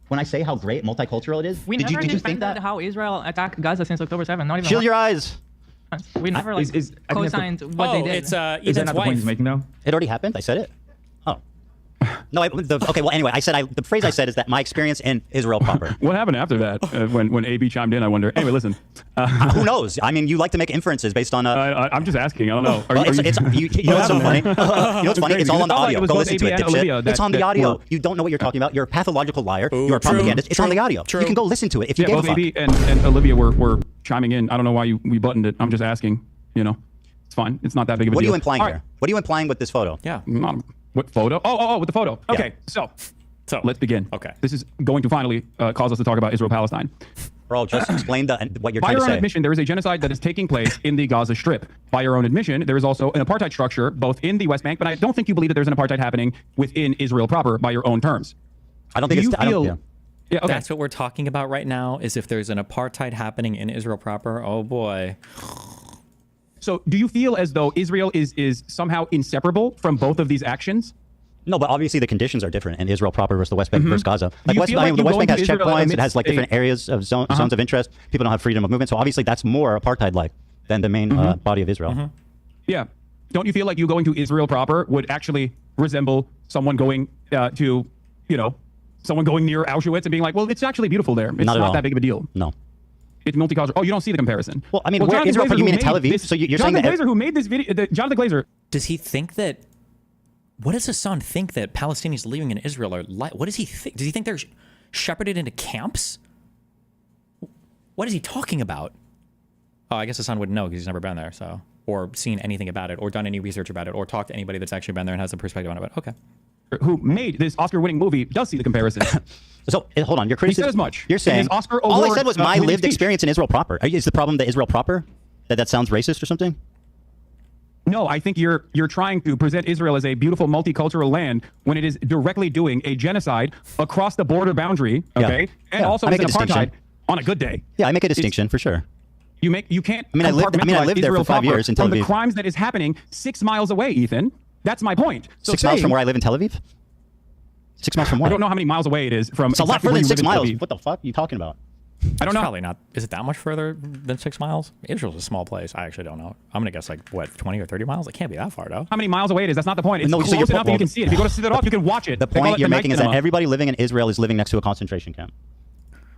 when I say how great multicultural it is? We did never you think that? how Israel attacked Gaza since October 7th. Not even. Shield your eyes. We never co-signed what they did. It's Is that not the point he's making though? It already happened. I said it. Oh. No, okay. Well, anyway, the phrase I said is that my experience in Israel proper. What happened after that? When AB chimed in, I wonder. Anyway, listen. Who knows? I mean, you like to make inferences based on. I'm just asking. I don't know. You know what's so funny? You know what's funny? It's all on the audio. Go listen to it, dipshit. It's on the audio. You don't know what you're talking about. You're a pathological liar. You're a propagandist. It's on the audio. You can go listen to it if you give a fuck. AB and Olivia were chiming in. I don't know why we buttoned it. I'm just asking. You know, it's fine. It's not that big of a deal. What are you implying here? What are you implying with this photo? Yeah. What photo? Oh, with the photo. Okay, so let's begin. Okay. This is going to finally cause us to talk about Israel-Palestine. Bro, just explain what you're By trying to your own say. admission, there is a genocide that is taking place in the Gaza Strip. By your own admission, there is also an apartheid structure both in the West Bank, but I don't think you believe that there's an apartheid happening within Israel proper by your own terms. I don't think Yeah, okay. That's what we're talking about right now, is if there's an apartheid happening in Israel proper. Oh boy. So do you feel as though Israel is somehow inseparable from both of these actions? No, but obviously the conditions are different in Israel proper versus the West Bank versus Gaza. Like you the feel West Bank has Israel checkpoints. It has amidst like different areas of zones of interest. People don't have freedom of movement. So obviously that's more apartheid-like than the main body of Israel. Yeah. Don't you feel like you going to Israel proper would actually resemble someone going to, someone going near Auschwitz and being like, well, it's actually beautiful there. It's not that big of a deal. No. It's multicultural. Oh, you don't see the comparison. Well, I mean, where Israel, you mean in Tel Aviv? So you're saying that Jonathan Glazer, who made this video, Jonathan Glazer. Does he think that? What does Hasan think that Palestinians living in Israel are like? What does he think? Does he think they're shepherded into camps? What is he talking about? Oh, I guess Hasan wouldn't know because he's never been there, so or seen anything about it, or done any research about it, or talked to anybody that's actually been there and has a perspective on it. Okay. Who made this Oscar-winning movie does see the comparison. So hold on, your criticism. He said as much. You're saying all I said was my lived experience in Israel proper. Is the problem that Israel proper? That sounds racist or something? No, I think you're trying to present Israel as a beautiful multicultural land when it is directly doing a genocide across the border boundary. Okay, and also as an apartheid on a good day. Yeah, I make a distinction for sure. You can't. I lived there for 5 years in Tel Aviv. From the crimes that is happening 6 miles away, Ethan. That's my point. So 6 miles from where I live in Tel Aviv? 6 miles from what? I don't know how many miles away it is from. It's a lot further than 6 miles. What the fuck are you talking about? I don't know. Probably not. Is it that much further than 6 miles? Israel's a small place. I actually don't know. I'm going to guess like, what, 20 or 30 miles? It can't be that far, though. How many miles away it is? That's not the point. It's close enough that you can see it. If you go to Sidorov, you can watch it. The point you're making is that everybody living in Israel is living next to a concentration camp.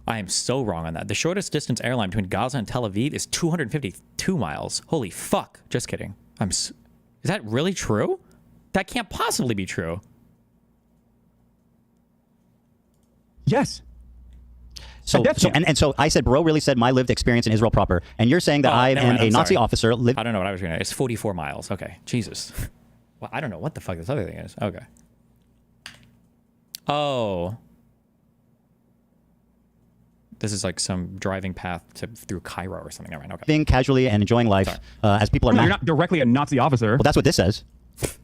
I am so wrong on that. The shortest distance airline between Gaza and Tel Aviv is 252 miles. Holy fuck. Just kidding. Is that really true? That can't possibly be true. Yes. So I said, bro really said my lived experience in Israel proper. And you're saying that I am a Nazi officer. I don't know what I was going to. It's 44 miles. Okay. Jesus. Well, I don't know what the fuck this other thing is. Okay. Oh. This is like some driving path through Cairo or something. Right? Okay. Living casually and enjoying life as people are. No, you're not directly a Nazi officer. Well, that's what this says.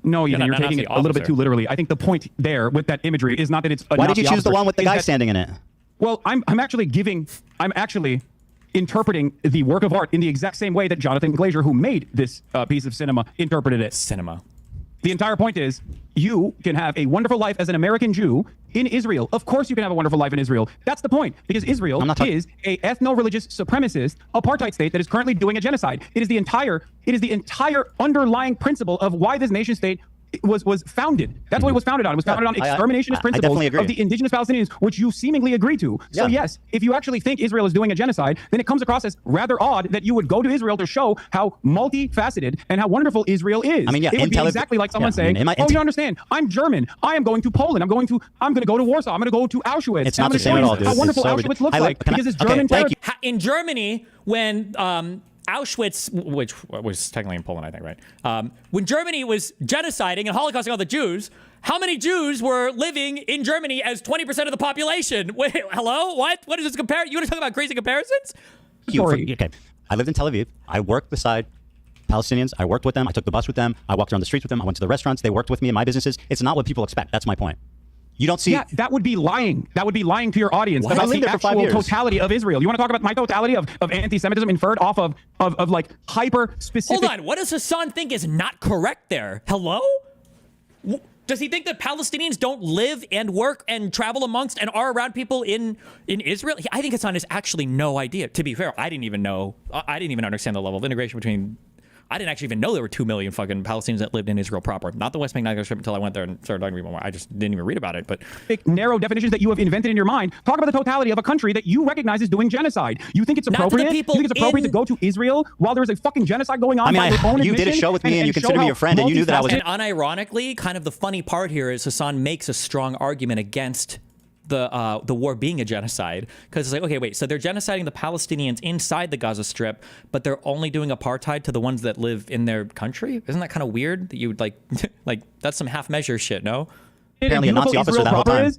No, you're taking it a little bit too literally. I think the point there with that imagery is not that it's a Why Nazi did you choose the officer. one with the guy standing in it? Well, I'm actually interpreting the work of art in the exact same way that Jonathan Glazer, who made this piece of cinema, interpreted it. Cinema. The entire point is you can have a wonderful life as an American Jew in Israel. Of course you can have a wonderful life in Israel. That's the point, because Israel is a ethno-religious supremacist apartheid state that is currently doing a genocide. It is the entire underlying principle of why this nation state was founded. That's what it was founded on. It was founded on exterminationist principles definitely agree. of the indigenous Palestinians, which you seemingly agree to. So yes, if you actually think Israel is doing a genocide, then it comes across as rather odd that you would go to Israel to show how multifaceted and how wonderful Israel is. I mean, yeah, it would be exactly like someone saying, "Oh, you don't understand? I'm German. I am going to Poland. I'm going to go to Warsaw. I'm going to go to Auschwitz. It's not the same at all, dude. How wonderful Auschwitz looks like because it's German territory." In Germany, when Auschwitz, which was technically in Poland, I think, right? When Germany was genociding and holocausting all the Jews, how many Jews were living in Germany as 20% of the population? Wait, hello? What? What is this compare? You want to talk about crazy comparisons? Okay. I lived in Tel Aviv. I worked beside Palestinians. I worked with them. I took the bus with them. I walked around the streets with them. I went to the restaurants. They worked with me in my businesses. It's not what people expect. That's my point. You don't see. Yeah, that would be lying. That would be lying to your audience about the actual totality of Israel. You want to talk about my totality of anti-Semitism inferred off of like hyper specific. Hold on. What does Hasan think is not correct there? Hello? Does he think that Palestinians don't live and work and travel amongst and are around people in Israel? I think Hasan has actually no idea. To be fair, I didn't even know. I didn't even understand the level of integration between. I didn't actually even know there were 2 million fucking Palestinians that lived in Israel proper. Not the West Bank Gaza Strip until I went there and started talking to people more. I just didn't even read about it. But narrow definitions that you have invented in your mind talk about the totality of a country that you recognize as doing genocide. You think it's appropriate? You think it's appropriate to go to Israel while there is a fucking genocide going on? I mean, you did a show with me and you consider me your friend and you knew that I was. And unironically, kind of the funny part here is Hasan makes a strong argument against the war being a genocide, because it's like, okay, wait, so they're genociding the Palestinians inside the Gaza Strip, but they're only doing apartheid to the ones that live in their country? Isn't that kind of weird that you would like that's some half measure shit, no? Apparently a Nazi officer that whole time.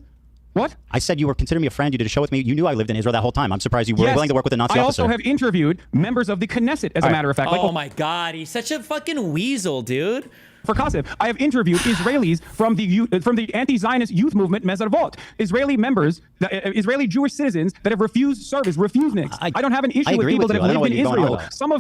What? I said you were considering me a friend. You did a show with me. You knew I lived in Israel that whole time. I'm surprised you were willing to work with a Nazi officer. I also have interviewed members of the Knesset, as a matter of fact. Oh my God, he's such a fucking weasel, dude. For Kasif, I have interviewed Israelis from the anti-Zionist youth movement Mezarvot, Israeli members, Israeli Jewish citizens that have refused service, refuseniks. I don't have an issue with people that have lived in Israel. Some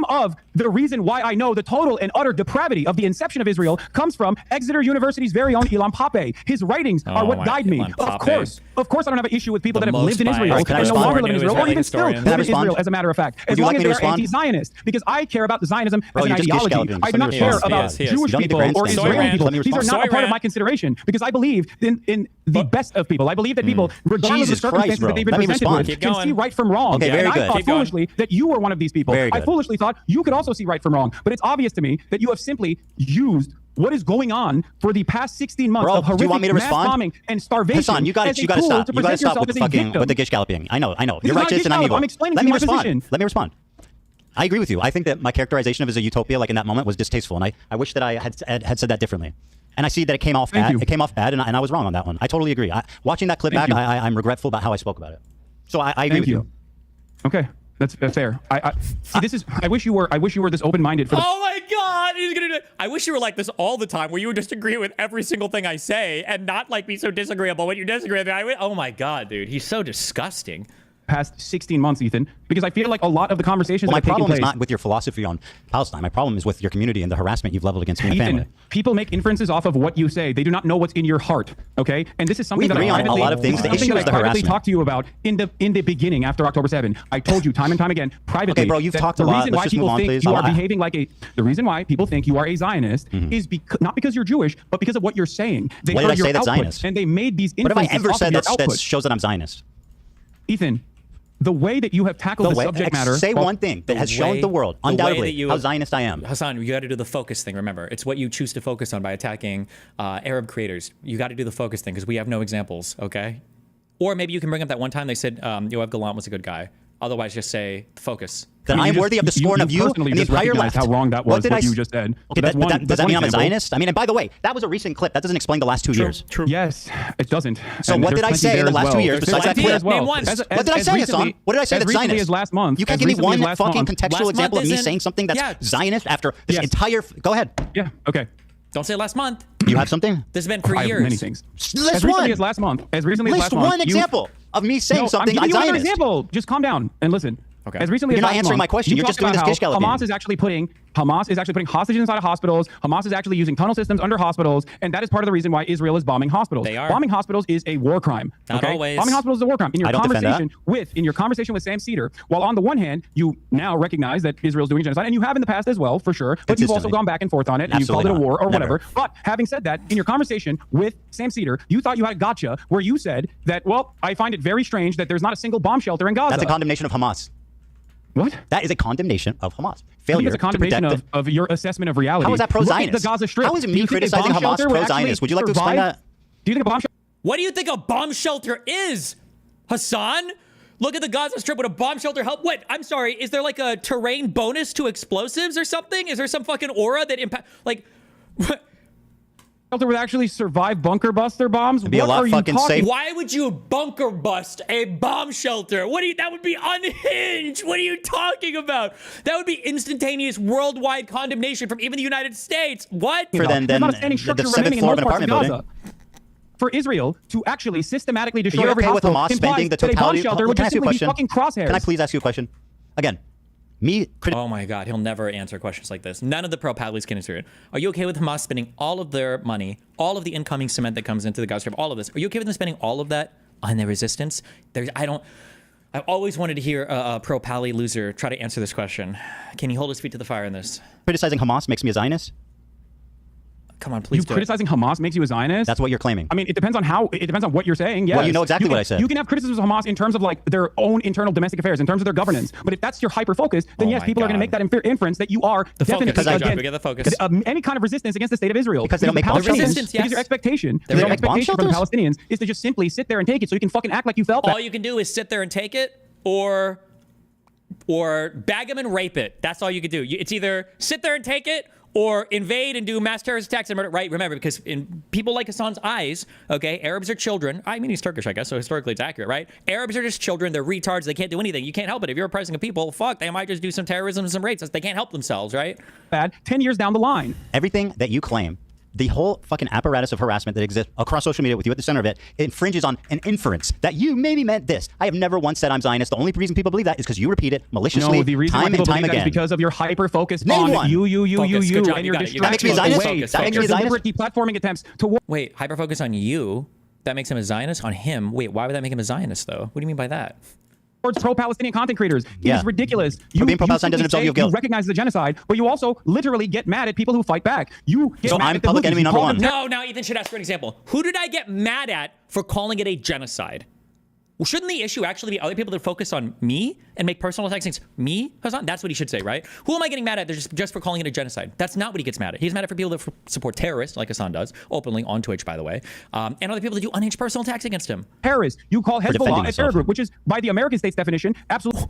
of the reason why I know the total and utter depravity of the inception of Israel comes from Exeter University's very own Ilan Pappé. His writings are what guide me. Of course, I don't have an issue with people that have lived in Israel and no longer live in Israel, or even still live in Israel, as a matter of fact. As long as they are anti-Zionist, because I care about Zionism as an ideology. I do not care about Jewish people or Israeli people. These are not a part of my consideration, because I believe in the best of people. I believe that people, regardless of the circumstances that they've been presented with, can see right from wrong. Okay, very and I good. thought foolishly that you were one of these people. I foolishly thought you could also see right from wrong. But it's obvious to me that you have simply used what is going on for the past 16 months of horrific mass bombing and starvation. Hasan, you got to stop. You got to stop with the gish galloping. I know. You're righteous and I'm evil. I'm explaining to you my position. Let me respond. I agree with you. I think that my characterization of it as a utopia, like in that moment, was distasteful, and I wish that I had said that differently. And I see that it came off bad. It came off bad, and I was wrong on that one. I totally agree. Watching that clip back, I'm regretful about how I spoke about it. So I agree with you. Okay, that's fair. See, this is. I wish you were this open-minded. Oh my God, he's gonna do it. I wish you were like this all the time, where you would just agree with every single thing I say and not like be so disagreeable when you disagree with me. Oh my God, dude, he's so disgusting. Past 16 months, Ethan, because I feel like a lot of the conversations my that have taken problem place. is not with your philosophy on Palestine. My problem is with your community and the harassment you've leveled against me and family. People make inferences off of what you say. They do not know what's in your heart. Okay, and this is something that I privately, a lot of things. The issue is the harassment. Talked to you about in the beginning after October 7. I told you time and time again privately. Okay, bro, you've talked a lot. The reason why people think you are behaving like a. The reason why people think you are a Zionist is not because you're Jewish, but because of what you're saying. They what did I say that's Zionist? And they made these inferences. What have I ever said that shows that I'm Zionist? Ethan, the way that you have tackled the subject matter. Say one thing that has shown the world, undoubtedly, how Zionist I am. Hasan, you got to do the focus thing, remember. It's what you choose to focus on by attacking Arab creators. You got to do the focus thing, because we have no examples, okay? Or maybe you can bring up that one time they said Yoav Galant was a good guy. Otherwise, just say focus. That I'm worthy of the scorn of you and the entire left. How wrong that was, what you just said. Okay, does that mean I'm a Zionist? I mean, and by the way, that was a recent clip. That doesn't explain the last 2 years. True. Yes, it doesn't. So what did I say in the last 2 years besides that clip? What did I say, Hasan? What did I say that's Zionist? As last month, you can't give me one fucking contextual example of me saying something that's Zionist after this entire... Go ahead. Yeah, okay. Don't say last month. You have something? This has been for years. Many things. List as recently as last month. As recently as last month. List one example of me saying something I'm giving you another Zionist. example. Just calm down and listen. Okay. As recently You're as not last answering month, my question. you You're talked just doing about this how gish Hamas is actually putting hostages inside of hospitals. Hamas is actually using tunnel systems under hospitals, and that is part of the reason why Israel is bombing hospitals. They are. Bombing hospitals is a war crime. Not always. Bombing hospitals is a war crime. In your I don't defend conversation with Sam Cedar, while on the one hand you now recognize that Israel's doing genocide, and you have in the past as well, for sure, but you've also gone back and forth on it, and you've called it a war or whatever. But having said that, in your conversation with Sam Cedar, you thought you had a gotcha where you said that, well, I find it very strange that there's not a single bomb shelter in Gaza. That's a condemnation of Hamas. What? That is a condemnation of Hamas. I think Failure it's a condemnation to protect of your assessment of reality. How is that Look at pro-Zionist? the Gaza Strip. How is it Do me you think a criticizing bomb Hamas shelter would pro-Zionist? actually Would you like to explain survive? that? Do you think a bomb shelter? What do you think a bomb shelter is, Hasan? Look at the Gaza Strip. Would a bomb shelter help? What? I'm sorry. Is there like a terrain bonus to explosives or something? Is there some fucking aura that impact? Like, what? Shelter would actually survive bunker buster bombs? It'd be a lot fucking safe. Why would you bunker bust a bomb shelter? That would be unhinged. What are you talking about? That would be instantaneous worldwide condemnation from even the United States. What? For then There's not a standing structure remaining in most parts of Gaza. For Israel to actually systematically destroy You're every okay with hospital Hamas spending the implies that a bomb totality? shelter would Can I just ask you a simply be question? fucking crosshairs. Can I please ask you a question? Again, Oh my God, he'll never answer questions like this. None of the pro-Palestinians can answer it. Are you okay with Hamas spending all of their money, all of the incoming cement that comes into the Gaza Strip, all of this? Are you okay with them spending all of that on their resistance? I've always wanted to hear a pro-Pali loser try to answer this question. Can he hold his feet to the fire in this? criticizing Hamas makes me a Zionist? Come on, please. Criticizing Hamas makes you a Zionist? That's what you're claiming. I mean, it depends on what you're saying. Yes. Well, you know exactly what I said. You can have criticisms of Hamas in terms of like their own internal domestic affairs, in terms of their governance. But if that's your hyper focus, then yes, people are going to make that inference that you are definitely against any kind of resistance against the state of Israel. Because they don't make bomb shelters. Because your expectation from the Palestinians is to just simply sit there and take it, so you can fucking act like you felt that. All you can do is sit there and take it, or bag them and rape it. That's all you can do. It's either sit there and take it, or invade and do mass terrorist attacks and murder. Right? Remember, because in people like Hasan's eyes, okay, Arabs are children. I mean, he's Turkish, I guess, so historically it's accurate, right? Arabs are just children. They're retards. They can't do anything. You can't help it. If you're oppressing a people, fuck, they might just do some terrorism and some rapes. They can't help themselves, right? Bad. 10 years down the line. Everything that you claim, the whole fucking apparatus of harassment that exists across social media with you at the center of it, infringes on an inference that you maybe meant this. I have never once said I'm Zionist. The only reason people believe that is because you repeat it maliciously the reason time why and time believe that is again. because of your hyper focus Name on one. you, Focus. Good job. and You your got it. You got it. distractions away, Focus. and your Focus. deliberate deplatforming attempts to. Wait, hyper focus on you? That makes him a Zionist? On him? Wait, why would that make him a Zionist though? What do you mean by that? Towards pro-Palestinian content creators. It is ridiculous. But being pro-Palestinian doesn't absolve you of guilt. You recognize the genocide, but you also literally get mad at people who fight back. You get So mad I'm at the public Houthis. enemy You number call one. them No, Ethan should ask for an example. Who did I get mad at for calling it a genocide? Well, shouldn't the issue actually be other people that focus on me and make personal attacks against me, Hasan? That's what he should say, right? Who am I getting mad at just for calling it a genocide? That's not what he gets mad at. He's mad at for people that support terrorists, like Hasan does, openly on Twitch, by the way, and other people that do unhinged personal attacks against him. Terrorists. You call Hezbollah a terror group, which is, by the American state's definition, absolutely.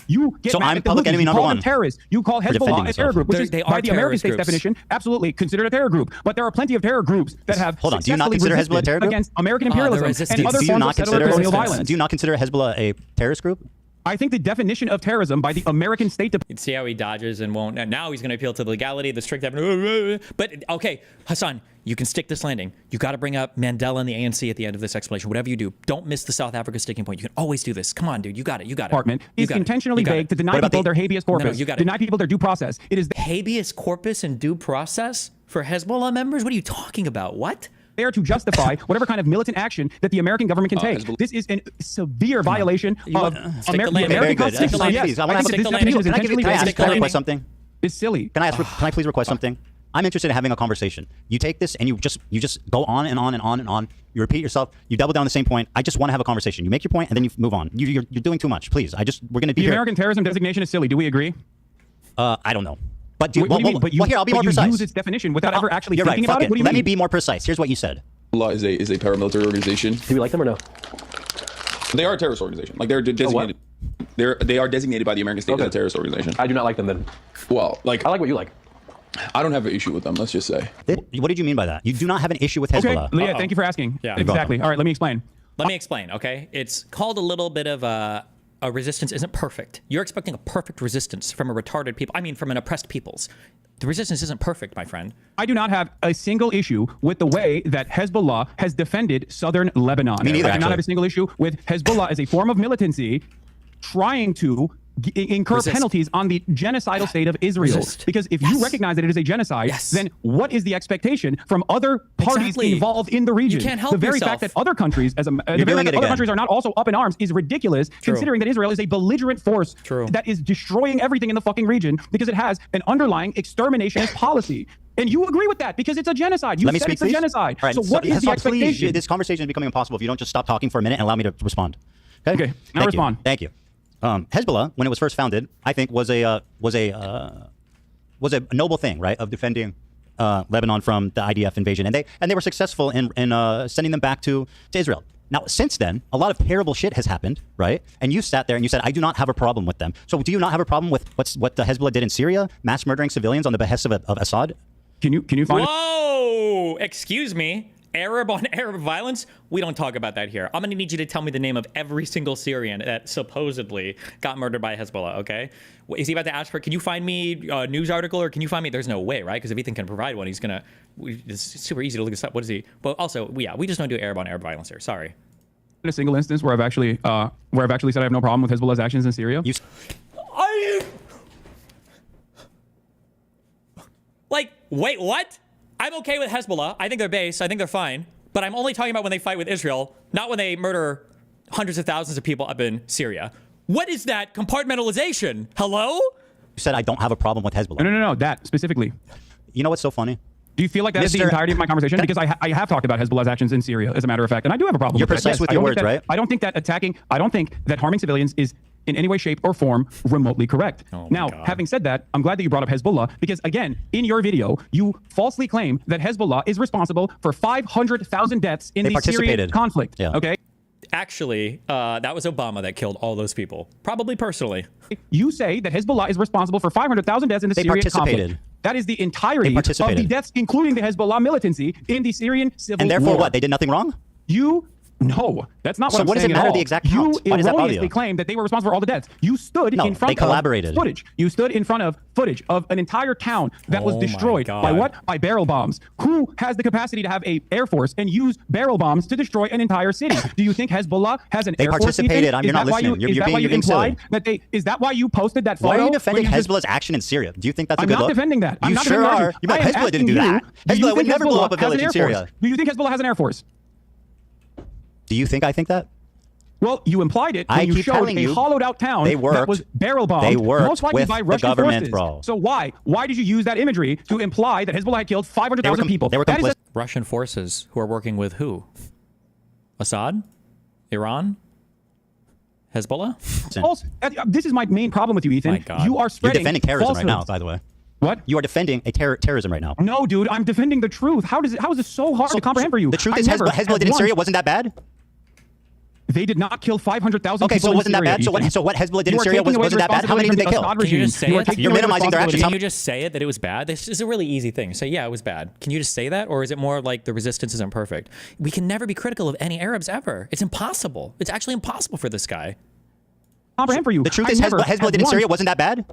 You get So mad I'm at the public Houthis. enemy You number call them one. terrorists. You call Hezbollah a terror group, which is, by the American state's definition, absolutely considered a terror group. But there are plenty of terror groups that have Hold on. Do you not consider Hezbollah a terror group? against American imperialism and other Do you forms not of settler consider colonial violence. Do you not consider Hezbollah a terrorist group? I think the definition of terrorism by the American state. You'd see how he dodges and won't. And now he's going to appeal to the legality, the strict evidence. But okay, Hasan, you can stick this landing. You got to bring up Mandela and the ANC at the end of this explanation. Whatever you do, don't miss the South Africa sticking point. You can always do this. Come on, dude. You got it. You got it. Department is intentionally vague to deny people their habeas corpus. Deny people their due process. It is habeas corpus and due process for Hezbollah members. What are you talking about? What? There to justify whatever kind of militant action that the American government can take. This is a severe violation of the American Constitution. Please, I want to request something. It's silly. Can I please request something? I'm interested in having a conversation. You take this and you just go on and on and on and on. You repeat yourself. You double down the same point. I just want to have a conversation. You make your point and then you move on. You're doing too much. Please. We're going to be the American terrorism designation is silly. Do we agree? I don't know. But what do you mean? Here, I'll be more precise. You use its definition without ever actually You're thinking right, about it. What do you Let mean? me be more precise. Here's what you said. Allah is a paramilitary organization. Do we like them or no? They are a terrorist organization. Like they're designated. They are designated by the American state as a terrorist organization. I do not like them then. Well, like I like what you like. I don't have an issue with them. Let's just say. What did you mean by that? You do not have an issue with Hezbollah. Okay, yeah, thank you for asking. Yeah. Exactly. All right, let me explain. Let me explain, okay? It's called a little bit of a resistance isn't perfect. You're expecting a perfect resistance from a retarded people. I mean, from an oppressed peoples. The resistance isn't perfect, my friend. I do not have a single issue with the way that Hezbollah has defended southern Lebanon. Me neither, I do not have a single issue with Hezbollah as a form of militancy trying to incur penalties on the genocidal state of Israel. Because if you recognize that it is a genocide, then what is the expectation from other parties involved in the region? You can't help the very yourself. fact that other countries, the very fact that other countries are not also up in arms is ridiculous, considering that Israel is a belligerent force that is destroying everything in the fucking region because it has an underlying exterminationist policy. And you agree with that because it's a genocide. You said it's a genocide. All right, so what is the expectation? Please, this conversation is becoming impossible if you don't just stop talking for a minute and allow me to respond. Okay, now respond. Thank you. Hezbollah, when it was first founded, I think was a noble thing, right, of defending Lebanon from the IDF invasion, and they were successful in sending them back to Israel. Now, since then, a lot of terrible shit has happened, right? And you sat there and you said, I do not have a problem with them. So do you not have a problem with what the Hezbollah did in Syria, mass murdering civilians on the behest of Assad? Can you find? Whoa! Excuse me. Arab on Arab violence? We don't talk about that here. I'm going to need you to tell me the name of every single Syrian that supposedly got murdered by Hezbollah, okay? Is he about to ask for, can you find me a news article or can you find me, there's no way, right? Because if Ethan can provide one, he's going to, it's super easy to look this up. What is he? But also, we just don't do Arab on Arab violence here. Sorry. In a single instance where I've actually said I have no problem with Hezbollah's actions in Syria. Wait, what? I'm okay with Hezbollah. I think they're base. I think they're fine. But I'm only talking about when they fight with Israel, not when they murder hundreds of thousands of people up in Syria. What is that compartmentalization? Hello? You said I don't have a problem with Hezbollah. No, that specifically. You know what's so funny? Do you feel like that is the entirety of my conversation? Because I have talked about Hezbollah's actions in Syria, as a matter of fact, and I do have a problem with that. You're precise with your words, right? I don't think that harming civilians is in any way, shape, or form remotely correct. Now, having said that, I'm glad that you brought up Hezbollah because, again, in your video, you falsely claim that Hezbollah is responsible for 500,000 deaths in the Syrian conflict. Yeah. Okay? Actually, that was Obama that killed all those people. Probably personally. You say that Hezbollah is responsible for 500,000 deaths in the Syrian conflict. That is the entirety of the deaths, including the Hezbollah militancy in the Syrian civil war. And therefore what? They did nothing wrong? No, that's not what I'm saying. So what does it matter the exact count? You erroneously claim that they were responsible for all the deaths. You stood in front of footage. You stood in front of footage of an entire town that was destroyed by what? By barrel bombs. Who has the capacity to have an air force and use barrel bombs to destroy an entire city? Do you think Hezbollah has an air force? They participated. You're not listening. Is that why you implied that they? Is that why you posted that photo? Why are you defending Hezbollah's action in Syria? Do you think that's a good look? I'm not defending that. You sure are. You bet Hezbollah didn't do that. Hezbollah would never blow up a village in Syria. Do you think Hezbollah has an air force? Do you think I think that? Well, you implied it when you showed a hollowed out town that was barrel bombed, most likely by Russian forces. Bro. So why did you use that imagery to imply that Hezbollah had killed 500,000 people? They were Russian forces who are working with who? Assad? Iran? Hezbollah? This is my main problem with you, Ethan. You are spreading You're defending terrorism falsehoods. right now, by the way. What? You are defending terrorism right now. No, dude, I'm defending the truth. How is this so hard to comprehend for you? The truth is Hezbollah did in Syria wasn't that bad? They did not kill 500,000 people. Okay, so wasn't that bad? So what Hezbollah did in Syria wasn't that bad? How many did they kill? Can you just say it? You're minimizing their actions. Can you just say it that it was bad? This is a really easy thing. Say, yeah, it was bad. Can you just say that? Or is it more like the resistance isn't perfect? We can never be critical of any Arabs ever. It's impossible. It's actually impossible for this guy. Comprehend for you. The truth is Hezbollah did in Syria wasn't that bad?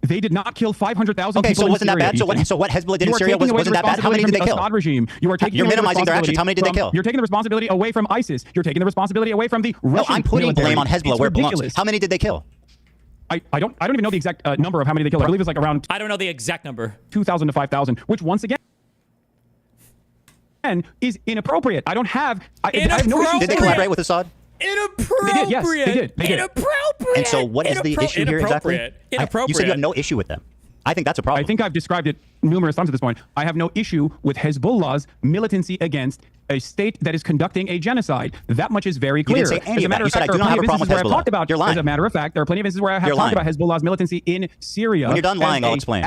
They did not kill 500,000 people. Okay, so wasn't that bad? So what Hezbollah did in Syria wasn't that bad? How many did they kill? Regime. You're minimizing their actions. How many did they kill? You're taking the responsibility away from ISIS. You're taking the responsibility away from the Russian. No, I'm putting blame on Hezbollah where it belongs. How many did they kill? I don't even know the exact number of how many they killed. I believe it's like around. I don't know the exact number. 2,000 to 5,000, which once again is inappropriate. I have no issue. Did they collaborate with Assad? Inappropriate. They did, yes, they did. Inappropriate. And so what is the issue here exactly? Inappropriate. You said you have no issue with them. I think that's a problem. I think I've described it numerous times at this point. I have no issue with Hezbollah's militancy against a state that is conducting a genocide. That much is very clear. You didn't say any of that. You said I do not have a problem with Hezbollah. You're lying. As a matter of fact, there are plenty of instances where I have talked about Hezbollah's militancy in Syria. When you're done lying, I'll explain.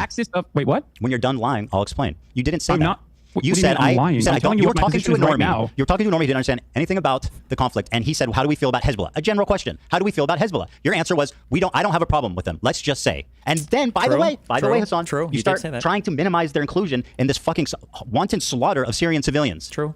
Wait, what? When you're done lying, I'll explain. You didn't say that. You said I don't. You were talking to a normie. You were talking to a normie who didn't understand anything about the conflict, and he said, "How do we feel about Hezbollah?" A general question. How do we feel about Hezbollah? Your answer was, I don't have a problem with them. Let's just say. And then, by the way, Hasan, you start trying to minimize their inclusion in this fucking wanton slaughter of Syrian civilians. True.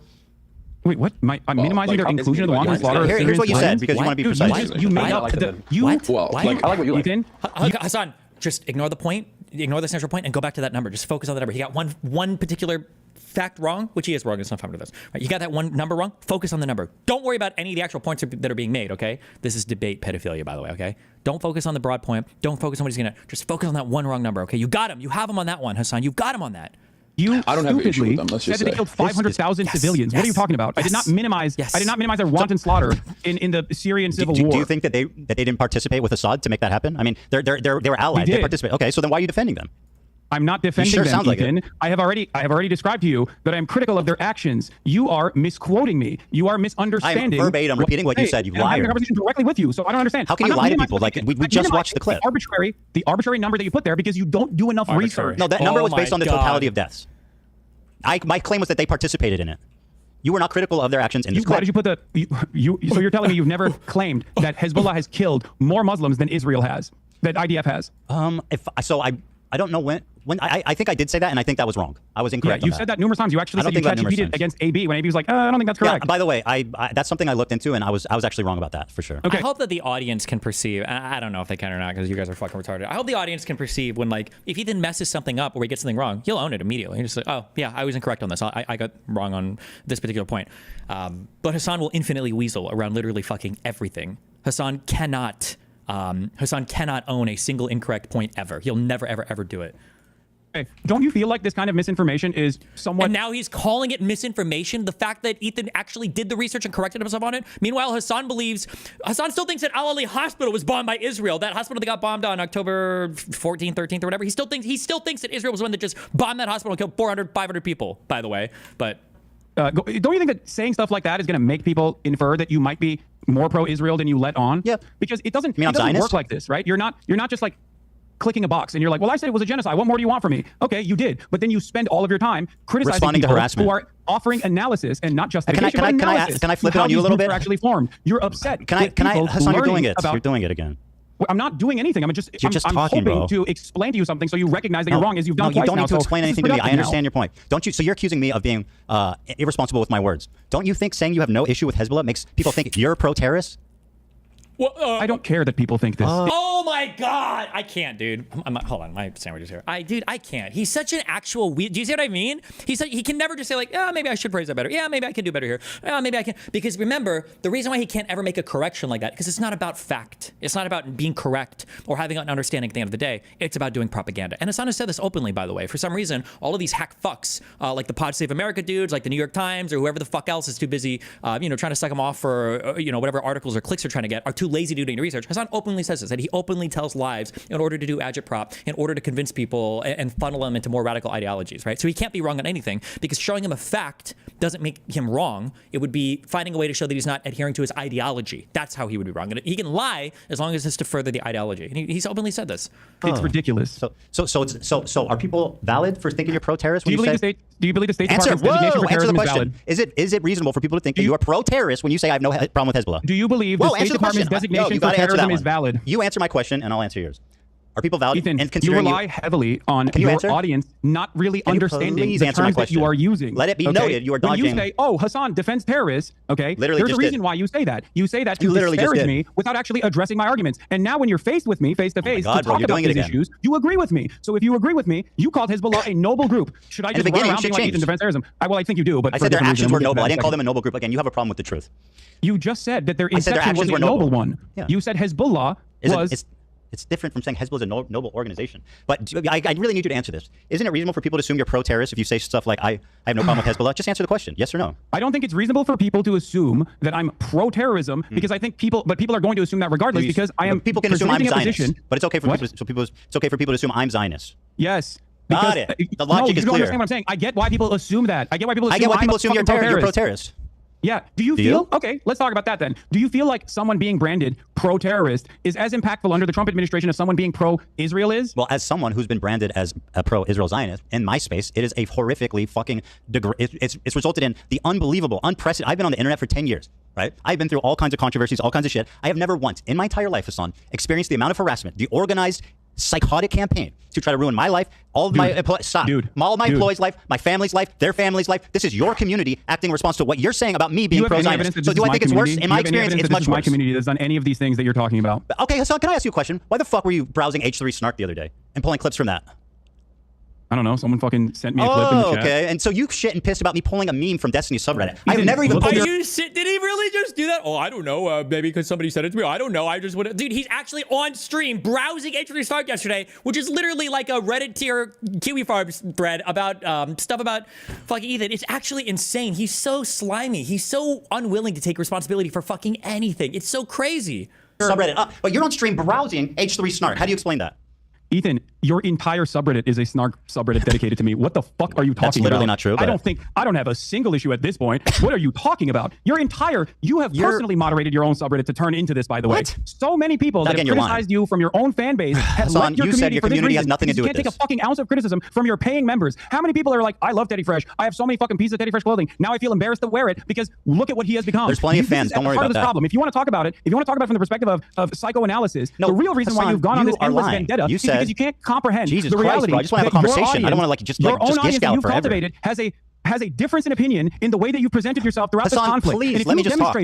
Wait, what? I'm minimizing their inclusion of the wanton slaughter of Syrian Here's what you said, civilians? because you want to be precise. You made up the. I like what you like. Hasan, just ignore the point. ignore the central point and go back to that number. Just focus on the number. He got one particular fact wrong, which he is wrong. It's not fun with this. Right? You got that one number wrong. Focus on the number. Don't worry about any of the actual points that are being made. Okay, this is debate pedophilia, by the way. Okay, don't focus on the broad point. Don't focus on what he's gonna. Just focus on that one wrong number. Okay, you got him. You have him on that one, Hasan. You've got him on that. You I don't have an issue with them. Let's said just that they say. killed 500,000 civilians. What are you talking about? I did not minimize. I did not minimize their wanton slaughter in the Syrian civil war. Do you think that they didn't participate with Assad to make that happen? I mean, they were allies. They participated. Okay, so then why are you defending them? I'm not defending them, sounds like Ethan. it. I have already described to you that I'm critical of their actions. You are misquoting me. You are misunderstanding. I'm verbatim repeating what you said. You liar. I'm having a conversation directly with you, so I don't understand. How can you lie to people? Like we just watched the clip. The arbitrary number that you put there because you don't do enough research. No, that number was based on the totality of deaths. My claim was that they participated in it. You were not critical of their actions in this clip. Why did you put the? So you're telling me you've never claimed that Hezbollah has killed more Muslims than Israel has, that IDF has? I don't know when I think I did say that, and I think that was wrong. I was incorrect. Yeah, you said that numerous times. You actually said you ChatGPT'd against AB when AB was like, I don't think that's correct. Yeah, by the way, I that's something I looked into, and I was actually wrong about that for sure. Okay. I hope that the audience can perceive. I don't know if they can or not because you guys are fucking retarded. I hope the audience can perceive when, like, if Ethan messes something up or he gets something wrong, he'll own it immediately. He's just like, oh yeah, I was incorrect on this. I got wrong on this particular point. But Hasan will infinitely weasel around literally fucking everything. Hasan cannot own a single incorrect point ever. He'll never ever do it. Don't you feel like this kind of misinformation is somewhat... And now he's calling it misinformation, the fact that Ethan actually did the research and corrected himself on it. Meanwhile, Hasan still thinks that Al-Ali Hospital was bombed by Israel. That hospital that got bombed on October 14th, 13th, or whatever. He still thinks that Israel was the one that just bombed that hospital and killed 400, 500 people, by the way. But... don't you think that saying stuff like that is going to make people infer that you might be more pro-Israel than you let on? Yeah. Because it doesn't work like this, right? You're not just like clicking a box and you're like, well, I said it was a genocide. What more do you want from me? Okay, you did. But then you spend all of your time criticizing people who are offering analysis and not justification. Can I flip it on you a little bit? Actually formed. You're upset. Hasan, you're doing it. You're doing it again. I'm not doing anything. I'm talking, hoping to explain to you something so you recognize that you're wrong, as you've done twice now. You don't need to explain anything to me. I understand your point. Don't you? So you're accusing me of being irresponsible with my words. Don't you think saying you have no issue with Hezbollah makes people think you're pro-terrorist? Well, I don't care that people think this. Oh my God, I can't, dude. Hold on, my sandwich is here. I can't. He's such an actual weird. Do you see what I mean? He can never just say like, oh, maybe I should phrase that better. Yeah, maybe I can do better here. Oh, maybe I can. Because remember, the reason why he can't ever make a correction like that, because it's not about fact. It's not about being correct or having an understanding at the end of the day. It's about doing propaganda. And Hasan has said this openly, by the way. For some reason, all of these hack fucks, like the Pod Save America dudes, like the New York Times, or whoever the fuck else is too busy, trying to suck him off for, whatever articles or clicks they're trying to get, are too lazy to do any research. Hasan openly says this, that he openly tells lies in order to do agitprop, in order to convince people and funnel them into more radical ideologies, right? So he can't be wrong on anything, because showing him a fact doesn't make him wrong. It would be finding a way to show that he's not adhering to his ideology. That's how he would be wrong. And he can lie as long as it's to further the ideology. And he's openly said this. It's ridiculous. So are people valid for thinking you're pro-terrorist? Do you believe the State Department's designation for terrorism is valid? Is it reasonable for people to think that you are pro-terrorist when you say I have no problem with Hezbollah? Do you believe the State Department's designation for terrorism is valid? You answer my question and I'll answer yours. Are people valid? Ethan, you rely heavily on your audience not really understanding the terms that you are using. Let it be noted, you are dodging. When you say, oh, Hasan defends terrorists, okay, literally there's a reason why you say that. You say that to disparage me without actually addressing my arguments. And now when you're faced with me face to face to talk about these issues, you agree with me. So if you agree with me, you called Hezbollah a noble group. Should I just run around being like Ethan defends terrorism? Well, I think you do, but I said their actions were noble. I didn't call them a noble group. Again, you have a problem with the truth. You just said that their inception was a noble one. You said Hezbollah was... It's different from saying Hezbollah is a noble organization. But I really need you to answer this. Isn't it reasonable for people to assume you're pro-terrorist if you say stuff like, I have no problem with Hezbollah? Just answer the question, yes or no. I don't think it's reasonable for people to assume that I'm pro-terrorism because I think people are going to assume that regardless because I am people can assume I'm Zionist, but it's okay for people to assume I'm Zionist. Yes. Got it. The logic is clear. You don't understand what I'm saying. I get why people assume that. I get why people assume you're pro-terrorist. Yeah. Do you feel? Okay, let's talk about that then. Do you feel like someone being branded pro-terrorist is as impactful under the Trump administration as someone being pro-Israel is? Well, as someone who's been branded as a pro-Israel Zionist in my space, it is a horrifically fucking it's resulted in the unbelievable, unprecedented. I've been on the internet for 10 years. Right? I've been through all kinds of controversies, all kinds of shit. I have never once in my entire life, Hasan, experienced the amount of harassment, the organized, psychotic campaign to try to ruin my life, all of my employees' life, my family's life, their family's life. This is your community acting in response to what you're saying about me being pro-Zionist. So do I think it's worse? In my experience, it's much worse. My community that's done any of these things that you're talking about. Okay, Hasan, can I ask you a question? Why the fuck were you browsing H3 Snark the other day and pulling clips from that? I don't know. Someone fucking sent me a clip in the chat. Okay. And so you shit and pissed about me pulling a meme from Destiny subreddit. I've never even. Did he really just do that? Oh, I don't know. Maybe because somebody said it to me. I don't know. I just would. Dude, he's actually on stream browsing H3 Start yesterday, which is literally like a Reddit tier Kiwi Farms thread about stuff about fucking Ethan. It's actually insane. He's so slimy. He's so unwilling to take responsibility for fucking anything. It's so crazy. Subreddit. But you're on stream browsing H3 Snark. How do you explain that? Ethan, your entire subreddit is a snark subreddit dedicated to me. What the fuck are you talking about? That's literally not true. I don't have a single issue at this point. What are you talking about? You have personally moderated your own subreddit to turn into this, by the way. So many people that have criticized you from your own fan base have left your community for this reason. Has nothing to do with this. You can't take a fucking ounce of criticism from your paying members. How many people are like, I love Teddy Fresh. I have so many fucking pieces of Teddy Fresh clothing. Now I feel embarrassed to wear it because look at what he has become. There's plenty of fans. Don't worry about that. Problem. If you want to talk about it, from the perspective of psychoanalysis, the real reason why you've gone on this endless vendetta is because you can't comprehend Jesus the reality. Christ, bro. I just want to have a conversation. I don't want to just gish gallop forever. Cultivated has a difference in opinion in the way that you presented yourself throughout this conflict. Please, let me just talk.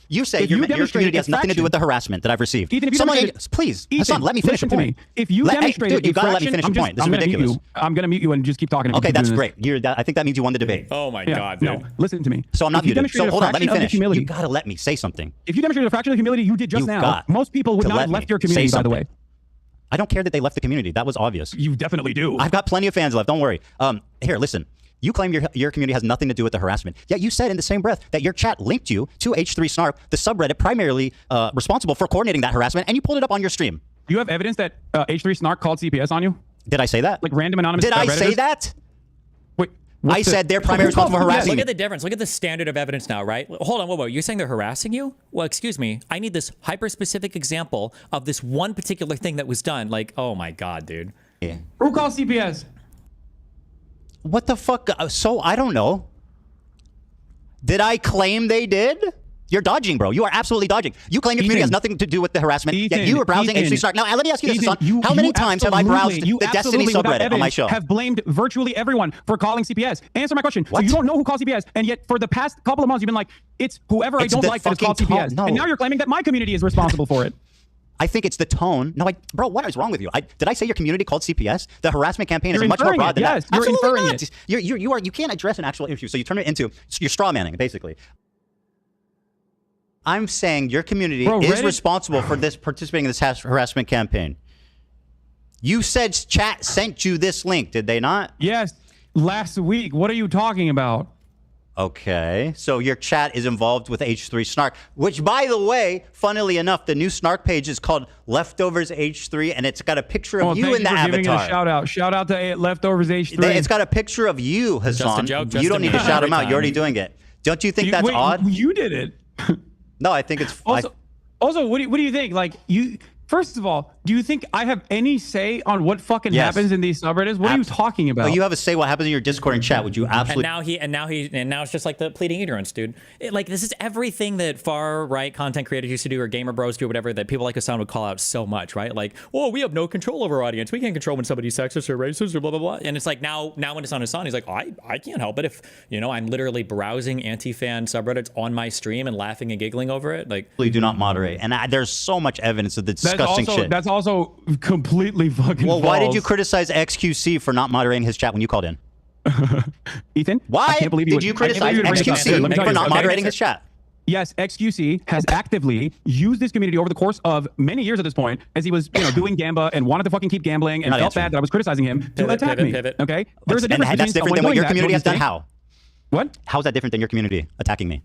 You say your community has nothing to do with the harassment that I've received. Please, Hasan, let me finish a point. If you demonstrated, you gotta let me finish a point. This is ridiculous. I'm gonna mute you and just keep talking. Okay, that's great. I think that means you won the debate. Oh my God, dude. No, listen to me. So I'm not muted. So hold on, let me finish. You gotta let me say something. If you demonstrated a fraction of humility you did just now, most people would not have left your community, by the way. I don't care that they left the community. That was obvious. You definitely do. I've got plenty of fans left. Don't worry. Here, listen. You claim your community has nothing to do with the harassment. Yet you said in the same breath that your chat linked you to H3 Snark, the subreddit primarily responsible for coordinating that harassment, and you pulled it up on your stream. Do you have evidence that H3 Snark called CPS on you? Did I say that? Like random anonymous Did I say that? Wait. I said they're primarily responsible for harassing. Look at the difference. Look at the standard of evidence now, right? Hold on, whoa. You're saying they're harassing you? Well, excuse me. I need this hyper-specific example of this one particular thing that was done. Like, oh my God, dude. Yeah. Who called CPS? What the fuck? So I don't know. Did I claim they did? You're dodging, bro. You are absolutely dodging. You claim your community has nothing to do with the harassment, yet you were browsing H3 Snark. Now, let me ask you this, Hasan. How many times have I browsed the Destiny subreddit on my show? Have blamed virtually everyone for calling CPS. Answer my question. What? So you don't know who called CPS, and yet for the past couple of months, you've been like, it's whoever I don't like that has called CPS. No. And now you're claiming that my community is responsible for it. I think it's the tone. No, bro, what is wrong with you? Did I say your community called CPS? The harassment campaign is much more broad than that. You're inferring it. You can't address an actual issue, so you turn it into you're straw manning, basically. I'm saying your community is responsible for participating in this harassment campaign. You said chat sent you this link, did they not? Yes, last week. What are you talking about? Okay, so your chat is involved with H3 Snark, which, by the way, funnily enough, the new Snark page is called Leftovers H3, and it's got a picture of you in the avatar. Giving it a shout out. Shout out to Leftovers H3. It's got a picture of you, Hasan. You don't need to shout him out. You're already doing it. Don't you think that's odd? You did it. No, I think it's also, what do you think? Like, first of all, do you think I have any say on what fucking happens in these subreddits? What are you talking about? Oh, you have a say what happens in your Discord and chat. Would you absolutely? And now it's just like the pleading ignorance, dude. This is everything that far right content creators used to do, or gamer bros do, or whatever, that people like Hasan would call out so much, right? Like, oh, we have no control over our audience. We can't control when somebody's sexist or racist or blah blah blah. And it's like now when it's on Hasan, he's like, oh, I can't help it if I'm literally browsing anti-fan subreddits on my stream and laughing and giggling over it. Like, please do not moderate. And there's so much evidence of the disgusting shit. That's also completely fucking false. Why did you criticize XQC for not moderating his chat when you called in? Ethan? Why did you criticize XQC for not moderating his chat? Yes, XQC has actively used this community over the course of many years at this point, as he was doing Gamba and wanted to fucking keep gambling and felt bad that I was criticizing him to attack me. Okay? There's a difference. And that's different than what your community has done. How? What? How is that different than your community attacking me?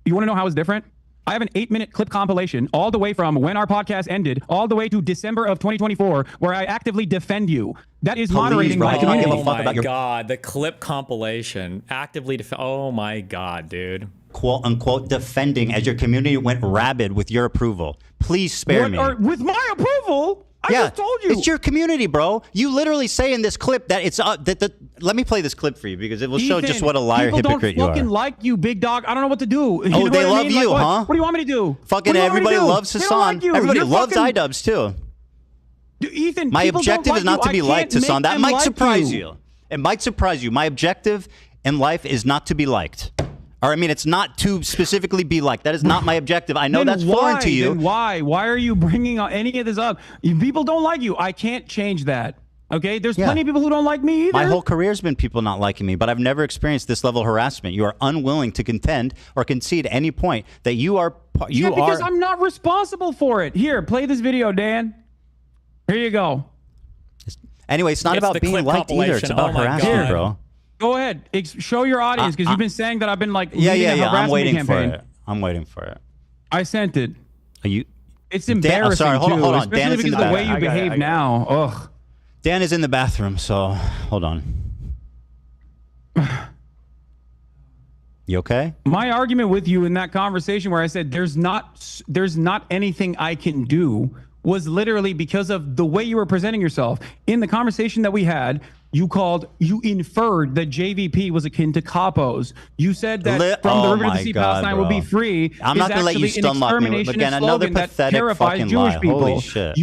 You want to know how it's different? I have an 8-minute clip compilation all the way from when our podcast ended all the way to December of 2024 where I actively defend you. That is moderating my community. Oh my God, the clip compilation. Actively defend. Oh my God, dude. Quote unquote defending as your community went rabid with your approval. Please spare me. With my approval? I just told you. It's your community, bro. You literally say in this clip that it's let me play this clip for you because it will show just what a liar hypocrite you are. People don't fucking like you, big dog. I don't know what to do. Oh, they love you, huh? What do you want me to do? Fucking everybody loves Hasan. Everybody loves iDubbbz too. Ethan, my objective is not to be liked, Hasan. That might surprise you. It might surprise you. My objective in life is not to be liked. Or, I mean, it's not to specifically be liked. That is not my objective. I know that's foreign to you. Then why? Why are you bringing any of this up? People don't like you. I can't change that. Okay, there's plenty of people who don't like me either. My whole career's been people not liking me, but I've never experienced this level of harassment. You are unwilling to contend or concede at any point that you are. Because I'm not responsible for it. Here, play this video, Dan. Here you go. Anyway, it's not about being liked either. It's about harassment, bro. Go ahead. Show your audience because you've been saying that I've been like leading a harassment I'm waiting campaign. For it. I'm waiting for it. I sent it. Are you? It's embarrassing sorry, hold on. especially Dan is because in the of the way you behave now. Ugh. Dan is in the bathroom, so hold on. You okay? My argument with you in that conversation where I said there's not anything I can do was literally because of the way you were presenting yourself. In the conversation that we had, you inferred that JVP was akin to capos. You said that from the river to the sea, Palestine will be free. I'm not going to let you stun lock me again. Another pathetic fucking lie. Holy shit.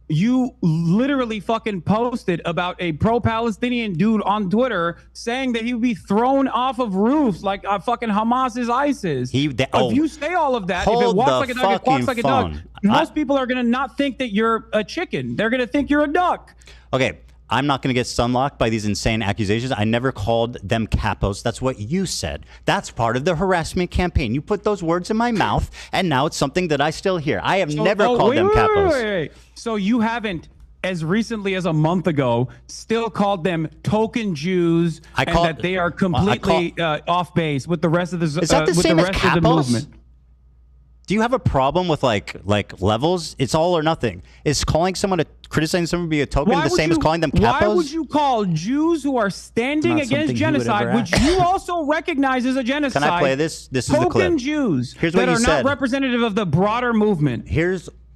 You literally fucking posted about a pro-Palestinian dude on Twitter saying that he would be thrown off of roofs like fucking Hamas is ISIS. If you say all of that, if it walks like a duck, it quacks like a duck, most people are going to not think that you're a chicken. They're going to think you're a duck. Okay. I'm not going to get stunlocked by these insane accusations. I never called them capos. That's what you said. That's part of the harassment campaign. You put those words in my mouth, and now it's something that I still hear. I have never called them capos. Wait. So you haven't, as recently as a month ago, still called them token Jews and that they are completely off base with the rest of the Is that the same as capos? Of the movement. Do you have a problem with like levels? It's all or nothing. Is criticizing someone be a token the same as calling them capos? Why would you call Jews who are standing against genocide, which you also recognize as a genocide? Can I play this? This is the clip. Token Jews Here's what that you are said. not representative of the broader movement.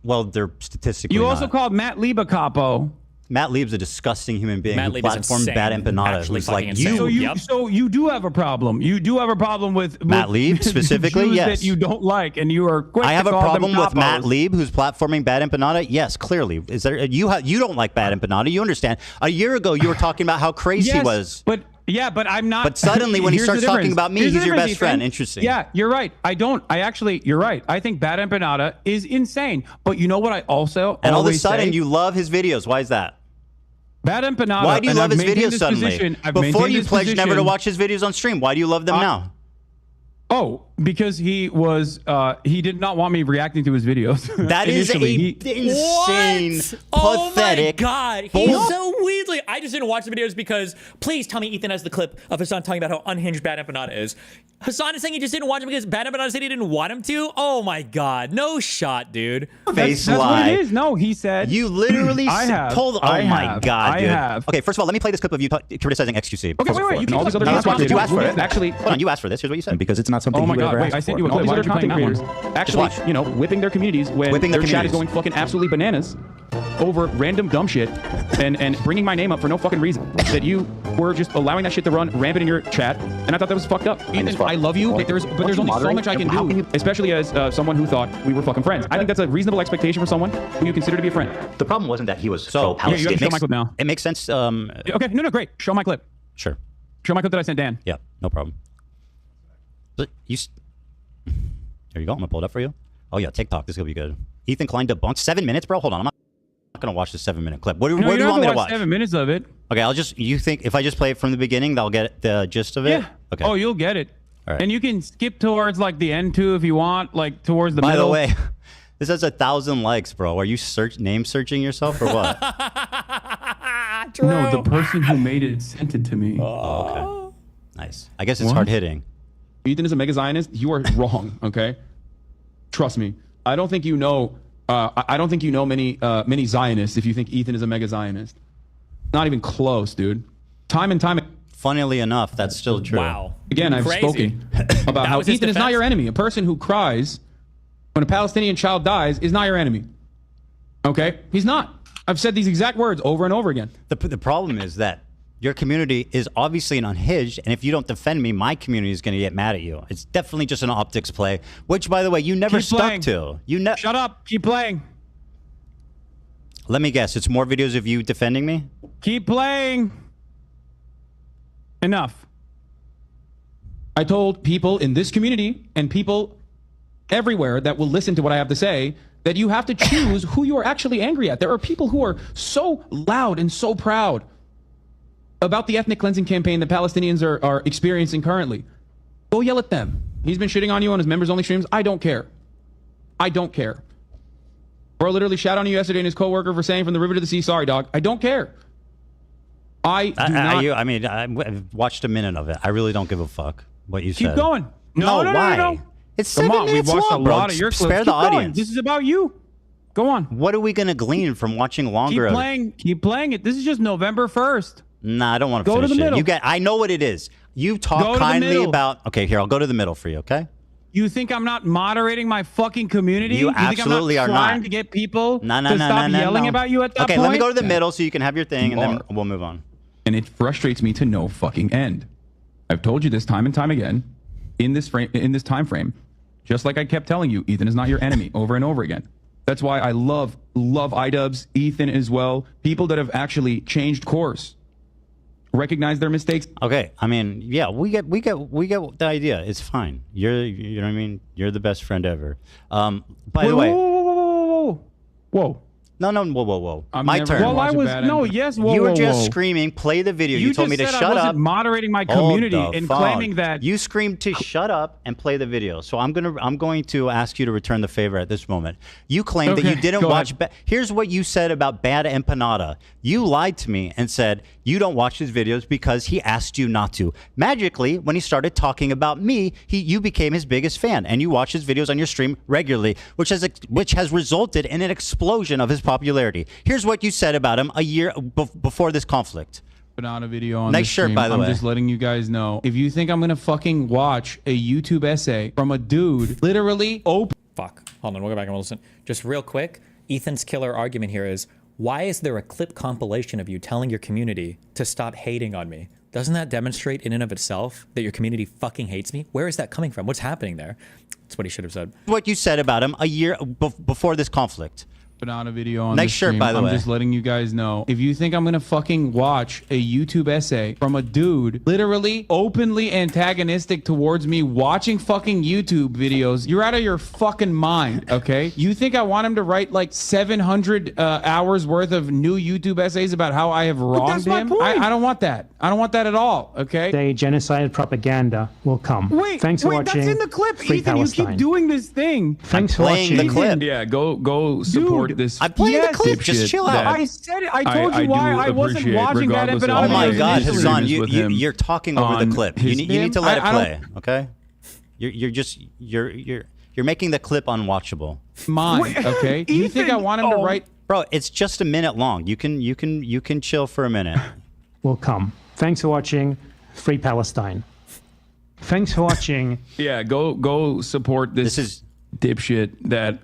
Well, they're statistically You also not. called Matt Lieb a capo. Matt Lieb's a disgusting human being Matt who Lieb is platformed insane. Bad Empanada. Actually Who's like fucking you. insane. So you do have a problem. You do have a problem with Matt Lieb specifically. Jews Yes. that you don't like, and you are quick I have to a call problem them with Matt capos. Lieb, who's platforming Bad Empanada. Yes, clearly. Is there? You don't like Bad Empanada. You understand? A year ago, you were talking about how crazy he was. But I'm not. But suddenly, when he Here's starts the talking difference. about me, Here's the he's your difference, best friend. Ethan. Interesting. Yeah, you're right. You're right. I think Bad Empanada is insane. But you know what? I also And all of a always sudden, say? you love his videos. Why is that? Bad Empanada. Why do you and love I've his maintained videos this suddenly? position- I've Before maintained you this pledged never to position- watch his videos on stream. Why do you love them now? Oh, because he did not want me reacting to his videos. That is insane, pathetic. Oh my God, he's so weirdly. I just didn't watch the videos because please tell me Ethan has the clip of Hasan talking about how unhinged Bad Empanada is. Hasan is saying he just didn't watch him because Bad Empanada said he didn't want him to. Oh my God, no shot, dude. Face That's lie. what it is. No, he said. You literally I have. told. Oh I my have. God, I dude. have. Okay, first of all, let me play this clip of you criticizing XQC. Okay, wait. You all these other content you asked for it. Actually, hold on. You asked for this. Here's what you said. Because it's not something Oh my he would God! ever Wait, ask I sent for. you a And all clip. these Why other aren't you playing content that creators one? actually, whipping their communities when Whipping their their chat is communities. going fucking absolutely bananas over random dumb shit and bringing my name up for no fucking reason. That you were just allowing that shit to run rampant in your chat, and I thought that was fucked up. Ethan, I love you, but there's only so much I can do, especially as someone who thought we were fucking friends. I think that's a reasonable expectation for someone who you consider to be a friend. The problem wasn't that he was So, pro-Palestinian. you have to show my clip now. It makes sense. Okay, no, great. Show my clip. Sure. Show my clip that I sent Dan. Yeah, no problem. But there you go. I'm gonna pull it up for you. Oh yeah, TikTok. This is gonna be good. Ethan Klein debunked 7 minutes, bro. Hold on, I'm not gonna watch this 7-minute clip. What do you want me to watch? 7 minutes of it. Okay, you think if I just play it from the beginning, they'll get the gist of it? Yeah. Okay. Oh, you'll get it. All right. And you can skip towards like the end too if you want, like towards the By middle. the way, this has 1,000 likes, bro. Are you name searching yourself or what? No, the person who made it sent it to me. Oh, okay. Nice. I guess it's What? hard hitting. Ethan is a mega Zionist. You are wrong. Okay, trust me. I don't think you know. I don't think you know many Zionists if you think Ethan is a mega Zionist. Not even close, dude. Time and time. Funnily enough, that's still true. Wow. Again, I've Crazy. spoken about That how was his Ethan is not defense? your enemy. A person who cries when a Palestinian child dies is not your enemy. Okay, he's not. I've said these exact words over and over again. The problem is that your community is obviously an unhinged, and if you don't defend me, my community is going to get mad at you. It's definitely just an optics play, which, by the way, you never Keep stuck playing. to. Shut up. Keep playing. Let me guess. It's more videos of you defending me? Keep playing. Enough. I told people in this community and people everywhere that will listen to what I have to say that you have to choose who you are actually angry at. There are people who are so loud and so proud about the ethnic cleansing campaign that Palestinians are experiencing currently. Go yell at them. He's been shitting on you on his members-only streams. I don't care. I don't care. Bro literally shot on you yesterday and his coworker for saying from the river to the sea, sorry, dog. I don't care. I watched a minute of it. I really don't give a fuck what you said. Keep going. No, why? No. It's Come 7 on, we've minutes watched long, a bro. lot of your clips. Spare Keep the going. audience. This is about you. Go on. What are we going to glean from watching longer? Keep playing it. This is just November 1st. Nah, I don't want to Go to finish the it. middle. I know what it is. You Go talk to the kindly middle. about... Okay, here, I'll go to the middle for you, okay? You think I'm not moderating my fucking community? You absolutely think I'm are not trying not. to get people to No, stop yelling about you at that okay, point? let me go to the middle so you can have your thing, and then we'll move on. And it frustrates me to no fucking end. I've told you this time and time again in this time frame, just like I kept telling you, Ethan is not your enemy over and over again. That's why I love iDubbbz, Ethan as well, people that have actually changed course, recognize their mistakes. Okay, I mean, yeah, we get the idea. It's fine. You know what I mean? You're the best friend ever. By the way, whoa. No, whoa. I'm My never turn. gonna watch a bad end. You were just screaming, play the video. You told me to just said shut I wasn't up. moderating my Hold community the and phone. claiming that You screamed to shut up and play the video. So I'm going to ask you to return the favor at this moment. You claimed that you didn't watch. Here's what you said about Bad Empanada. You lied to me and said you don't watch his videos because he asked you not to. Magically, when he started talking about me, you became his biggest fan, and you watch his videos on your stream regularly, which has resulted in an explosion of his popularity. Here's what you said about him a year before this conflict. Banana video on Nice the shirt, stream. by the way. I'm just letting you guys know. If you think I'm gonna fucking watch a YouTube essay from a dude literally open. Fuck. Hold on, we'll go back and we'll listen. Just real quick, Ethan's killer argument here is, why is there a clip compilation of you telling your community to stop hating on me? Doesn't that demonstrate in and of itself that your community fucking hates me? Where is that coming from? What's happening there? That's what he should have said. What you said about him a year before this conflict. Banana video on Nice the shirt, stream. by the way. I'm just letting you guys know. If you think I'm gonna fucking watch a YouTube essay from a dude literally openly antagonistic towards me watching fucking YouTube videos, you're out of your fucking mind, okay? You think I want him to write like 700 hours worth of new YouTube essays about how I have wronged him? I don't want that. I don't want that at all, okay? Say genocide propaganda will come. Thanks for watching. That's in the clip, Free Ethan. Palestine. You keep doing this thing. Thanks for watching. Yeah, go support this. I'm playing the clip. Just chill out. I said it. I told you why I wasn't watching that regardless of Empanada Oh my videos God, initially. Hassan, you're talking over the clip. You need to let it play, okay? You're making the clip unwatchable. Mine, okay? You think I want him to write? Bro, it's just a minute long. You can chill for a minute. Will come. Thanks for watching. Free Palestine. Thanks for watching. Yeah, go support this dipshit that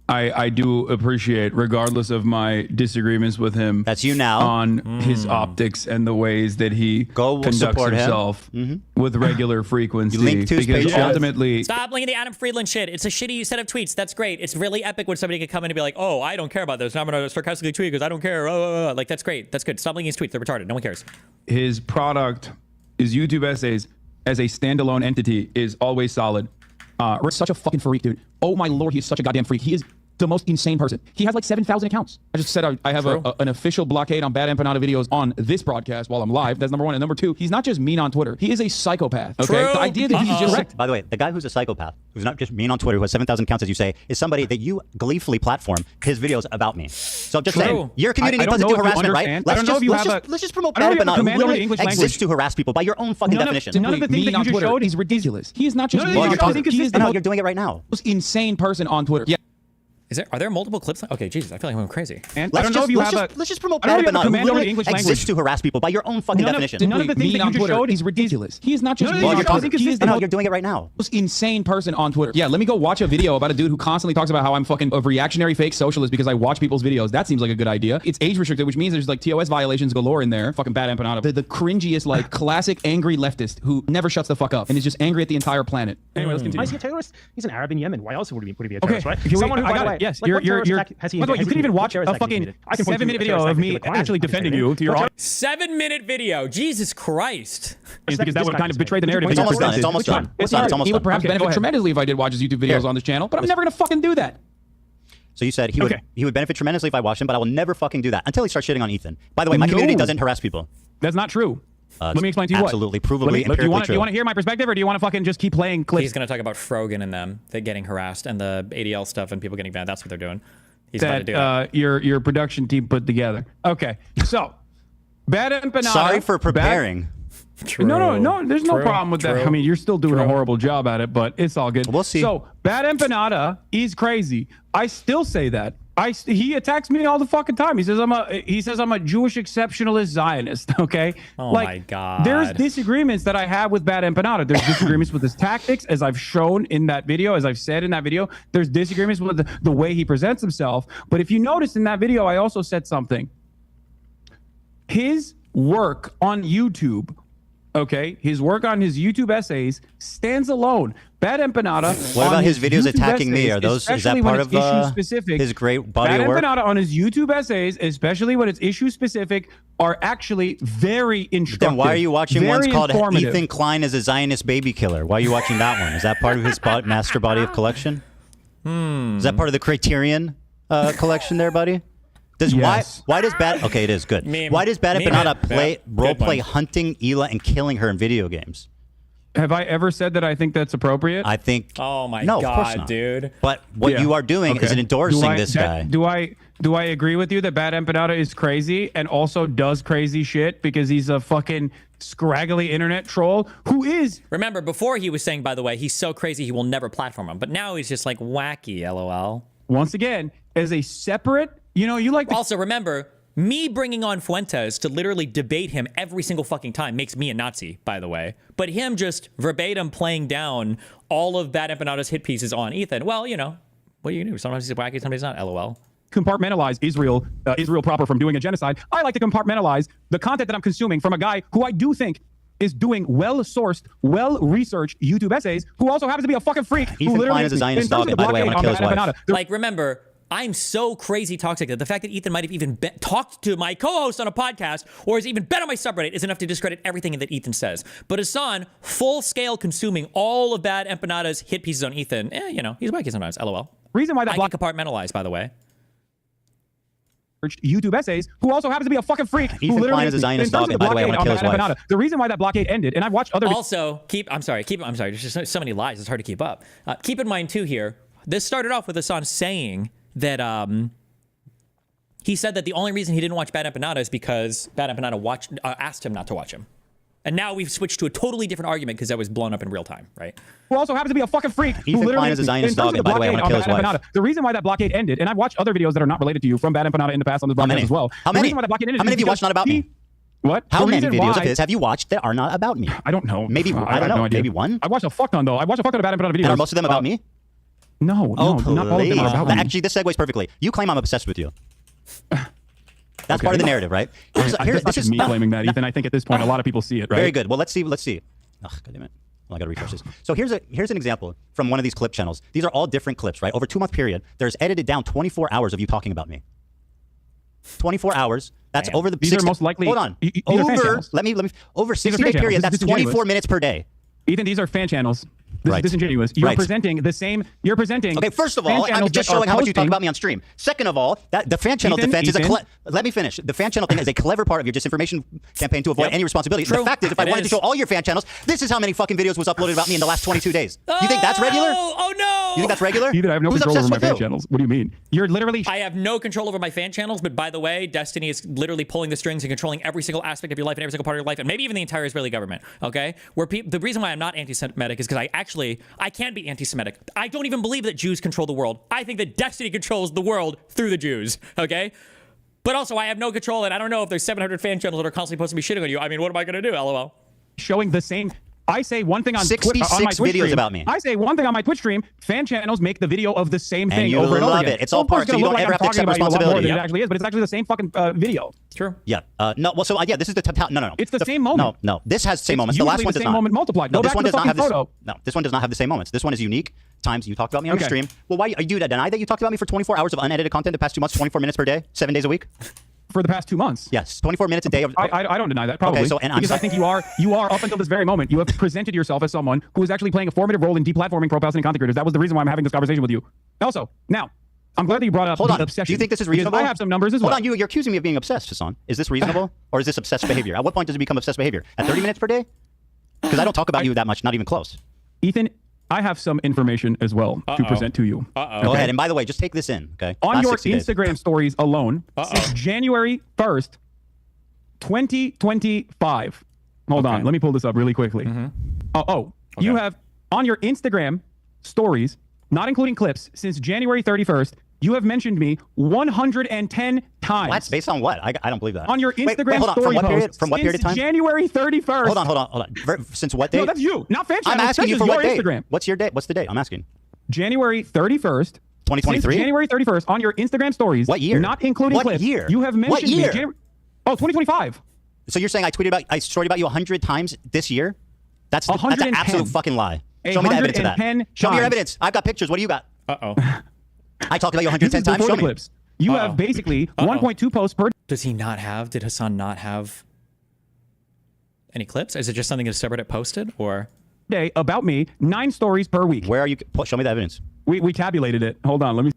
I do appreciate, regardless of my disagreements with him. That's you now. On his optics and the ways that he conducts support him. himself with regular frequency. You link to his because page. ultimately, Stop linking the Adam Friedland shit. It's a shitty set of tweets. That's great. It's really epic when somebody can come in and be like, oh, I don't care about this. And I'm going to sarcastically tweet because I don't care. Like, that's great. That's good. Stop linking his tweets. They're retarded. No one cares. his product, his YouTube essays as a standalone entity is always solid. Rick's such a fucking freak, dude. Oh my lord, he's such a goddamn freak. He is the most insane person. He has like 7,000 accounts. I just said I have an official blockade on Bad Empanada videos on this broadcast while I'm live. That's number one. And number two, he's not just mean on Twitter. He is a psychopath. Okay, the idea that he's just correct. By the way, the guy who's a psychopath, who's not just mean on Twitter, who has 7,000 accounts, as you say, is somebody that you gleefully platform his videos about me. So I'm just saying, your community doesn't do harassment, right? Let's just promote Bad Empanada, who literally exists to harass people by your own fucking definition. None of the things that you just showed, he's ridiculous. He is not just mean on Twitter. He is the you're doing it right now. most insane person on Twitter. Yeah. Are there multiple clips? Okay, Jesus, I feel like I'm going crazy. And let's just promote Bad Empanada, who literally exists to harass people by your own fucking definition. None of the things that you just showed, he's ridiculous. He is not just mean on Twitter. He is the you're doing it right now. most insane person on Twitter. Yeah, let me go watch a video about a dude who constantly talks about how I'm fucking a reactionary fake socialist because I watch people's videos. That seems like a good idea. It's age restricted, which means there's like TOS violations galore in there. Fucking Bad Empanada. The cringiest, like, classic angry leftist who never shuts the fuck up and is just angry at the entire planet. Anyway, let's continue. Why is he a terrorist? He's an Arab in Yemen. Why else would he be a terrorist, right? Someone who, I got it. Yes, you're. By the way, you can even watch a fucking 7-minute video of me actually defending you to your audience. 7-minute video. Jesus Christ. Because that would kind of betray the narrative. It's almost done. It's almost done. It's almost He would done. perhaps benefit tremendously if I did watch his YouTube videos on this channel, but I'm never going to fucking do that. So you said he would benefit tremendously if I watched him, but I will never fucking do that until he starts shitting on Ethan. By the way, my community doesn't harass people. That's not true. Let me explain to you absolutely, provably, do you want to hear my perspective, or do you want to fucking just keep playing clips? He's going to talk about Frogan and them, they're getting harassed, and the ADL stuff and people getting banned. That's what they're doing. He's about to do it. Your production team put together. Okay, so Bad Empanada. Sorry for preparing. No. There's no problem with that. I mean, you're still doing a horrible job at it, but it's all good. We'll see. So Bad Empanada is crazy. I still say that. He attacks me all the fucking time. He says I'm a Jewish exceptionalist Zionist. Okay. Oh my God. There's disagreements that I have with Bad Empanada. There's disagreements with his tactics, as I've shown in that video, as I've said in that video. There's disagreements with the way he presents himself. But if you notice in that video, I also said something. His work on YouTube. Okay, his work on his YouTube essays stands alone. Bad Empanada. What about his videos attacking me? Are those is that part of his great body of work? Bad Empanada on his YouTube essays, especially when it's issue specific, are actually very instructive. Then why are you watching ones called Ethan Klein is a Zionist baby killer? Why are you watching that one? Is that part of his master body of collection? Is that part of the Criterion collection there, buddy? Why does Bad it is good. Why does Bad Empanada role play hunting Hila and killing her in video games? Have I ever said that I think that's appropriate? I think oh my no, God, of course not. Dude. But what you are doing is endorsing this guy. Do I agree with you that Bad Empanada is crazy and also does crazy shit because he's a fucking scraggly internet troll who is... Remember, before he was saying, by the way, he's so crazy he will never platform him. But now he's just like wacky, LOL. Once again, as a separate... you like... Also, remember, me bringing on Fuentes to literally debate him every single fucking time makes me a Nazi, by the way. But him just verbatim playing down all of Bad Empanada's hit pieces on Ethan, well, what do you do? Sometimes he's wacky, sometimes not, LOL. Compartmentalize Israel proper from doing a genocide. I like to compartmentalize the content that I'm consuming from a guy who I do think is doing well-sourced, well-researched YouTube essays, who also happens to be a fucking freak. Ethan Klein is a Zionist dog, and by the way, I want to kill his wife. Like, remember... I'm so crazy toxic that the fact that Ethan might have even talked to my co-host on a podcast or has even been on my subreddit is enough to discredit everything that Ethan says. But Hasan, full-scale consuming all of Bad Empanada's hit pieces on Ethan, he's wacky sometimes, LOL. Reason why that I can compartmentalize, by the way. YouTube essays, who also happens to be a fucking freak. Ethan Klein is a Zionist dog, and by the way, I want to kill his wife. The reason why that blockade ended, and I've watched other... Also, I'm sorry, there's just so many lies, it's hard to keep up. Keep in mind, too, here, this started off with Hasan saying that he said that the only reason he didn't watch Bad Empanada is because Bad Empanada asked him not to watch him. And now we've switched to a totally different argument because that was blown up in real time, right? Who also happens to be a fucking freak. Ethan Klein is a Zionist dog, and by the way, I want to kill his wife. The reason why that blockade ended, and I've watched other videos that are not related to you from Bad Empanada in the past on this podcast as well. How many? How many have you watched not about me? What? How many videos of his have you watched that are not about me? I don't know. Maybe, I don't know, maybe one? I watched a fuck ton, though. I watched a fuck ton of Bad Empanada videos. And are most of them about me? No, not all of them are about me. Actually, this segues perfectly. You claim I'm obsessed with you. That's part of the narrative, right? This is me claiming that, Ethan. I think at this point, a lot of people see it, right? Very good. Well, let's see. Oh, God damn it. Well, I got to refresh this. So here's an example from one of these clip channels. These are all different clips, right? Over a 2-month period, there's edited down 24 hours of you talking about me. 24 hours. That's over the... These are most likely... Hold on. Over 60-day period, that's 24 minutes per day. Ethan, these are fan channels. This is disingenuous. You're presenting the same. You're presenting. Okay, first of all, I'm just showing how much you talk about me on stream. Second of all, that the fan channel defense is a. Let me finish. The fan channel thing is a clever part of your disinformation campaign to avoid any responsibility. True. The fact is, if I wanted to show all your fan channels, this is how many fucking videos was uploaded about me in the last 22 days. You think that's regular? Oh no! You think that's regular? Ethan, I have no control over my fan channels. What do you mean? You're literally. I have no control over my fan channels, but by the way, Destiny is literally pulling the strings and controlling every single aspect of your life and every single part of your life, and maybe even the entire Israeli government. Okay, the reason why I'm not anti-Semitic is because I can't be anti-Semitic. I don't even believe that Jews control the world. I think that Destiny controls the world through the Jews, okay? But also, I have no control, and I don't know if there's 700 fan channels that are constantly supposed to be shitting on you. I mean, what am I going to do, LOL? Showing the same... I say one thing on 66 on my Twitch videos stream. About me. I say one thing on my Twitch stream. Fan channels make the video of the same thing you over and over love again. It. It's all part, so you don't ever have to accept responsibility. It actually is, but it's actually the same fucking video. True. Yeah. No. Well, so yeah, this is the no. It's the same moment. No. This has the same moments. The last one does not. Same moment multiplied. No, Go this one back does to not have photo. this. No, this one does not have the same moments. This one is unique. Times you talked about me on your stream. Well, why are you deny that you talked about me for 24 hours of unedited content the past 2 months, 24 minutes per day, 7 days a week? For the past 2 months. Yes, 24 minutes a day. I don't deny that, probably. Okay, so, because I think you are up until this very moment, you have presented yourself as someone who is actually playing a formative role in deplatforming pro-Palestinian content creators. That was the reason why I'm having this conversation with you. Also, now, I'm glad that you brought up Hold the on. obsession. Do you think this is because reasonable? I have some numbers as well. Hold on, you're accusing me of being obsessed, Hasan. Is this reasonable? Or is this obsessed behavior? At what point does it become obsessed behavior? At 30 minutes per day? Because I don't talk about you that much, not even close. Ethan, I have some information as well to present to you. Go ahead. And by the way, just take this in, okay? On Last your 60 days. Instagram stories alone, since January 1st, 2025. Hold on. Let me pull this up really quickly. You have on your Instagram stories, not including clips, since January 31st, you have mentioned me 110 times. What? Based on what? I don't believe that. On your Instagram hold on. story From what period? posts From what period of since time? January 31st. Hold on. Since what date? No, that's you, not fan I'm channel. asking you This for is what your date? Instagram. What's your date? What's the date? I'm asking. January 31st. 2023? Since January 31st on your Instagram stories. What year? Not including What clips. year? You have mentioned What year? me. 2025. So you're saying I storied about you 100 times this year? That's an absolute fucking lie. Show me the evidence of that. 110 Show me your times. evidence. I've got pictures. What do you got? Uh-oh. I talked about you 110 This is times. before Show the me. clips. You have basically 1.2 posts per Does he not have? Did Hasan not have any clips? Is it just something a subreddit posted, or day about me, 9 stories per week. Where are you? Show me the evidence. We tabulated it. Hold on. Let me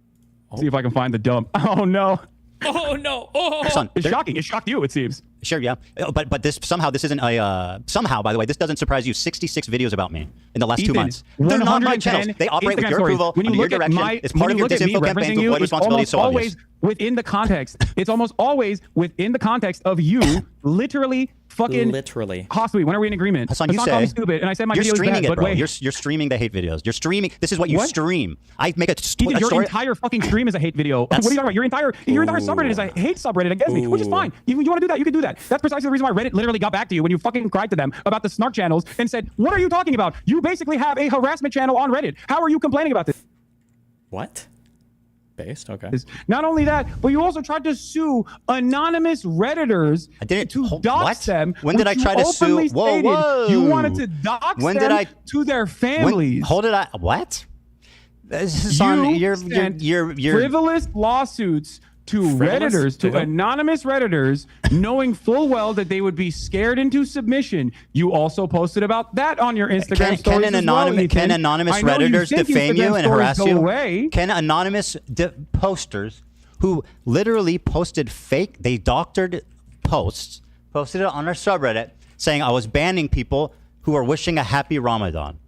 see if I can find the dump. Oh, no. Oh, no. Oh, Hasan, it's shocking. It shocked you, it seems. Sure, yeah. But this isn't a somehow, by the way, this doesn't surprise you. 66 videos about me in the last 2 months. They're not my channels. They operate with Instagram your stories. approval, When you under your look at direction. It's part of your disinfo campaign to avoid responsibility. It's almost always within the context. It's almost always within the context of you literally fucking Hospi, when are we in agreement? Hasan, you Hasan called me say stupid, and I said my you're video is streaming bad, it, but bro. wait. You're streaming the hate videos. You're streaming. This is what you stream. I make a Ethan, your story. entire fucking stream is a hate video. What are you talking about? Your entire subreddit is a hate subreddit against me, which is fine. You want to do that? You can do that. That's precisely the reason why Reddit literally got back to you when you fucking cried to them about the snark channels and said, "What are you talking about? You basically have a harassment channel on Reddit. How are you complaining about this?" What? Based? Okay. Not only that, but you also tried to sue anonymous Redditors to dox them. When did I which try you to sue? openly Whoa, stated whoa. You wanted to dox them to their families. What? Hasan, you're frivolous lawsuits to Redditors, to anonymous Redditors, knowing full well that they would be scared into submission. You also posted about that on your Instagram stories Can as well, Ethan. can anonymous I know Redditors think defame you Instagram and stories harass go you? away. Can anonymous posters who literally posted fake, they doctored posts, posted it on our subreddit saying I was banning people who are wishing a happy Ramadan.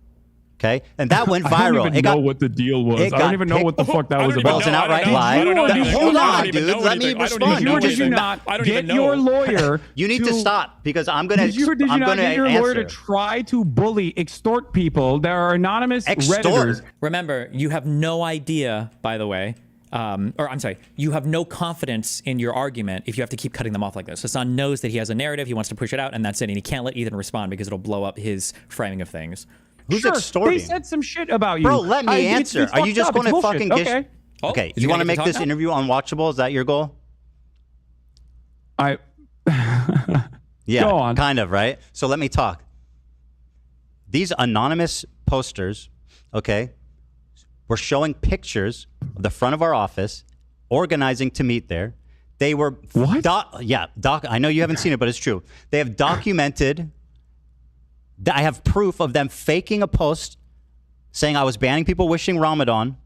Okay, and that went viral. I don't even know what the deal was. I don't even know what the fuck that was about. Well, it's an outright lie. Hold on, dude. Let me respond. Did you not get your lawyer? You need to stop because I'm gonna. Did you not get your lawyer to try to bully, extort people that are anonymous Redditors? Remember, you have no idea, by the way. Or I'm sorry, you have no confidence in your argument if you have to keep cutting them off like this. Hasan knows that he has a narrative, he wants to push it out, and that's it. And he can't let Ethan respond because it'll blow up his framing of things. Who's sure, extorting? They said some shit about you. Bro, let me answer. Are you just going to fucking get... Okay, you want to make this interview unwatchable? Is that your goal? Yeah, Go on. Kind of, right? So let me talk. These anonymous posters, okay, were showing pictures of the front of our office, organizing to meet there. They were... What? I know you haven't seen it, but it's true. They have documented... I have proof of them faking a post saying I was banning people wishing Ramadan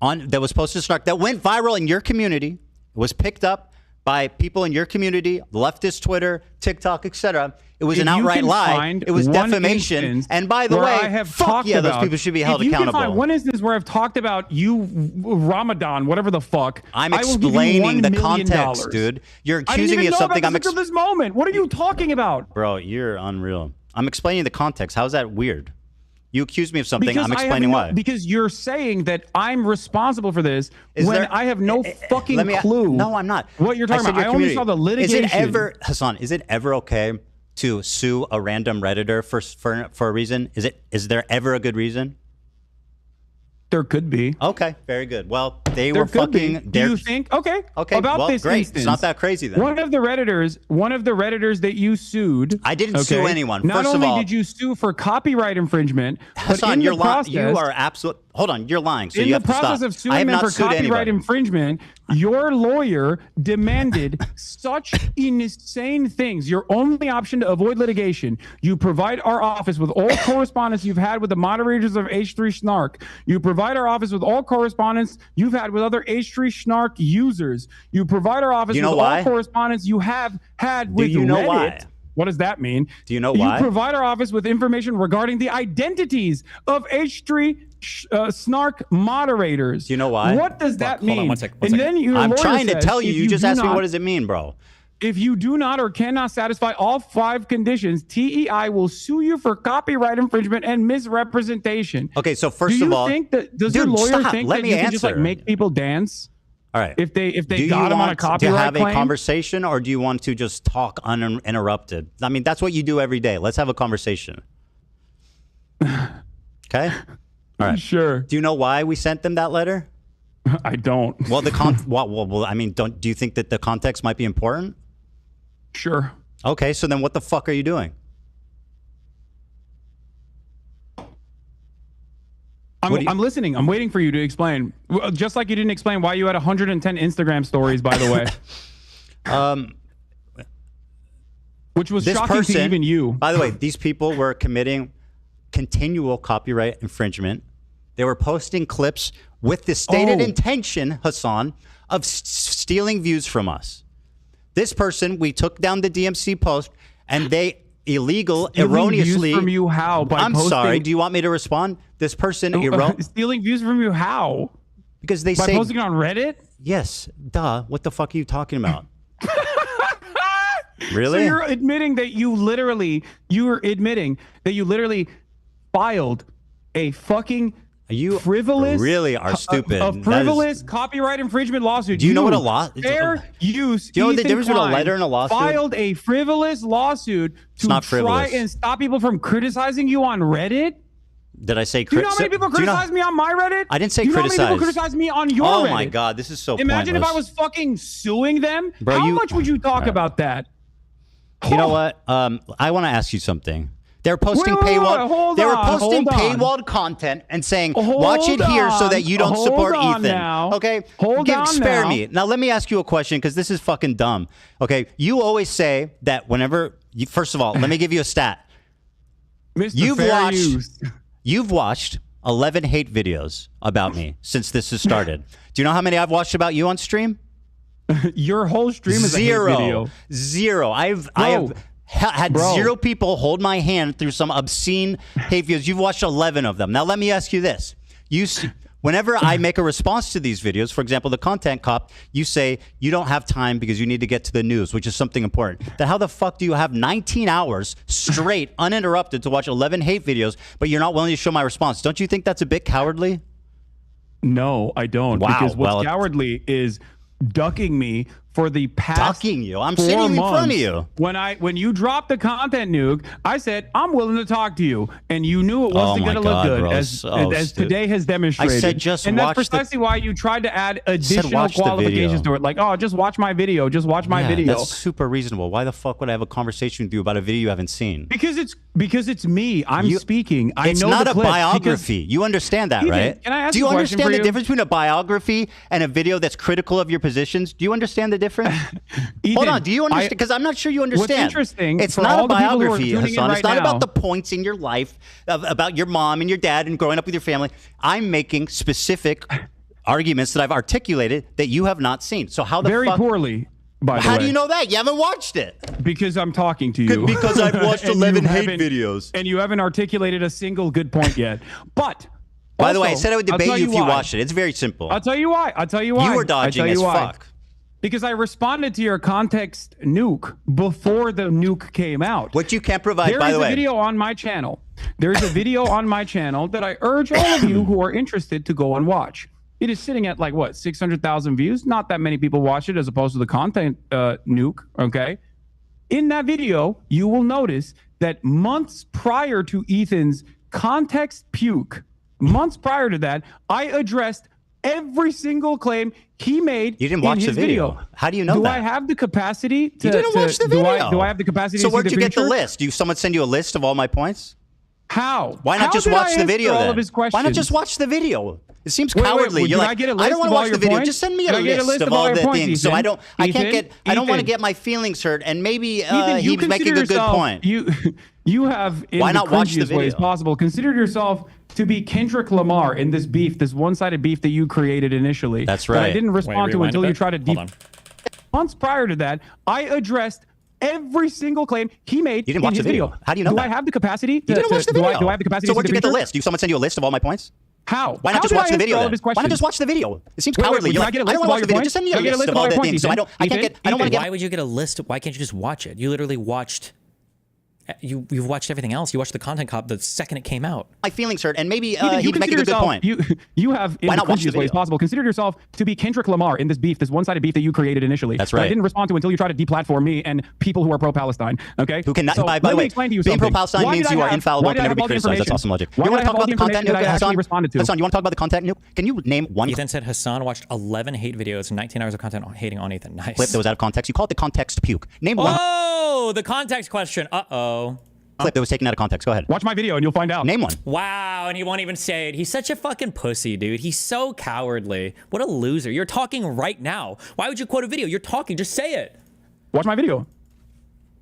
that was posted to Snark that went viral in your community. It was picked up by people in your community, leftist Twitter, TikTok, etc. It was an outright lie. It was defamation. And by the way, fuck yeah, those people should be held accountable. Can find one instance where I've talked about you, Ramadan, whatever the fuck. I'm explaining the context, dude. You're accusing me of something. I'm until this moment. What are you talking about, bro? You're unreal. I'm explaining the context. How's that weird? You accuse me of something. I'm explaining why. Because you're saying that I'm responsible for this I have no fucking clue. No, I'm not. What you're talking about? I only saw the litigation. Hasan, is it ever okay to sue a random Redditor for a reason? Is there ever a good reason? There could be. Okay, very good. Well, They were fucking. Do you think? Okay. About well, this great. instance, It's not that crazy then. One of the redditors that you sued. I didn't sue anyone. Not First only of all, did you sue for copyright infringement, Hasan, but in you're the process, you are absolute. Hold on, you're lying. So in you the have to stop. process of I suing have them not for sued copyright anybody. infringement, your lawyer demanded such insane things. Your only option to avoid litigation, you provide our office with all correspondence you've had with the moderators of H3 Snark. You provide our office with all correspondence you've had with other H3 Snark users. You provide our office with all correspondence you have had with Reddit. Why? What does that mean? Do you know why? You provide our office with information regarding the identities of H3 Snark moderators. Do you know why? What does that mean? Hold on one second. And then your I'm lawyer trying to says, tell you. if You just do asked me not- what does it mean, bro. If you do not or cannot satisfy all 5 conditions, TEI will sue you for copyright infringement and misrepresentation. Okay, so first of all, does your lawyer think that you can just like make people dance? All right. If they do got you him on a want copyright to have claim? a conversation, or do you want to just talk uninterrupted? I mean, that's what you do every day. Let's have a conversation. Okay. All right. Sure. Do you know why we sent them that letter? I don't. Well, well, I mean, do you think that the context might be important? Sure. Okay, so then what the fuck are you doing? I'm listening. I'm waiting for you to explain. Just like you didn't explain why you had 110 Instagram stories, by the way. Which was shocking to even you. By the way, these people were committing continual copyright infringement. They were posting clips with the stated intention, Hasan, of stealing views from us. This person, we took down the DMC post, and they erroneously views from you how? By I'm posting... sorry. Do you want me to respond? This person stealing views from you how? Because they by say posting on Reddit. Yes, duh. What the fuck are you talking about? Really? So you're admitting that you literally filed a fucking frivolous, really are stupid. A frivolous copyright infringement lawsuit. Do you know what a law? Fair use. Do you know the difference between a letter and a lawsuit? Filed a frivolous lawsuit to try and stop people from criticizing you on Reddit. Did I say Do you know how many people criticize me on my Reddit? I didn't say Do you know criticize. how many people criticize me on your Reddit? Oh my god, this is so Imagine pointless. if I was fucking suing them. Bro, how much would you talk about that? You know what? I want to ask you something. They're posting paywalled content and saying, watch it here so that you don't support Ethan. Okay? Spare me. Now, let me ask you a question because this is fucking dumb. Okay? You always say that whenever, first of all, let me give you a stat. You've watched 11 hate videos about me since this has started. Do you know how many I've watched about you on stream? Your whole stream is a hate video. Zero. I have had zero people hold my hand through some obscene hate videos. You've watched 11 of them. Now, let me ask you this. Whenever I make a response to these videos, for example, the content cop, you say you don't have time because you need to get to the news, which is something important. Then how the fuck do you have 19 hours straight, uninterrupted, to watch 11 hate videos, but you're not willing to show my response? Don't you think that's a bit cowardly? No, I don't. Wow. Because what's cowardly is ducking me for the past I'm sitting in front of you. When you dropped the content nuke, I said I'm willing to talk to you, and you knew it wasn't going to look good, bro. as today has demonstrated. I said just and watch that's precisely why you tried to add additional qualifications to it, like just watch my video, just watch my video. That's super reasonable. Why the fuck would I have a conversation with you about a video you haven't seen? Because it's me. I'm speaking. It's not a biography. You understand that, right? Can I ask Do you understand the you? difference between a biography and a video that's critical of your positions? Do you understand the difference? Ethan, hold on. Do you understand? Because I'm not sure you understand. What's interesting? It's for not all a the people who are biography, tuning in Hasan. right It's not now, about the points in your life about your mom and your dad and growing up with your family. I'm making specific arguments that I've articulated that you have not seen. So how the very fuck? Poorly. By the How way. do you know that? You haven't watched it. Because I'm talking to you. Because I've watched 11 hate videos. And you haven't articulated a single good point yet. But by the way, I said I would debate you if you why. watched it. It's very simple. I'll tell you why. You were dodging as fuck. Because I responded to your context nuke before the nuke came out. What you can't provide, by the way. There is a video on my channel. There's a video on my channel that I urge all of you who are interested to go and watch. It is sitting at 600,000 views. Not that many people watch it as opposed to the content nuke, okay? In that video, you will notice that months prior to Ethan's context puke, months prior to that, I addressed every single claim he made. You didn't watch in the his video. How do you know do that? I have the capacity to? You didn't watch the video. Do I have the capacity? So to where'd see you get the future? list? Do someone send you a list of all my points? How? Why not How just did watch I the answer video all then? of his Why not questions? just watch the video? It seems Wait, cowardly. did You're I like, get a I list don't want of to all watch your the video. points? Just send me a Did I get a list list of of all all your the points, things. So Ethan? I don't want to Ethan. get my feelings hurt. And maybe Ethan, he was making a good yourself, point. You have in Why the not watch the cringiest ways video? possible considered yourself to be Kendrick Lamar in this beef, this one-sided beef that you created initially. That's That I right. didn't respond to rewind until a you bit. tried to Hold on. Months prior to that, I addressed every single claim he made. You didn't in watch the his video. How do you know Do that? I have the capacity? You didn't watch the video. Do I have the capacity? So to where'd see you get the future? list? Do someone send you a list of all my points? How? Why not How just did watch I the answer video all then? of his Why not questions? just watch the video? It seems Wait, cowardly. did You're I like, get a I list don't of want to all watch your the video. points? Just send me Did a I get a list list of of all all the your things. points, So I Ethan? don't. I can't get. I don't want to Why get. would you get a list? Why can't you just watch it? You literally watched. You've watched everything else. You watched the content cop the second it came out. My feelings hurt, and maybe Ethan, he's making a good point. You have in Why the not watch the cringiest ways video? possible considered yourself to be Kendrick Lamar in this beef, this one-sided beef that you created initially. That's That I right. didn't respond to until you tried to deplatform me and people who are pro-Palestine. Okay. Who cannot? So by let the me way, explain to you being something. pro-Palestine Why means did you I are have- infallible why and did can I never have be all the criticized. That's information? awesome logic. Why You did want I to have talk all about the the content information that I nuke, actually Hasan? responded to? Hasan, you want to talk about the content nuke? Can you name one Ethan said Hasan watched 11 hate videos and 19 hours of content hating on Ethan. Nice. clip that was out of context? You call it the context puke. Name one Oh, the context question. Uh-oh. clip that was taken out of context. Go ahead. Watch my video and you'll find out. Name one. Wow, and he won't even say it. He's such a fucking pussy, dude. He's so cowardly. What a loser. You're talking right now. Why would you quote a video? You're talking. Just say it. Watch my video.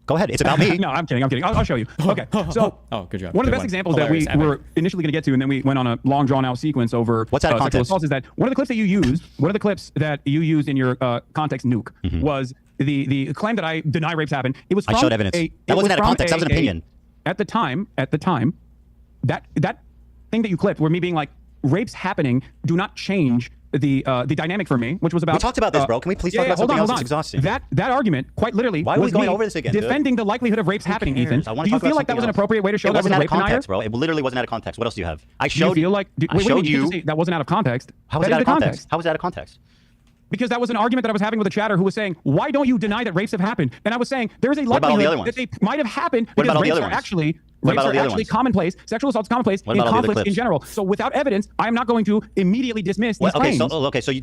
Go ahead. It's about me. No, I'm kidding. I'll show you. Okay. So, Oh, good job. one of the Good best one. examples Hilarious. that we Epic. were initially going to get to, and then we went on a long, drawn-out sequence over What's out of sexual context? assaults, is that one of the clips that you used, in your context nuke was the claim that I deny rapes happen. It was I from showed evidence. That wasn't out of context. That was an opinion. At the time, that thing that you clipped, where me being like, rapes happening do not change the dynamic for me, which was about. We talked about this, bro. Can we please talk about something else? It's exhausting. That argument, quite literally, Why are we was going me over this again, dude? defending the likelihood of rapes happening, cares? Ethan. I wanna Do you talk about feel like that something was an else. appropriate way to show It that was wasn't a out of rape denier? context, bro. It literally wasn't out of context. What else do you have? I Do you showed feel like I showed you. that wasn't out of context? How was That it out is of the context? How was it out of context? Because that was an argument that I was having with a chatter who was saying, why don't you deny that rapes have happened? And I was saying, there's a about all the other likelihood ones? that they might have happened What because about all the rapes other are ones? actually, What rapes about all are the other actually ones? commonplace. Sexual assault is commonplace What in about all the other conflicts in clips? general. So without evidence, I am not going to immediately dismiss these Okay, claims.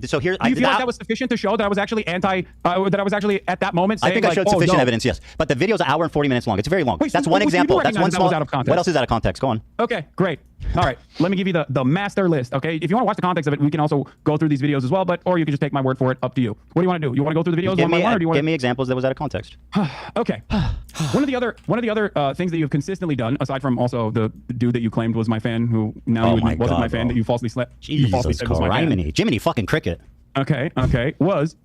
so here. Do you feel like that was sufficient to show that I was actually that I was actually at that moment saying, I think I showed like, sufficient no. evidence, yes. But the video's an hour and 40 minutes long. It's very long. Wait, That's so one you do example. That's recognize one that small. was out of context? What else is out of context? Go on. Okay, great. All right, let me give you the master list. Okay, if you want to watch the context of it, we can also go through these videos as well. Or you can just take my word for it. Up to you. What do you want to do? You want to go through the videos one by one, or do you want Give me examples that was out of context. Okay. One of the other things that you've consistently done, aside from also the dude that you claimed was my fan, who now you admit wasn't my fan, that you falsely slept. You falsely said was my fan. Jiminy fucking cricket. Okay. Was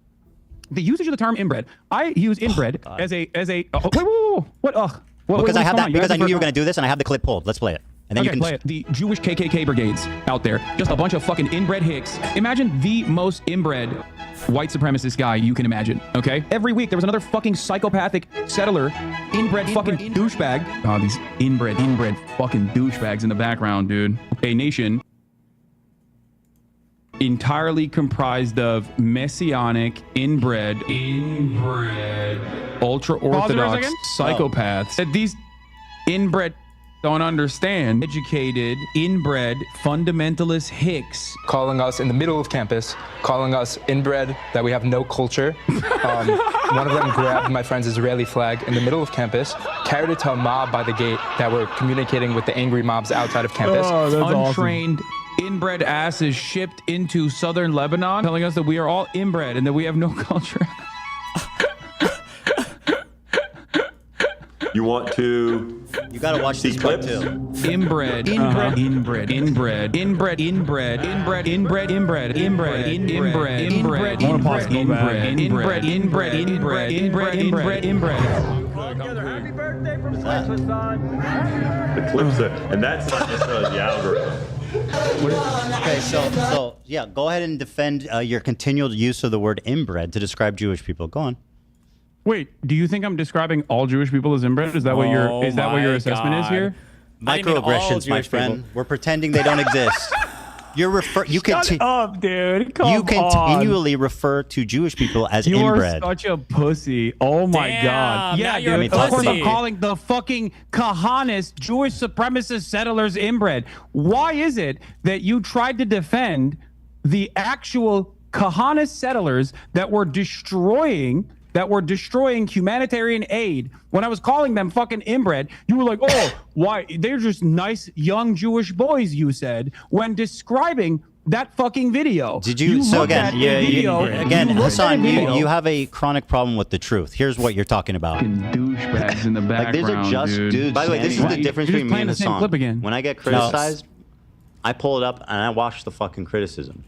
the usage of the term inbred. I use inbred as a wait, what? Because I have that. Because I knew you were going to to do this, and I have the clip pulled. Let's play it. And then okay, you can play it. The Jewish KKK brigades out there, just a bunch of fucking inbred hicks. Imagine the most inbred white supremacist guy you can imagine, okay? Every week there was another fucking psychopathic settler, inbred fucking douchebag. Oh, these inbred fucking douchebags in the background, dude. A nation entirely comprised of messianic, inbred, ultra-orthodox psychopaths. That these inbred don't understand. Educated, inbred, fundamentalist hicks. Calling us in the middle of campus, calling us inbred, that we have no culture. One of them grabbed my friend's Israeli flag in the middle of campus, carried it to a mob by the gate that were communicating with the angry mobs outside of campus. Oh, that's untrained. Awesome. Inbred asses shipped into southern Lebanon, telling us that we are all inbred and that we have no culture. You want to? You gotta watch these clips too. Inbred, inbred. Happy birthday from Prince Hasan. The clips are, and that's not necessarily the algorithm. Okay, so yeah, go ahead and defend your continual use of the word inbred to describe Jewish people. Go on. Wait, do you think I'm describing all Jewish people as inbred? Is that what your assessment is here? Microaggressions, my friend. We're pretending they don't exist. Shut up, dude. You continually refer to Jewish people as inbred. You are such a pussy. Oh my God. Yeah, dude. Of course I'm calling the fucking Kahanist Jewish supremacist settlers inbred. Why is it that you tried to defend the actual Kahana settlers that were destroying humanitarian aid. When I was calling them fucking inbred, you were like, oh, why? They're just nice young Jewish boys, you said, when describing that fucking video. Did you? So again, Hasan, you have a chronic problem with the truth. Here's what you're talking about. Douchebags in the background. Like, these are just dudes. By the way, this is the difference between me and Hasan. When I get criticized, I pull it up and I watch the fucking criticism.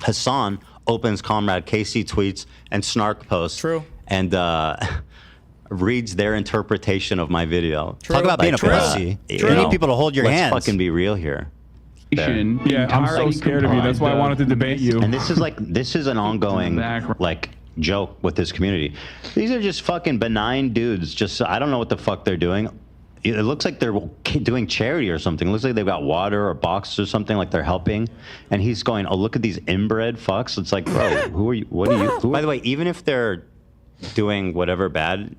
Hasan opens Comrade KC tweets and Snark posts. True. And reads their interpretation of my video. True. Talk about being a pussy. You need people to hold your hands. Let's fucking be real here. Yeah, I'm so scared of you. That's why I wanted to debate you. And this is an ongoing like joke with this community. These are just fucking benign dudes. Just I don't know what the fuck they're doing. It looks like they're doing charity or something. It looks like they've got water or boxes or something, like they're helping. And he's going, oh, look at these inbred fucks. It's like, bro, who are you? What are you? By the way, even if they're doing whatever bad,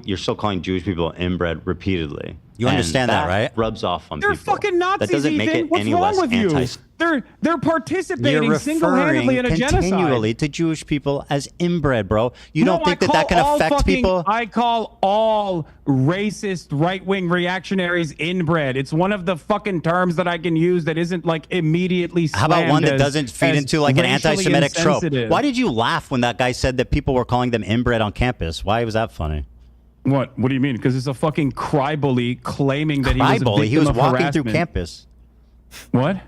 you're still calling Jewish people inbred repeatedly. You understand that, right? Rubs off on people. They're fucking Nazis. That doesn't make it What's any wrong less with you? They're participating single-handedly in a genocide. Continually to Jewish people as inbred, bro. You don't think that can affect people? I call all racist right-wing reactionaries inbred. It's one of the fucking terms that I can use that isn't like immediately How about one that doesn't feed into like an anti-Semitic trope? Why did you laugh when that guy said that people were calling them inbred on campus? Why was that funny? What do you mean? Because it's a fucking cry bully claiming that he was a victim he was of walking harassment. through campus. What?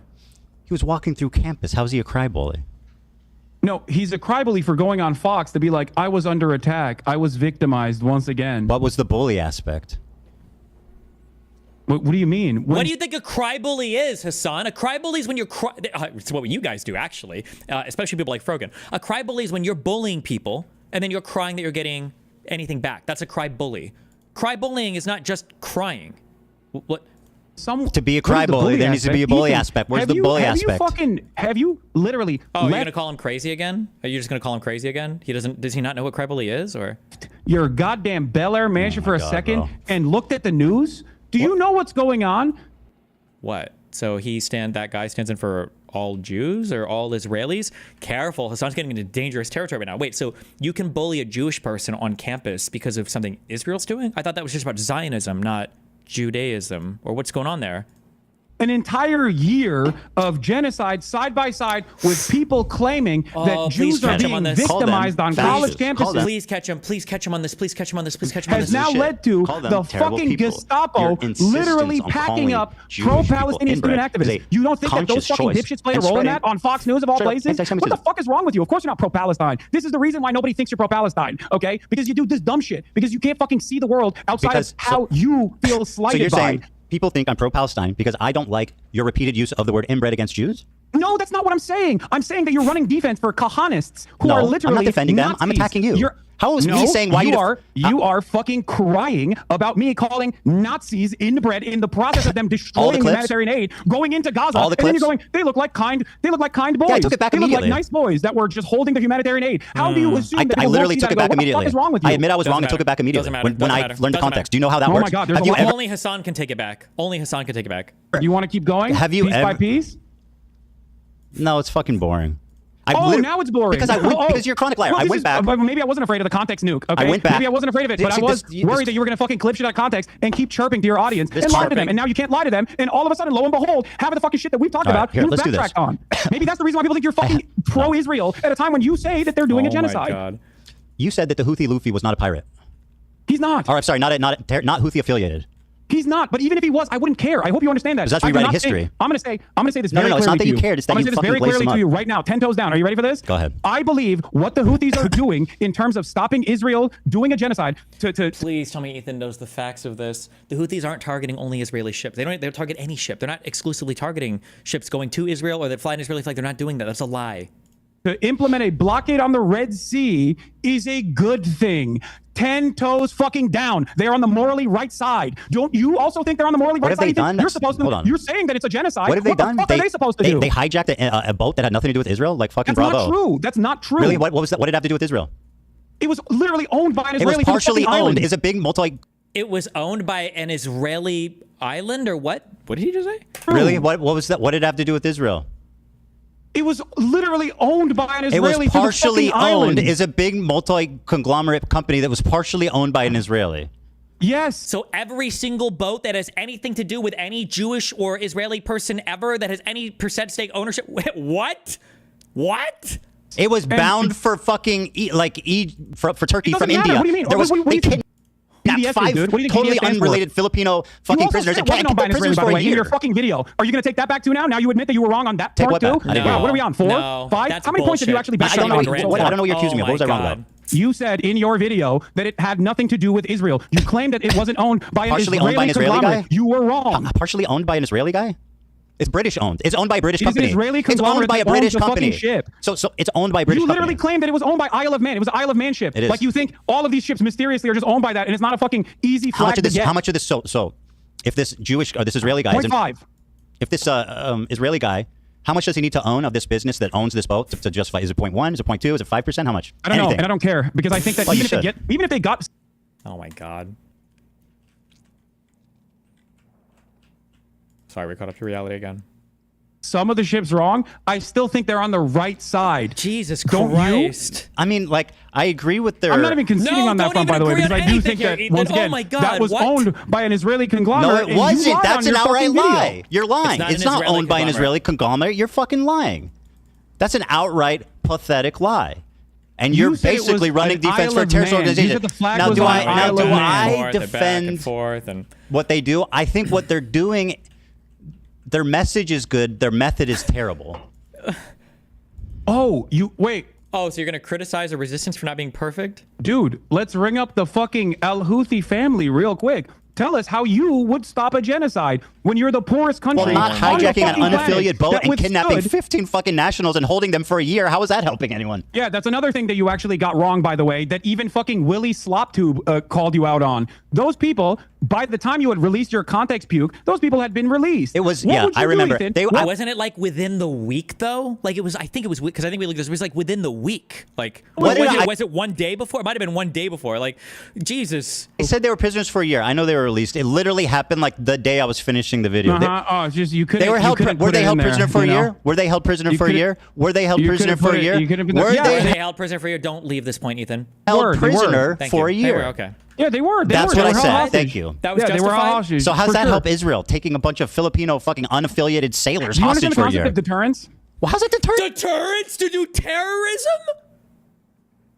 He was walking through campus. How is he a cry bully? No, he's a cry bully for going on Fox to be like, I was under attack. I was victimized once again. What was the bully aspect? What do you mean? What do you think a cry bully is, Hasan? A cry bully is when you're it's what you guys do, actually, especially people like Frogan. A cry bully is when you're bullying people and then you're crying that you're getting anything back. That's a cry bully. Cry bullying is not just crying. What? To be a cry bully, there needs to be a bully aspect. Where's the bully aspect? Have you literally? Oh, you're gonna call him crazy again? Are you just gonna call him crazy again? Does he not know what cry bully is, or? You're a goddamn Bel Air mansion for a second and looked at the news. Do you know what's going on? What? So that guy stands in for all Jews or all Israelis? Careful, Hasan's getting into dangerous territory right now. Wait, so you can bully a Jewish person on campus because of something Israel's doing? I thought that was just about Zionism, not Judaism. Or what's going on there? An entire year of genocide side by side with people claiming that Jews are being victimized on college campuses. Please catch him. Please catch him on this. Please catch him on this. Please catch him on this. Has now led to the fucking Gestapo literally packing up pro-Palestinian student activists. You don't think that those fucking dipshits play a role in that on Fox News of all places? What the fuck is wrong with you? Of course you're not pro-Palestine. This is the reason why nobody thinks you're pro-Palestine, okay? Because you do this dumb shit. Because you can't fucking see the world outside of how you feel slighted by. People think I'm pro-Palestine because I don't like your repeated use of the word inbred against Jews? No, that's not what I'm saying. I'm saying that you're running defense for Kahanists who are literally I'm not defending Nazis. them. I'm attacking you. How is me saying why you are fucking crying about me calling Nazis inbred in the process of them destroying humanitarian aid, going into Gaza, and then you're going, they look like kind boys. Yeah, I took it back immediately. They look like nice boys that were just holding the humanitarian aid. How do you assume that I literally took it back immediately. What the fuck is wrong with you? I admit I was wrong and took it back immediately when I learned the context. Do you know how that works? Oh my God, only Hasan can take it back. Only Hasan can take it back. Do you want to keep going? Have you piece by piece? No, it's fucking boring. Now it's boring. Because you're a chronic liar. Well, I went back. Maybe I wasn't afraid of the context nuke. Okay? I went back. Maybe I wasn't afraid of it, but I was worried that you were going to fucking clip shit out of context and keep chirping to your audience and lie to them. And now you can't lie to them. And all of a sudden, lo and behold, half of the fucking shit that we've talked about, you backtracked on. Maybe that's the reason why people think you're fucking pro-Israel at a time when you say that they're doing a genocide. Oh my God. You said that the Houthi Luffy was not a pirate. He's not. Or I'm sorry, not Houthi affiliated. He's not, but even if he was, I wouldn't care. I hope you understand that. Because that's rewriting history. I'm gonna say this very clearly. No, it's not that you cared. It's that you fucking very clearly to you right now. 10 toes down. Are you ready for this? Go ahead. I believe what the Houthis are doing in terms of stopping Israel doing a genocide. Please tell me Ethan knows the facts of this. The Houthis aren't targeting only Israeli ships. They don't target any ship. They're not exclusively targeting ships going to Israel or that fly an Israeli flag. They're not doing that. That's a lie. To implement a blockade on the Red Sea is a good thing. 10 toes fucking down. They're on the morally right side. Don't you also think they're on the morally right side? What have they done? You're supposed to. Hold on. You're saying that it's a genocide. What have they done? What the fuck are they supposed to do? They hijacked a boat that had nothing to do with Israel? Like fucking That's bravo. not true. That's not true. Really? What was that? What did it have to do with Israel? It was literally owned by an Israeli. It was partially owned. It's a big It was owned by an Israeli island or what? What did he just say? Really? What was that? What did it have to do with Israel? It was literally owned by an Israeli. It was partially owned. Island. Is a big multi-conglomerate company that was partially owned by an Israeli. Yes. So every single boat that has anything to do with any Jewish or Israeli person ever that has any percent stake ownership. What? What? It was bound for fucking for Turkey from India. What do you mean? There was what do you kidnapped 5 totally unrelated Filipino fucking prisoners and kept them prisoners for a year. In your fucking video, are you going to take that back too now? Now you admit that you were wrong on that part too? Wow, what are we on? 4? 5? How many points have you actually backed on? I don't know what you're accusing me of. What was I wrong about? You said in your video that it had nothing to do with Israel. You claimed that it wasn't owned by an Israeli conglomerate. You were wrong. Partially owned by an Israeli guy? It's British owned. It's owned by a British company. It's an Israeli It's owned by a British company. Ship. So it's owned by a British company. You literally company. claimed that it was owned by Isle of Man. It was an Isle of Man ship. It is. Like you think all of these ships mysteriously are just owned by that, and it's not a fucking easy flag to get. How much of this? So if this Jewish or this Israeli guy, 0.5. If this Israeli guy, how much does he need to own of this business that owns this boat to justify? Is it 0.1? Is it 0.2? Is it 5%? How much? I don't know, and I don't care because I think that even if they got. Oh my God. Sorry, we're caught up to reality again. Some of the ships wrong, I still think they're on the right side. Jesus Christ. I mean, like, I agree with their... I'm not even conceding on that front, by the way, because I do think that, once again, that was owned by an Israeli conglomerate. No, it wasn't. That's an outright lie. You're lying. It's not owned by an Israeli conglomerate. You're fucking lying. That's an outright pathetic lie. And you're basically running defense for a terrorist organization. Now, do I defend what they do? I think what they're doing... Their message is good. Their method is terrible. Oh, wait. Oh, so you're going to criticize the resistance for not being perfect? Dude, let's ring up the fucking Al-Houthi family real quick. Tell us how you would stop a genocide when you're the poorest country. Well, not hijacking an unaffiliated boat and kidnapping withstood 15 fucking nationals and holding them for a year. How is that helping anyone? Yeah, that's another thing that you actually got wrong, by the way, that even fucking Willie Sloptube called you out on. Those people, by the time you had released your context puke, those people had been released. It was, I remember. Wasn't it like within the week, though? Like it was, I think it was, because I think we looked at this, it was like within the week. Like, was it one day before? It might have been one day before. Like, Jesus. They said they were prisoners for a year. I know they were released. It literally happened like the day I was finishing the video. Oh, just you couldn't. They were held. Were they held prisoner for a year? Were they held prisoner for a year? Were they held prisoner for a year? Were they held prisoner for a year? Don't leave this point, Ethan. Held prisoner for a year. Okay. Yeah, they were. That's what I said. Thank you. That was justified. They were hostage. So how's that help Israel taking a bunch of Filipino fucking unaffiliated sailors hostage for a year? Of deterrence? Well, how's it deterrence? Deterrence to do terrorism?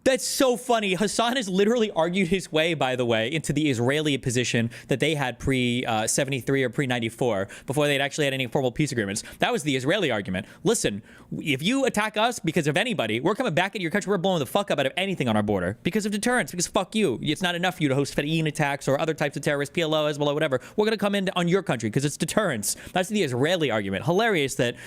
That's so funny. Hasan has literally argued his way, by the way, into the Israeli position that they had pre-73 or pre-94, before they'd actually had any formal peace agreements. That was the Israeli argument. Listen, if you attack us because of anybody, we're coming back into your country. We're blowing the fuck up out of anything on our border because of deterrence, because fuck you. It's not enough for you to host Fedayeen attacks or other types of terrorists, PLO, Hezbollah, whatever. We're going to come in on your country because it's deterrence. That's the Israeli argument. Hilarious that...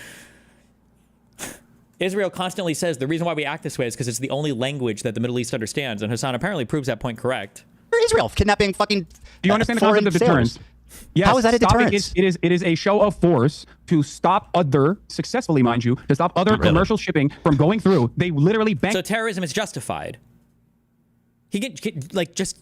Israel constantly says the reason why we act this way is because it's the only language that the Middle East understands, and Hasan apparently proves that point correct. Israel kidnapping fucking. Do you understand the concept of deterrence? Yes, how is that a deterrence? It is a show of force to stop successfully, mind you, to stop other commercial shipping from going through. They literally bank. So terrorism is justified. Ethan should just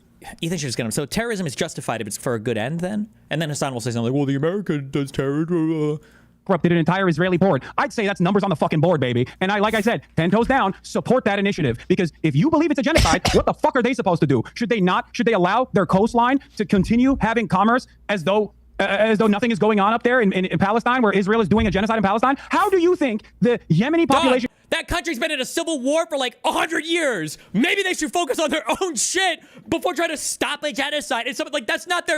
get him. So terrorism is justified if it's for a good end, then? And then Hasan will say something like, well, the America does terrorism. Corrupted an entire Israeli board. I'd say that's numbers on the fucking board, baby. And like I said, 10 toes down, support that initiative. Because if you believe it's a genocide, what the fuck are they supposed to do? Should they allow their coastline to continue having commerce as though nothing is going on up there in Palestine, where Israel is doing a genocide in Palestine? How do you think the Yemeni population... That country's been in a civil war for like 100 years. Maybe they should focus on their own shit before trying to stop a genocide. It's something like that's not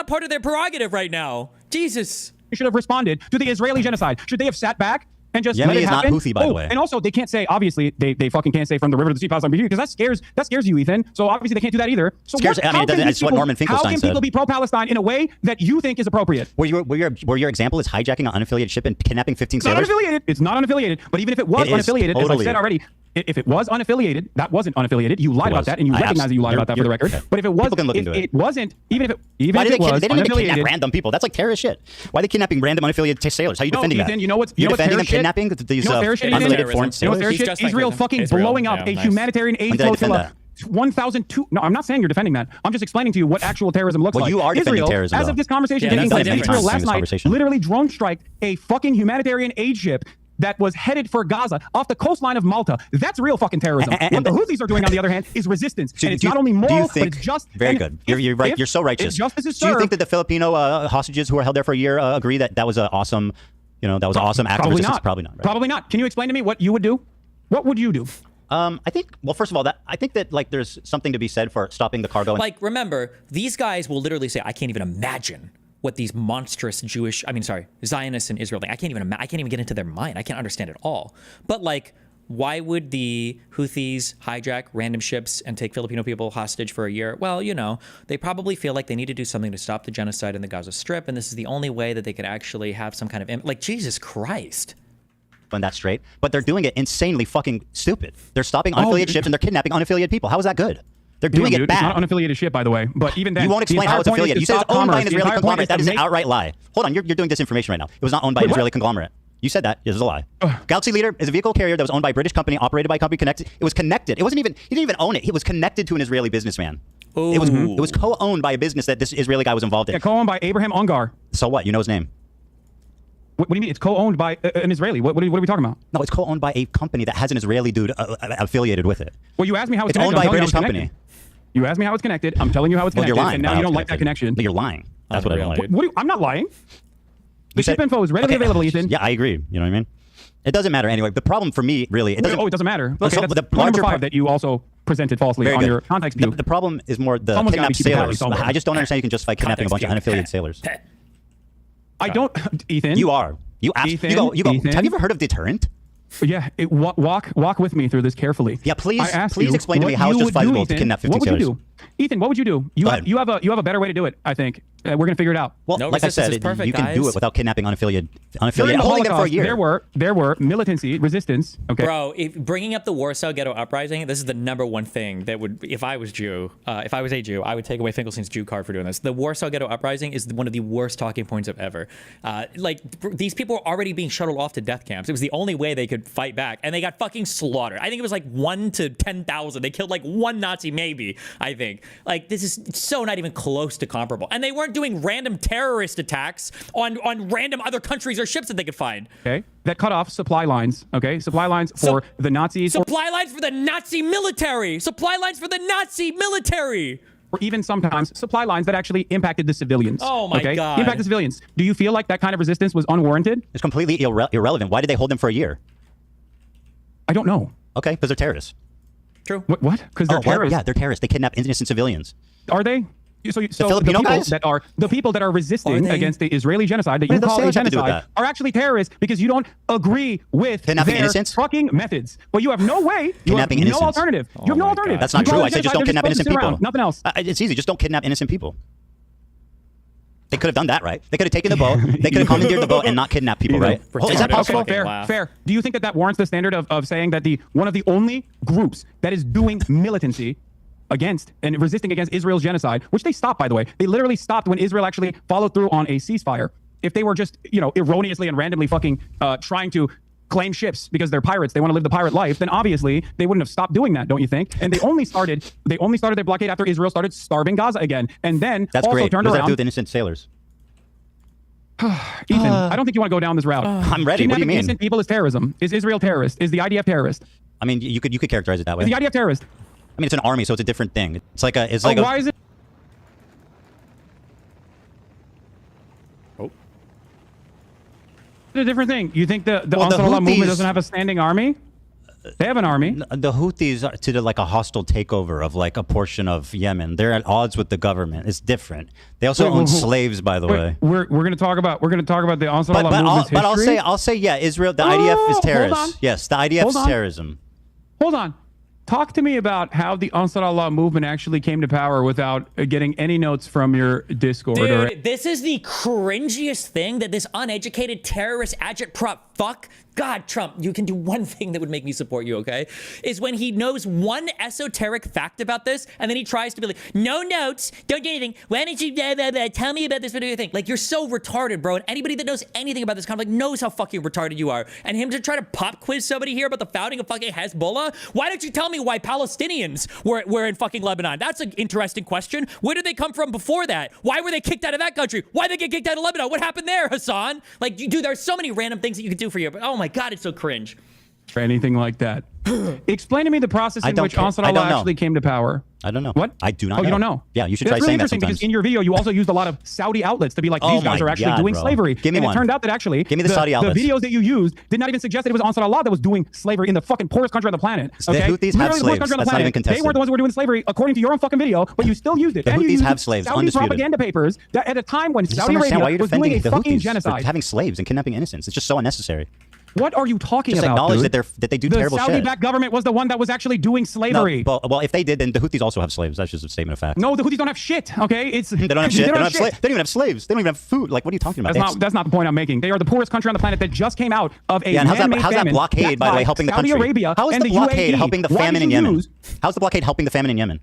part of their prerogative right now. Jesus. Should have responded to the Israeli genocide. Should they have sat back and just Yemen let it happen? is not Houthi, by the way. And also, they can't say, obviously, they fucking can't say from the river to the sea, Palestine, because that scares you, Ethan. So obviously, they can't do that either. So it's what Norman Finkelstein said. How can people be pro-Palestine in a way that you think is appropriate? Where your example is hijacking an unaffiliated ship and kidnapping 15 sailors? It's not unaffiliated. It's not unaffiliated. But even if it was unaffiliated, as I said already, if it was unaffiliated, that wasn't unaffiliated. You lied about that, and you recognize that you lied about that for the record. But if it was, it wasn't. Even if it was they didn't kidnap random people. That's like terrorist shit. Why are they kidnapping random unaffiliated sailors? How are you defending that? You know what's defending them kidnapping these unrelated foreign sailors? Israel fucking blowing up a humanitarian aid flotilla. 1,002. No, I'm not saying you're defending that. I'm just explaining to you what actual terrorism looks like. Well, you are defending terrorism. As of this conversation taking place, Israel last night literally drone striked a fucking humanitarian aid ship that was headed for Gaza off the coastline of Malta. That's real fucking terrorism. What the Houthis are doing, on the other hand, is resistance. So and it's not only moral, but it's just. Very good. You're right. You're so righteous. Justice is do you think that the Filipino hostages who were held there for a year agree that that was an awesome, that was an awesome act of resistance? Probably not. Right? Probably not. Can you explain to me what you would do? What would you do? I think, well, first of all, I think that like there's something to be said for stopping the cargo. Like, remember, these guys will literally say, I can't even imagine what these monstrous Zionists in Israel think. I can't even get into their mind. I can't understand it all. But like, why would the Houthis hijack random ships and take Filipino people hostage for a year? Well, they probably feel like they need to do something to stop the genocide in the Gaza Strip, and this is the only way that they could actually have some kind of, like, Jesus Christ. And that's straight, but they're doing it insanely fucking stupid. They're stopping unaffiliated ships and they're kidnapping unaffiliated people. How is that good? They're doing it bad. It's not an unaffiliated ship, by the way. But even then, you won't explain how it's affiliated. You said it's owned by an Israeli conglomerate. That is an outright lie. Hold on, you're doing disinformation right now. It was not owned by an Israeli conglomerate. You said that. This is a lie. Galaxy Leader is a vehicle carrier that was owned by a British company, operated by a company connected. It was connected. It wasn't even. He didn't even own it. It was connected to an Israeli businessman. Ooh. It was co-owned by a business that this Israeli guy was involved in. Yeah, co-owned by Abraham Ungar. So what? You know his name. What do you mean? It's co-owned by an Israeli. What are we talking about? No, it's co-owned by a company that has an Israeli dude affiliated with it. Well, you asked me how it's owned by a British company. You asked me how it's connected. I'm telling you how it's connected. You're lying. And now you don't like that connection. You're lying. That's what I don't like. I'm not lying. The ship info is readily available, Ethan. Yeah, I agree. You know what I mean? It doesn't matter anyway. The problem for me, really, it doesn't. Oh, it doesn't matter. Okay, So that's number 5 that you also presented falsely on your context view. The problem is more the kidnapped sailors. I just don't understand you can justify kidnapping a bunch of unaffiliated sailors. I don't, Ethan. You are. You go. Ethan. Have you ever heard of deterrent? Yeah, walk with me through this carefully. Yeah, please explain to me how it's justifiable to kidnap 15 sailors. What would you do? Ethan, what would you do? You have a better way to do it, I think. We're going to figure it out. Well, like I said, you can do it without kidnapping unaffiliated, holding them for a year. There were militancy, resistance. Okay, bro. Bringing up the Warsaw Ghetto Uprising, this is the #1 thing that would, if I was a Jew, I would take away Finkelstein's Jew card for doing this. The Warsaw Ghetto Uprising is one of the worst talking points of ever. These people were already being shuttled off to death camps. It was the only way they could fight back, and they got fucking slaughtered. I think it was like 1 to 10,000. They killed like 1 Nazi, maybe. I think this is so not even close to comparable, and they weren't doing random terrorist attacks on random other countries or ships that they could find. Okay, that cut off supply lines. Okay, supply lines for the Nazis. Supply lines for the Nazi military. Supply lines for the Nazi military. Or even sometimes supply lines that actually impacted the civilians. Oh my God. Impacted civilians. Do you feel like that kind of resistance was unwarranted? It's completely irrelevant. Why did they hold them for a year? I don't know. Okay, because they're terrorists. True. What? Because they're terrorists. Yeah, they're terrorists. They kidnap innocent civilians. Are they? So the Filipino guys? The people that are resisting against the Israeli genocide that you call a genocide are actually terrorists because you don't agree with their fucking methods. Well, you have no way. You have no alternative. You have no alternative. That's not true. I said just don't kidnap innocent people. Nothing else. It's easy. Just don't kidnap innocent people. They could have done that, right? They could have taken the boat. They could have commandeered the boat and not kidnapped people, right? Is that possible? Fair. Do you think that warrants the standard of saying that one of the only groups that is doing militancy against and resisting against Israel's genocide, which they stopped, by the way. They literally stopped when Israel actually followed through on a ceasefire. If they were just, erroneously and randomly fucking trying to claim ships because they're pirates, they want to live the pirate life, then obviously they wouldn't have stopped doing that, don't you think? And they only started their blockade after Israel started starving Gaza again. And then that's also great. Turned what does around. that do with innocent sailors? Ethan, I don't think you want to go down this route. I'm ready. What do you mean? Innocent people is terrorism. Is Israel terrorist? Is the IDF terrorist? I mean, you could characterize it that way. Is the IDF terrorist? I mean, it's an army, so it's a different thing. It's like a. Why is it? Oh. It's a different thing. You think the Ansar Allah movement doesn't have a standing army? They have an army. The Houthis are to like a hostile takeover of like a portion of Yemen. They're at odds with the government. It's different. They also own slaves, by the way. We're going to talk about the Ansar Allah movement's history. But I'll say yeah. Israel, the IDF is terrorist. Yes, the IDF is terrorism. Hold on. Talk to me about how the Ansar Allah movement actually came to power without getting any notes from your Discord. Dude, this is the cringiest thing that this uneducated terrorist agitprop fuck. God, Trump, you can do one thing that would make me support you, okay? Is when he knows one esoteric fact about this, and then he tries to be like, no notes, don't do anything. Why don't you tell me about this video thing? Like, you're so retarded, bro. And anybody that knows anything about this conflict knows how fucking retarded you are. And him to try to pop quiz somebody here about the founding of fucking Hezbollah? Why don't you tell me why Palestinians were in fucking Lebanon? That's an interesting question. Where did they come from before that? Why were they kicked out of that country? Why did they get kicked out of Lebanon? What happened there, Hasan? Like, dude, there's so many random things that you could do sue for you, but oh my God, it's so cringe. Or anything like that. Explain to me the process in which Ansarallah actually came to power. I don't know. What? I do not know. You don't know? Yeah, you should That's try really saying that interesting sometimes. because in your video, you also used a lot of Saudi outlets to be like, these guys are actually doing slavery. Give me and one. It turned out that actually, Give me the Saudi outlets. The videos that you used did not even suggest that it was Ansarallah that was doing slavery in the fucking poorest country on the planet. The Houthis have slaves. That's not even contested. They weren't the ones who were doing slavery according to your own fucking video, but you still used it. The and you Houthis used have slaves, Saudi undisputed. propaganda papers that at a time when I just Saudi don't understand why Arabia you're was doing a defending the fucking Houthis genocide. for having slaves and kidnapping innocents. It's just so unnecessary. What are you talking Just about? acknowledge dude? that they do terrible The shit. Saudi-backed government was the one that was actually doing slavery. No, well, if they did, then the Houthis also have slaves. That's just a statement of fact. No, the Houthis don't have shit. Okay, it's They don't have shit. They don't have slaves. They don't even have slaves. They don't even have food. Like, what are you talking about? That's not the point I'm making. They are the poorest country on the planet that just came out of a and how's man-made that famine. blockade, by the way, helping the country? Saudi Arabia How is and the blockade UAE. helping the Why famine did in you Yemen? use- How's the blockade helping the famine in Yemen?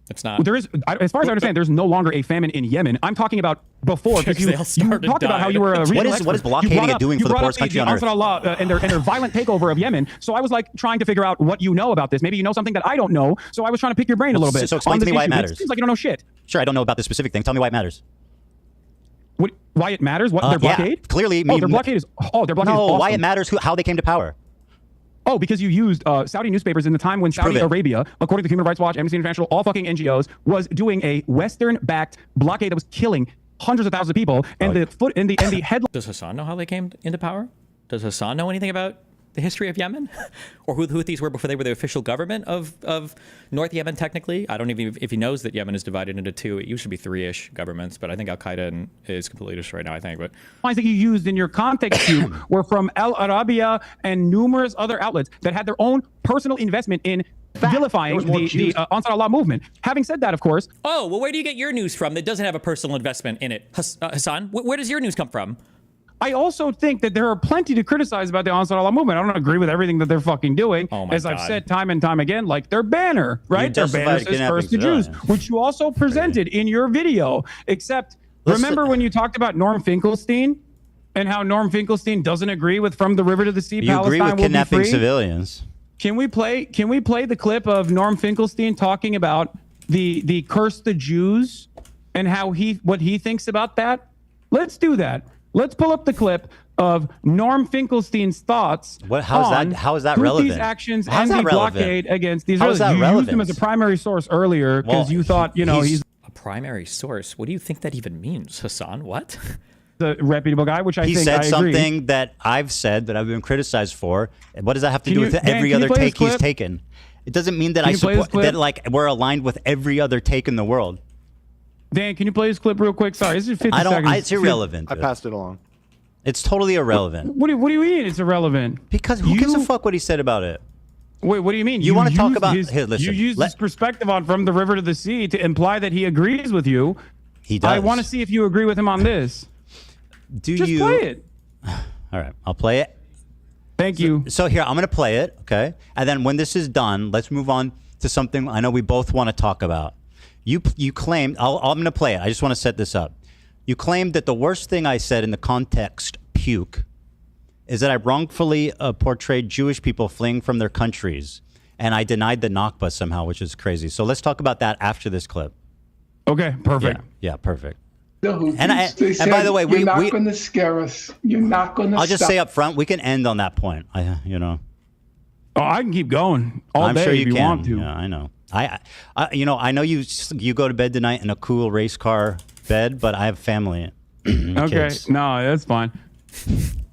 It's not. There is, as far as I understand, there's no longer a famine in Yemen. I'm talking about before because you talked about how you were a regional expert. What is blockading it doing for the poorest country on earth? Ansarallah and their violent takeover of Yemen. So I was like trying to figure out what you know about this. Maybe you know something that I don't know. So I was trying to pick your brain a little bit. So explain to me why it matters. It seems like you don't know shit. Sure, I don't know about this specific thing. Tell me why it matters. Why it matters? What their blockade? Yeah, clearly. Their blockade is. Their blockade is awesome. Why it matters? How they came to power? Oh, because you used Saudi newspapers in the time when Saudi Arabia, according to Human Rights Watch, Amnesty International, all fucking NGOs, was doing a Western-backed blockade that was killing hundreds of thousands of people. And the headline. Does Hasan know how they came into power? Does Hasan know anything about the history of Yemen, or who the Houthis were before they were the official government of North Yemen? Technically, I don't even if he knows that Yemen is divided into two. It used to be three-ish governments, but I think Al Qaeda is completely destroyed now. I think, but lines that you used in your context cube were from Al Arabiya and numerous other outlets that had their own personal investment in vilifying the Ansarallah movement. Having said that, of course. Oh, well, where do you get your news from that doesn't have a personal investment in it, Hasan? Where does your news come from? I also think that there are plenty to criticize about the Ansarallah movement. I don't agree with everything that they're fucking doing. As I've said time and time again, like their banner, right? Their banner says first to Jews, which you also presented in your video. Except, remember when you talked about Norm Finkelstein and how Norm Finkelstein doesn't agree with From the River to the Sea, You Palestine agree with will be kidnapping free? civilians? Can we play the clip of Norm Finkelstein talking about the curse the Jews and what he thinks about that? Let's do that. Let's pull up the clip of Norm Finkelstein's thoughts. How is that relevant? These actions How's and that the relevant? blockade against these. How is that you relevant? used him as a primary source earlier because you thought he's a primary source. What do you think that even means, Hasan? What? The reputable guy, which He think said I agree. something that I've said that I've been criticized for. What does that have to do with every other take he's taken? It doesn't mean that I support that. Like we're aligned with every other take in the world. Dan, can you play this clip real quick? Sorry, this is 50 seconds. It's irrelevant. I passed it along. It's totally irrelevant. What do you mean it's irrelevant? Because who gives a fuck what he said about it? Wait, what do you mean? You want to talk about? Here, listen. You use his perspective on From the River to the Sea to imply that he agrees with you. He does. I want to see if you agree with him on this. Just play it. All right, I'll play it. Thank you. So here, I'm going to play it, okay? And then when this is done, let's move on to something I know we both want to talk about. You claimed, I'm going to play it. I just want to set this up. You claimed that the worst thing I said in the context puke is that I wrongfully portrayed Jewish people fleeing from their countries. And I denied the Nakba somehow, which is crazy. So let's talk about that after this clip. Okay, perfect. Yeah, perfect. And by the way, you're not going to scare us. You're not going to. I'll just say up front, we can end on that point. Oh, I can keep going all I'm day sure if you want to. Yeah, I know. I know you go to bed tonight in a cool race car bed, but I have family. Okay, kids. no, that's fine.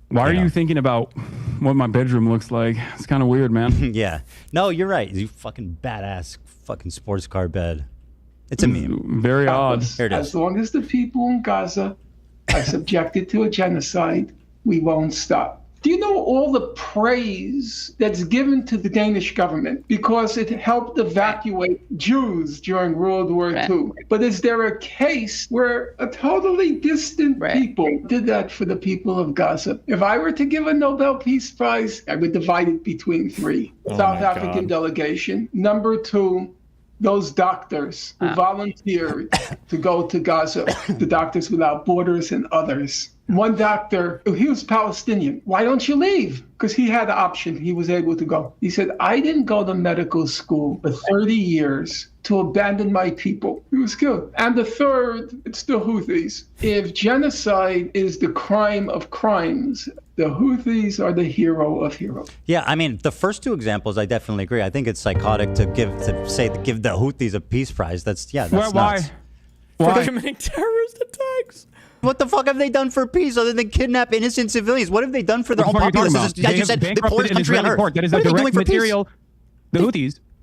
Why are you thinking about what my bedroom looks like? It's kind of weird, man. Yeah. No, you're right. You fucking badass fucking sports car bed. It's a meme. Very odd. Here it is. As long as the people in Gaza are subjected to a genocide, we won't stop. Do you know all the praise that's given to the Danish government because it helped evacuate Jews during World War II? But is there a case where a totally distant people did that for the people of Gaza? If I were to give a Nobel Peace Prize, I would divide it between three. South African delegation. Number two, those doctors who volunteered to go to Gaza, the Doctors Without Borders and others. One doctor, he was Palestinian. Why don't you leave? Because he had the option. He was able to go. He said, I didn't go to medical school for 30 years to abandon my people. He was killed. And the third, it's the Houthis. If genocide is the crime of crimes, the Houthis are the hero of heroes. Yeah, I mean, the first two examples, I definitely agree. I think it's psychotic to give the Houthis a peace prize. That's nuts. Why? For committing terrorist attacks. What the fuck have they done for peace other than kidnap innocent civilians? What have they done for their own populace? I just said the poorest country on earth. That is What a are they doing direct for peace? material.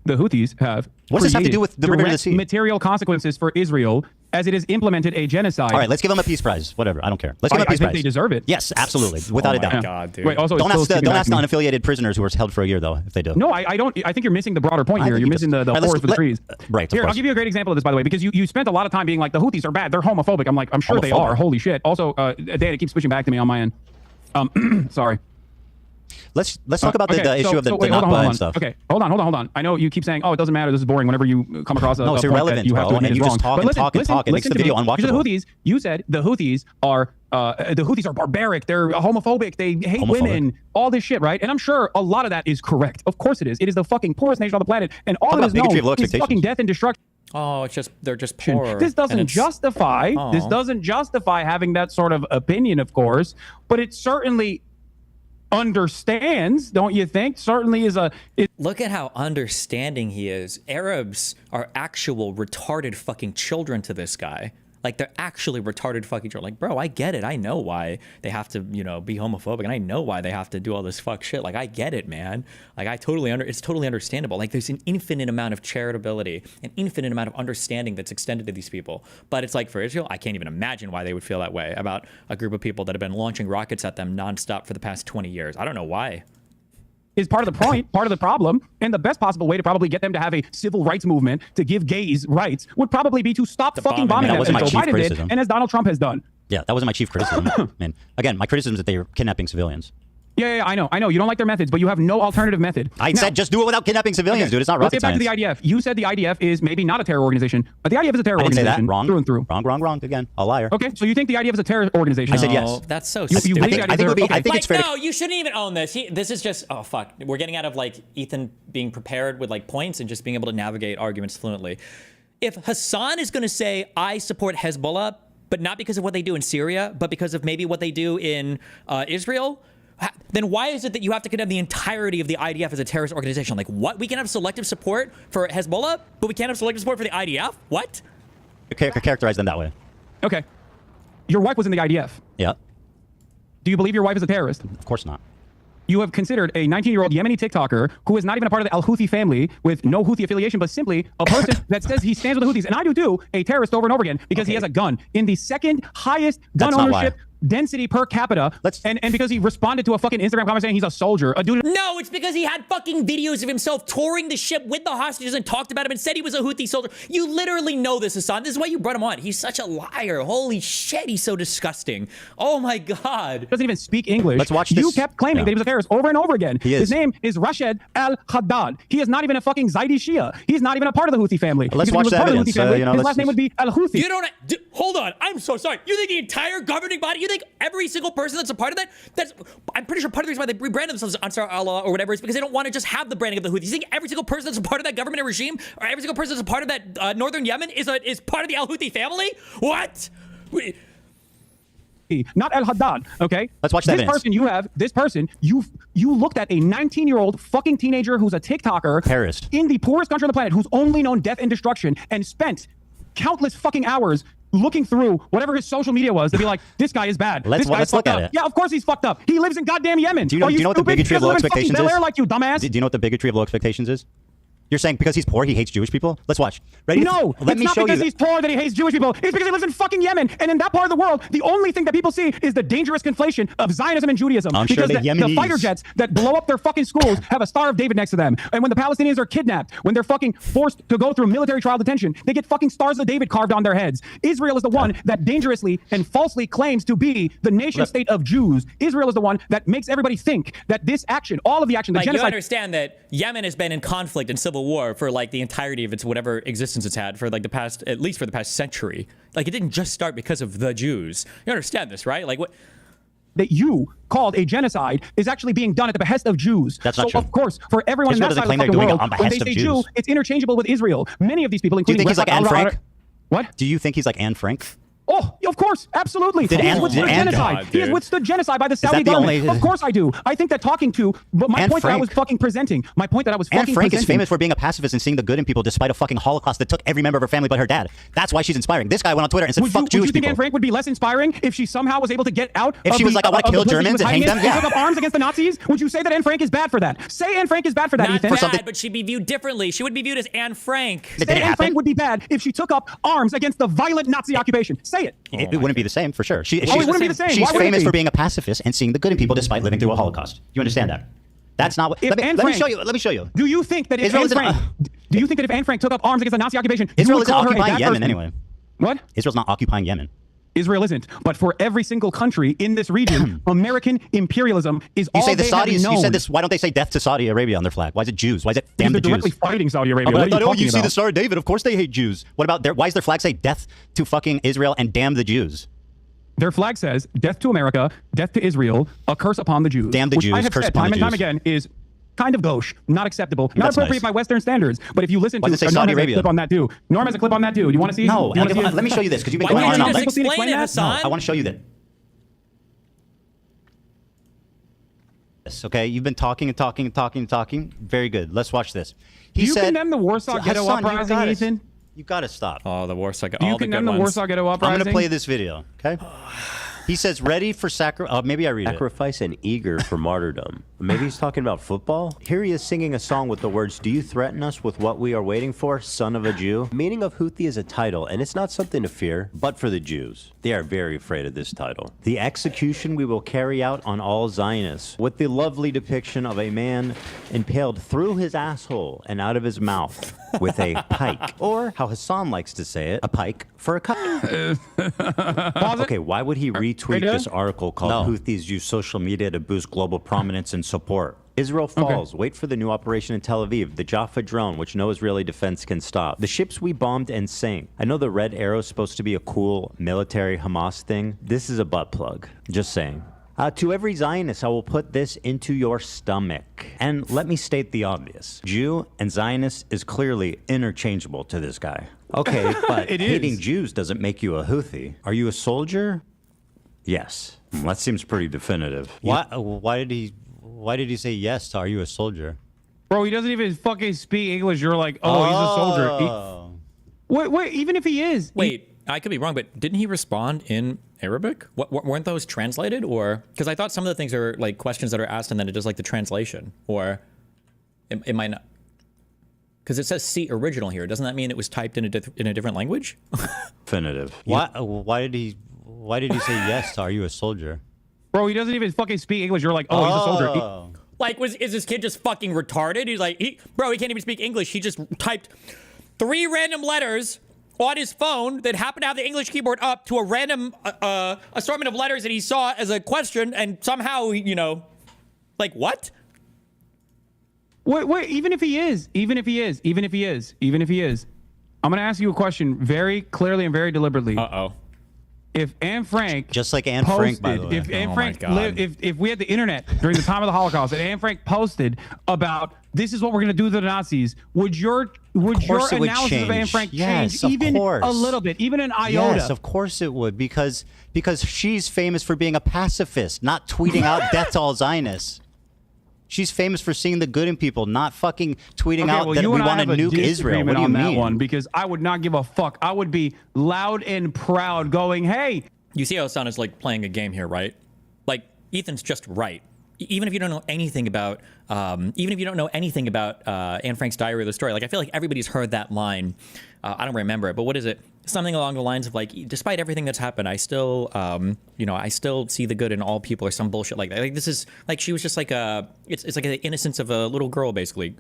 The Houthis have. What does this have to do with the River of the direct Sea? material consequences for Israel as it has implemented a genocide. All right, let's give them a peace prize. Whatever, I don't care. Let's give them a peace prize. I think they deserve it. Yes, absolutely, without a doubt. Oh my God, dude. Wait, also, don't ask the unaffiliated prisoners who were held for a year, though, if they do. No, I don't. I think you're missing the broader point here. You're missing the forest for the trees. Right. Here, I'll give you a great example of this, by the way, because you spent a lot of time being like, the Houthis are bad. They're homophobic. I'm sure they are. Holy shit. Also, Dan, it keeps switching back to me on my end. Sorry. Let's talk about the issue of the Nakba and stuff. Okay, hold on. I know you keep saying, oh, it doesn't matter. This is boring. Whenever you come across no, it's irrelevant, you have to admit and you it's just wrong. talk and talk and talk. It makes the video unwatchable. The Houthis, you said the Houthis are barbaric. They're homophobic. They hate women. All this shit, right? And I'm sure a lot of that is correct. Of course it is. It is the fucking poorest nation on the planet, and all that is known is fucking death and destruction. Oh, they're just poor. This doesn't justify. This doesn't justify having that sort of opinion, of course, but it certainly understands, don't you think? Certainly is Look at how understanding he is. Arabs are actual retarded fucking children to this guy. Like, they're actually retarded fucking children. Like, bro, I get it. I know why they have to, be homophobic, and I know why they have to do all this fuck shit. Like, I get it, man. Like, it's totally understandable. Like, there's an infinite amount of charitability, an infinite amount of understanding that's extended to these people. But it's like, for Israel, I can't even imagine why they would feel that way about a group of people that have been launching rockets at them nonstop for the past 20 years. I don't know why. Is part of the point, part of the problem, and the best possible way to probably get them to have a civil rights movement to give gays rights would probably be to stop fucking bombing them, as Joe Biden did, and as Donald Trump has done. Yeah, that wasn't my chief criticism. Man, again, my criticism is that they are kidnapping civilians. Yeah, I know. You don't like their methods, but you have no alternative method. I said just do it without kidnapping civilians, dude. It's not rocket science. Let's get back to the IDF. You said the IDF is maybe not a terror organization, but the IDF is a terror organization. I didn't say that. Wrong. Through and through. Wrong. Again, a liar. Okay, so you think the IDF is a terror organization? I said yes. That's so stupid. I think it's fair. No, you shouldn't even own this. This is just, oh, fuck. We're getting out of, Ethan being prepared with, points and just being able to navigate arguments fluently. If Hasan is going to say, I support Hezbollah, but not because of what they do in Syria, but because of maybe what they do in Israel, then why is it that you have to condemn the entirety of the IDF as a terrorist organization? Like, what? We can have selective support for Hezbollah, but we can't have selective support for the IDF? What? Characterize them that way. Okay. Your wife was in the IDF. Yeah. Do you believe your wife is a terrorist? Of course not. You have considered a 19-year-old Yemeni TikToker who is not even a part of the Al-Houthi family with no Houthi affiliation, but simply a person that says he stands with the Houthis, and I do too, a terrorist over and over again because he has a gun in the second highest gun ownership density per capita, and because he responded to a fucking Instagram comment saying he's a soldier. A dude. No, it's because he had fucking videos of himself touring the ship with the hostages and talked about him and said he was a Houthi soldier. You literally know this, Hasan. This is why you brought him on. He's such a liar. Holy shit, he's so disgusting. Oh my God. Doesn't even speak English. Let's watch this. You kept claiming that he was a terrorist over and over again. He is. His name is Rashid Al-Haddad. He is not even a fucking Zaidi Shia. He's not even a part of the Houthi family. Let's watch the evidence. His last name would be Al-Houthi. You don't. Hold on. I'm so sorry. You think the entire governing body? You think every single person that's a part of that? I'm pretty sure part of the reason why they rebranded themselves Ansar Allah or whatever is because they don't want to just have the branding of the Houthis. You think every single person that's a part of that government and regime, or every single person that's a part of that northern Yemen is part of the Al-Houthi family? What? Not Al-Haddad, okay? Let's watch that. This person, you looked at a 19-year-old fucking teenager who's a TikToker, terrorist, in the poorest country on the planet, who's only known death and destruction, and spent countless fucking hours looking through whatever his social media was to be like, this guy is bad. Let's look at it. Yeah, of course he's fucked up. He lives in goddamn Yemen. Do you know what the bigotry of low expectations is? Like you, dumbass. Do you know what the bigotry of low expectations is? You're saying because he's poor, he hates Jewish people? Let's watch. Ready? No, it's not because he's poor that he hates Jewish people. It's because he lives in fucking Yemen. And in that part of the world, the only thing that people see is the dangerous conflation of Zionism and Judaism. I'm because sure the fighter jets that blow up their fucking schools have a Star of David next to them. And when the Palestinians are kidnapped, when they're fucking forced to go through military trial detention, they get fucking Stars of David carved on their heads. Israel is the one that dangerously and falsely claims to be the nation state of Jews. Israel is the one that makes everybody think that this action, all of the action, the genocide. You understand that Yemen has been in conflict and civil war for the entirety of its whatever existence it's had for the past, at least for the past century. It didn't just start because of the Jews. You understand this, right? What? that you called a genocide is actually being done at the behest of Jews. That's not true. Of course, for everyone Israel in that doesn't side of the claim they're fucking doing it world, on when they behest of say Jews. Jew, it's interchangeable with Israel. Many of these people, Do you including think he's like Anne Frank? What? Do you think he's like Anne Frank? Oh, of course, absolutely. Did He has Anne- withstood did Anne- genocide. God, He has dude. withstood genocide by the that Saudi the government. only- Of course I do. I think that talking to, but my Anne point that I Frank. was fucking presenting, my point that I was Anne fucking Frank is presenting. famous for being a pacifist and seeing the good in people despite a fucking Holocaust that took every member of her family but her dad. That's why she's inspiring. This guy went on Twitter and said, fuck Would Jewish you think people. Anne Frank would be less inspiring if she somehow was able to get out? If of she was the- like, I wanna of kill the place she Germans was and hang hiding them, in yeah. took up arms against the Nazis? Would you say that Anne Frank is bad for that? Say Anne Frank is bad for that, Not Ethan. bad, but she'd be viewed differently. She would be viewed as Anne Frank. Say Anne Frank would be bad if she took up arms against the violent Nazi occupation. Say it. It wouldn't be the same for sure. She, Oh, it wouldn't be the same. She's Why would it famous be? for being a pacifist and seeing the good in people despite living through a Holocaust. You understand that? That's not what. If Let me Anne show Frank- you. Let me show you. Do you think that if Israel Anne isn't- Frank, do you think that if Anne Frank took up arms against the Nazi occupation, you Israel would isn't call her a occupying bad Yemen person? anyway. What? Israel's not occupying Yemen. Israel isn't. But for every single country in this region, American imperialism is You all say the they have Saudis. known. You said this. Why don't they say death to Saudi Arabia on their flag? Why is it Jews? Why is it Because damn the they're directly Jews? fighting Saudi Arabia. Oh, but What I are you thought, talking you see about? the Star of David. Of course they hate Jews. What about their? Why does their flag say death to fucking Israel and damn the Jews? Their flag says death to America, death to Israel, a curse upon the Jews. Damn the which Jews, I have curse said upon time the and time Jews. again is kind of gauche, not acceptable, not That's appropriate nice. by Western standards. But if you listen Why to does it say Norm Saudi has a Arabia? clip on that too. Norm has a clip on that too. You want to see? No, You wanna see let me show you this because you've been Why going on can't and you on. just explain it, that? Hasan? I want to show you that. Yes, okay, you've been talking and talking and talking and talking. Very good. Let's watch this. Do you condemn the Warsaw Ghetto Hasan, Uprising, Ethan? You gotta stop. Oh, the Warsaw. Do you all the condemn good the ones. Warsaw Ghetto I'm Uprising? gonna play this video. Okay. He says, "Ready for maybe I read it. Sacrifice and eager for martyrdom. Maybe he's talking about football. Here he is singing a song with the words, "Do you threaten us with what we are waiting for, son of a Jew?" Meaning of Houthi is a title, and it's not something to fear, but for the Jews. They are very afraid of this title. The execution we will carry out on all Zionists, with the lovely depiction of a man impaled through his asshole and out of his mouth with a pike. Or, how Hasan likes to say it, a pike for a cut. Okay, why would he retweet this article called Houthis use social media to boost global prominence and support? Israel falls. Wait for the new operation in Tel Aviv, the Jaffa drone, which no Israeli defense can stop. The ships we bombed and sank. I know the red arrow is supposed to be a cool military Hamas thing. This is a butt plug. Just saying. To every Zionist, I will put this into your stomach. And let me state the obvious. Jew and Zionist is clearly interchangeable to this guy. Okay, but It hating is. Jews doesn't make you a Houthi. Are you a soldier? Yes. That seems pretty definitive. Why did he say yes to "Are you a soldier"? Bro, he doesn't even fucking speak English. You're like, oh, he's a soldier. Wait, even if he is. Wait, I could be wrong, but didn't he respond in Arabic? Weren't those translated? Or because I thought some of the things are like questions that are asked and then it does like the translation, or it might not. Because it says "see original" here. Doesn't that mean it was typed in a different language? Definitive. Why did he say yes to "Are you a soldier"? Bro, he doesn't even fucking speak English. You're like, oh, he's a soldier. Like, is this kid just fucking retarded? He's like, he can't even speak English. He just typed 3 random letters on his phone that happened to have the English keyboard up to a random assortment of letters that he saw as a question, and somehow, like, what? Wait, even if he is, I'm going to ask you a question very clearly and very deliberately. Uh-oh. If Anne Frank, just like Anne posted, Frank, by the way. if Anne Oh Frank, my God. if we had the internet during the time of the Holocaust, and Anne Frank posted about this is what we're going to do to the Nazis, would your course it would analysis of Anne change. Frank Yes, change of even course. a little bit, even an iota? Yes, of course it would, because she's famous for being a pacifist, not tweeting out "death to all Zionists." She's famous for seeing the good in people, not fucking tweeting out that we want to nuke Israel. What do you on that mean? one, because I would not give a fuck. I would be loud and proud going, hey. You see how Hasan is like playing a game here, right? Like, Ethan's just right. Even if you don't know anything about, Anne Frank's diary or the story, like I feel like everybody's heard that line. I don't remember it, but what is it? Something along the lines of like, despite everything that's happened, I still, I still see the good in all people, or some bullshit like that. Like this is like she was just like it's like the innocence of a little girl basically,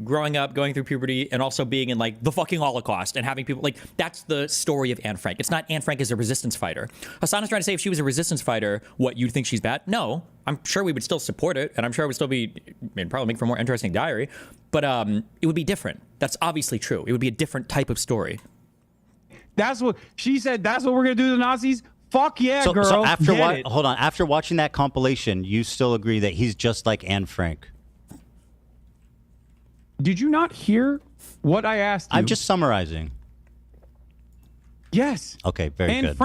growing up, going through puberty, and also being in like the fucking Holocaust and having people like that's the story of Anne Frank. It's not Anne Frank as a resistance fighter. Hasan is trying to say if she was a resistance fighter, what you'd think she's bad? No, I'm sure we would still support it, and I'm sure it would still be, it'd probably make for a more interesting diary, but it would be different. That's obviously true. It would be a different type of story. That's what she said. That's what we're going to do to the Nazis. Fuck yeah, girl. So after Get it. hold on, after watching that compilation, you still agree that he's just like Anne Frank? Did you not hear what I asked you? I'm just summarizing. Yes. Okay, very good.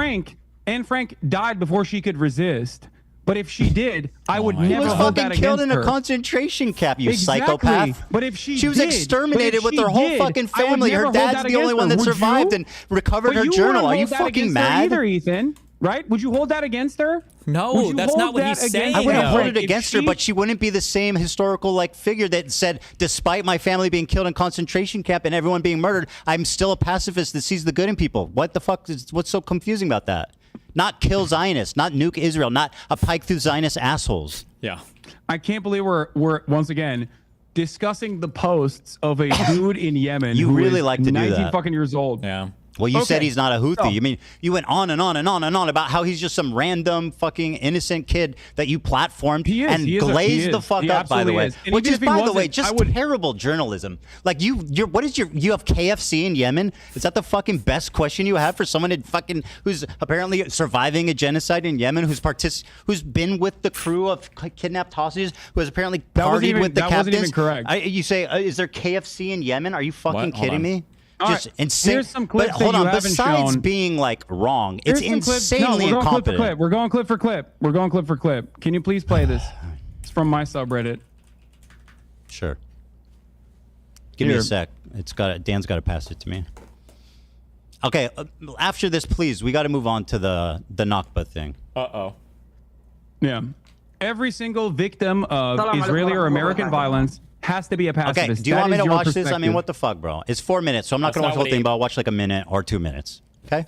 Anne Frank died before she could resist. But if she did, I would He never was hold that fucking killed against in her. a concentration camp, you Exactly. psychopath. But if she was did, exterminated but if with her she whole did, fucking I would family. never Her hold dad's that the only against one her. that Would survived you? and recovered But her you journal. wouldn't Are you hold that fucking against her mad? either, Ethan? Right? Would you hold that against her? No, Would you that's hold not what that he's against saying, I wouldn't her? hold it If against her, she- but she wouldn't be the same historical like figure that said, despite my family being killed in concentration camp and everyone being murdered, I'm still a pacifist that sees the good in people. What the fuck is what's so confusing about that? Not kill Zionists, not nuke Israel, not a pike through Zionist assholes. Yeah. I can't believe we're once again discussing the posts of a dude in Yemen. You who really is like to do 19 that. fucking years old. Yeah. Well, you said Okay. he's not a Houthi. So- You mean you went on and on and on and on about how he's just some random fucking innocent kid that you platformed and glazed the fuck up, by the way. Which is, by the way, just terrible journalism. Like you're what is you have KFC in Yemen? Is that the fucking best question you have for someone who's apparently surviving a genocide in Yemen, who's been with the crew of kidnapped hostages, who has apparently partied with the captains? That wasn't even correct. You say, is there KFC in Yemen? Are you fucking kidding me? All Just right, insane. here's some clips but hold that you on. haven't Besides shown. being like wrong, it's Here's some clips. No, insanely we're going clip for incompetent. clip. We're going clip for clip. We're going clip for clip. Can you please play this? It's from my subreddit. Sure. Give me Here. a sec. Dan's got to pass it to me. Okay. After this, please, we got to move on to the Nakba thing. Uh-oh. Yeah. Every single victim of Israeli or American violence has to be a pacifist. Okay. Do you That want me is to your watch this? I perspective. mean, what the fuck, bro? It's 4 minutes, so I'm not That's going to watch not the whole what thing, he- but I'll watch like a minute or 2 minutes. Okay.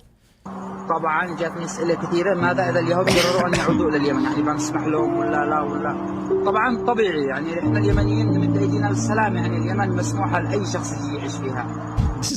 طبعا جاتني اسئله كثيره ماذا اذا اليهود قرروا ان يعودوا الى اليمن يعني بنسمح لهم ولا لا ولا طبعا طبيعي يعني احنا اليمنيين نمد ايدينا للسلام يعني اليمن مسموحه لاي شخص يجي يعيش فيها. This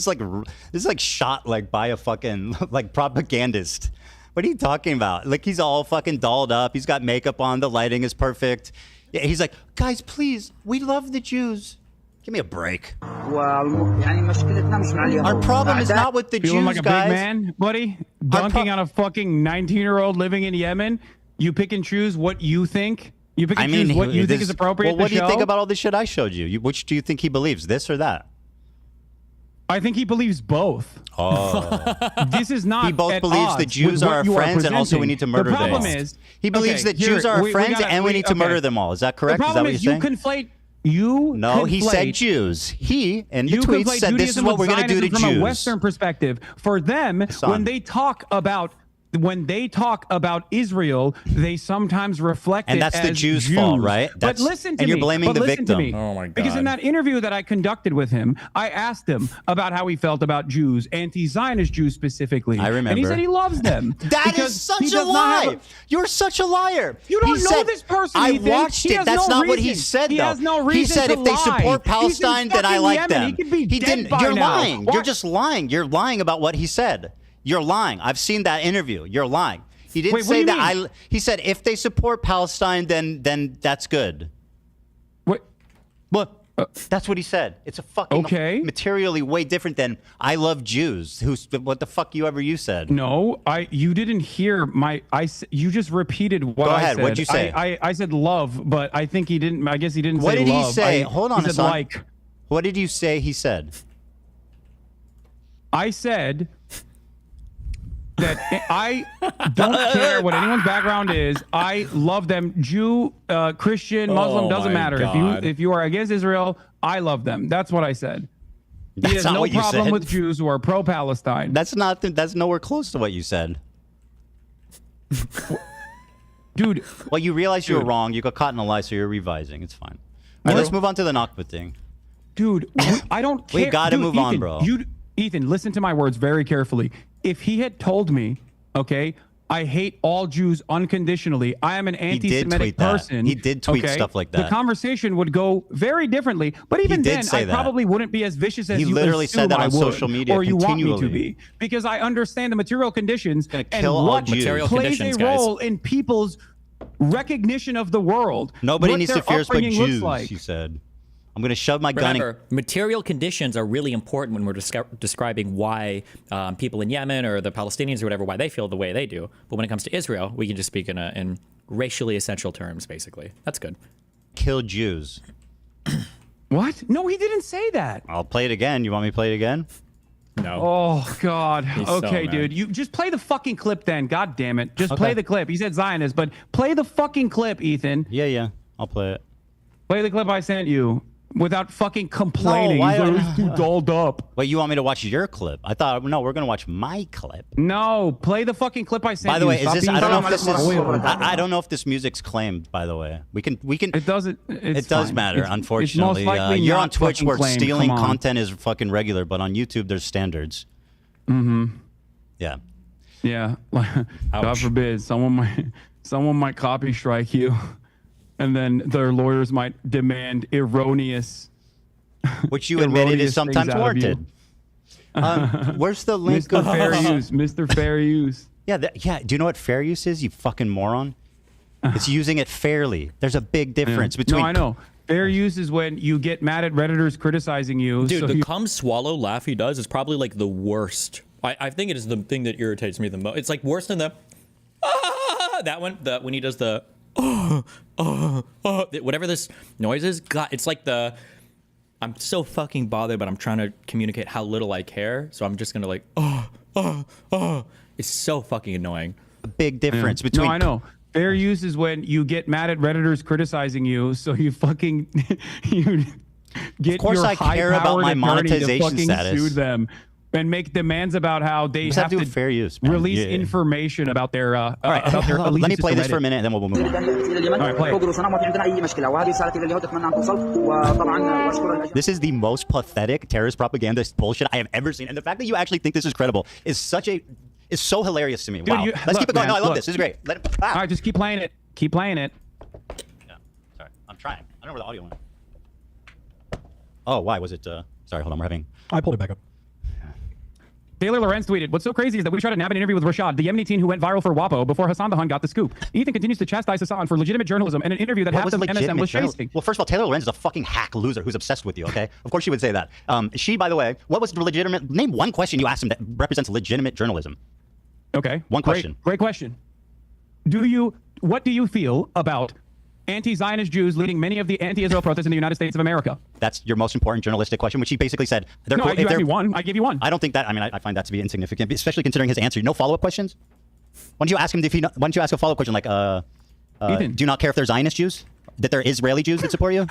is like shot like by a fucking like propagandist. What are you talking about? Like he's all fucking dolled up. He's got makeup on. The lighting is perfect. Yeah, he's like, guys, please, we love the Jews. Give me a break. يعني مشكلتنا مش مع اليهود. Our problem is not with the Feeling Jews, like a guys. big man, buddy? Dunking on a fucking 19-year-old living in Yemen? You pick and choose what you think? You pick and choose what you think is appropriate Well, what to do you think show? about all this shit I showed you? Which do you think he believes, this or that? I think he believes both. Oh. This is not He both at believes odds the Jews with are what our you friends and also we presenting. need to murder the problem them all. Is, He believes okay, that Jews are our friends and we need to murder them all. Is that correct? The Is that problem what you're is saying? conflate. You No, he said conflate- Jews. He, in the You tweet, conflate said this is Judaism what we're with going to do to Zionism from Jews. a Western perspective. For them, Hasan. when they talk about Israel, they sometimes reflect And it that's the as Jews' fault, right? But That's- listen to and me. you're blaming but the listen to victim. me. Oh my Because in God. that interview that I conducted with him, I asked him about how he felt about Jews, anti-Zionist Jews specifically. I remember. And he said he loves them. That because is such he a does not have lie. You're such a liar. You don't He know said- this person, I Ethan. watched He it. has That's no not what he reason. said, He though. has no He reason said to if they lie. support He's in Palestine, then I fucking like Yemen. them. He could be dead didn't. by You're now. lying. Why- You're just lying. You're lying about what he said. You're lying. I've seen that interview. You're lying. He didn't Wait, what do say you that. mean? He said if they support Palestine, then that's good. What? That's what he said. It's a fucking materially way different than I love Jews. What the fuck you said? No, you didn't hear you just repeated what Go I ahead. said. What'd you say? I said love, but I think he didn't. I guess he didn't What say did love. he say? Hold on he a said second. like. What did you say he said? I said that I don't care what anyone's background is. I love them. Jew, Christian, Muslim, Oh doesn't my matter. God. If you are against Israel, I love them. That's what I said. That's he has not no what you problem said. with Jews who are pro-Palestine. That's nowhere close to what you said. Dude. Well, you realize you were Dude. wrong. You got caught in a lie, so you're revising. It's fine. All right, let's move on to the Nakba thing. Dude, I don't care. We gotta Dude, move on, Ethan, bro. Ethan, listen to my words very carefully. If he had told me, okay, I hate all Jews unconditionally, I am an anti-Semitic tweet that. person. He did tweet okay, stuff like The that. conversation would go very differently. But even did then, say I that. probably wouldn't be as vicious as He you literally said assume that I on would, social media or you want me to continually. be, because I understand the material conditions and kill all what Jews. Material plays conditions, a guys. role in people's recognition of the world. Nobody what needs their to fear us but upbringing looks Jews, like. he said. I'm going to shove my gun. Remember, material conditions are really important when we're describing why people in Yemen or the Palestinians or whatever, why they feel the way they do. But when it comes to Israel, we can just speak in racially essential terms, basically. That's good. Kill Jews. What? No, he didn't say that. I'll play it again. You want me to play it again? No. Oh, God. He's okay, so dude. You just play the fucking clip then. God damn it. Just play the clip. He said Zionist, but play the fucking clip, Ethan. Yeah. I'll play it. Play the clip I sent you without fucking complaining. He's too dolled up. Wait, you want me to watch your clip? I thought, no, we're going to watch my clip. No, play the fucking clip I sent you. By the way, Stop is this, being I don't know if so this is, spoiled. I don't know if this music's claimed, by the way. We can, it doesn't, it does fine. matter, It's unfortunately. most likely you're not on Twitch fucking where claimed. stealing Come on. content is fucking regular, but on YouTube, there's standards. Mm-hmm. Yeah. Yeah. God forbid, someone might copy strike you, and then their lawyers might demand erroneous. Which you admitted is sometimes warranted. Where's the link? Mr. Fair Use. Mr. Fair Use. Yeah. Do you know what fair use is, you fucking moron? It's using it fairly. There's a big difference between. No, I know. Fair use is when you get mad at Redditors criticizing you. Dude, so the come swallow laugh he does is probably like the worst. I think it is the thing that irritates me the most. It's like worse than the that one. When he does the whatever this noise is. God, it's like the I'm so fucking bothered, but I'm trying to communicate how little I care. So I'm just gonna like It's so fucking annoying. A big difference between. No, I know. Fair use is when you get mad at Redditors criticizing you, so you fucking you get Of course your I care about my high-powered attorney to monetization fucking status. Sue them and make demands about how they What's have that do to with fair use, man? release Yeah. information about their All right, about their let me allegiance play to this for a Reddit. minute, and then we'll move on. This is the most pathetic terrorist propaganda bullshit I have ever seen, and the fact that you actually think this is credible is so hilarious to me. Dude, wow, let's keep it going. No, I love this. This is great. All right, just keep playing it. Keep playing it. Yeah, sorry, I'm trying. I don't know where the audio went. Oh, why was it? Sorry, hold on. We're having. I pulled it back up. Taylor Lorenz tweeted, "What's so crazy is that we tried to nab an interview with Rashad, the Yemeni teen who went viral for WAPO before Hasan the Hun got the scoop. Ethan continues to chastise Hasan for legitimate journalism and an interview that half of MSM was chasing." Well, first of all, Taylor Lorenz is a fucking hack loser who's obsessed with you, okay? Of course she would say that. She, by the way, what was the legitimate... Name one question you asked him that represents legitimate journalism. Okay. One question. Great question. What do you feel about anti-Zionist Jews leading many of the anti-Israel protests in the United States of America? That's your most important journalistic question, which he basically said. No, you asked me one. I gave you one. I don't think that. I mean, I find that to be insignificant, especially considering his answer. No follow-up questions. Why don't you ask him why don't you ask a follow-up question like, Ethan, do you not care if they're Zionist Jews? That they're Israeli Jews that support you?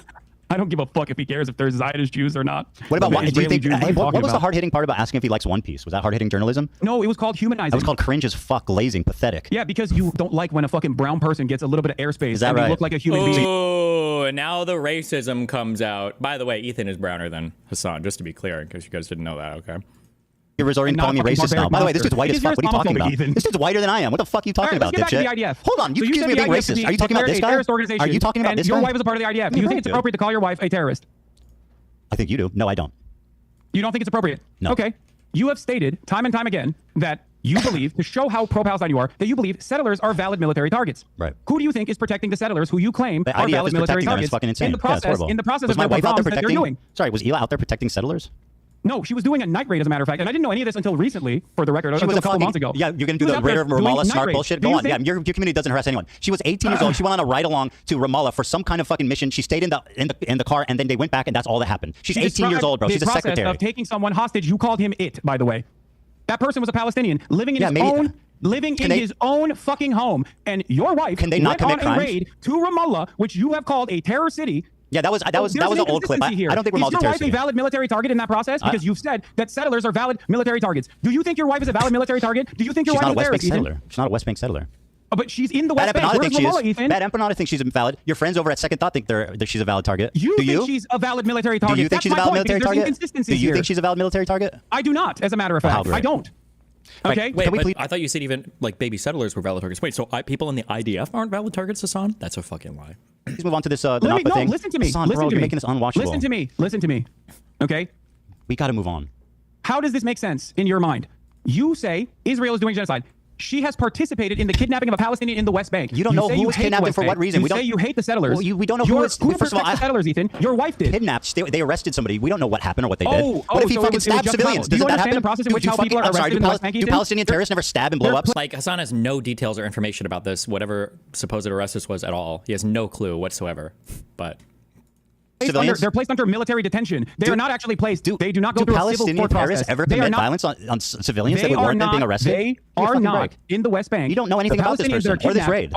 I don't give a fuck if he cares if there's Zionist Jews or not. What about what? do you think? What was the hard-hitting part about asking if he likes One Piece? Was that hard-hitting journalism? No, it was called humanizing. That was called cringe as fuck, lazing, pathetic. Yeah, because you don't like when a fucking brown person gets a little bit of airspace Is that and right? they look like a human being. Oh, and now the racism comes out. By the way, Ethan is browner than Hasan, just to be clear, in case you guys didn't know that, okay? You're resorting to calling me racist now. By the way, this dude's white as fuck. What are you talking about? This dude's whiter than I am. What the fuck are you talking about, let's get dipshit? back to the IDF. Hold on, you So accuse said me of the being IDF to racist. be Are you talking about this guy? terrorist organization, Are you talking about and this your guy? wife was a part of the IDF. Do you think it's appropriate to call your wife a terrorist? I think you do. No, I don't. You don't think it's appropriate? No. Okay. You have stated time and time again that you believe, to show how pro-Palestine you are, that you believe settlers are valid military targets. Right. Who do you think is protecting the settlers who you claim The are IDF valid is military protecting them. targets It's fucking insane. in the Yeah, it's process, horrible. in the process Was of my the wife out there bombs that they're protecting? doing? Sorry, was Ela out there protecting settlers? No, she was doing a night raid, as a matter of fact, and I didn't know any of this until recently, for the record, She until was a couple months ago. Yeah, you're going to She do was the out there Raider of doing Ramallah night snark raid. bullshit? Do Go you on. think- Yeah, your community doesn't harass anyone. She was 18 years old. She went on a ride along to Ramallah for some kind of fucking mission. She stayed in the car, and then they went back, and that's all that happened. She's 18 years old, bro. She's a The process secretary. of taking someone hostage, you called him it, by the way. That person was a Palestinian living in his own fucking home, and your wife Can they not went commit on crimes? a raid to Ramallah, which you have called a terror city. Yeah, that was an old clip. I don't think Ramallah's a Is your terrorist wife a city. valid military target in that process? Because you've said that settlers are valid military targets. Do you think your wife is a valid military target? Do you think your She's wife not a is a West Bank terrorist, Ethan? settler. She's not a West Bank settler. Oh, but she's in the Bad West Bank. Empanada Where's thinks she Ramallah, is. Ethan? Bad Empanada thinks she's invalid. Your friends over at Second Thought think that she's a valid target. You Do think you? she's a valid military target? Do you think That's she's a my valid point, military because there's target? inconsistencies Do you here. think she's a valid military target? I do not, as a matter of How fact. great. I don't. Okay. Wait, but I thought you said even like baby settlers were valid targets. Wait, so people in the IDF aren't valid targets, Hasan? That's a fucking lie. Please move on to this No, thing. listen to me. Hasan, Listen bro, to you're me. making this unwatchable. Listen to me. Okay? We got to move on. How does this make sense in your mind? You say Israel is doing genocide. She has participated in the kidnapping of a Palestinian in the West Bank. You don't know who was kidnapped and for what reason. You say you hate the settlers. Well, we don't know who was. Who First of all, the settlers, Ethan? Your wife did. Kidnapped. They arrested somebody. We don't know what happened or what they did. What if he so fucking it was stabbed civilians? Do you Doesn't that understand happen? the process in which how people are arrested in the West Bank, Do Ethan? Palestinian terrorists never stab and blow up? Like, Hasan has no details or information about this, whatever supposed arrest this was at all. He has no clue whatsoever. But they're placed under military detention. They are not actually placed. They do not go through a civil court process. Palestinian terrorists ever commit violence on civilians that would warrant them being arrested? They are not in the West Bank. You don't know anything about this person or this raid.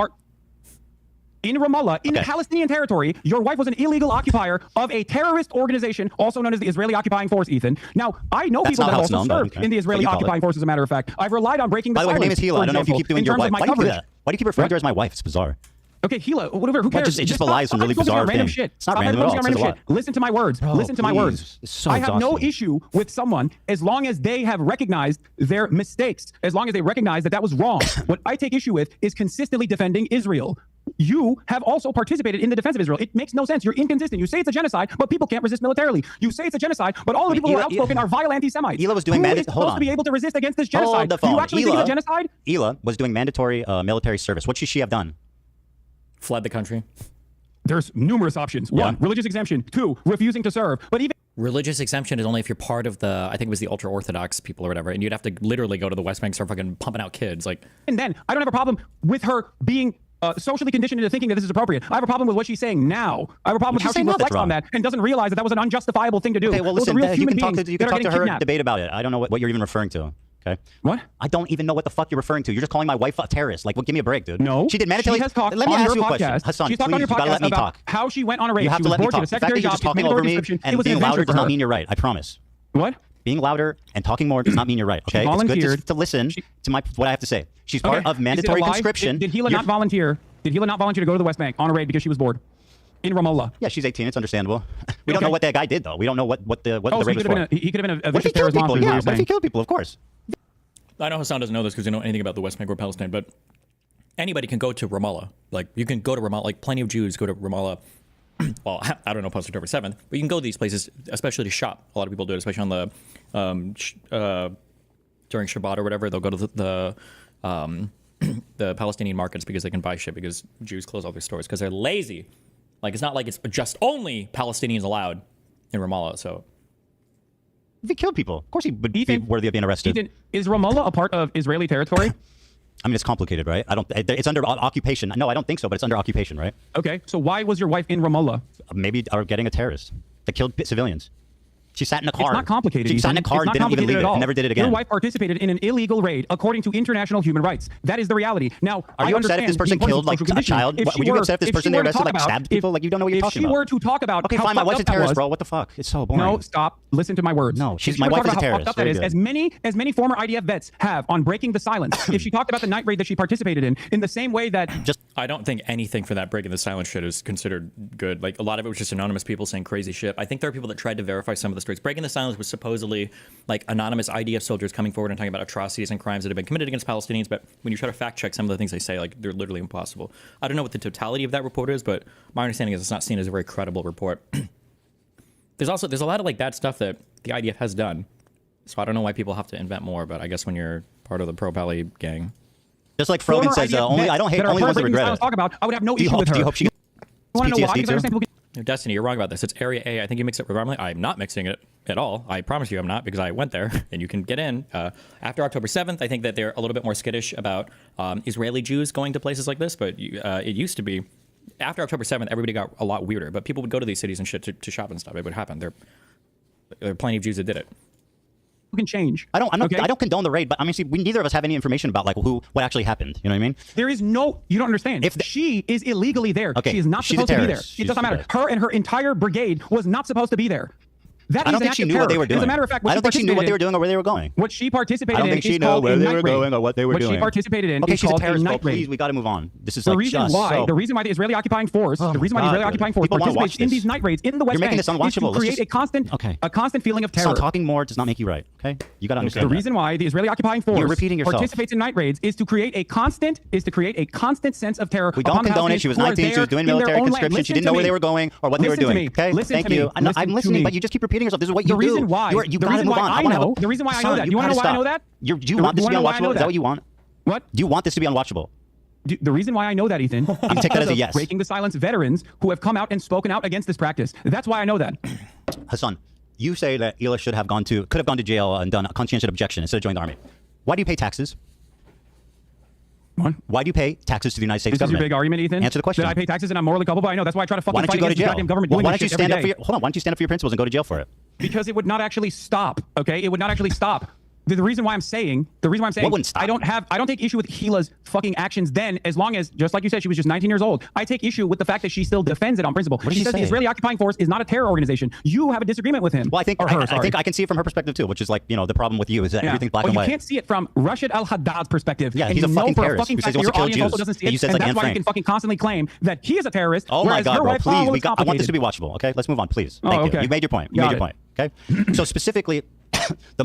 In Ramallah, in Palestinian territory, your wife was an illegal occupier of a terrorist organization, also known as the Israeli Occupying Force, Ethan. Now, I know people that also served in the Israeli Occupying Force, as a matter of fact. I've relied on breaking the silence. By the way, her name is Hila. I don't know if you keep doing your wife. Why do you do that? Why do you keep referring to her as my wife? It's bizarre. Okay, Hila, whatever, who cares? It just belies some really bizarre thing. Shit. It's not random at all. Listen to my words. Listen to my words. I have no issue with someone as long as they have recognized their mistakes, as long as they recognize that that was wrong. What I take issue with is consistently defending Israel. You have also participated in the defense of Israel. It makes no sense. You're inconsistent. You say it's a genocide, but people can't resist militarily. You say it's a genocide, but all the people who are outspoken are vile anti-Semites. Hila was doing Who is supposed to be able to resist against this genocide? Do you actually think it's a genocide? Hila was doing mandatory military service. What should she have done? Fled the country. There's numerous options. One, religious exemption. Two, refusing to serve. But even religious exemption is only if you're part of the, I think it was the ultra-Orthodox people or whatever, and you'd have to literally go to the West Bank and start fucking pumping out kids. Like, and then I don't have a problem with her being socially conditioned into thinking that this is appropriate. I have a problem with what she's saying now. I have a problem with how she reflects on that and doesn't realize that that was an unjustifiable thing to do. Okay, well, listen, you can talk to her, debate about it. I don't know what you're even referring to. Okay. What? I don't even know what the fuck you're referring to. You're just calling my wife a terrorist. Like, well, give me a break, dude. No. She did mandatory. She has talked Let me on ask your you a podcast. question. Hassan, she's talked please, on your you gotta podcast let me about talk. how she went on a raid. You have She to was let me bored. She talk. had a The fact that secretary you're job. just talking over me and being louder does not mean you're right. I promise. What? Being louder and talking more does not mean you're right. Okay. It's good just to listen to what I have to say. She's part of mandatory conscription. Did Hila not volunteer? Did Hila not volunteer to go to the West Bank on a raid because she was bored? In Ramallah. Yeah, she's 18. It's understandable. We don't know what that guy did, though. We don't know what the raid was for. He could have been a vicious terrorist monster. Yeah, what if he killed people? Of course. I know Hasan doesn't know this because you know anything about the West Bank or Palestine, but anybody can go to Ramallah. Like, you can go to Ramallah. Like, plenty of Jews go to Ramallah. Well, I don't know post October 7th, but you can go to these places, especially to shop. A lot of people do it, especially on the during Shabbat or whatever. They'll go to the Palestinian markets because they can buy shit because Jews close all their stores because they're lazy. Like, it's not like it's just only Palestinians allowed in Ramallah. So if he killed people, of course he would be worthy of being arrested. Ethan, is Ramallah a part of Israeli territory? I mean, it's complicated, right? It's under occupation. No, I don't think so, but it's under occupation, right? Okay, so why was your wife in Ramallah? Maybe getting a terrorist that killed civilians. She sat in a car. It's not complicated. She sat in a car and didn't even leave it. Never did it again. Your wife participated in an illegal raid according to international human rights. That is the reality. Now, are you upset if this person killed like a child? Would you be upset if this person they arrested like stabbed people? Like, you don't know what you're talking about. If she were to talk about, okay, fine, my wife's a terrorist, bro. What the fuck? It's so boring. No, stop. Listen to my words. No, my wife is a terrorist. That is, as many former IDF vets have on breaking the silence. If she talked about the night raid that she participated in the same way that I don't think anything for that breaking the silence shit is considered good. Like, a lot of it was just anonymous people saying crazy shit. I think there are people that tried to verify some of the stories. Breaking the silence was supposedly like anonymous IDF soldiers coming forward and talking about atrocities and crimes that have been committed against Palestinians, but when you try to fact check some of the things they say, like, they're literally impossible. I don't know what the totality of that report is, but my understanding is it's not seen as a very credible report. There's a lot of like bad stuff that the IDF has done, so I don't know why people have to invent more, but I guess when you're part of the pro-Pali gang, just like Frogan says, I don't hate only ones that regret it. Talk about, I would have no issue with her. Do you hope she gets PTSD too? Destiny, you're wrong about this. It's Area A. I think you mix it with Ramallah. I'm not mixing it at all. I promise you I'm not, because I went there and you can get in. After October 7th, I think that they're a little bit more skittish about Israeli Jews going to places like this, but it used to be. After October 7th, everybody got a lot weirder, but people would go to these cities and shit to shop and stuff. It would happen. There are plenty of Jews that did it. Can change. I don't condone the raid, but I mean, see, neither of us have any information about like what actually happened. You know what I mean? There is no. You don't understand. If she is illegally there, she is not supposed to be there. It doesn't matter. Her and her entire brigade was not supposed to be there. I don't think she knew what they were doing. As a matter of fact, I don't think she knew what they were doing or where they were going. What she participated in. I don't think she knew where they were going or what they were doing. What she participated in. Okay, she's a terrorist. Please, we got to move on. This is the reason why. The reason why the Israeli occupying force. The reason why the Israeli occupying force participates in these night raids in the West Bank is to create a constant feeling of terror. So talking more does not make you right. Okay, you got to understand. The reason why the Israeli occupying force participates in night raids is to create a constant sense of terror. We don't condone it. She was 19. She was doing military conscription. She didn't know where they were going or what they were doing. Okay, thank you. I'm listening, but you just keep repeating yourself. This is what you do. The reason why I know that. You want to know why I know that? You want this to be unwatchable? Is that what you want? What? Do you want this to be unwatchable? The reason why I know that, Ethan, is take that as a because yes. of Breaking the Silence veterans who have come out and spoken out against this practice. That's why I know that. Hasan, you say that Ela could have gone to jail and done a conscientious objection instead of joining the army. Why do you pay taxes? What? Why do you pay taxes to the United States This government? is your big argument, Ethan? Answer the question. That I pay taxes and I'm morally culpable? I know. That's why I try to fucking Why don't you fight go to against the jail? goddamn government doing Why this don't you shit every stand up day. for your why don't you stand up for your principles and go to jail for it? Because it would not actually stop, okay? It would not actually stop. The reason why I'm saying, What wouldn't stop? I don't take issue with Gila's fucking actions then, as long as, just like you said, she was just 19 years old. I take issue with the fact that she still defends it on principle. What did She she says say? the Israeli occupying force is not a terror organization. You have a disagreement with him. Well, I think or her, I think I can see it from her perspective too, which is like, the problem with you is that everything's black and you white. can't see it from Rashid al-Haddad's perspective. Yeah, and he's a you know fucking for terrorist a fucking who says fact he that wants to your kill audience also Jews. doesn't see And it, you said it's and like that's Anne why you Frank. can fucking constantly claim that he is a terrorist. Oh my whereas God, your bro! wife Please, was I want this to be complicated. watchable. Okay, let's move on, please. Oh, Thank you. okay. You made your point. Got it. Okay. So specifically,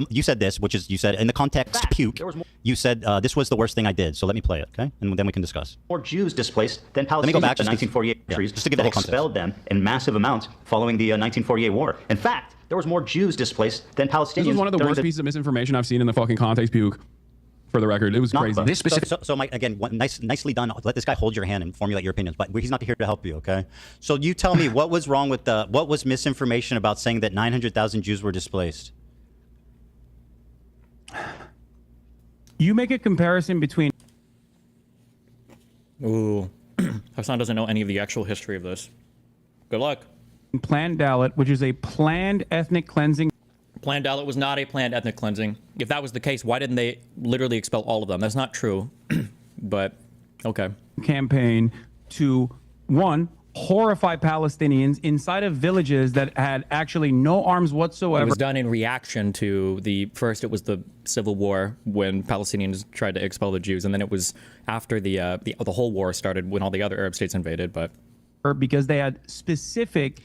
you said this, which is you said in the context puke. You said this was the worst thing I did. So let me play it, okay, and then we can discuss. More Jews displaced than Let me go Palestinians back in just 1948 countries just to give the that whole context. expelled them in massive amounts following the 1948 war. In fact, there was more Jews displaced than Palestinians. This was one of the during worst pieces of misinformation I've seen in the fucking context puke. For the record, it was crazy. So Mike, again, nicely done. Let this guy hold your hand and formulate your opinions, but he's not here to help you, okay? So you tell me what was wrong with what was misinformation about saying that 900,000 Jews were displaced? You make a comparison between. Ooh, Hasan doesn't know any of the actual history of this. Good luck. Planned Dalit, which is a planned ethnic cleansing. Planned Dalit was not a planned ethnic cleansing. If that was the case, why didn't they literally expel all of them? That's not true. But okay. Campaign to horrify Palestinians inside of villages that had actually no arms whatsoever. It was done in reaction to first it was the civil war when Palestinians tried to expel the Jews, and then it was after the whole war started when all the other Arab states invaded. But because they had specific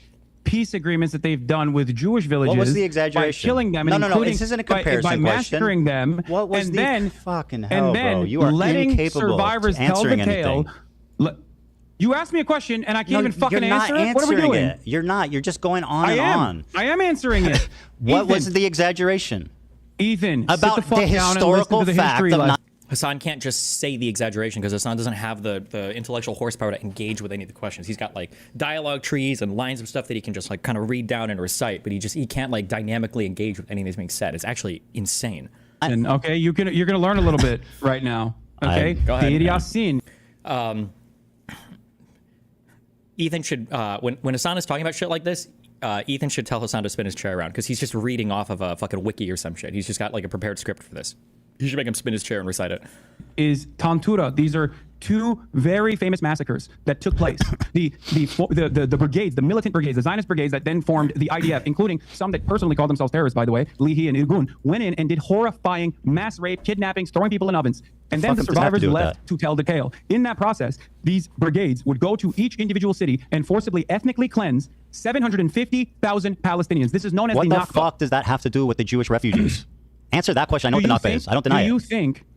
peace agreements that they've done with Jewish villages. What was the exaggeration? By killing them and No. This isn't a comparison by massacring question. them. What was and the then, fucking hell, and then bro? You are letting incapable survivors of tell the answering tale. anything. You asked me a question and I can't even fucking you're not answer it. What are we answering doing? it. You're not. You're just going on I and am. on. I am answering it. What Ethan, was the exaggeration? Ethan, About sit the fuck the down historical and listen to the fact history of lesson. Hasan can't just say the exaggeration because Hasan doesn't have the intellectual horsepower to engage with any of the questions. He's got like dialogue trees and lines of stuff that he can just like kind of read down and recite, but he can't like dynamically engage with anything that's being said. It's actually insane. And okay, you're gonna learn a little bit right now. Okay, Go ahead. Yasin. Ethan should when Hasan is talking about shit like this, Ethan should tell Hasan to spin his chair around because he's just reading off of a fucking wiki or some shit. He's just got like a prepared script for this. You should make him spin his chair and recite it. Is Tantura. These are two very famous massacres that took place. The brigades, the militant brigades, the Zionist brigades that then formed the IDF, including some that personally called themselves terrorists, by the way, Lihi and Irgun, went in and did horrifying mass rape, kidnappings, throwing people in ovens. And then the survivors left to tell the tale. In that process, these brigades would go to each individual city and forcibly ethnically cleanse 750,000 Palestinians. This is known as what the the Nakba. fuck does that have to do with the Jewish refugees? Answer that question. I know what the Nakba is. I don't deny it.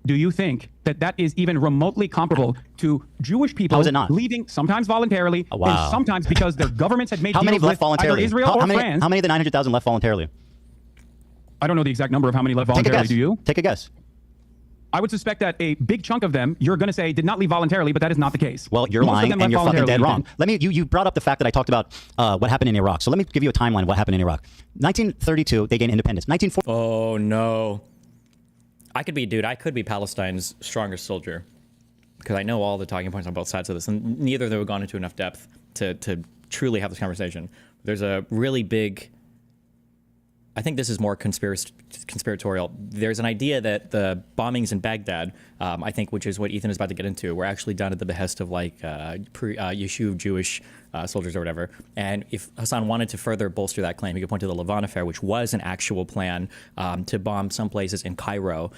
Do you think that is even remotely comparable to Jewish people How is it not? leaving sometimes voluntarily Wow. and sometimes because their governments had made How many deals left with voluntarily? either Israel or how France? many of the 900,000 left voluntarily? I don't know the exact number of how many left Take a voluntarily. guess. Do you? Take a guess. I would suspect that a big chunk of them, you're going to say, did not leave voluntarily, but that is not the case. Well, you're Most of lying them and left you're fucking dead voluntarily, wrong. Let me. You brought up the fact that I talked about what happened in Iraq. So let me give you a timeline of what happened in Iraq. 1932, they gained independence. 1940. Oh no. I could be Palestine's strongest soldier because I know all the talking points on both sides of this, and neither of them have gone into enough depth to truly have this conversation. There's a really big. I think this is more conspiratorial. There's an idea that the bombings in Baghdad, I think, which is what Ethan is about to get into, were actually done at the behest of like Yeshuv Jewish soldiers or whatever. And if Hasan wanted to further bolster that claim, he could point to the Levant affair, which was an actual plan to bomb some places in Cairo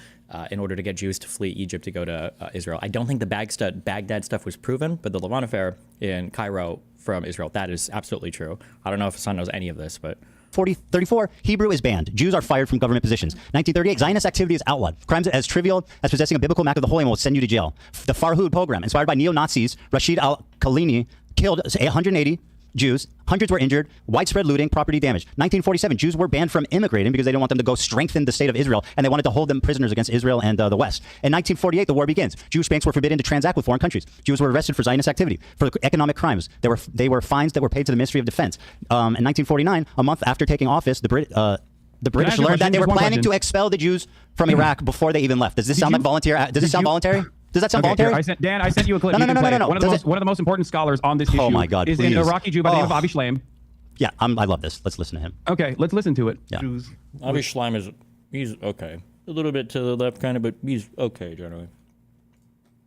in order to get Jews to flee Egypt to go to Israel. I don't think the Baghdad stuff was proven, but the Levant affair in Cairo from Israel, that is absolutely true. I don't know if Hasan knows any of this, but... 34, Hebrew is banned. Jews are fired from government positions. 1938, Zionist activity is outlawed. Crimes as trivial as possessing a biblical map of the Holy Land will send you to jail. The Farhud program, inspired by neo-Nazis, Rashid al-Khalini, killed 180 Jews. Hundreds were injured. Widespread looting, property damage. 1947, Jews were banned from immigrating because they didn't want them to go strengthen the state of Israel, and they wanted to hold them prisoners against Israel and the West. In 1948, the war begins. Jewish banks were forbidden to transact with foreign countries. Jews were arrested for Zionist activity, for economic crimes. They were fines that were paid to the Ministry of Defense. In 1949, a month after taking office, the British learned that they were planning to expel the Jews from Iraq before they even left. Does this sound like volunteer? Does this sound voluntary? Does that sound voluntary? Dan, I sent you a clip. No. One of the most important scholars on this issue my God, is please. an Iraqi Jew by the name of Avi Shlaim. Yeah, I love this. Let's listen to him. Okay, let's listen to it. Yeah. Avi Shlaim he's okay. A little bit to the left, kind of, but he's okay generally.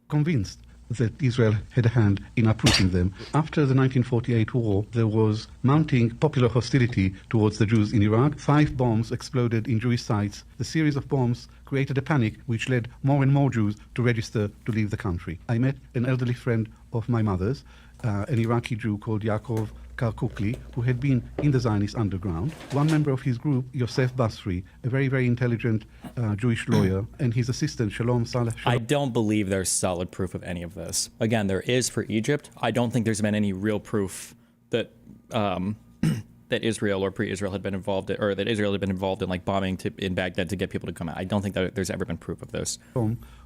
Convinced that Israel had a hand in uprooting them. After the 1948 war, there was mounting popular hostility towards the Jews in Iraq. 5 bombs exploded in Jewish sites. The series of bombs created a panic which led more and more Jews to register to leave the country. I met an elderly friend of my mother's, an Iraqi Jew called Yaakov Karkukli, who had been in the Zionist underground. One member of his group, Yosef Basri, a very, very intelligent Jewish lawyer, and his assistant, Shalom Saleh. I don't believe there's solid proof of any of this. Again, there is for Egypt. I don't think there's been any real proof that that Israel or pre-Israel had been involved, or that Israel had been involved in like bombing in Baghdad to get people to come out. I don't think that there's ever been proof of this.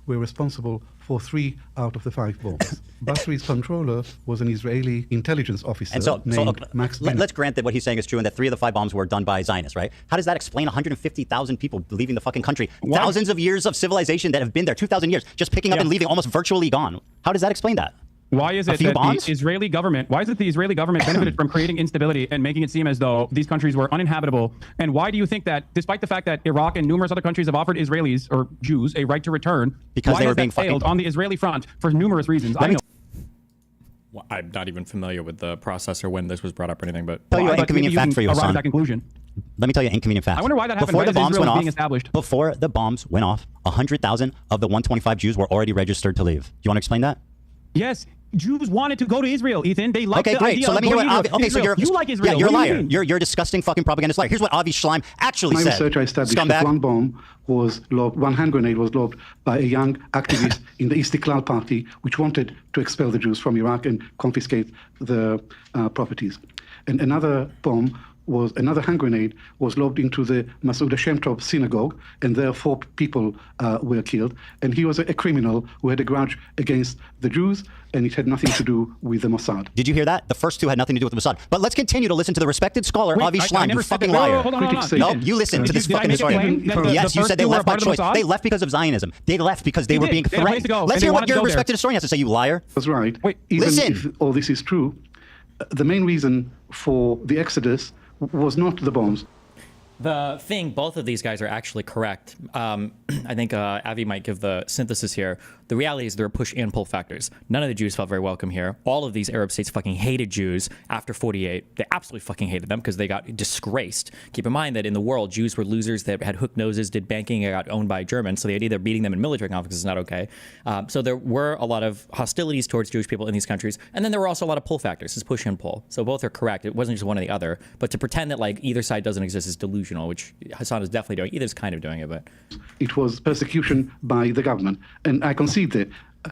Were responsible for 3 out of the 5 bombs. Basri's controller was an Israeli intelligence officer named Max Bennett. Let's grant that what he's saying is true and that 3 of the 5 bombs were done by Zionists, right? How does that explain 150,000 people leaving the fucking country? What? Thousands of years of civilization that have been there, 2,000 years, just picking up and leaving, almost virtually gone. How does that explain that? Why is it that the Israeli government benefited from creating instability and making it seem as though these countries were uninhabitable? And why do you think that, despite the fact that Iraq and numerous other countries have offered Israelis or Jews a right to return, because they were being failed on the Israeli front for numerous reasons? Well, I'm not even familiar with the process or when this was brought up or anything, but tell you an inconvenient fact for you, Hasan. That conclusion. Let me tell you an inconvenient fact. I wonder why that happened. Before the bombs went off, 100,000 of the 125 Jews were already registered to leave. You want to explain that? Yes. Jews wanted to go to Israel, Ethan. They liked the idea so let me hear what Avi, okay, Israel. so you like Israel. Yeah, you're a liar. You you're a disgusting fucking propagandist liar. Here's what Avi Shlaim actually said. My research, I established that one bomb was lobbed, one hand grenade was lobbed by a young activist in the Istiklal party, which wanted to expel the Jews from Iraq and confiscate the properties. And another hand grenade was lobbed into the Masoud Hashem Tov synagogue, and there 4 people were killed. And he was a criminal who had a grudge against the Jews, and it had nothing to do with the Mossad. Did you hear that? The first 2 had nothing to do with the Mossad. But let's continue to listen to the respected scholar, Avi Shlaim, you fucking liar. Hold on. No, you listen to this fucking historian. Yes, you said they left by choice. They left because of Zionism. They left because they were being threatened. Let's hear what your respected historian has to say, you liar. That's right. Even if all this is true, the main reason for the exodus was not the bombs. The thing, both of these guys are actually correct. I think Avi might give the synthesis here. The reality is there are push and pull factors. None of the Jews felt very welcome here. All of these Arab states fucking hated Jews after 48. They absolutely fucking hated them because they got disgraced. Keep in mind that in the world, Jews were losers that had hook noses, did banking, and got owned by Germans. So the idea they're beating them in military conflicts is not okay. So there were a lot of hostilities towards Jewish people in these countries. And then there were also a lot of pull factors. It's push and pull. So both are correct. It wasn't just one or the other. But to pretend that like either side doesn't exist is delusional, which Hasan is definitely doing. Either's kind of doing it, but it was persecution by the government, and I concede that.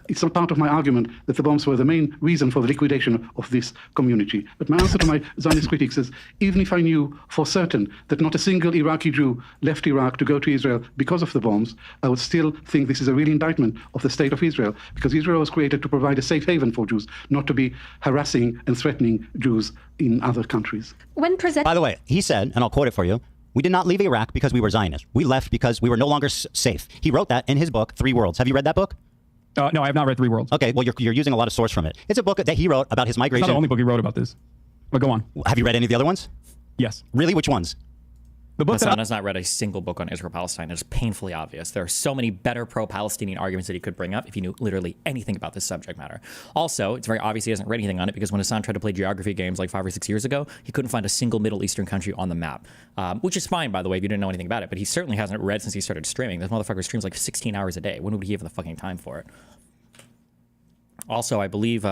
It's not part of my argument that the bombs were the main reason for the liquidation of this community. But my answer to my Zionist critics is, even if I knew for certain that not a single Iraqi Jew left Iraq to go to Israel because of the bombs, I would still think this is a real indictment of the state of Israel, because Israel was created to provide a safe haven for Jews, not to be harassing and threatening Jews in other countries. By the way, he said, and I'll quote it for you, "We did not leave Iraq because we were Zionists. We left because we were no longer safe." He wrote that in his book, 3 Worlds. Have you read that book? No, I have not read 3 Worlds. Okay, well, you're using a lot of source from it. It's a book that he wrote about his migration. It's not the only book he wrote about this. But go on. Have you read any of the other ones? Yes. Really? Which ones? The book Hasan has not read a single book on Israel-Palestine. It's painfully obvious. There are so many better pro-Palestinian arguments that he could bring up if he knew literally anything about this subject matter. Also, it's very obvious he hasn't read anything on it because when Hasan tried to play geography games like 5 or 6 years ago, he couldn't find a single Middle Eastern country on the map, which is fine, by the way, if you didn't know anything about it. But he certainly hasn't read since he started streaming. This motherfucker streams like 16 hours a day. When would he have the fucking time for it? Also, I believe...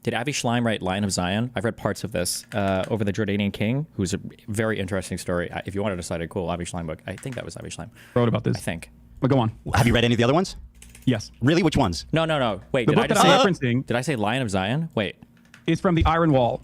did Avi Shlaim write Lion of Zion? I've read parts of this over the Jordanian king, who's a very interesting story. If you wanted to cite a cool Avi Shlaim book, I think that was Avi Shlaim. Wrote about this. I think. But go on. Have you read any of the other ones? Yes. Really? Which ones? No. Wait, the book that I'm referencing... Did I say Lion of Zion? Wait. Is from the Iron Wall.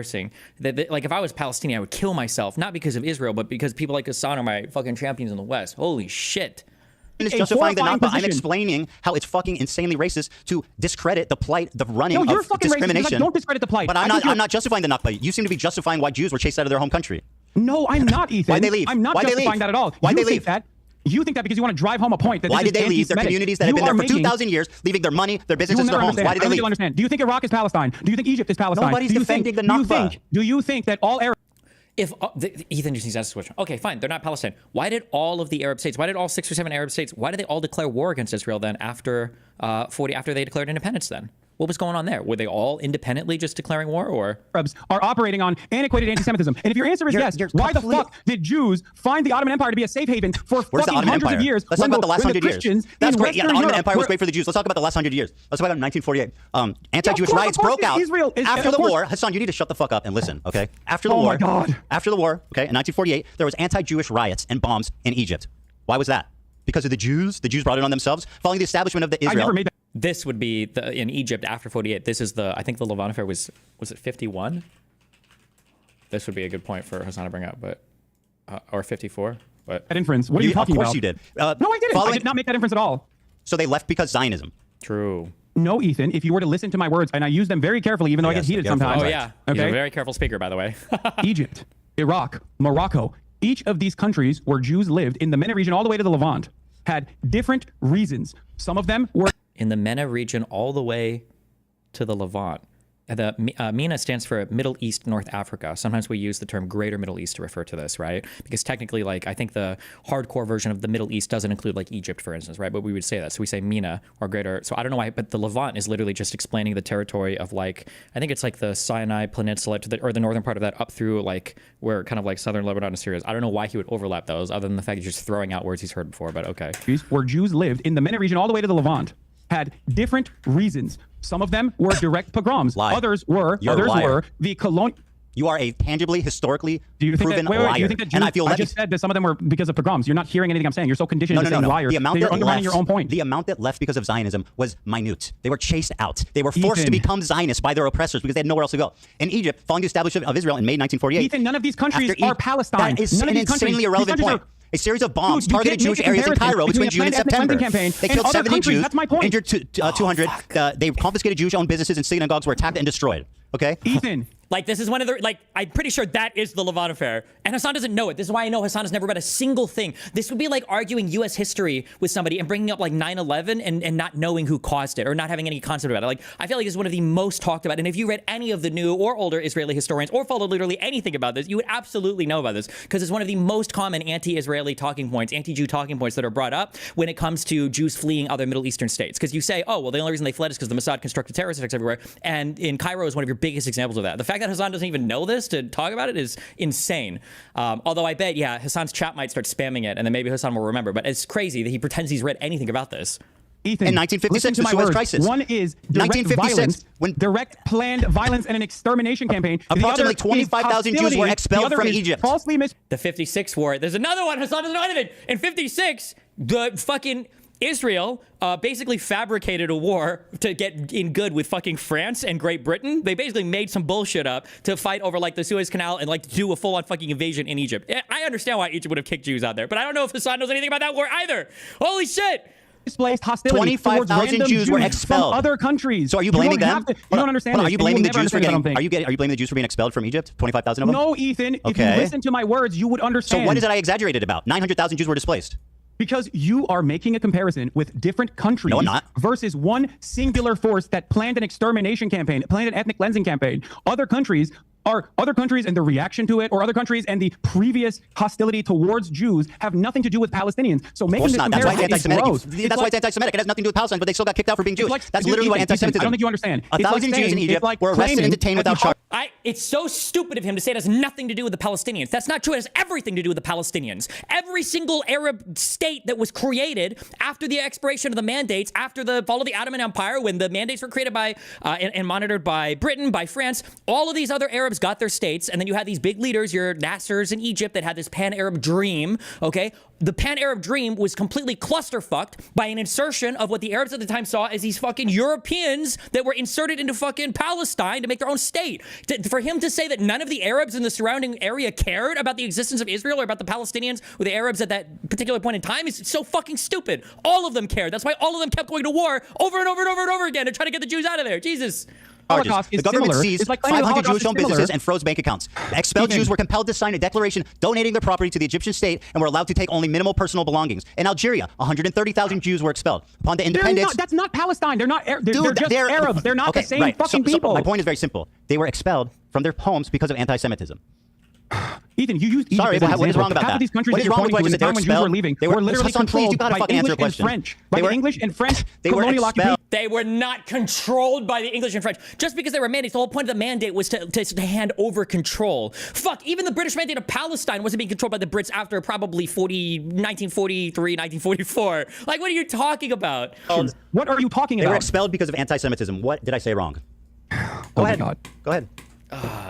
reversing. Like if I was Palestinian, I would kill myself, not because of Israel, but because people like Hasan are my fucking champions in the West. Holy shit. It's justifying the Nakba. I'm explaining how it's fucking insanely racist to discredit the plight, the running of discrimination. Racist. Don't discredit the plight. But I'm not justifying the Nakba. You seem to be justifying why Jews were chased out of their home country. No, I'm not, Ethan. Why'd they leave? I'm not justifying that at all. Why'd they leave? You think that because you want to drive home a point that why did they leave their communities that have been there for 2,000 years, leaving their money, their businesses, their homes? Why did they leave? Understand. Do you think Iraq is Palestine? Do you think Egypt is Palestine? Nobody's defending the Nakba. Do you think that all Arabs? If Ethan just needs to ask this question. Okay, fine. They're not Palestine. Why did all of the Arab states, why did all 6 or 7 Arab states, why did they all declare war against Israel then after after they declared independence then? What was going on there? Were they all independently just declaring war, or Arabs are operating on antiquated anti-Semitism? And if your answer is yes, why the fuck did Jews find the Ottoman Empire to be a safe haven for fucking hundreds of years? Let's talk about the last 100 years. That's great. Yeah, the Ottoman Empire was great for the Jews. Let's talk about the last 100 years. Let's talk about 1948. Anti-Jewish riots broke out after the war. Hasan, you need to shut the fuck up and listen, okay? After the war, after the war, okay, in 1948, there was anti-Jewish riots and bombs in Egypt. Why was that? Because of the Jews? The Jews brought it on themselves following the establishment of the Israel. This would be in Egypt after 48. This is I think the Levant affair was it 51? This would be a good point for Hasan to bring up, but or 54. But that inference. What are you talking about? Of course you did. No, I didn't. I did not make that inference at all. So they left because Zionism. True. No, Ethan. If you were to listen to my words, and I use them very carefully, even though I get heated sometimes. Oh yeah. Okay. He's a very careful speaker, by the way. Egypt, Iraq, Morocco. Each of these countries where Jews lived in the MENA region all the way to the Levant had different reasons. Some of them were in the MENA region all the way to the Levant. The MENA stands for Middle East, North Africa. Sometimes we use the term Greater Middle East to refer to this, right? Because technically, like, I think the hardcore version of the Middle East doesn't include, like, Egypt, for instance, right? But we would say that. So we say MENA or Greater. So I don't know why, but the Levant is literally just explaining the territory of, like, I think it's like the Sinai Peninsula to or the northern part of that up through, like, where kind of like southern Lebanon and Syria is. I don't know why he would overlap those other than the fact he's just throwing out words he's heard before, but okay. Where Jews lived in the MENA region all the way to the Levant had different reasons. Some of them were direct pogroms. Others were the colonial. You are a tangibly, historically proven liar. Do you think that Jews, and I just said that some of them were because of pogroms. You're not hearing anything I'm saying. You're so conditioned to saying liars. The amount you're that undermining left, your own point. The amount that left because of Zionism was minute. They were chased out. They were forced to become Zionists by their oppressors because they had nowhere else to go. In Egypt, following the establishment of Israel in May 1948. Ethan, none of these countries are Palestine. That is none an insanely irrelevant point. A series of bombs targeted Jewish areas in Cairo between June and September. They killed 70 Jews, injured 200. They confiscated Jewish-owned businesses and synagogues were attacked and destroyed. Okay? Ethan. Like, this is one of the, like, I'm pretty sure that is the Levant affair. And Hasan doesn't know it. This is why I know Hasan has never read a single thing. This would be like arguing U.S. history with somebody and bringing up, like, 9/11 and not knowing who caused it or not having any concept about it. Like, I feel like it's one of the most talked about. And if you read any of the new or older Israeli historians or followed literally anything about this, you would absolutely know about this because it's one of the most common anti-Israeli talking points, anti-Jew talking points that are brought up when it comes to Jews fleeing other Middle Eastern states. Because you say, oh, well, the only reason they fled is because the Mossad constructed terrorist attacks everywhere. And in Cairo is one of your biggest examples of that. The fact that Hasan doesn't even know this to talk about it is insane. Although I bet, yeah, Hasan's chat might start spamming it, and then maybe Hasan will remember. But it's crazy that he pretends he's read anything about this. Ethan, in 1956, the Suez Crisis. One is direct violence, direct planned violence and an extermination campaign. Approximately 25,000 Jews were expelled from Egypt. The 56 war. There's another one. Hasan doesn't know anything. In 56, the fucking Israel basically fabricated a war to get in good with fucking France and Great Britain. They basically made some bullshit up to fight over, like, the Suez Canal and, like, to do a full-on fucking invasion in Egypt. I understand why Egypt would have kicked Jews out there, but I don't know if Hasan knows anything about that war either. Holy shit! Displaced hostility. 25,000 Jews were expelled from other countries. So are you blaming them? You don't understand. Are you blaming the Jews for getting? Are you blaming the Jews for being expelled from Egypt? 25,000 of them. No, Ethan. If you listen to my words, you would understand. So what is it I exaggerated about? 900,000 Jews were displaced. Because you are making a comparison with different countries versus one singular force that planned an extermination campaign, planned an ethnic cleansing campaign. Other countries and the reaction to it, or other countries and the previous hostility towards Jews have nothing to do with Palestinians. So making this comparison That's why it's anti-Semitic. That's why it's anti-Semitic. It has nothing to do with Palestine, but they still got kicked out for being Jewish. That's literally what anti-Semitism. I don't think you understand. 1,000 Jews in Egypt were arrested and detained without charge. It's so stupid of him to say it has nothing to do with the Palestinians. That's not true. It has everything to do with the Palestinians. Every single Arab state that was created after the expiration of the mandates, after the fall of the Ottoman Empire, when the mandates were created by and monitored by Britain, by France, all of these other Arabs got their states. And then you had these big leaders, your Nassers in Egypt, that had this pan-Arab dream, okay? The pan-Arab dream was completely clusterfucked by an insertion of what the Arabs at the time saw as these fucking Europeans that were inserted into fucking Palestine to make their own state. For him to say that none of the Arabs in the surrounding area cared about the existence of Israel or about the Palestinians or the Arabs at that particular point in time is so fucking stupid. All of them cared. That's why all of them kept going to war over and over and over and over again to try to get the Jews out of there. Jesus. The government seized 500 Jewish-owned businesses and froze bank accounts. Expelled Jews were compelled to sign a declaration donating their property to the Egyptian state and were allowed to take only minimal personal belongings. In Algeria, 130,000 Jews were expelled. Upon the independence... That's not Palestine. They're not. They're just Arabs. They're not the same fucking people. My point is very simple. They were expelled from their homes because of anti-Semitism. Ethan, you used Egypt Sorry, as an but what is example. wrong about Half that? of these countries What that is you're wrong with pointing to what at you the said? time They when were Jews were leaving expelled? were literally Hasan, please, controlled you gotta by fucking answer English the and question. French. By the English and French colonial occupation. They were not controlled by the English and French. Just because they were mandates, the whole point of the mandate was to hand over control. Fuck, even the British mandate of Palestine wasn't being controlled by the Brits after probably 1943, 1944. Like, what are you talking about? What are you talking They about? were expelled because of anti-Semitism. What did I say wrong? Go ahead. Go ahead.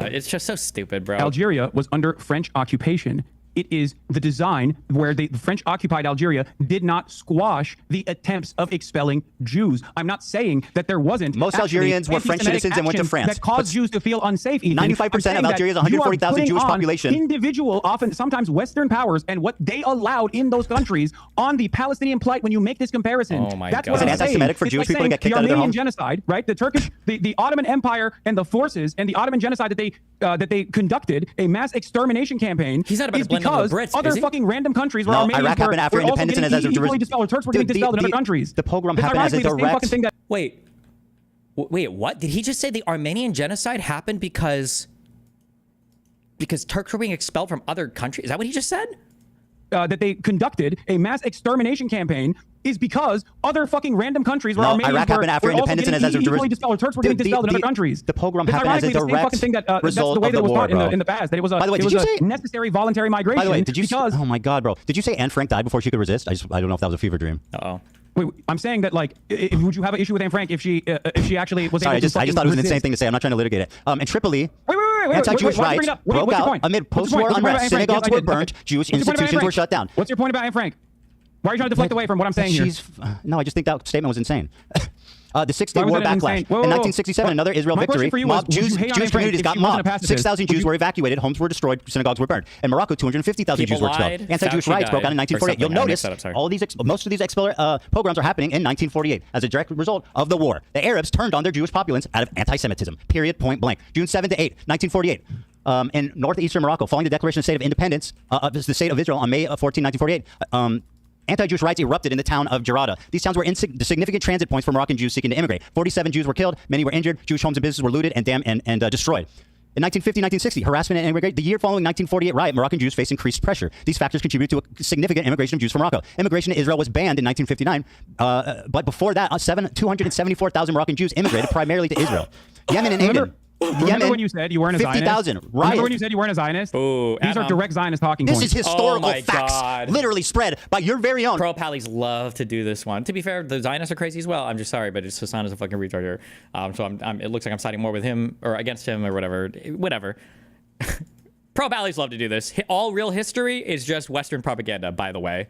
It's just so stupid, bro. Algeria was under French occupation. It is the design where the French occupied Algeria did not squash the attempts of expelling Jews. I'm not saying that there wasn't. Most Algerians were French citizens and went to France. That caused Jews to feel unsafe. 95% of Algeria's 140,000 Jewish population. Individual, often sometimes Western powers, and what they allowed in those countries on the Palestinian plight. When you make this comparison, Oh my that's God. what Is it I'm anti-Semitic saying. for It's Jewish like people to saying get kicked the out of their Armenian homes? genocide, right? The Turkish, the Ottoman Empire and the forces and the Ottoman genocide that they conducted a mass extermination campaign. He's not about to blend in with the Brits, other is he? fucking random countries where No, Armenians Iraq happened after were also independence and getting as a equally dispelled. Turks were getting dispelled in other countries. The pogrom It's happened as a ironically the same direct. fucking thing that Wait, what? Did he just say the Armenian genocide happened because Turks were being expelled from other countries? Is that what he just said? That they conducted a mass extermination campaign is because other fucking random countries where No, Armenians Iraq happened after were also independence and getting as a equally dispelled. Turks were getting dispelled in other countries. The pogrom It's happened as a ironically the same direct fucking thing that that's result the way of that the it was war, taught bro. in the past. That it was a, By the way, it did was you a say- necessary voluntary migration. By the way, did you? because Oh my God, bro! Did you say Anne Frank died before she could resist? I don't know if that was a fever dream. Uh-oh. Wait, I'm saying that like, would you have an issue with Anne Frank if she actually was Sorry, able to I just thought it was an insane resist? thing to say. I'm not trying to litigate it. In Tripoli, Wait, anti-Jewish why rights did you bring it up? broke What's your out point? amid What's your post-war point? unrest. Synagogues were burnt. Jewish institutions were shut down. What's your point about Anne Frank? Why are you trying to deflect away from what I'm saying here? No, I just think that statement was insane. The Six-Day Why was War that backlash. insane? Whoa, In whoa, 1967, whoa. another Israel My question victory. for you was, would you Jewish hate on Anne Frank communities if got she wasn't a mobbed. pacifist? 6,000 Would Jews you- were evacuated. Homes were destroyed. Synagogues were burned. In Morocco, 250,000 Jews People were expelled. lied. Anti-Jewish Fauci rights broke out in died or 1948. You'll something. I notice mixed that up, sorry. all these most of these pogroms are happening in 1948 as a direct result of the war. The Arabs turned on their Jewish populace out of anti-Semitism. Period. Point blank. June 7 to 8, 1948. In northeastern Morocco, following the Declaration of State of Independence of the State of Israel on May 14, 1948, anti-Jewish riots erupted in the town of Jarada. These towns were significant transit points for Moroccan Jews seeking to immigrate. 47 Jews were killed, many were injured, Jewish homes and businesses were looted and destroyed. In 1950-1960, harassment and immigration. The year following 1948 riot, Moroccan Jews faced increased pressure. These factors contributed to a significant immigration of Jews from Morocco. Immigration to Israel was banned in 1959, but before that, 274,000 Moroccan Jews immigrated primarily to Israel. Yemen and Aden. Remember when you said you weren't a Zionist? 50,000. Remember when you said you weren't a Zionist? Ooh, These are direct Zionist talking This points. is historical Oh my facts, God. literally spread by your very own. Pro-Pallies love to do this one. To be fair, the Zionists are crazy as well. I'm just sorry, but Hasan is a fucking retard here. So it looks like I'm siding more with him or against him or whatever. Whatever. Pro-Pallies love to do this. All real history is just Western propaganda, by the way.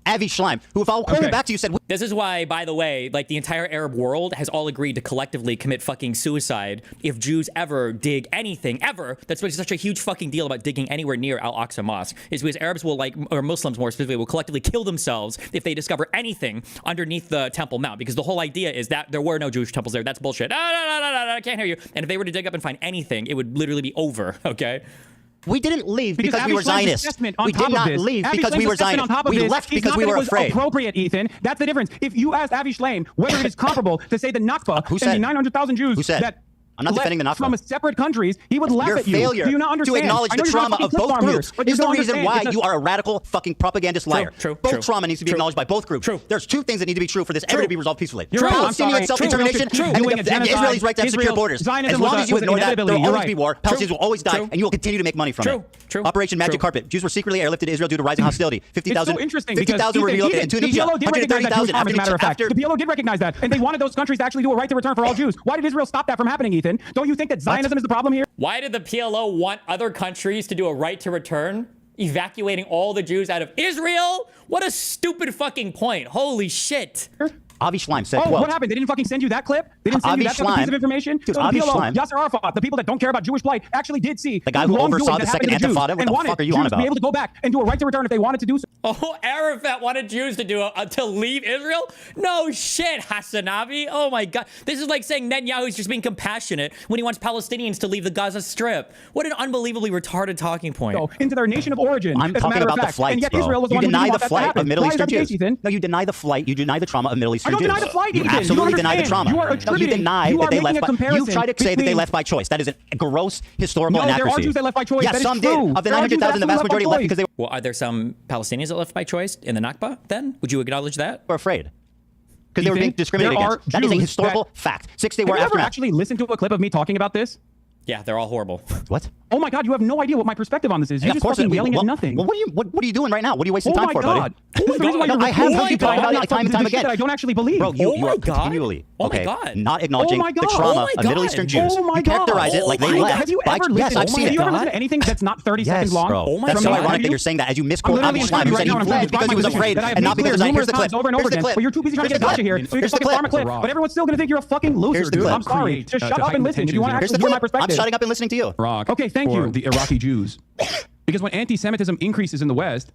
Avi Schleim, who, if I'll quote it back to you, said... This is why, by the way, like the entire Arab world has all agreed to collectively commit fucking suicide if Jews ever dig anything, ever. That's why it's such a huge fucking deal about digging anywhere near Al-Aqsa Mosque, is because Arabs will, or Muslims more specifically, will collectively kill themselves if they discover anything underneath the Temple Mount, because the whole idea is that there were no Jewish temples there. That's bullshit. No, I can't hear you. And if they were to dig up and find anything, it would literally be over, okay? We didn't leave because we were Zionists. We We did not leave because we were Zionists. We left because we were afraid. Appropriate, Ethan. That's the difference. If you asked Avi Schleim whether it is comparable to say the Nakba and the 900,000 Jews that I'm not defending the Nakba. from separate countries, he would laugh Your at you. failure Do you not understand? to acknowledge the trauma of both groups is the reason why you are a radical fucking propagandist liar. Both trauma needs to be acknowledged by both groups. There's two things that need to be true for this ever to be resolved peacefully. Palestinian self-determination and Israelis' right to have secure borders. As long as you ignore that, there will always be war. Palestinians will always die, and you will continue to make money from it. Operation Magic Carpet. Jews were secretly airlifted to Israel due to rising hostility. 50,000 were relocated. In Tunisia, 130,000 after matter of fact. The PLO did recognize that, and they wanted those countries to actually do a right to return for all Jews. Why did Israel stop that from happening, Ethan? Don't you think that Zionism is the problem here? Why did the PLO want other countries to do a right to return? Evacuating all the Jews out of Israel? What a stupid fucking point. Holy shit. Avi Schleim said, "Oh, quote, what happened? They didn't fucking send you that clip? They didn't send you that piece of information? Dude, so the Avi PLO, Schleim, Yasser Arafat, the people that don't care about Jewish plight, actually did see the guy who wrongdoing oversaw that the happened second to the Jews Intifada. What and the wanted fuck are you Jews on to be about? able to go back and do a right to return if they wanted to do so." Oh, Arafat wanted Jews to to leave Israel? No shit, Hassanavi. Oh my God. This is like saying Netanyahu's just being compassionate when he wants Palestinians to leave the Gaza Strip. What an unbelievably retarded talking point. So, into their nation of origin. I'm as a talking matter about of the fact. flights, And yet bro. Israel was the You one who deny didn't the want that to flight happen. of Middle Why is Eastern that the case, Jews. Ethan? No, you deny the flight. You deny the trauma of Middle Eastern Eastern I don't Jews. deny the flight, You Ethan. You absolutely don't deny the understand. trauma. You are No, you attributing- deny you that are they making left a by. You comparison tried to say that they between- left by choice. That is a gross historical No, there inaccuracy. are Jews that left by choice. Yes, That is some true. did. Of the There are Jews that 900,000, the vast absolutely majority left by left because they Well, are there some Palestinians that left by choice in the Nakba then? Would you acknowledge that? were afraid. Because they were being discriminated there against. are That is a Jews historical fact. 6 Day Have War you ever aftermath. actually listened to a clip of me talking about this? Yeah, they're all horrible. What? Oh my God, you have no idea what my perspective on this is. You're just fucking yelling at nothing. Well, what are you doing right now? What are you wasting Oh time my for, God. buddy? This is the reason why you're I have repeating heard you talk about it time and time again. that I don't actually believe. Bro, you Oh are my God. continually Oh my okay, God. not acknowledging Oh my the God. trauma Oh my of Middle God. Eastern Jews. Oh my You characterize God. it like they Oh my God. left. Have you ever Yes, listened? I've seen Have it. you ever listened to anything that's not 30 Yes, seconds long? bro. That's so ironic that you're saying that as you misquote Avi Schleim, who said he fled because he was afraid and not because here's the clip. Over and over Here's the again. clip. But you're too busy trying to get a gotcha here, so you can fucking farm a clip. But everyone's still gonna think you're a fucking loser, Here's the dude. clip. I'm sorry. Just shut up and listen if you want to actually hear my perspective. I'm shutting up and listening to you. Okay, thank for you. the Iraqi Jews. Because when anti-Semitism increases in the West,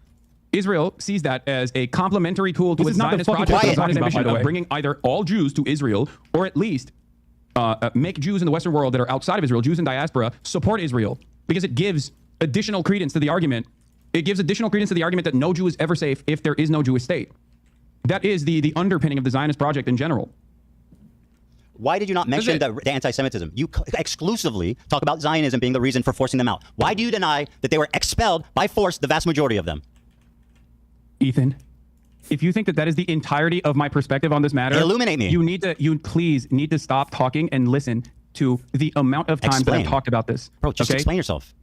Israel sees that as a complementary tool to This its is not the Zionist fucking project, quiet. the Zionist By ambition the of way. bringing either all Jews to Israel or at least make Jews in the Western world that are outside of Israel, Jews in diaspora, support Israel. Because it gives additional credence to the argument. It gives additional credence to the argument that no Jew is ever safe if there is no Jewish state. That is the underpinning of the Zionist project in general. Why did you not mention the anti-Semitism? You exclusively talk about Zionism being the reason for forcing them out. Why do you deny that they were expelled by force, the vast majority of them? Ethan, if you think that that is the entirety of my perspective on this matter, illuminate me. You please need to stop talking and listen to the amount of times that I've talked about this. Bro, just explain yourself.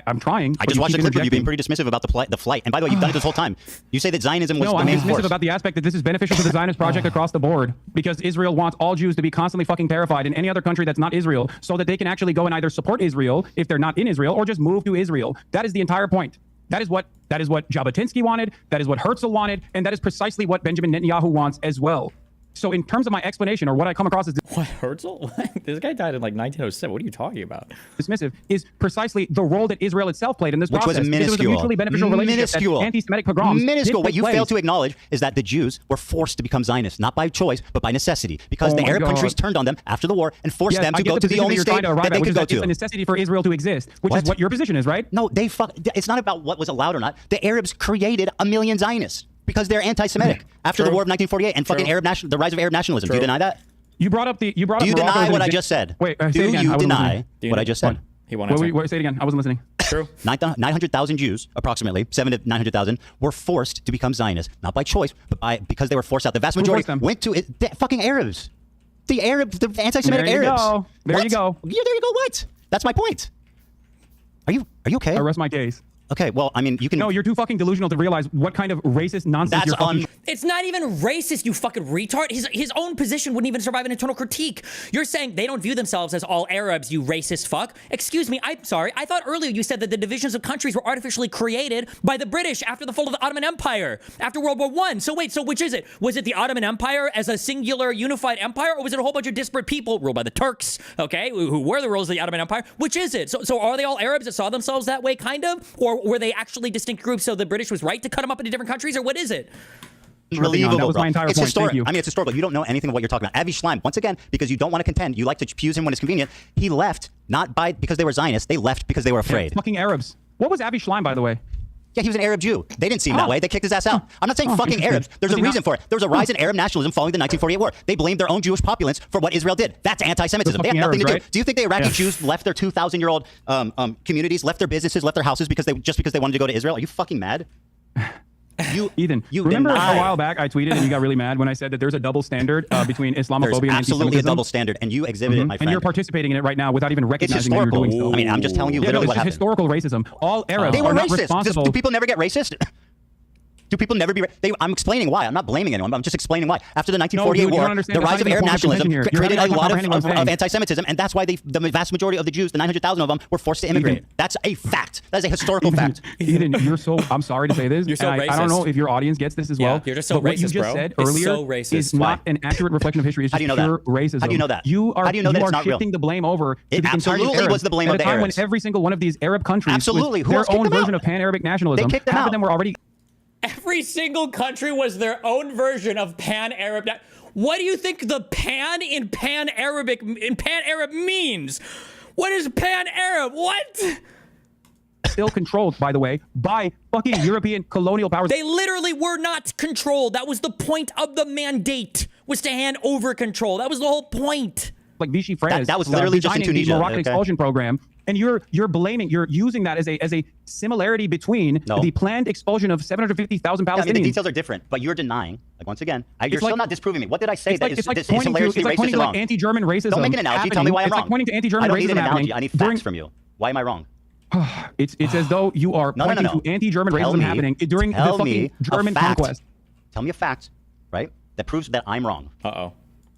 I'm trying. I just watched the clip of you being pretty dismissive about the flight. And by the way, you've done it this whole time. You say that Zionism was No, the I'm main dismissive force. about the aspect that this is beneficial to the Zionist project across the board because Israel wants all Jews to be constantly fucking terrified in any other country that's not Israel so that they can actually go and either support Israel if they're not in Israel or just move to Israel. That is the entire point. That is what Jabotinsky wanted. That is what Herzl wanted. And that is precisely what Benjamin Netanyahu wants as well. So in terms of my explanation or what I come across as What, Herzl? This guy died in like 1907. What are you talking about? dismissive is precisely the role that Israel itself played in this Which process. was Because it was a minuscule. mutually beneficial relationship that anti-Semitic pogroms Minuscule. did What you take fail place. to acknowledge is that the Jews were forced to become Zionists, not by choice, but by necessity, because Oh the my Arab God. countries turned on them after the war and forced Yes, them I to get go to the position only you're state trying to arrive that they at, which could is go that it's a to. necessity for Israel to exist, which is what your position is, right? No, it's not about what was allowed or not. The Arabs created a million Zionists because they're anti-Semitic after the True. war of 1948 and fucking the rise of Arab nationalism. Do you deny that? You brought up Do you Morocco deny as an what I example. just said? Wait, say Do it again. you I wasn't deny listening. what I just said? He wanted Say it again. I wasn't listening. True. 900,000 Jews, approximately 7 to 900,000, were forced to become Zionists, not by choice, but because they were forced out. The vast majority went to the fucking Arabs. The anti-Semitic There you Arabs. go. There you What? go. Yeah, there you go. What? That's my point. Are you okay? I rest my case. Okay, well, I mean, you can. No, you're too fucking delusional to realize what kind of racist nonsense you're fucking. It's not even racist, you fucking retard. His own position wouldn't even survive an internal critique. You're saying they don't view themselves as all Arabs, you racist fuck. Excuse me, I'm sorry. I thought earlier you said that the divisions of countries were artificially created by the British after the fall of the Ottoman Empire, after World War I. So wait, so which is it? Was it the Ottoman Empire as a singular unified empire, or was it a whole bunch of disparate people ruled by the Turks, okay, who were the rulers of the Ottoman Empire? Which is it? So are they all Arabs that saw themselves that way, kind of? Or were they actually distinct groups, so the British was right to cut them up into different countries, or what is it? Unbelievable, That was bro. my entire It's point. historic. Thank you. I mean, it's historical. You don't know anything of what you're talking about. Avi Schleim, once again, because you don't want to contend, you like to use him when it's convenient. He left not because they were Zionists. They left because they were afraid. Fucking Arabs. What was Avi Schleim, by the way? Yeah, he was an Arab Jew. They didn't see him that way. They kicked his ass out. I'm not saying fucking Arabs. There's a reason for it. There was a rise in Arab nationalism following the 1948 war. They blamed their own Jewish populace for what Israel did. That's anti-Semitism. They have nothing to do. Do you think the Iraqi Jews left their 2,000-year-old communities, left their businesses, left their houses because they wanted to go to Israel? Are you fucking mad? Ethan, remember a while back I tweeted and you got really mad when I said that there's a double standard between Islamophobia There's and absolutely a anti-Semitism? double standard, and you exhibit it, my friend. And you're participating in it right now without even recognizing that you're historical. doing so. I mean, I'm just telling you Yeah, literally no, what it's happened. historical racism. All Arabs They were are not racist. responsible. Do people never get racist? Do people never be? I'm explaining why. I'm not blaming anyone. I'm just explaining why. After the 1948 dude, you don't war, understand. the That's rise not of even Arab the point of nationalism contention here. You're created a having a lot comprehension of what I'm of saying. anti-Semitism, and that's why the vast majority of the Jews, the 900,000 of them, were forced to immigrate. That's a fact. That is a historical fact. Ethan, I'm sorry to say this. You're so and I don't know racist. if your audience gets this as Yeah, well. you're just so but what you racist, just bro. said It's earlier so racist. is not an accurate reflection of history. It's How just do you know pure that? racism. How do you know that? You are How do you know that it's not real? shifting the blame over to It the entirety of absolutely Arabs was the blame at of a the time Arabs. when every single one of these Arab countries Absolutely. was Who else their kicked own them version out? of pan-Arabic nationalism. They kicked them Half of out. them were already. Every single country was their own version of pan-Arab. What do you think the pan in pan-Arab means? What is pan-Arab? What? Still controlled, by the way, by fucking European colonial powers. They literally were not controlled. That was the point of the mandate, was to hand over control. That was the whole point. Like Vichy France. That was literally just in Tunisia. The Moroccan expulsion program. And you're using that as a similarity between the planned expulsion of 750,000 Palestinians. I mean, the details are different, but you're denying. Like once again, you're still not disproving me. What did I say? It's like pointing to like anti-German racism. Don't make an analogy. Tell me why I'm wrong. It's like pointing to anti-German racism. I don't need an analogy. Happening I need facts from you. Why am I wrong? It's as though you are pointing to anti-German racism happening during the fucking German conquest. Tell me a fact, right? That proves that I'm wrong.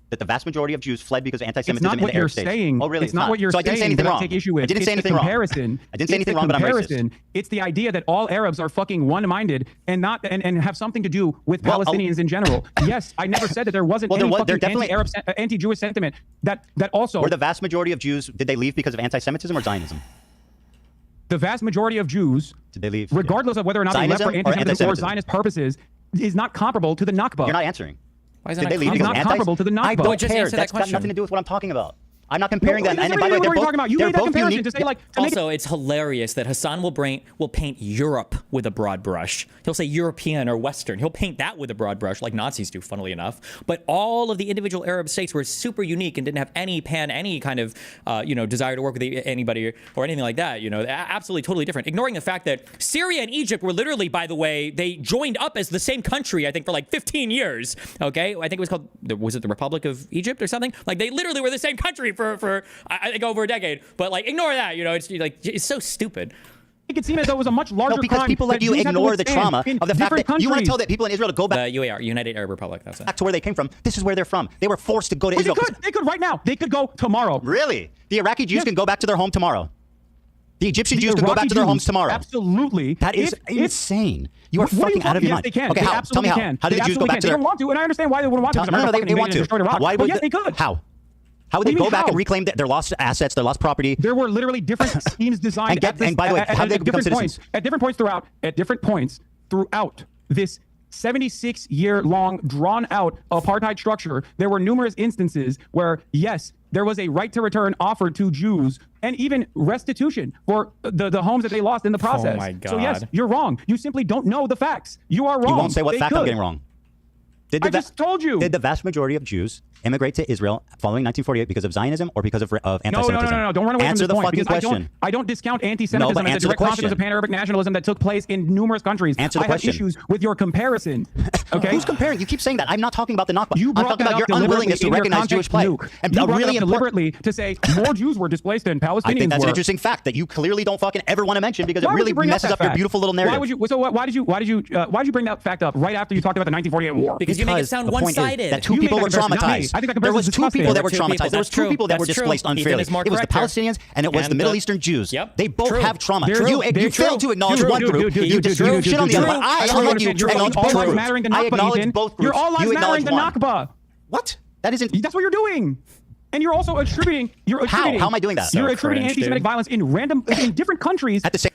That the vast majority of Jews fled because of anti-Semitism in the Arab states. Oh, really? It's not what you're saying. So I didn't say anything wrong. I take issue with. I didn't say anything wrong. I didn't say anything wrong, but I'm racist. It's the idea that all Arabs are fucking one-minded and not and have something to do with Palestinians in general. Yes, I never said that there wasn't any fucking anti-Arab, anti-Jewish sentiment. That also. Were the vast majority of Jews, did they leave because of anti-Semitism or Zionism? The vast majority of Jews, did they leave? Regardless of whether or not they left for anti-Semitism or Zionist purposes, is not comparable to the Nakba. You're not answering. Why is that not comparable to the Nakba? I don't care. That's got nothing to do with what I'm talking about. I'm not comparing them. And by the way, they're both, you made that comparison unique. to say like. Also, it's hilarious that Hasan will paint Europe with a broad brush. He'll say European or Western. He'll paint that with a broad brush, like Nazis do, funnily enough. But all of the individual Arab states were super unique and didn't have any kind of desire to work with anybody or anything like that. Absolutely, totally different. Ignoring the fact that Syria and Egypt were literally, by the way, they joined up as the same country. I think for like 15 years. Okay, I think it was called the Republic of Egypt or something. Like they literally were the same country for I think over a decade, but like ignore that. It's so stupid. It could seem as though it was a much larger because crime people like you ignore the trauma of the fact that you want to tell that people in Israel to go back. UAR, United Arab Republic. That's it. Back to where they came from. This is where they're from. They were forced to go to Israel. They could right now. They could go tomorrow. Really? The Iraqi Jews can go back to their home tomorrow. The Egyptian Jews can go back to their homes tomorrow. Absolutely. That is insane. You are fucking out of your mind. Yes, they can. Okay, how? Tell me how. How did the Jews go back to their? They don't want to, and I understand why they wouldn't want to. No, they want to. Why would they could? How? How would they go back and reclaim their lost assets, their lost property? There were literally different schemes designed and by the way, how did they become citizens? At different points throughout this 76-year-long, drawn-out apartheid structure, there were numerous instances where, yes, there was a right to return offered to Jews and even restitution for the homes that they lost in the process. Oh my God. So yes, you're wrong. You simply don't know the facts. You are wrong. You won't say what fact I'm getting wrong. I just told you. Did the vast majority of Jews immigrate to Israel following 1948 because of Zionism or because of anti-Semitism? No. Don't run away answer from this the point. Fucking question. I don't discount anti-Semitism as a direct consequence of pan-Arabic nationalism that took place in numerous countries. Answer the question. I have issues with your comparison. Okay. Who's comparing? You keep saying that. I'm not talking about the Nakba. You I'm talking about your unwillingness to recognize Jewish plight. And you really deliberately to say more Jews were displaced than Palestinians. I think that's an interesting fact that you clearly don't fucking ever want to mention because it really messes up your beautiful little narrative. Why did you bring that fact up right after you talked about the 1948 war? Because you make it sound one-sided. That two people were traumatized. I think there was two people that were traumatized. There was two people that were displaced unfairly. It was the Palestinians and it was the Middle Eastern Jews. Yep. They both have trauma. You failed to acknowledge one group. You disprove shit on the other one. I acknowledge both groups. I acknowledge both groups. You're all lives mattering the Nakba. What? That isn't. That's what you're doing. And you're also attributing. How am I doing that? You're attributing anti-Semitic violence in different countries. At the same.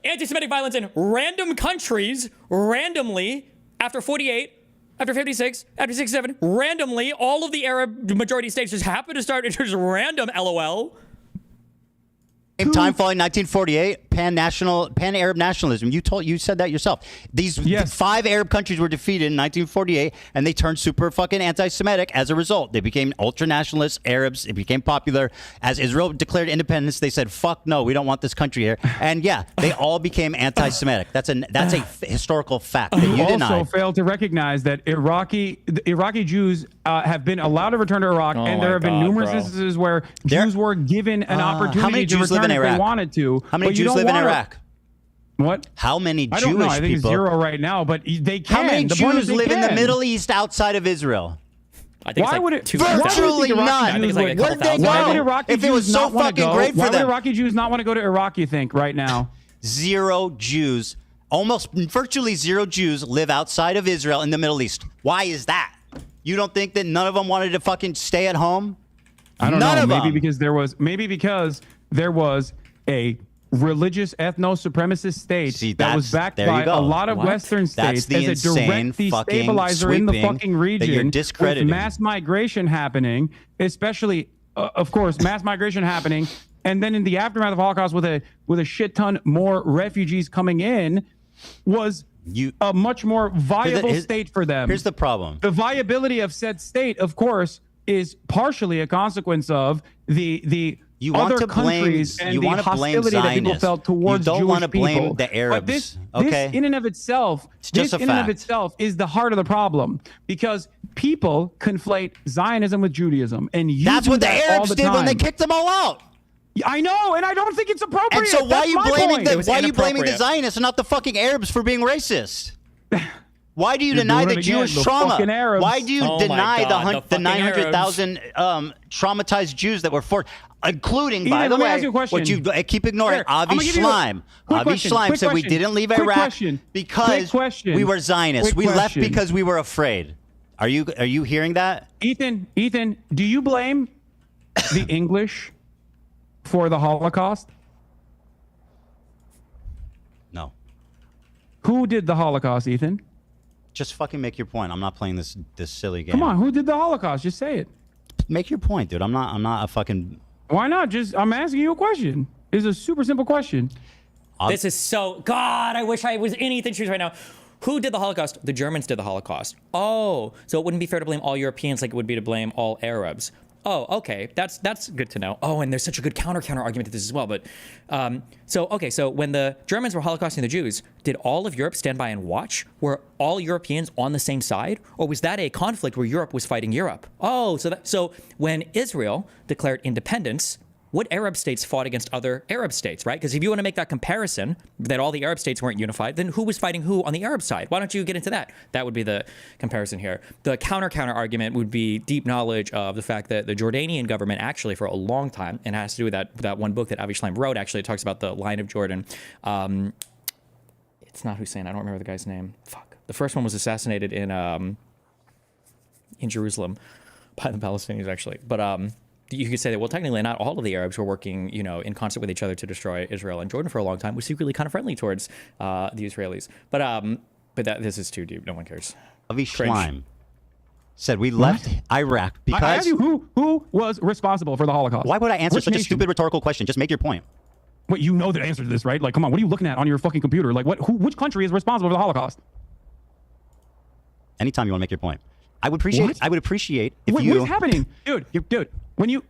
Anti-Semitic violence in random countries, randomly, after 48, after 56, after 67, randomly, all of the Arab majority states just happen to start just random LOL. Same time following 1948, pan-Arab nationalism. You said that yourself. These 5 Arab countries were defeated in 1948, and they turned super fucking anti-Semitic as a result. They became ultra-nationalist Arabs. It became popular. As Israel declared independence, they said, "Fuck no, we don't want this country here." And yeah, they all became anti-Semitic. That's a historical fact that you denied. Also failed to recognize that Iraqi Jews have been allowed to return to Iraq, and there have been numerous instances where Jews were given an opportunity to return. If they wanted to. How many Jews live in Iraq? What? How many Jewish people? I don't know. I think people? It's 0 right now, but they can. How many Jews live in the Middle East outside of Israel? I think why would it? Virtually none. Why would Iraqi if it was so fucking great for them? Why would Iraqi Jews not want to go to Iraq, you think, right now? 0 Jews, almost virtually 0 Jews live outside of Israel in the Middle East. Why is that? You don't think that none of them wanted to fucking stay at home? I don't know. Maybe because there was a religious ethno-supremacist state that was backed by a lot of Western states as a direct destabilizer in the fucking region with mass migration happening, especially, of course, mass migration happening. And then in the aftermath of the Holocaust with a shit ton more refugees coming in was a much more viable state for them. Here's the problem. The viability of said state, of course, is partially a consequence of the You want other to blame, countries and you the want to blame hostility that people Zionists. felt towards You don't Jewish want to blame people. the Arabs. This okay? in and of itself, just a in and of fact. itself is the heart of the problem, because people conflate Zionism with Judaism, and you That's do what the that all Arabs the did when they time. kicked them all out. I know, and I don't think it's appropriate. And so why That's are you my blaming point. the why are you blaming the Zionists and not the fucking Arabs for being racist? Why do you deny the Jewish trauma? Why do you deny the 900,000 traumatized Jews that were forced, including, by the way, what you keep ignoring, Avi Schleim. Avi Schleim said we didn't leave Iraq because we were Zionists. We left because we were afraid. Are you hearing that? Ethan, do you blame the English for the Holocaust? No. Who did the Holocaust, Ethan? Just fucking make your point. I'm not playing this silly game. Come on, who did the Holocaust? Just say it. Make your point, dude. I'm not a fucking. Why not? I'm asking you a question. It's a super simple question. This is so... God, I wish I was in Ethan's shoes right now. Who did the Holocaust? The Germans did the Holocaust. Oh, so it wouldn't be fair to blame all Europeans like it would be to blame all Arabs. Oh, okay. That's good to know. Oh, and there's such a good counter argument to this as well. But so when the Germans were Holocausting the Jews, did all of Europe stand by and watch? Were all Europeans on the same side? Or was that a conflict where Europe was fighting Europe? Oh, so when Israel declared independence, what Arab states fought against other Arab states, right? Because if you want to make that comparison, that all the Arab states weren't unified, then who was fighting who on the Arab side? Why don't you get into that? That would be the comparison here. The counter argument would be deep knowledge of the fact that the Jordanian government actually for a long time, and it has to do with that one book that Avi Schleim wrote, actually it talks about the line of Jordan. It's not Hussein. I don't remember the guy's name. Fuck. The first one was assassinated in Jerusalem by the Palestinians, actually. But you could say that, well, technically not all of the Arabs were working, in concert with each other to destroy Israel. And Jordan for a long time was secretly kind of friendly towards the Israelis. But this is too deep. No one cares. Avi Schleim said we left Iraq because... I asked you who was responsible for the Holocaust. Why would I answer such a stupid rhetorical question? Just make your point. Wait, you know the answer to this, right? Like, come on, what are you looking at on your fucking computer? Like, which country is responsible for the Holocaust? Anytime you want to make your point. I would appreciate if you... What is happening? Dude, when you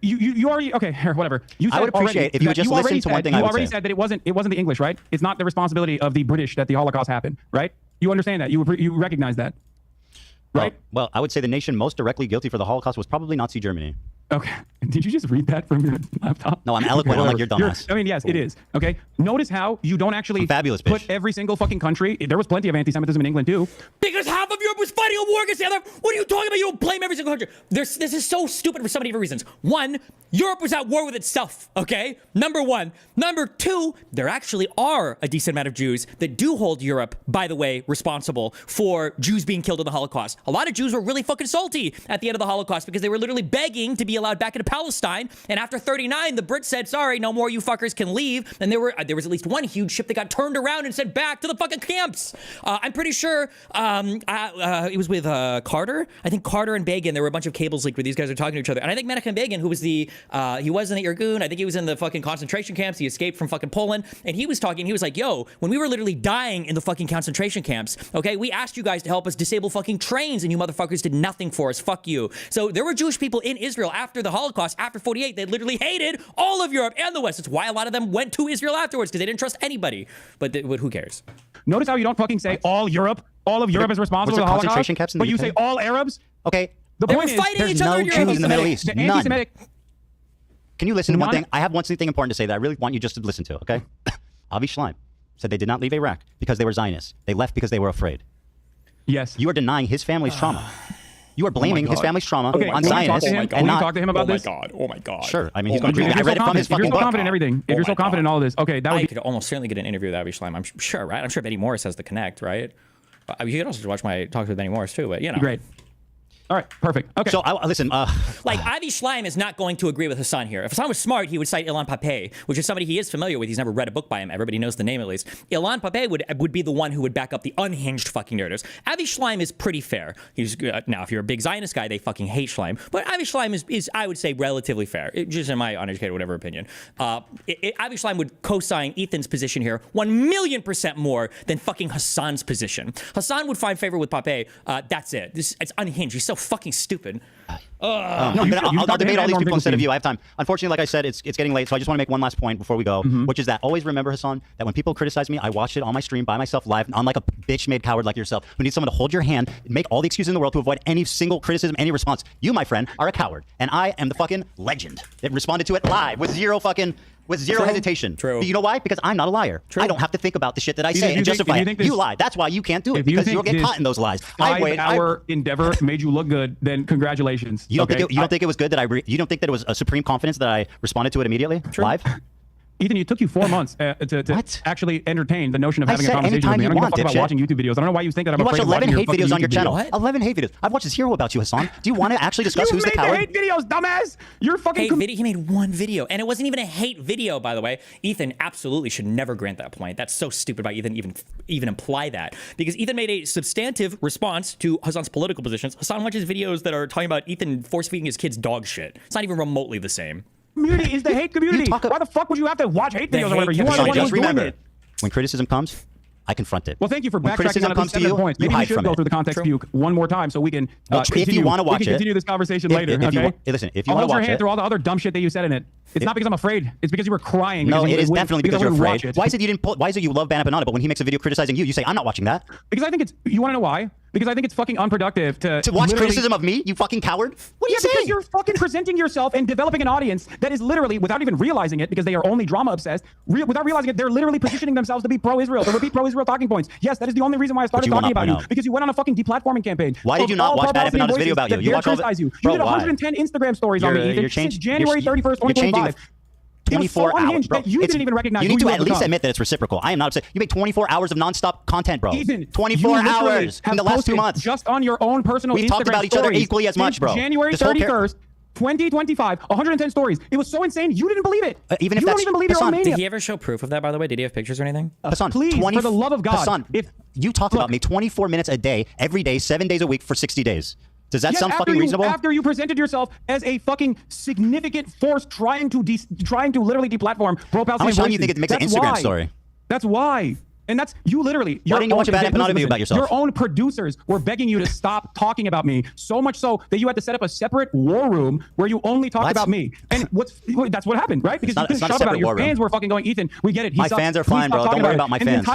already... Okay, whatever. I would appreciate if you would just listen to one thing I would say. You already said that it wasn't the English, right? It's not the responsibility of the British that the Holocaust happened, right? You understand that. You recognize that, right? Well, I would say the nation most directly guilty for the Holocaust was probably Nazi Germany. Okay. Did you just read that from your laptop? No, I'm eloquent. I'm like your dumbass. Yes, it is. Okay. Notice how you don't actually fabulous put every single fucking country. There was plenty of anti-Semitism in England too. Because half of Europe was fighting a war against the other. What are you talking about? You don't blame every single country. This is so stupid for so many different reasons. One, Europe was at war with itself. Okay. Number one. Number two, there actually are a decent amount of Jews that do hold Europe, by the way, responsible for Jews being killed in the Holocaust. A lot of Jews were really fucking salty at the end of the Holocaust because they were literally begging to be allowed back into Palestine. And after 1939, the Brits said, sorry, no more you fuckers can leave. And there was at least one huge ship that got turned around and sent back to the fucking camps. I'm pretty sure it was with Carter. I think Carter and Begin, there were a bunch of cables leaked where these guys are talking to each other. And I think Menachem Begin, who was he was in the Irgun. I think he was in the fucking concentration camps. He escaped from fucking Poland. And he was talking, he was like, yo, when we were literally dying in the fucking concentration camps, okay, we asked you guys to help us disable fucking trains and you motherfuckers did nothing for us. Fuck you. So there were Jewish people in Israel after the Holocaust, after 48, they literally hated all of Europe and the West. That's why a lot of them went to Israel afterwards, because they didn't trust anybody. But who cares? Notice how you don't fucking say all Europe. All of Europe is responsible for the Holocaust. Concentration camps in the but you UK? say all Arabs. Okay. The point is, there's no Jews in the Middle East. The None. anti-Semitic. Can you listen to one thing? I have one thing important to say that I really want you just to listen to, okay? Avi Schleim said they did not leave Iraq because they were Zionists. They left because they were afraid. Yes. You are denying his family's trauma. You are blaming his family's trauma on Zionists. Can you talk to him about this? Oh my God. Sure. I mean, he's going to I read it from his fucking book. If you're so confident in everything, if you're so confident in all this, okay, that would I could almost certainly get an interview with Avi Schleim. I'm sure, right? I'm sure Benny Morris has the connect, right? You could also watch my talks with Benny Morris too, but Great. All right, perfect. Okay. So listen. Like Avi Schleim is not going to agree with Hasan here. If Hasan was smart, he would cite Ilan Pappé, which is somebody he is familiar with. He's never read a book by him. Everybody knows the name at least. Ilan Pappé would be the one who would back up the unhinged fucking narratives. Avi Schleim is pretty fair. He's now, if you're a big Zionist guy, they fucking hate Schleim. But Avi Schleim is I would say relatively fair, just in my uneducated whatever opinion. Avi Schleim would co-sign Ethan's position here 1,000,000% more than fucking Hasan's position. Hasan would find favor with Pappé. That's it. It's unhinged. He's so fucking stupid. I'll debate all these people instead of you. I have time. Unfortunately, like I said, it's getting late, so I just want to make one last point before we go, which is that always remember, Hasan, that when people criticize me, I watch it on my stream by myself live, unlike a bitch-made coward like yourself who needs someone to hold your hand, make all the excuses in the world to avoid any single criticism, any response. You, my friend, are a coward, and I am the fucking legend that responded to it live with zero hesitation. True. But you know why? Because I'm not a liar. True. I don't have to think about the shit that I say and justify it. You lie. That's why you can't do it, because you'll get caught in those lies. Our endeavor made you look good, then congratulations. You don't think it was good that you don't think that it was a supreme confidence that I responded to it immediately live? Ethan, it took you 4 months to actually entertain the notion of having a conversation with me. I don't give a fuck about watching YouTube videos. I don't know why you think that I'm afraid of watching your fucking YouTube videos. You watch 11 hate videos on your channel. What? 11 hate videos. I've watched this hero about you, Hasan. Do you want to actually discuss who's the coward? You made the hate videos, dumbass. You're fucking... He made one video, and it wasn't even a hate video, by the way. Ethan absolutely should never grant that point. That's so stupid by Ethan even imply that. Because Ethan made a substantive response to Hasan's political positions. Hasan watches videos that are talking about Ethan force-feeding his kids dog shit. It's not even remotely the same. Community is the hate community. Why the fuck would you have to watch hate videos or whatever? You are the one who's doing it. When criticism comes, I confront it. Well, thank you for backtracking on these 7 points. Maybe we should go through the context puke one more time so we can continue this conversation later. Okay. Listen, if you I'll want to hold your watch hand through all the other dumb shit that you said in it. It's not because I'm afraid. It's because you were crying. No, it is definitely because you're afraid. Why is it you love Banana Banana, but when he makes a video criticizing you, you say I'm not watching that? Because I think you want to know why? Because I think it's fucking unproductive to watch criticism of me, you fucking coward. What are you saying? Because you're fucking presenting yourself and developing an audience that is literally, without even realizing it, because they are only drama obsessed, without realizing it, they're literally positioning themselves to be pro-Israel, to repeat pro-Israel talking points. Yes, that is the only reason why I started talking about you, because you went on a fucking deplatforming campaign. Why did you not watch Banana Banana's video about you? You watch all the... You did 110 Instagram stories on me, Ethan, since January 31st, 2025. 24 hours, bro. That you didn't even recognize. You need to at least admit that it's reciprocal. I am not upset. You made 24 hours of nonstop content, bro. Ethan, 24 hours in the last 2 months. Just on your own personal Instagram We've talked about each other equally as much, bro. January 31st, 2025, 110 stories. It was so insane, you didn't believe it. Even if you don't even believe your own mania. Did he ever show proof of that, by the way? Did he have pictures or anything? Hasan, please, for the love of God. Hasan, if you talked about me 24 minutes a day, every day, 7 days a week for 60 days. Does that sound fucking reasonable? After you presented yourself as a fucking significant force trying to literally deplatform pro-Palestinian. How much time do you think it makes an Instagram story? That's why. And that's you literally. Why didn't you watch a Banana Banana video about yourself? Your own producers were begging you to stop talking about me, so much so that you had to set up a separate war room where you only talked about me. And that's what happened, right? Because you couldn't shut about it. Your fans were fucking going, Ethan, we get it. My fans are fine, bro. Don't worry about my fans.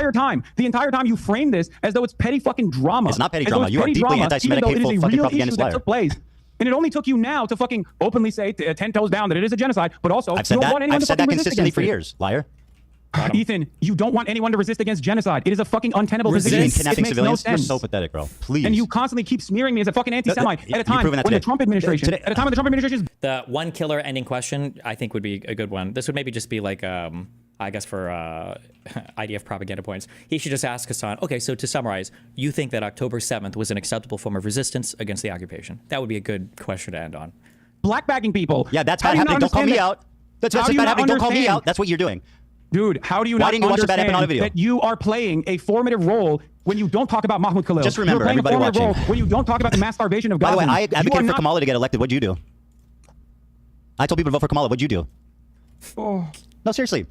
The entire time you framed this as though it's petty fucking drama. It's not petty drama. You are deeply anti-Semitic, hateful, fucking propagandist liar. Took place. And it only took you now to fucking openly say 10 toes down that it is a genocide, but also I've said that consistently for years, liar. Ethan, you don't want anyone to resist against genocide. It is a fucking untenable position. Kidnapping civilians. No sense. You're so pathetic, bro. Please. And you constantly keep smearing me as a fucking anti-Semite at a time when the Trump administration, The one killer ending question, I think, would be a good one. This would maybe just be like, I guess for IDF propaganda points. He should just ask Hasan, okay, so to summarize, you think that October 7th was an acceptable form of resistance against the occupation? That would be a good question to end on. Blackbagging people. Yeah, that's bad happening. Don't call me out. That's bad happening. Don't call me out. That's what you're doing. Dude, how do you not understand that you are playing a formative role when you don't talk about Mahmoud Khalil? Just remember, everybody watching. When you don't talk about the mass starvation of Gaza. By the way, I advocated for Kamala to get elected. What'd you do? I told people to vote for Kamala. What'd you do? Oh. No, seriously.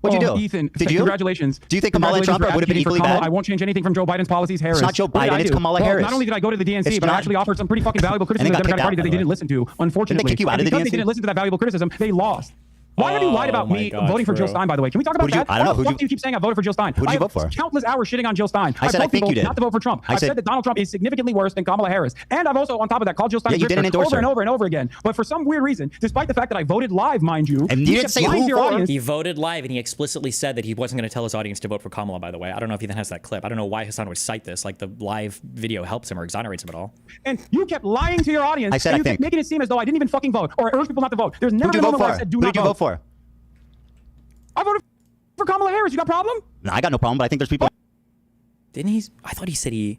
What'd you do? Ethan, did you? Congratulations. Do you think Kamala and Trump would have been equally bad? I won't change anything from Joe Biden's policies, Harris. It's not Joe Biden, it's Kamala Harris. Not only did I go to the DNC, but I actually offered some pretty fucking valuable criticism to the Democratic Party that they didn't listen to, unfortunately. Didn't they kick you out of the DNC? Because they didn't listen to that valuable criticism, they lost. Why have you lied about me voting for Jill Stein, by the way? Can we talk about that? I don't know. Why the fuck do you keep saying I voted for Jill Stein? Who did you vote for? Countless hours shitting on Jill Stein. I said I think you did. Not to vote for Trump. I've said that Donald Trump is significantly worse than Kamala Harris. And I've also, on top of that, called Jill Stein over and over and over again. But for some weird reason, despite the fact that I voted live, mind you, and you didn't say who for audience. He voted live, and he explicitly said that he wasn't going to tell his audience to vote for Kamala, by the way. I don't know if Ethan has that clip. I don't know why Hasan would cite this. Like, the live video helps him or exonerates him at all. And you kept lying to your audience. I said and I think. Making it seem as though I didn't even fucking vote or urge people not to vote. There's never been a moment where I said do not vote. Who did you vote for? I voted for Kamala Harris. You got a problem? No, I got no problem, but I think there's people. Didn't he? I thought he said he.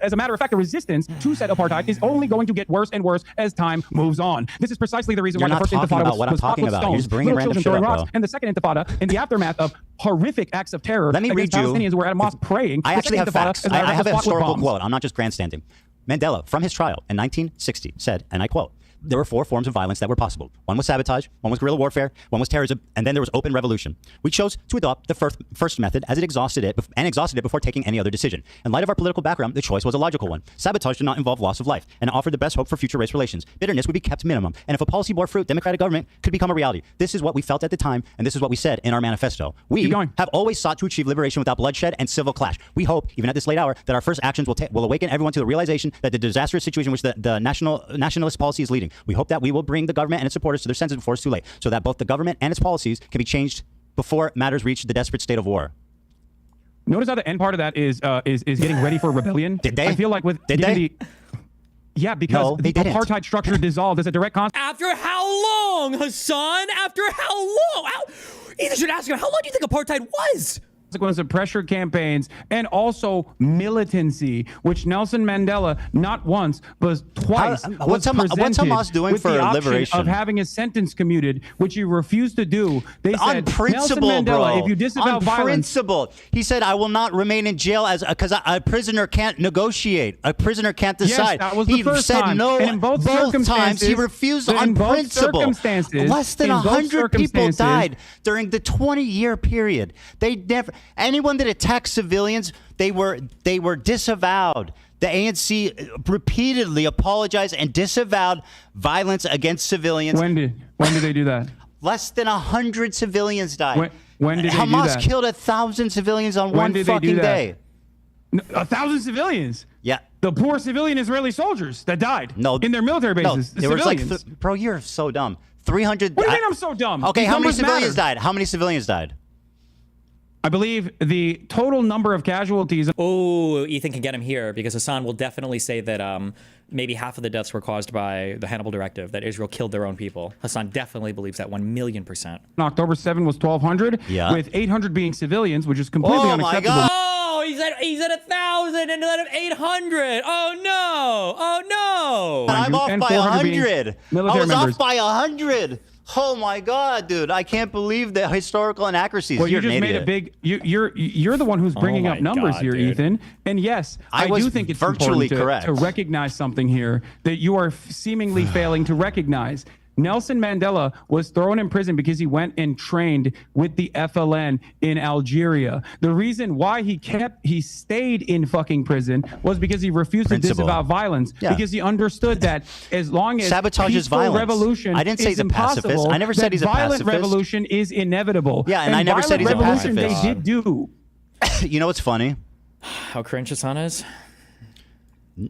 as a matter of fact, the resistance to said apartheid is only going to get worse and worse as time moves on. This is precisely the reason why the first intifada was fought with stones, little children throwing rocks, and the second intifada in the aftermath of horrific acts of terror Let me against read you. Palestinians who were at a mosque praying. I actually have facts. I have a historical quote. I'm not just grandstanding. Mandela, from his trial in 1960, said, and I quote, there were 4 forms of violence that were possible. One was sabotage, one was guerrilla warfare, one was terrorism, and then there was open revolution. We chose to adopt the first method as it exhausted it before taking any other decision. In light of our political background, the choice was a logical one. Sabotage did not involve loss of life and offered the best hope for future race relations. Bitterness would be kept minimum, and if a policy bore fruit, democratic government could become a reality. This is what we felt at the time, and this is what we said in our manifesto. We have always sought to achieve liberation without bloodshed and civil clash. We hope, even at this late hour, that our first actions will awaken everyone to the realization that the disastrous situation which the nationalist policy is leading. We hope that we will bring the government and its supporters to their senses before it's too late, so that both the government and its policies can be changed before matters reach the desperate state of war. Notice how the end part of that is getting ready for rebellion. Did they? I feel like with yeah, because the apartheid structure dissolved as a direct consequence. After how long, Hasan? After how long? Either should ask him, how long do you think apartheid was? Consequence of pressure campaigns and also militancy, which Nelson Mandela not once but twice what's Hamas doing with for the option liberation? of having a sentence commuted, which he refused to do. They said, on principle, Nelson Mandela, bro. if you disavow on violence, principle. He said, "I will not remain in jail because a prisoner can't negotiate. A prisoner can't decide." Yes, that was the he first said time. no. And in both times he refused on principle. Less than 100 people died during the 20-year period. They never. Anyone that attacked civilians, they were disavowed. The ANC repeatedly apologized and disavowed violence against civilians. When did they do that? Less than 100 civilians died. When did they do Hamas that? killed 1,000 civilians on one fucking day. 1,000 civilians? Yeah. The poor civilian Israeli soldiers that died in their military bases. No, there was like, bro, you're so dumb. 300. What do you mean I'm so dumb? Okay, These how many numbers civilians matter. died? How many civilians died? I believe the total number of casualties. Oh, Ethan can get him here because Hasan will definitely say that maybe half of the deaths were caused by the Hannibal Directive, that Israel killed their own people. Hasan definitely believes that 1,000,000%. October 7 was 1,200, with 800 being civilians, which is completely unacceptable. My God. Oh, he said 1,000 instead of 800. Oh no! Oh no! I'm off by 100. I was members. off by 100. Oh my God, dude! I can't believe the historical inaccuracies. Well, you're you just an made idiot. a big. You're the one who's bringing up numbers here, dude. Ethan. And yes, I was do think it's virtually important correct. to recognize something here that you are seemingly failing to recognize. Nelson Mandela was thrown in prison because he went and trained with the FLN in Algeria. The reason why he stayed in fucking prison was because he refused to disavow violence, because he understood that as long as Sabotage is peaceful violence. revolution I didn't say is he's a pacifist. impossible, I never said that he's a violent pacifist. revolution is inevitable. Yeah, and I never said he's a violent revolution pacifist. They did do. You know what's funny? How cringe Hasan is?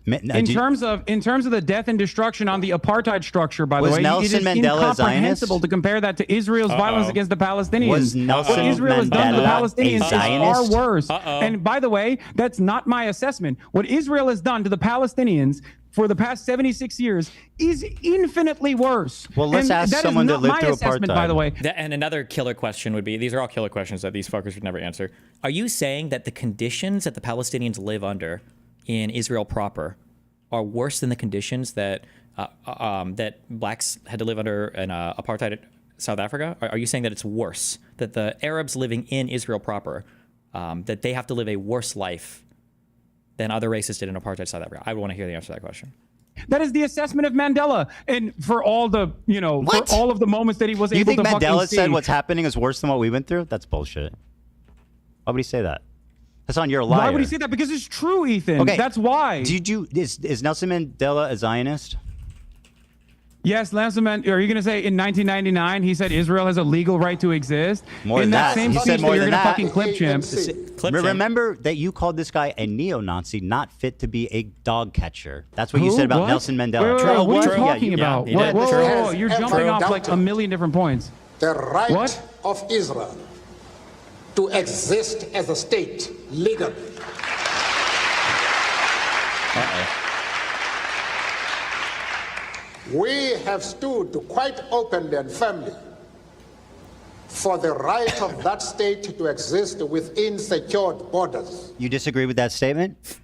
In terms of the death and destruction on the apartheid structure, by the Was way, Nelson it is Mandela a incomprehensible Zionist? to compare that to Israel's violence against the Palestinians. Was Nelson what Israel has done to the Mandela Palestinians a is far Zionist? worse. And by the way, that's not my assessment. What Israel has done to the Palestinians for the past 76 years is infinitely worse. Well, let's and ask that someone is that not lived my through assessment, apartheid. by the way. And another killer question would be, these are all killer questions that these fuckers would never answer. Are you saying that the conditions that the Palestinians live under in Israel proper are worse than the conditions that that blacks had to live under in apartheid South Africa? Are you saying that it's worse, that the Arabs living in Israel proper, that they have to live a worse life than other races did in apartheid South Africa? I want to hear the answer to that question. That is the assessment of Mandela, and for all the for all of the moments that he was You able think to Mandela fucking said see. what's happening is worse than what we went through? That's bullshit. Why would he say that? Hasan, you're a liar. Why would he say that? Because it's true, Ethan. Okay, That's why. Is Nelson Mandela a Zionist? Yes, Nelson Mandela. Are you going to say in 1999 he said Israel has a legal right to exist? More in than that that. same He speech said more that you're than going to that. fucking clip chimp. Remember that you called this guy a neo-Nazi, not fit to be a dog catcher. That's what you Who? said about What? Nelson Mandela. Wait, what are you talking Yeah, about? you did. Whoa, you're jumping off like a million different points. The right What? of Israel to exist as a state legally. We have stood quite openly and firmly for the right of that state to exist within secured borders. You disagree with that statement?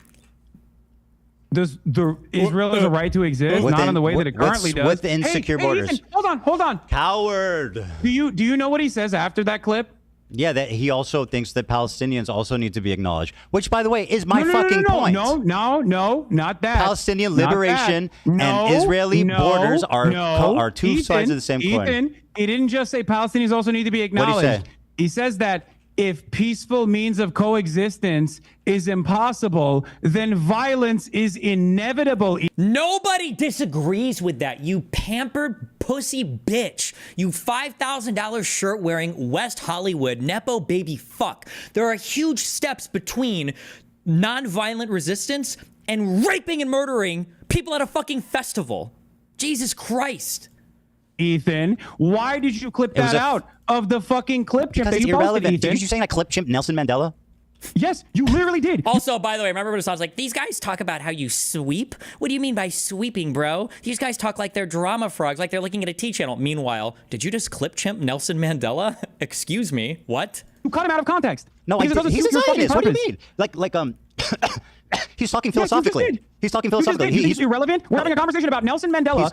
Does Israel has a right to exist, not in the way that it currently does? Within secure borders. Ethan, hold on. Coward. Do you know what he says after that clip? Yeah, that he also thinks that Palestinians also need to be acknowledged, which, by the way, is my fucking point. No, not that. Palestinian liberation and Israeli borders are two sides of the same coin. Ethan, he didn't just say Palestinians also need to be acknowledged. What did he say? He says that if peaceful means of coexistence is impossible, then violence is inevitable. Nobody disagrees with that, you pampered pussy bitch. You $5,000 shirt wearing West Hollywood Nepo baby fuck. There are huge steps between nonviolent resistance and raping and murdering people at a fucking festival. Jesus Christ. Ethan, why did you clip that out of the fucking clip chimp that you posted, Ethan? Did you saying I clip chimp Nelson Mandela? Yes, you literally did. Also, by the way, remember when I was like, these guys talk about how you sweep? What do you mean by sweeping, bro? These guys talk like they're drama frogs, like they're looking at a T channel. Meanwhile, did you just clip chimp Nelson Mandela? Excuse me, what? You cut him out of context. No, he's a Zionist. What do you mean? He's talking philosophically. He's talking philosophically. You think it's irrelevant? We're having a conversation about Nelson Mandela.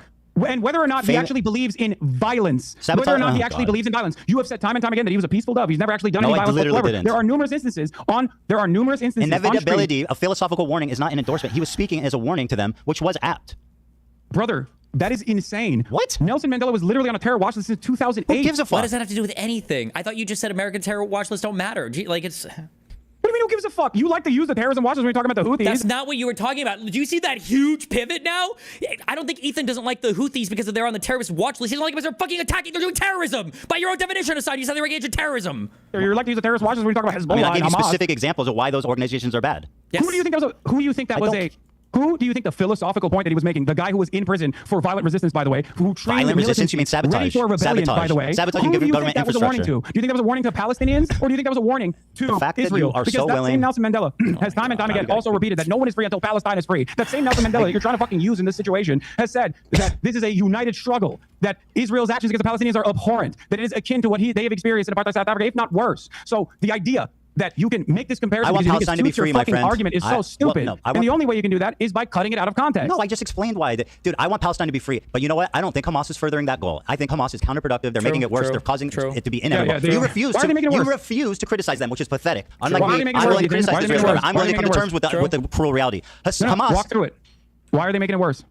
And whether or not he actually believes in violence. Whether or not he actually believes in violence. You have said time and time again that he was a peaceful dove. He's never actually done any violence whatsoever. Didn't. There are numerous instances. Inevitability, a philosophical warning is not an endorsement. He was speaking as a warning to them, which was apt. Brother, that is insane. What? Nelson Mandela was literally on a terror watch list since 2008. Who gives a fuck? What does that have to do with anything? I thought you just said American terror watch lists don't matter. Like it's... What do you mean who gives a fuck? You like to use the terrorism watches when you're talking about the Houthis. That's not what you were talking about. Do you see that huge pivot now? I don't think Ethan doesn't like the Houthis because they're on the terrorist watch list. He doesn't like them because they're fucking attacking. They're doing terrorism. By your own definition, Hasan, you said they were engaged in terrorism. You're like to use the terrorist watches when you're talking about Hezbollah. I gave you specific examples of why those organizations are bad. Yes. Who do you think Who do you think the philosophical point that he was making, the guy who was in prison for violent resistance, by the way, who trained violent resistance, you mean sabotage? Ready for rebellion, by the way. Sabotage who and do you government think that was a warning to? Do you think that was a warning to Palestinians, or do you think that was a warning to the fact Israel? That you are because so that willing... same Nelson Mandela has time and time again also repeated that no one is free until Palestine is free. That same Nelson Mandela that you're trying to fucking use in this situation has said that this is a united struggle, that Israel's actions against the Palestinians are abhorrent, that it is akin to what they have experienced in apartheid South Africa, if not worse. So the idea that you can make this comparison because you think it suits your fucking argument is so stupid. And the only way you can do that is by cutting it out of context. No, I just explained why. Dude, I want Palestine to be free. But you know what? I don't think Hamas is furthering that goal. I think Hamas is counterproductive. They're making it worse. They're causing it to be inevitable. You refuse to criticize them, which is pathetic. Unlike me, I'm willing to criticize Israel. I'm willing to come to terms with the cruel reality. Hamas. Walk through it. Why are they making it worse?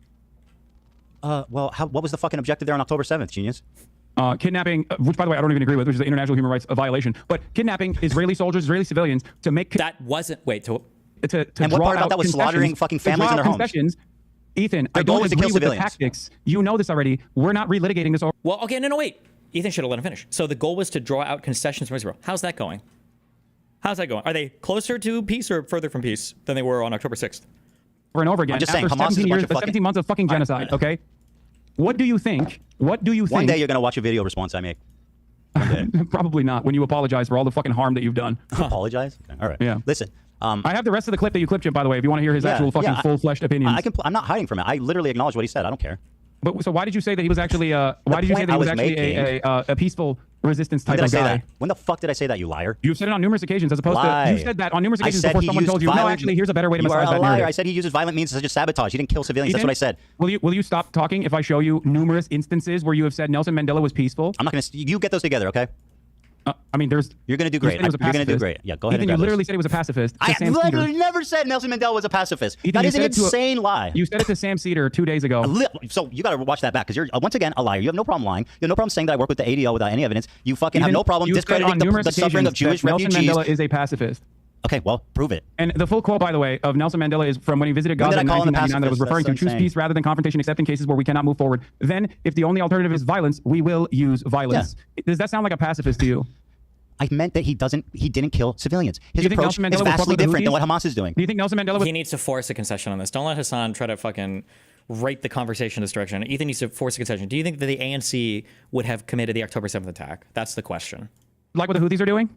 Well, what was the fucking objective there on October 7th, genius? Kidnapping, which by the way I don't even agree with, which is an international human rights violation. But kidnapping Israeli soldiers, Israeli civilians to make that wasn't and what part about that was slaughtering fucking families in their homes? Ethan, I don't agree with the tactics. You know this already. We're not relitigating this. Well, okay, no, wait. Ethan should have let him finish. So the goal was to draw out concessions from Israel. How's that going? How's that going? Are they closer to peace or further from peace than they were on October 6th? Over and over again. I'm just saying, Hamas 17 months of fucking genocide. Okay. What do you think? One day you're gonna watch a video response I make. Probably not. When you apologize for all the fucking harm that you've done. Apologize? All right. Yeah. Listen. I have the rest of the clip that you clipped him, by the way, if you want to hear his actual fucking full-fleshed opinions. I'm not hiding from it. I literally acknowledge what he said. I don't care. But so why did you say that he was actually a peaceful resistance type of guy? When the fuck did I say that, you liar? You've said it on numerous occasions as opposed to you said that on numerous occasions before someone told you, no, actually, here's a better way to massage that narrative. I said he uses violent means such as sabotage. He didn't kill civilians. Ethan, that's what I said. Will you stop talking if I show you numerous instances where you have said Nelson Mandela was peaceful? I'm not gonna. You get those together, okay? I mean, You're gonna do great. You're gonna do great. Yeah, go ahead. Ethan, you literally said he was a pacifist. I literally never said Nelson Mandela was a pacifist. Ethan, that is an insane lie. You said it to Sam Cedar 2 days ago. So you gotta watch that back because you're once again a liar. You have no problem lying. You have no problem saying that I work with the ADL without any evidence. You fucking have no problem discrediting the suffering of Jewish refugees. Nelson Mandela is a pacifist. Okay, well, prove it. And the full quote, by the way, of Nelson Mandela is from when he visited Gaza in 1999 that was referring to choose peace rather than confrontation, except in cases where we cannot move forward. Then, if the only alternative is violence, we will use violence. Yeah. Does that sound like a pacifist to you? I meant that he didn't kill civilians. His approach is vastly different than what Hamas is doing. Do you think Nelson Mandela He needs to force a concession on this. Don't let Hasan try to fucking rape the conversation in this direction. Ethan needs to force a concession. Do you think that the ANC would have committed the October 7th attack? That's the question. Like what the Houthis are doing?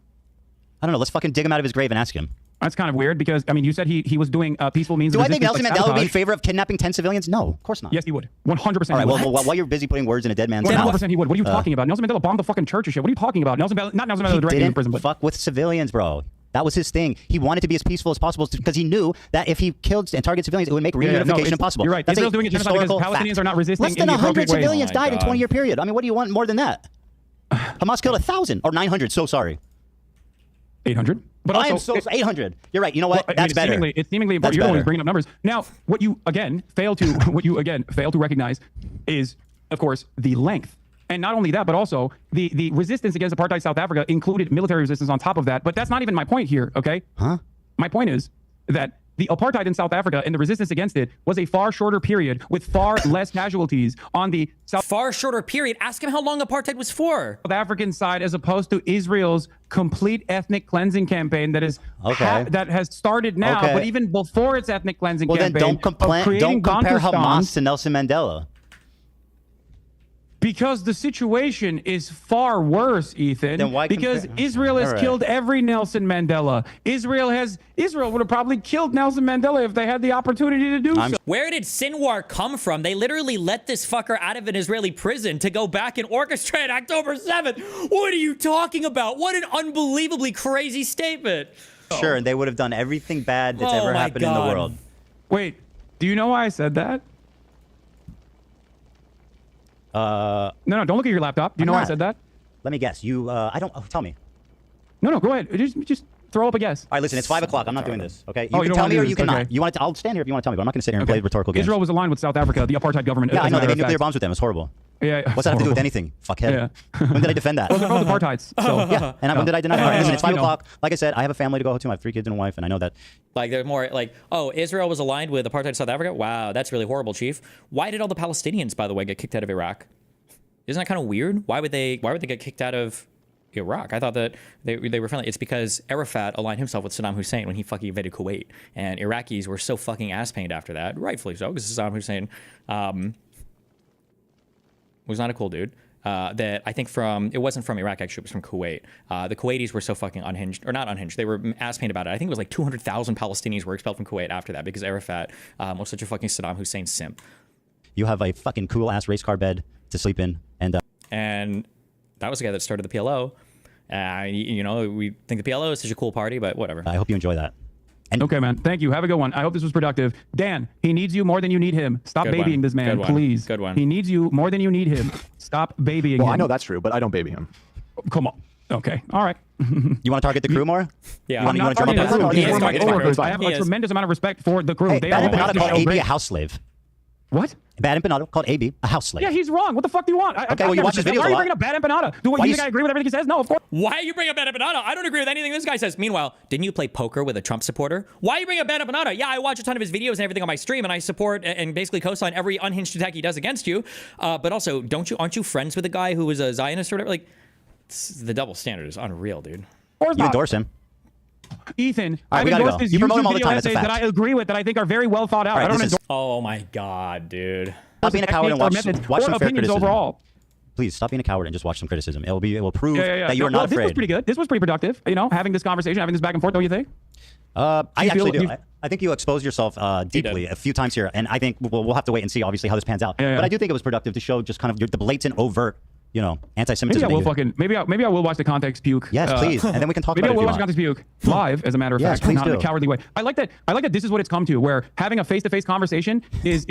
I don't know. Let's fucking dig him out of his grave and ask him. That's kind of weird because, I mean, you said he was doing peaceful means of resistance. Do I think Nelson Mandela would be in sabotage. favor of kidnapping 10 civilians? No, of course not. Yes, he would. 100%. All right, well, while you're busy putting words in a dead man's mouth. 100% he would. What are you talking about? Nelson Mandela bombed the fucking church and shit. What are you talking about? Not Nelson Mandela directly in prison, but fuck with civilians, bro. That was his thing. He wanted to be as peaceful as possible because he knew that if he killed and targeted civilians, it would make reunification impossible. You're right. That's Israel's doing it genocide because Palestinians are not resisting. Less than 100 civilians died in a 20-year period. I mean, what do you want more than that? Hamas killed 1,000 or 900. So sorry. 800. But I am also, so 800. You're right. You know what? Well, That's better. It's seemingly important. That's You're the one better. who's bringing up numbers. Now, what you again fail to recognize is, of course, the length. And not only that, but also the resistance against apartheid South Africa included military resistance on top of that. But that's not even my point here, okay? Huh? My point is that the apartheid in South Africa and the resistance against it was a far shorter period with far less casualties on the far shorter period. Ask him how long apartheid was for. South African side, as opposed to Israel's complete ethnic cleansing campaign that is that has started now, Okay. but even before its ethnic cleansing Well, then campaign. don't compare Hamas Bantustans, to Nelson Mandela. because the situation is far worse, Ethan. Then why because compare? Israel has All right. killed every Nelson Mandela. Israel would have probably killed Nelson Mandela if they had the opportunity to do so. Where did Sinwar come from? They literally let this fucker out of an Israeli prison to go back and orchestrate October 7th. What are you talking about? What an unbelievably crazy statement. Sure, and they would have done everything bad that's Oh ever my happened in the God. world. Wait, do you know why I said that? No, don't look at your laptop. Do you know why I said that? Let me guess. You, I don't. Oh, tell me. No, go ahead. Just throw up a guess. All right, listen. It's 5 o'clock. I'm not doing this. Okay. You Oh, you can don't tell wanna me do or this, you cannot. okay. You want to? I'll stand here if you want to tell me, but I'm not going to sit here and play rhetorical games. Israel was aligned with South Africa, the apartheid government. Yeah, as I a know. They matter made of nuclear fact. bombs with them. It's horrible. Yeah. What's that have to do with horrible. anything? Fuckhead. Yeah. When did I defend that? Those are both apartheids. So yeah. And when did I deny? All right, listen, it's 5 You know. o'clock. Like I said, I have a family to go to. I have 3 kids and a wife, and I know that. Like they're more like, oh, Israel was aligned with apartheid South Africa. Wow, that's really horrible, Chief. Why did all the Palestinians, by the way, get kicked out of Iraq? Isn't that kind of weird? Why would they get kicked out of Iraq? I thought that they were friendly. It's because Arafat aligned himself with Saddam Hussein when he fucking invaded Kuwait, and Iraqis were so fucking ass pained after that, rightfully so, because Saddam Hussein was not a cool dude. That I think it wasn't from Iraq, actually, it was from Kuwait. The Kuwaitis were so fucking unhinged, or not unhinged, they were ass pained about it. I think it was like 200,000 Palestinians were expelled from Kuwait after that because Arafat was such a fucking Saddam Hussein simp. You have a fucking cool ass race car bed to sleep in, and that was the guy that started the PLO. You know, we think the PLO is such a cool party, but whatever. I hope you enjoy that. Okay, man. Thank you. Have a good one. I hope this was productive. Dan, he needs you more than you need him. Stop Good babying one. this man, Good one. please. Good one. He needs you more than you need him. Stop babying Well, him. I know that's true, but I don't baby him. Come on. Okay. All right. You want to target the crew more? Yeah. You want I'm to not jump up? targeting the crew. He These is are my targeting the crew. coworkers. I have a tremendous amount of respect for the crew. Hey, They Bad are Empanada the called show AB great. a house slave. What? Bad Empanada called AB a house slave. Yeah, he's wrong. What the fuck do you want? Okay, well, you watch his videos Why a are you lot. bringing up Bad Empanada? Do Why you you think I agree with everything he says? No, of course. Why you bring up Bad Empanada? I don't agree with anything this guy says. Meanwhile, didn't you play poker with a Trump supporter? Why you bring up Bad Empanada? Yeah, I watch a ton of his videos and everything on my stream, and I support and basically co-sign every unhinged attack he does against you. But also, aren't you friends with a guy who was a Zionist or whatever? Like, the double standard is unreal, dude. You endorse him. Ethan, All right, we I've gotta endorsed go. his You promote YouTube him all the video time. That's a essays that fact. I agree with, that I think are very well thought out. All right, I don't this is- endorse Oh my God, dude. Stop being a coward and watch methods some or fair opinions criticism. overall. Please stop being a coward and just watch some criticism. It will prove Yeah. that you are No, not This was afraid. pretty good. This was pretty productive. You know, having this conversation, having this back and forth. Don't you think? I you actually feel- do. I think you exposed yourself deeply a few times here, and I think we'll have to wait and see, obviously, how this pans out. Yeah. But I do think it was productive to show just kind of the blatant, overt, Maybe anti-Semitism. I will that you- maybe I will watch the context puke. Yes, please, and then we can talk Maybe about it I if will you watch the want. context puke live, as a matter of Yes, fact, please not in a do. cowardly way. I like that this is what it's come to, where having a face-to-face conversation is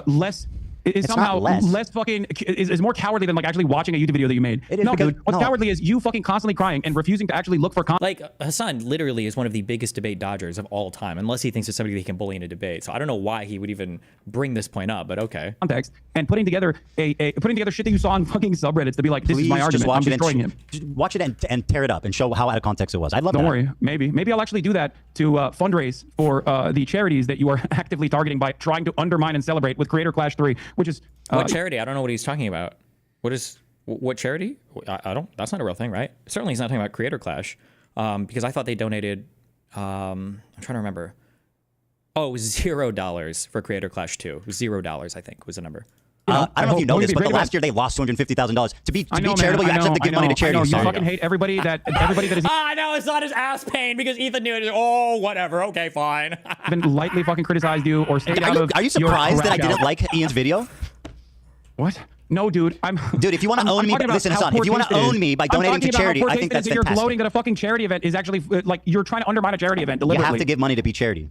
less. Is It's somehow not less. fucking is more cowardly than like actually watching a YouTube video that you made. It is no, because- dude. What's no. cowardly is you fucking constantly crying and refusing to actually look for Like, Hasan literally is one of the biggest debate dodgers of all time, unless he thinks it's somebody that he can bully in a debate. So I don't know why he would even bring this point up, but okay. context and putting together putting together shit that you saw on fucking subreddits to be like, this is my Please just argument. I'm watch it destroying him. Just watch it and tear it up and show how out of context it was. I'd love Don't that. worry. Maybe I'll actually do that to fundraise for the charities that you are actively targeting by trying to undermine and celebrate with Creator Clash 3, which is What charity? I don't know what he's talking about. What charity? I don't. That's not a real thing, right? Certainly, he's not talking about Creator Clash, because I thought they donated. I'm trying to remember. Oh, it was $0 for Creator Clash 2. It was $0, I think, was the number. I don't know if you know Don't this, be but great the about- last year they lost $250,000. To be I know, man, charitable, you I actually have to know, give money to I charity. know, you Sorry. fucking hate everybody that is I know it's not his ass pain because Ethan knew it. Oh, whatever. Okay, fine. even lightly fucking criticized you or stayed out of Are you your surprised that I crack didn't out. like Ian's video? What? No, dude. Dude, if you want to own me, listen, Hasan. If you want to own me by donating to charity, I think that's You're fantastic. gloating that a fucking charity event is actually like you're trying to undermine a charity event You deliberately. have to give money to be charity.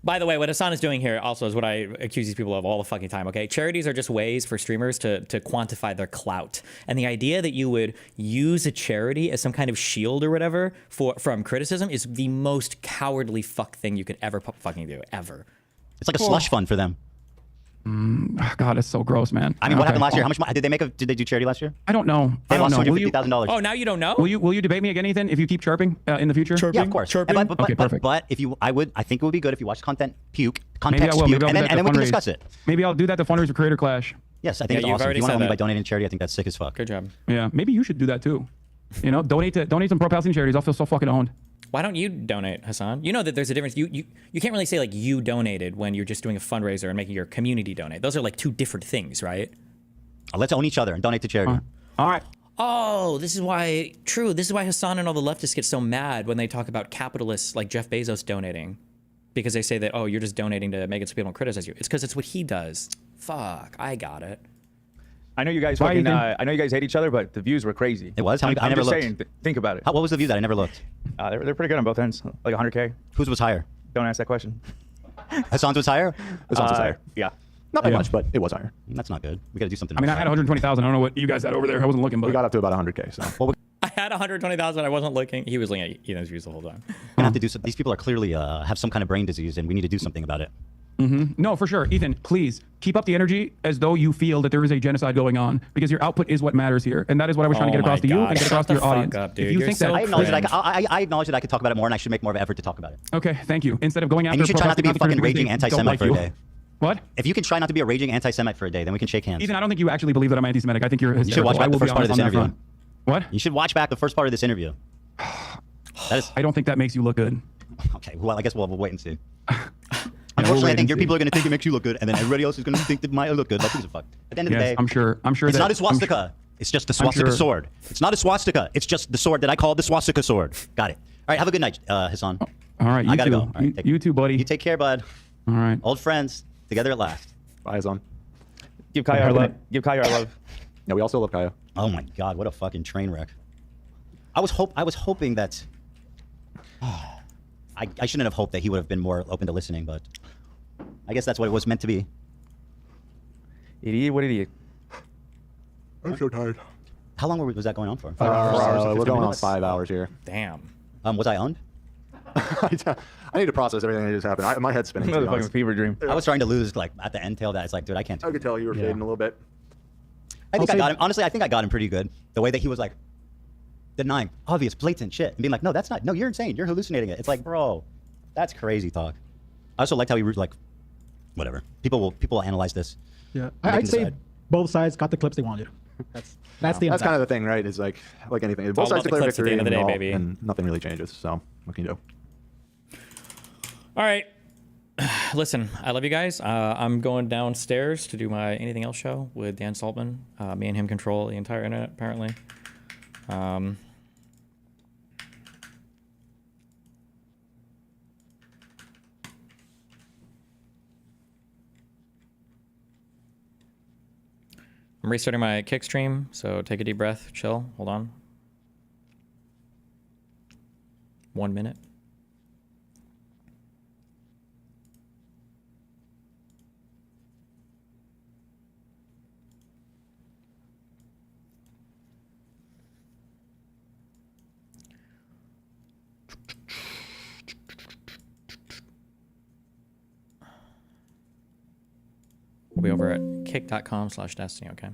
By the way, what Hasan is doing here also is what I accuse these people of all the fucking time, okay? Charities are just ways for streamers to quantify their clout. And the idea that you would use a charity as some kind of shield or whatever from criticism is the most cowardly fuck thing you could ever fucking do, ever. It's like a slush fund for them. God, it's so gross, man. I mean, what happened last year? How much money did they make? Did they do charity last year? I don't know. They lost $250,000. Oh, now you don't know? Will you debate me again, Ethan, if you keep chirping in the future? Yeah, of course. Chirping? Okay, perfect. But if you, I think it would be good if you watch content puke, Maybe I context will. puke, Maybe I'll and do then, that to we can fundraise. discuss it. Maybe I'll do that to fundraise for Creator Clash. Yes, I think it's awesome. If you want to help me by donating to charity, I think that's sick as fuck. Good job. Yeah, maybe you should do that too. You know, donate some pro-Palestinian charities. I'll feel so fucking owned. Why don't you donate, Hasan? You know that there's a difference. You can't really say like you donated when you're just doing a fundraiser and making your community donate. Those are like two different things, right? Let's own each other and donate to charity. All right. Oh, this is why Hasan and all the leftists get so mad when they talk about capitalists like Jeff Bezos donating. Because they say that, oh, you're just donating to make it so people don't criticize you. It's because it's what he does. Fuck, I got it. I know you guys I know you guys hate each other, but the views were crazy. It was? I I'm never just looked. saying, think about it. What was the view that I never looked? They're pretty good on both ends, like 100K. Whose was higher? Don't ask that question. Hasan's was higher? Hasan's was higher. Yeah. Not by much, but it was higher. That's not good. We got to do something. I mean, I had 120,000. I don't know what you guys had over there. I wasn't looking, but we got up to about 100K. So. I had 120,000. I wasn't looking. He was looking at Ethan's views the whole time. We're gonna have to do some, these people are clearly have some kind of brain disease, and we need to do something about it. No, for sure. Ethan, please keep up the energy as though you feel that there is a genocide going on, because your output is what matters here. And that is what I was trying to get across to you and get across to your audience. If you think that, I acknowledge that I could talk about it more, and I should make more of an effort to talk about it. Okay, thank you. Instead of going after and you should try not to be a fucking raging don't anti-Semite like for a you. day. What? If you can try not to be a raging anti-Semite for a day, then we can shake hands. Ethan, I don't think you actually believe that I'm anti-Semitic. I think you're You should watch back the first part of this interview. What? You should watch back the first part of this interview. I don't think that makes you look good. Okay, well, I guess we'll wait and see. Unfortunately, I think your people are going to think it makes you look good, and then everybody else is going to think that might look good. Like, who's a fuck? At the end of the day, I'm sure. It's that, not a swastika. It's just the swastika sword. It's not a swastika. It's just the sword that I call the swastika sword. Got it. All right, have a good night, Hasan. All right, you I gotta too. go. All right, you too, buddy. You take care, bud. All right. Old friends, together at last. Bye, Hasan. Give Kaya our love. Give Kaya our love. Yeah, we also love Kaya. Oh my God, what a fucking train wreck. I was hoping that. I shouldn't have hoped that he would have been more open to listening, but I guess that's what it was meant to be. Idiot, what idiot? I'm so tired. How long was that going on for? 5 hours. We're going on 5 hours here. Damn. Was I owned? I need to process everything that just happened. My head's spinning. Another fucking fever dream. I was starting to lose, like, at the end tail that it's like, dude, I can't. I could tell you were fading a little bit. I think I got him. Honestly, I think I got him pretty good. The way that he was like denying obvious, blatant shit and being like, no, that's not. No, you're insane. You're hallucinating it. It's like, bro, that's crazy talk. I also liked how he was like, whatever. People will analyze this. Yeah, I'd say both sides got the clips they wanted. That's the that's kind of the thing, right? Is like anything. Both sides declare victory, at the end of the day, baby. And nothing really changes. So what can you do? All right. Listen, I love you guys. I'm going downstairs to do my Anything Else show with Dan Saltman. Me and him control the entire internet, apparently. I'm restarting my kick stream, so take a deep breath, chill, hold on. 1 minute. We'll be over at kick.com/destiny, okay?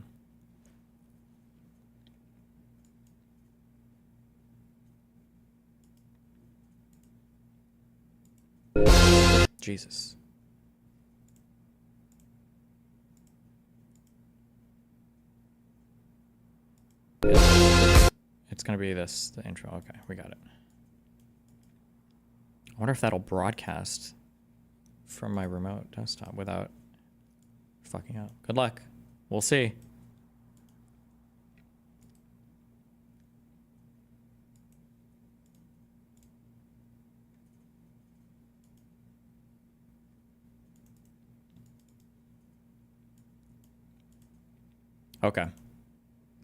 Jesus. It's gonna be this, the intro. Okay, we got it. I wonder if that'll broadcast from my remote desktop without fucking up. Good luck. We'll see. Okay.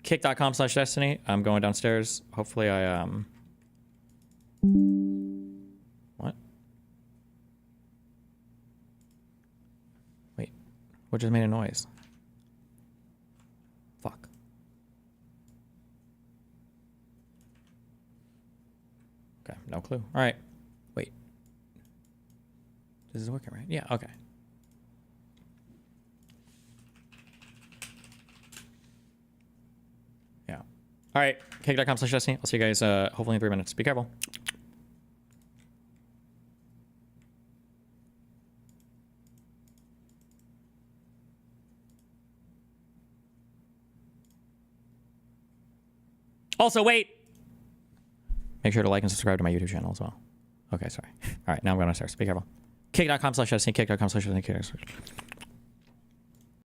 Kick.com/destiny. I'm going downstairs. Hopefully I what? What just made a noise? Fuck. Okay, no clue. All right. Wait. This is working, right? Yeah, okay. Yeah. All right. Cake.com/Destiny. I'll see you guys hopefully in 3 minutes. Be careful. Also, wait. Make sure to like and subscribe to my YouTube channel as well. Okay, sorry. All right, now I'm going upstairs. Be careful. Kick.com/Destiny. Kick.com/Destiny.